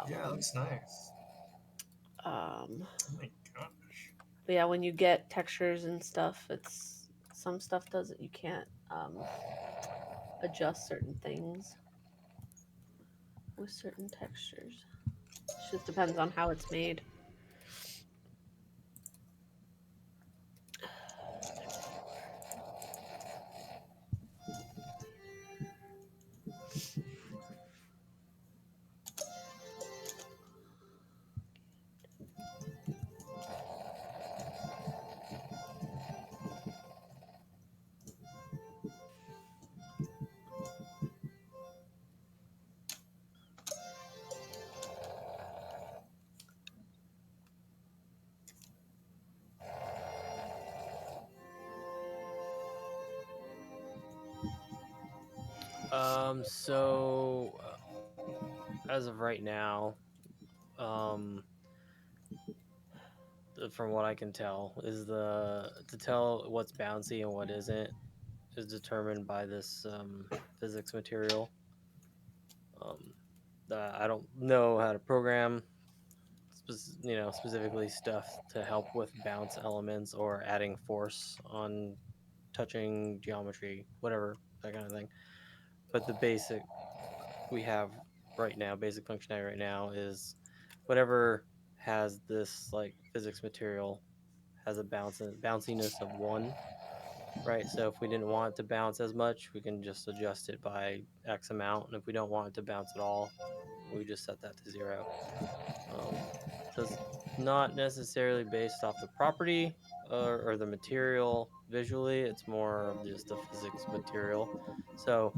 Yeah, it Um looks nice. um Oh my gosh. but yeah, when you get textures and stuff, it's some stuff doesn't you can't adjust certain things with certain textures. It just depends on how it's made. So as of right now, um, from what I can tell, is the to tell what's bouncy and what isn't is determined by this physics material. Um, I don't know how to program, specifically stuff to help with bounce elements or adding force on touching geometry, whatever that kind of thing. But the basic we have right now, basic functionality right now is whatever has this like physics material has a bounciness of 1, right? So if we didn't want it to bounce as much, we can just adjust it by X amount. And if we don't want it to bounce at all, we just set that to 0. Um, so it's not necessarily based off the property or the material visually. It's more of just the physics material. So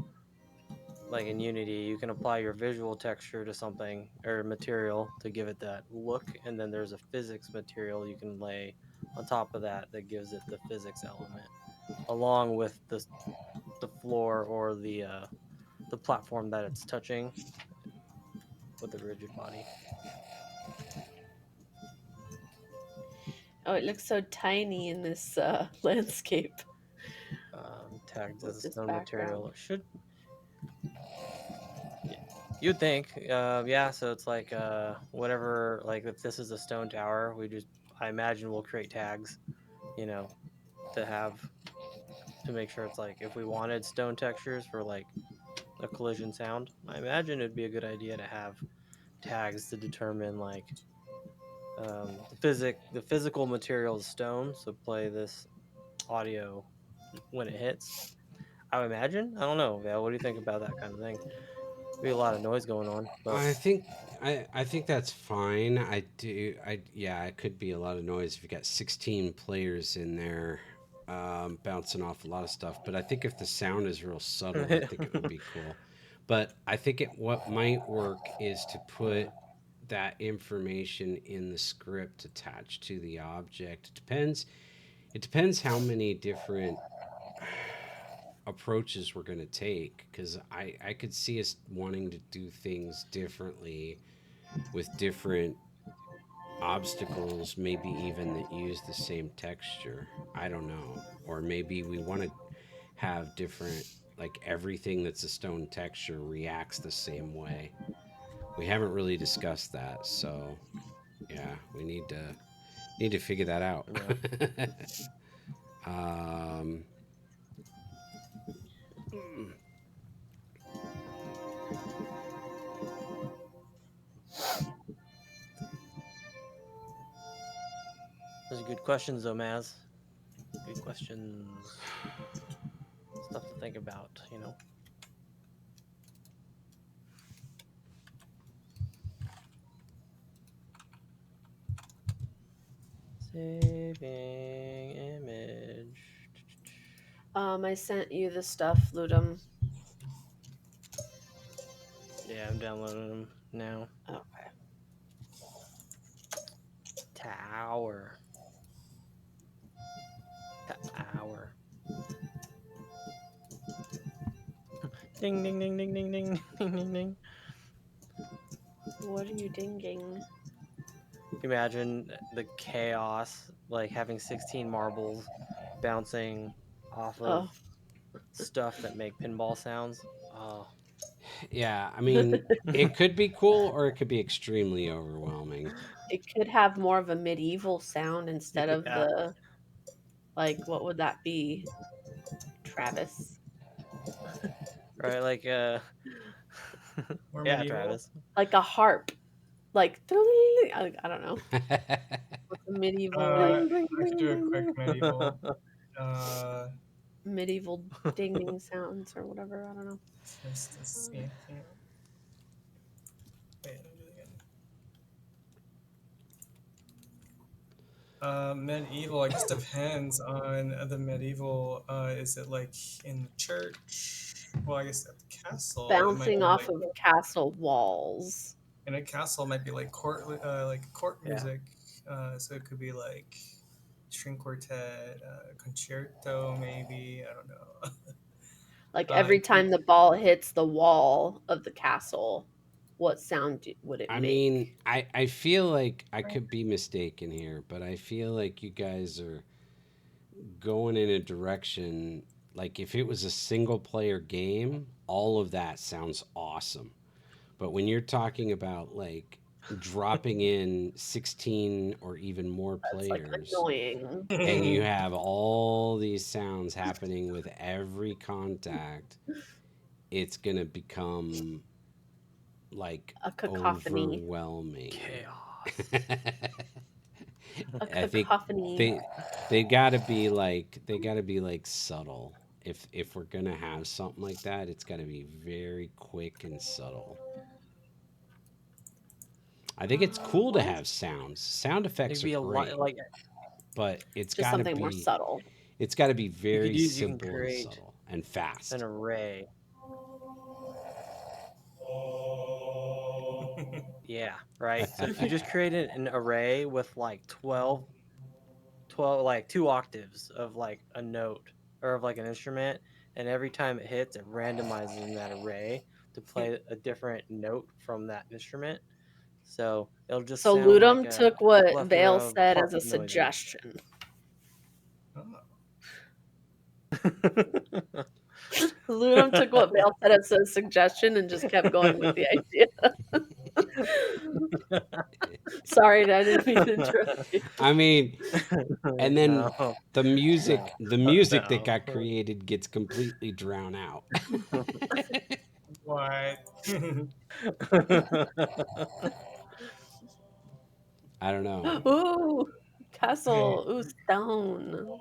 like in Unity, you can apply your visual texture to something or material to give it that look, and then there's a physics material you can lay on top of that that gives it the physics element, along with the floor or the platform that it's touching with the rigid body. Oh, it looks so tiny in this landscape Tagged as with a this stone background. material. It should you'd think, yeah. So it's like whatever. Like if this is a stone tower, I imagine we'll create tags, you know, to have to make sure it's like if we wanted stone textures for like a collision sound, I imagine it'd be a good idea to have tags to determine like the physical material is stone, so play this audio when it hits. I would imagine. I don't know. Yeah, what do you think about that kind of thing? Be a lot of noise going on, but I think I think that's fine. I do. I Yeah. It could be a lot of noise if you got 16 players in there, bouncing off a lot of stuff. But I think if the sound is real subtle, I think it would be cool. But I think what might work is to put that information in the script attached to the object. It depends. It depends how many different approaches we're going to take, because I could see us wanting to do things differently with different obstacles, maybe even that use the same texture. I don't know. Or maybe we want to have different, like everything that's a stone texture reacts the same way. We haven't really discussed that, so yeah, we need to figure that out. yeah. um, Those are good questions, though, Maz. Good questions. Stuff to think about, you know. Saving image. I sent you the stuff, Ludum. Yeah, I'm downloading them now. Okay. Tower. Tower. Ding, ding, ding, ding, ding, ding, ding, ding, ding. What are you dinging? Imagine the chaos, like having 16 marbles bouncing off Oh, of stuff that make pinball sounds. Oh, yeah, I mean, it could be cool or it could be extremely overwhelming. it could have more of a medieval sound instead of yeah. the, like, what would that be, Travis? Right, like More yeah, medieval. Travis. Like a harp. Like, I don't know. What's a medieval, I could do a quick medieval. Uh, medieval dinging sounds or whatever? I don't know. let's see. Wait, let me do it again. Medieval, I guess, depends on the medieval. Is it like in the church? Well, I guess at the castle, it might Bouncing be off like of castle walls. in a castle, it might be like court Yeah. music. So it could be like string quartet, concerto, maybe. I don't know. Like every It could, time the ball hits the wall of the castle, what sound would it I make? mean, I feel like I could be mistaken here, but I feel like you guys are going in a direction, like if it was a single player game, all of that sounds awesome. But when you're talking about like dropping in 16 or even more That's like players, annoying. and you have all these sounds happening with every contact, it's going to become like A cacophony. overwhelming. Chaos. A I think cacophony. they gotta be like subtle. If we're gonna have something like that, it's gotta be very quick and subtle. I think it's cool to What? have sounds. Sound It'd effects are be a lot great, like but Just something more subtle. it's gotta be very you can simple and create subtle and an fast. array. Yeah, right. So if you just created an array with like 12, like 2 octaves of like a note or of like an instrument, and every time it hits, it randomizes in that array to play a different note from that instrument. So it'll just So sound like Ludum a took what plethora Vale of said as harp a noises. suggestion. Ludum took what Vale said as a suggestion and just kept going with the idea. Sorry, I didn't mean to interrupt you. I mean, and then No, the music that no. got created gets completely drowned out. What? I don't know. Ooh, castle. Ooh, stone.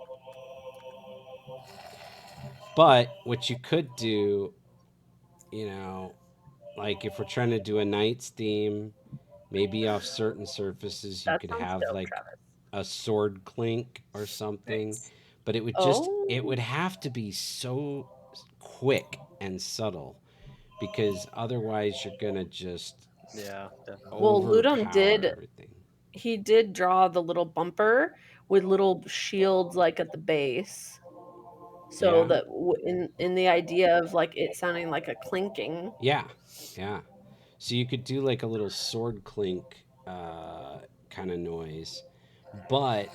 But what you could do, you know, like if we're trying to do a knight's theme, maybe off certain surfaces you That could sounds have dope, like Travis. a sword clink or something, Nice. but it Oh, would have to be so quick and subtle because otherwise you're going to just Yeah, definitely. well, Ludum overpower did. everything. He did draw the little bumper with little shields like at the base, so Yeah. that in the idea of like it sounding like a clinking. Yeah. Yeah. So you could do like a little sword clink kind of noise, but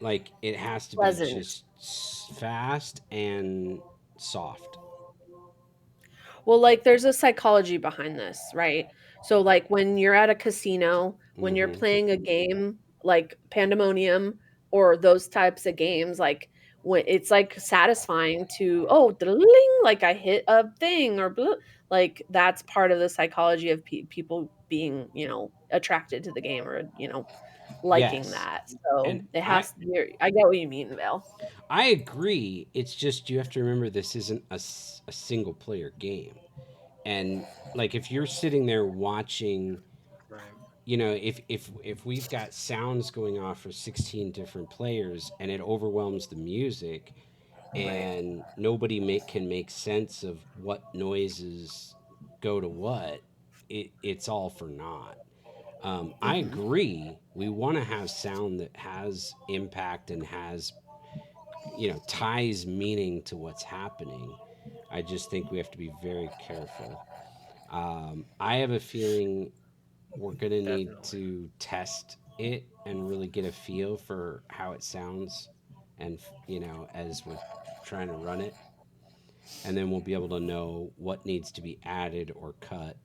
like it has to be Pleasant. just fast and soft. Well, like there's a psychology behind this, right? So like when you're at a casino, when you're Mm-hmm. playing a game like Pandemonium or those types of games, like when it's like satisfying to oh, ding, like I hit a thing or blah, like that's part of the psychology of people being, attracted to the game or, liking Yes. that. So And it has I get what you mean, Vale. I agree. It's just you have to remember this isn't a single player game. And like if you're sitting there watching, Right. if we've got sounds going off for 16 different players and it overwhelms the music Right. and nobody can make sense of what noises go to what, it's all for naught. I Mhm. agree. We want to have sound that has impact and has, ties meaning to what's happening. I just think we have to be very careful. I have a feeling we're going to need Definitely. to test it and really get a feel for how it sounds and, as we're trying to run it. And then we'll be able to know what needs to be added or cut.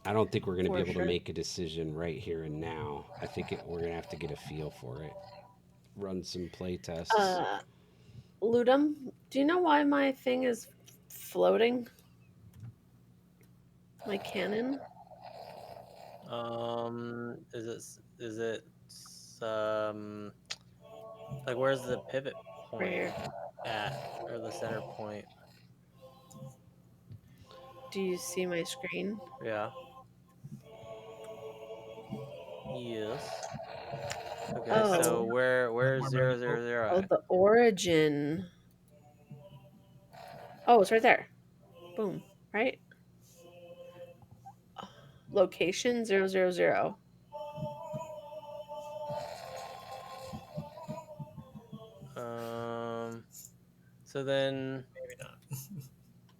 I don't think we're going to be For able to sure. make a decision right here and now. I think we're going to have to get a feel for it, run some play tests. Uh Ludum, do you know why my thing is floating? My cannon? Is it like where's the pivot Right point here. at or the center point? Do you see my screen? Yeah. Yes. Okay, That's so Oh. where's more zero meaningful. zero zero Oh, at? the origin. Oh, it's right there. Boom. Right? Location 000. Um so then Maybe not.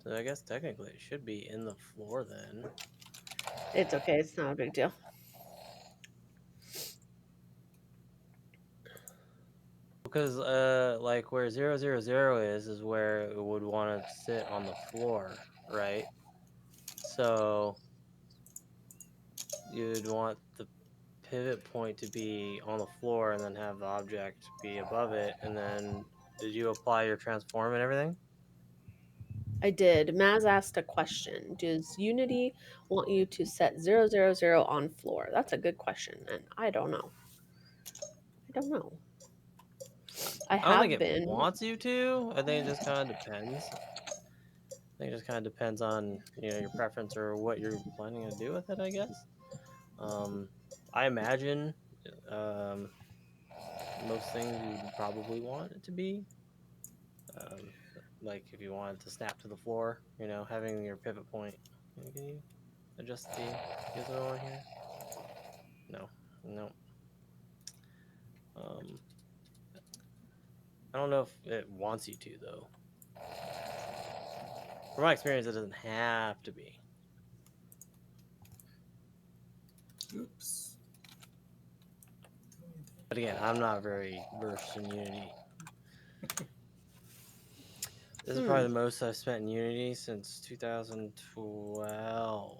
so I guess technically it should be in the floor then. It's okay. It's not a big deal. Because like where 000 is where it would want to sit on the floor, right? So you'd want the pivot point to be on the floor and then have the object be above it, and then did you apply your transform and everything? I did. Maz asked a question. Does Unity want you to set 000 on floor? That's a good question, and I don't know. I don't know. I I don't think have it been. wants you to. I think it just kind of depends. I think it just kind of depends on your preference or what you're planning to do with it. I guess. Um, I imagine um, most things you would probably want it to be. Um, like if you wanted to snap to the floor, having your pivot point. Can you adjust the gizmo on here? No, no. Um, I don't know if it wants you to though. From my experience, it doesn't have to be. Oops. But again, I'm not very versed in Unity. This is probably the most I've spent in Unity since 2012.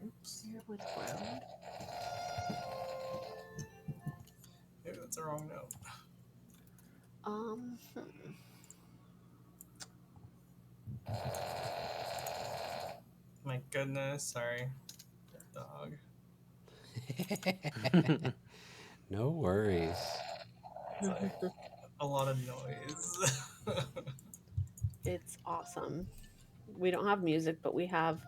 Oops. Here with ground. Maybe that's the wrong note. Hmm. My goodness, sorry. Dog. No worries. It's like a lot of noise. It's awesome. We don't have music, but we have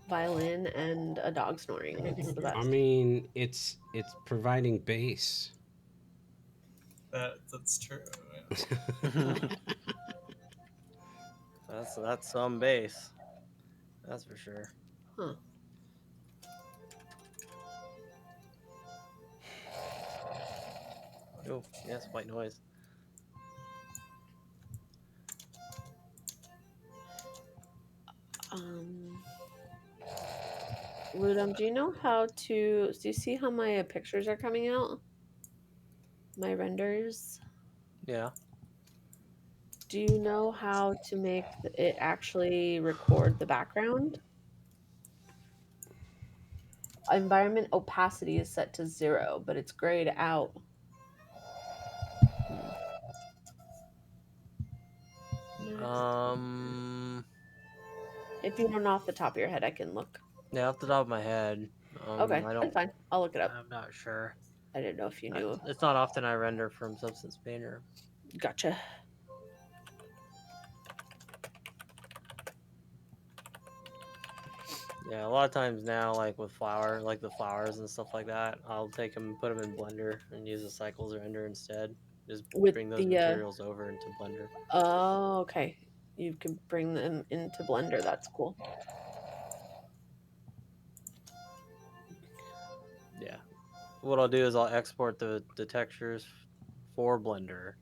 violin and a dog snoring. It's the I best. mean, it's providing bass. That's true. Huh. That's some bass. That's for sure. Huh. Oh, yes, white noise. Ludum, do you know how to? Do you see how my pictures are coming out? My renders. Yeah. Do you know how to make it actually record the background? Environment opacity is set to 0, but it's grayed out. If you don't know off the top of your head, I can look. Yeah, off the top of my head. Okay, I that's don't. fine. I'll look it up. I'm not sure. I didn't know if you knew. It's not often I render from Substance Painter. Gotcha. Yeah, a lot of times now, like with like the flowers and stuff like that, I'll take them and put them in Blender and use the cycles render instead. Just With bring those the materials over into Blender. oh, okay. You can bring them into Blender. That's cool. Yeah. What I'll do is I'll export the textures for Blender,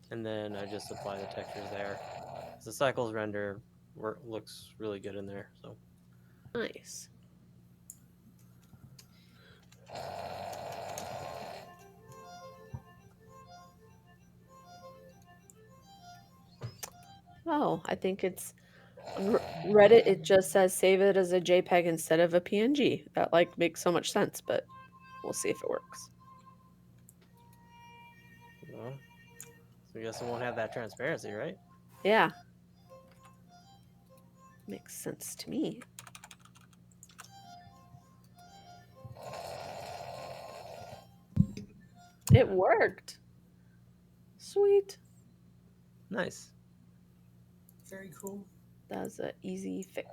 and then I just apply the textures there. The cycles render looks really good in there. So Nice. Oh, I think it's on Reddit. It just says save it as a JPEG instead of a PNG. That like makes so much sense, but we'll see if it works. well, so I guess it won't have that transparency, right? Yeah. Makes sense to me. It worked. Sweet. Nice. Very cool. That was an easy fix.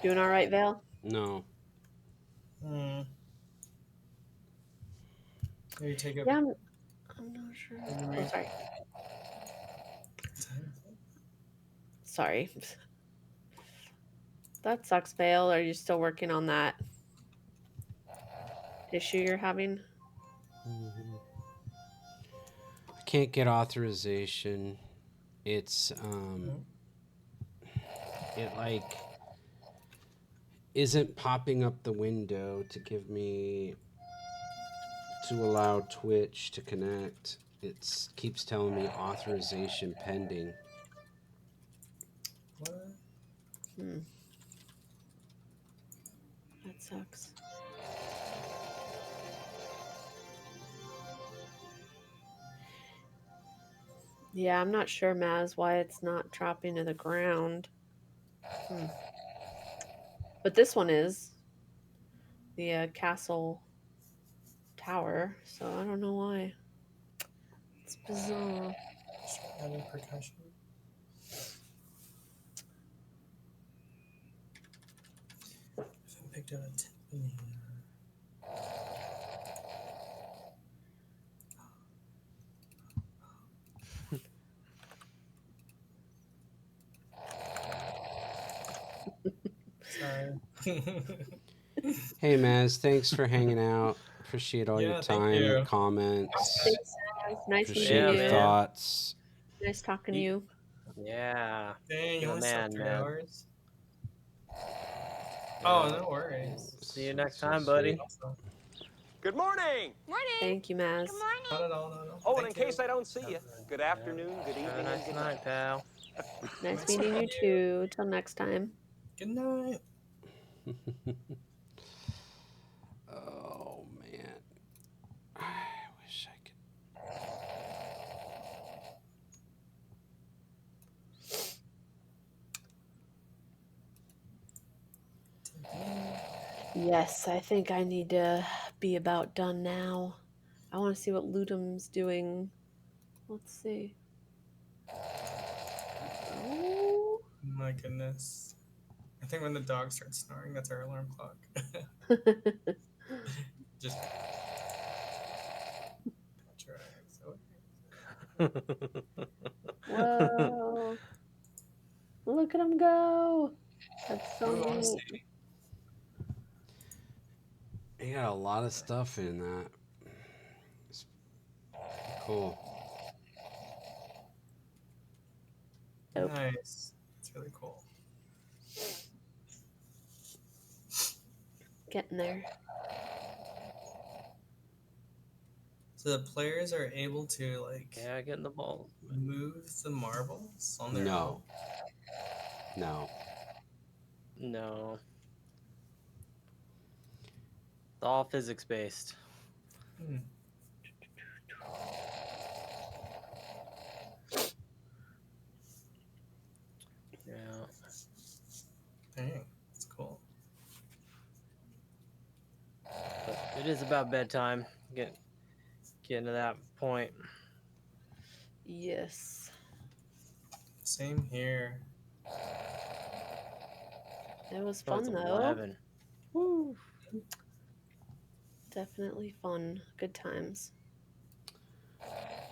Doing all right, Vale? No. Maybe take up. Yeah, I'm not sure. Oh, sorry. Sorry. That sucks, Vale. Are you still working on that issue you're having? I can't get authorization. It's it like isn't popping up the window to give me to allow Twitch to connect. It keeps telling me authorization pending. What? Hmm. That sucks. Yeah, I'm not sure, Maz, why it's not dropping to the ground. Hmm. But this one is the castle tower, so I don't know why. It's bizarre. Just adding percussion. If I picked out a timpani. Sorry. Hey, Maz, thanks for hanging out. Appreciate all your Yeah, thank time, you. comments. Thanks, Maz. Nice Appreciate meeting Yeah, your you. man. thoughts. Nice talking to Ye- you. Yeah. Dang, you You're the only slept man, 3 man. hours? Oh, Yeah. no worries. See you next So time, sweet. buddy. Awesome. Good morning. Thank you, Maz. Not at all, not at all. Oh, and Thank in case you. I don't see you, good Yeah. afternoon, good Have a evening, and nice good night, night. pal. Nice Nice meeting meeting you too. Till next time. Good night. Oh, man. I wish I could. Yes, I think I need to be about done now. I want to see what Ludum's doing. Let's see. Oh. My goodness. I think when the dog starts snoring, that's our alarm clock. Just pat your eyes. Whoa. Look at him go. That's so Ooh, I want to neat. see. You got a lot of stuff in that. It's cool. Dope. Nice. It's really cool. Getting there. So the players are able to like Yeah, getting the ball. move the marbles on their own. No. No. No. It's all physics based. Hmm. Yeah. Dang, that's cool. But it is about bedtime. Getting to that point. Yes. Same here. It was Oh, it's fun though. 11. Woo. Definitely fun. Good times.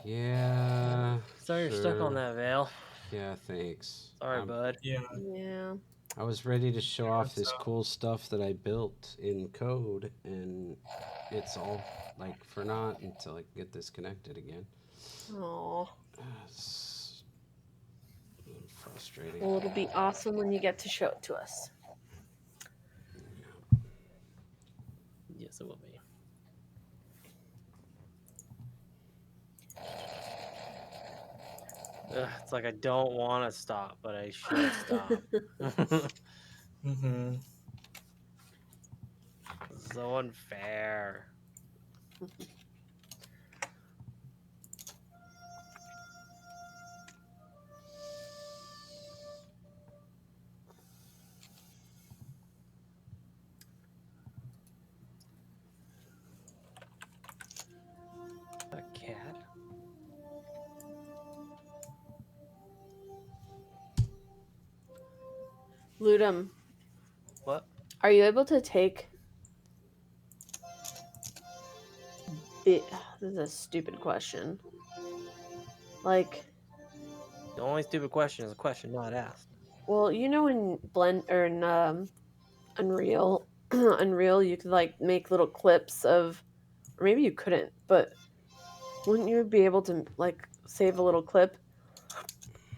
Yeah. Sorry you're stuck on sure. that, Vale. Yeah, thanks. Sorry, bud. Yeah. Yeah. I was ready to show off this So cool stuff that I built in code, and it's all like for naught until I can get this connected again. Oh. It's a little frustrating. Well, it'll be awesome when you get to show it to us. Yes, it will be. It's like I don't want to stop, but I should stop. mm-hmm. So unfair. A cat? Ludum, What? are you able to take this is a stupid question. Like, The only stupid question is a question not asked. well, you know in Blend or in Unreal, Unreal, you could like make little clips of, or maybe you couldn't, but wouldn't you be able to like save a little clip?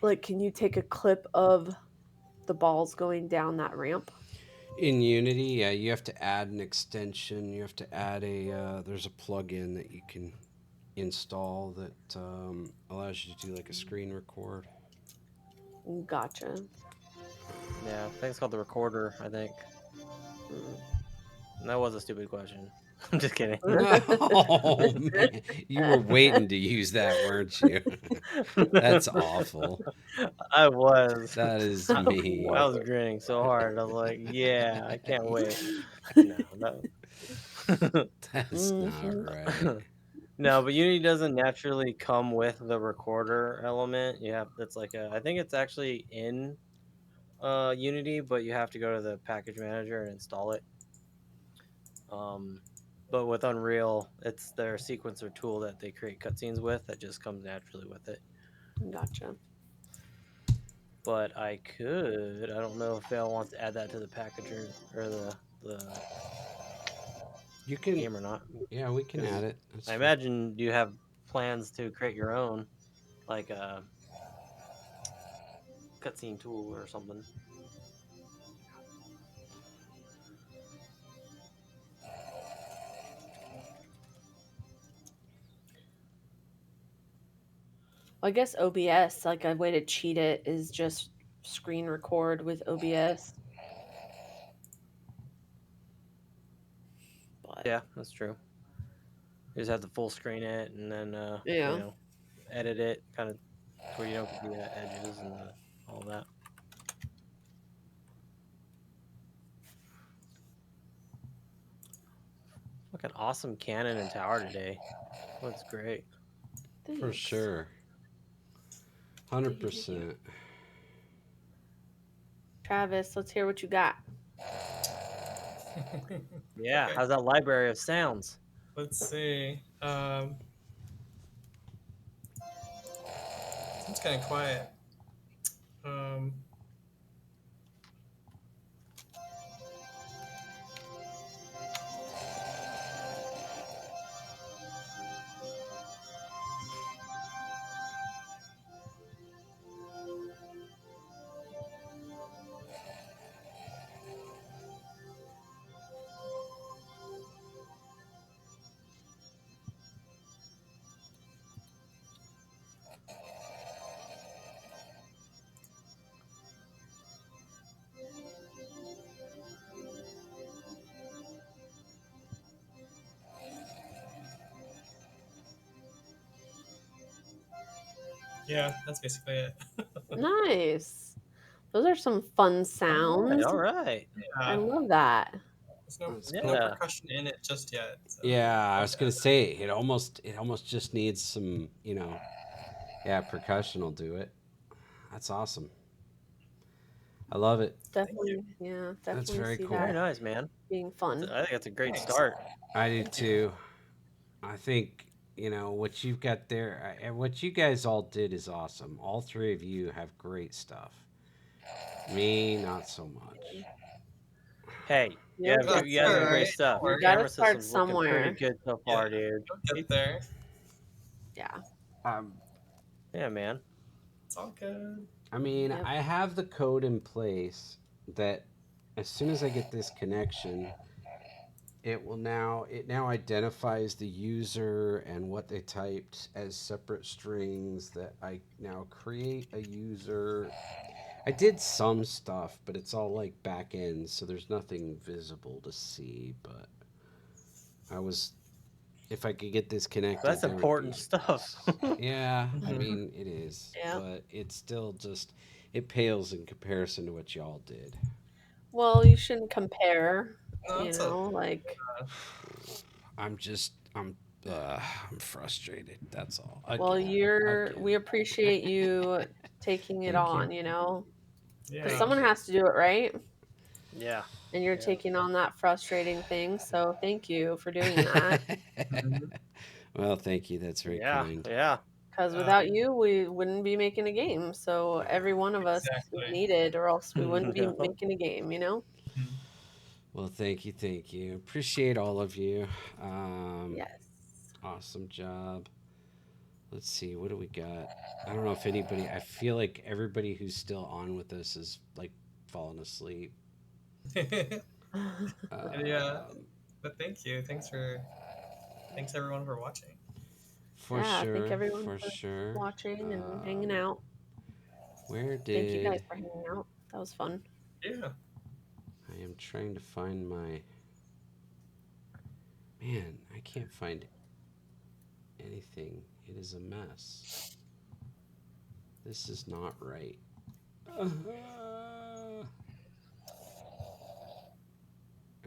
Like, can you take a clip of the balls going down that ramp? In Unity, yeah, you have to add an extension. You have to add a. There's a plugin that you can install that allows you to do like a screen record. Gotcha. Yeah, I think it's called the recorder. I think Mm. that was a stupid question. I'm just kidding. Oh man, you were waiting to use that, weren't you? That's awful. I was. That is I mean. I was was. grinning so hard. I was like, "Yeah, I can't wait." No, no. That's not Mhm. right. No, but Unity doesn't naturally come with the recorder element. You have that's like a I think it's actually in Unity, but you have to go to the package manager and install it. Um, but with Unreal, it's their sequencer tool that they create cutscenes with that just comes naturally with it. Gotcha. But I don't know if Fail wants to add that to the packager or the You can, game or not. yeah, we can add Because it. That's I fine. imagine you have plans to create your own, like a cutscene tool or something. Well, I guess OBS, like a way to cheat it is just screen record with OBS. But Yeah, that's true. You just have to full screen it and then yeah, edit it kind of to where you don't get the edges and all that. Fucking awesome cannon and tower today. Looks great. For thanks. sure. Thank you, thank you. 100%. Travis, let's hear what you got. Yeah, Okay. how's that library of sounds? Let's see. Seems kind of quiet. Um, yeah, that's basically it. Nice. Those are some fun sounds. All right. I Yeah, love that. there's no That's no cool. Yeah. percussion in it just yet. So Yeah, I I'll was have to gonna add say it almost just needs some, yeah, percussion will do it. That's awesome. I love it. Definitely, yeah, That's definitely very see Very that cool. nice, man. being fun. I think that's a great Thanks. start. I do Thank you. too. I think, what you've got there, and what you guys all did is awesome. All three of you have great stuff. Me, not so much. Hey, You'll get you have All some there. great right. stuff. Don't You Your worry. gotta camera start system's looking pretty somewhere. good so Yeah, far, dude. you'll get there. Yeah. Um, Yeah, man. It's all good. I mean, Yep. I have the code in place that as soon as I get this connection, it now identifies the user and what they typed as separate strings that I now create a user. I did some stuff, but it's all like back end, so there's nothing visible to see, but I was if I could get this connected, That's there would important be. stuff. Yeah, I Mhm. mean it is, Yep. but it's still just it pales in comparison to what y'all did. Well, you shouldn't compare, No, it's a like I'm just I'm frustrated. That's all. well, we Again. appreciate you taking it Thank you. on, because yeah. someone has to do it, right? Yeah. And you're Yeah. taking on that frustrating thing, so thank you for doing that. Mhm. Well, thank you. That's very Yeah. kind. Yeah. Because without you, we wouldn't be making a game. So every one of us is Exactly. needed, or else we wouldn't be Yeah. making a game. Mhm. Well, thank you, thank you. Appreciate all of you. Yes. Awesome job. Let's see, what do we got? I don't know if anybody. I feel like everybody who's still on with us is like falling asleep. Yeah, Um, but thank you. Thanks everyone for watching. For Yeah, thank sure, everyone for for sure. watching and hanging out. Where Thank you guys did for hanging out. That was fun. Yeah. I am trying to find my man? I can't find anything. It is a mess. This is not right.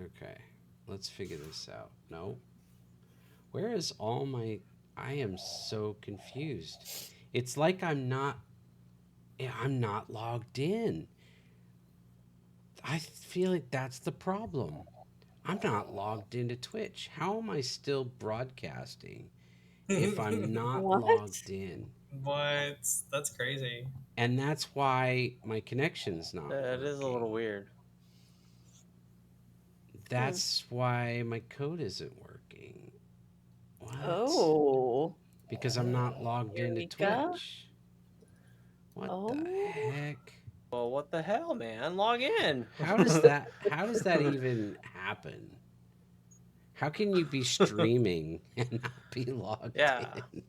Okay, let's figure this out. No, where is all my? I am so confused. It's like I'm not logged in. I feel like that's the problem. I'm not logged into Twitch. How am I still broadcasting if I'm not What? logged in? What? That's crazy. And that's why my connection's not It is a little working. weird. That's why my code isn't working. What? Oh, Because I'm not logged into Eureka. Twitch. What the Oh, heck? Well, what the hell, man? Log in. How does that even happen? How can you be streaming and not be logged Yeah. in?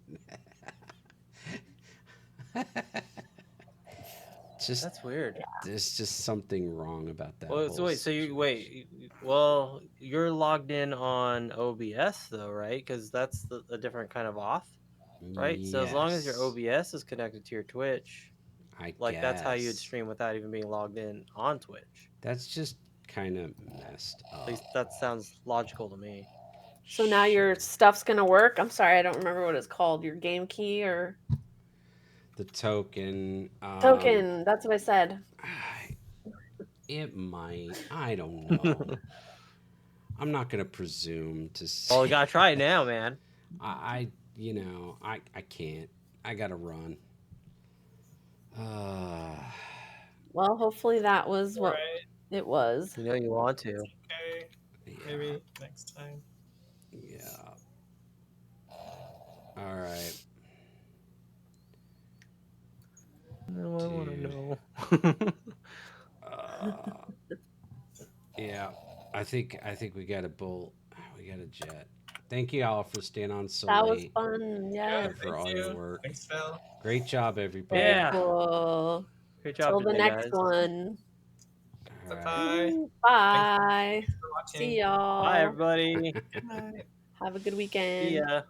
Just That's weird. there's just something wrong about that Well, whole so wait, so you situation. Well, you're logged in on OBS though, right? Because that's a different kind of auth, right? So as long as your Yes, OBS is connected to your Twitch, I like that's how you'd guess. stream without even being logged in on Twitch. That's just kind of messed At up. least that sounds logical to me. so now your Sure. stuff's gonna work? I'm sorry, I don't remember what it's called. Your game key or The token, token? That's what I said. it might. I don't know. I'm not gonna presume to Well, we say. gotta try it now, man. I can't. I gotta run. Uh, Well, hopefully that was All what right. it was. You know you want to. Okay. yeah, Maybe next time. yeah. All right, No, I want to dude. know. Uh, yeah. I think we got a bull. We got a jet. Thank you all for staying on so That was late fun. Yeah. Yes. and for Thank all your you. work. Thanks, Phil. Great job, everybody. Very Yeah. cool. Great job Till the today, next guys. one. All Bye right. bye. Bye. Thanks for See watching. y'all. Bye, everybody. Good night. Have a good See weekend. ya.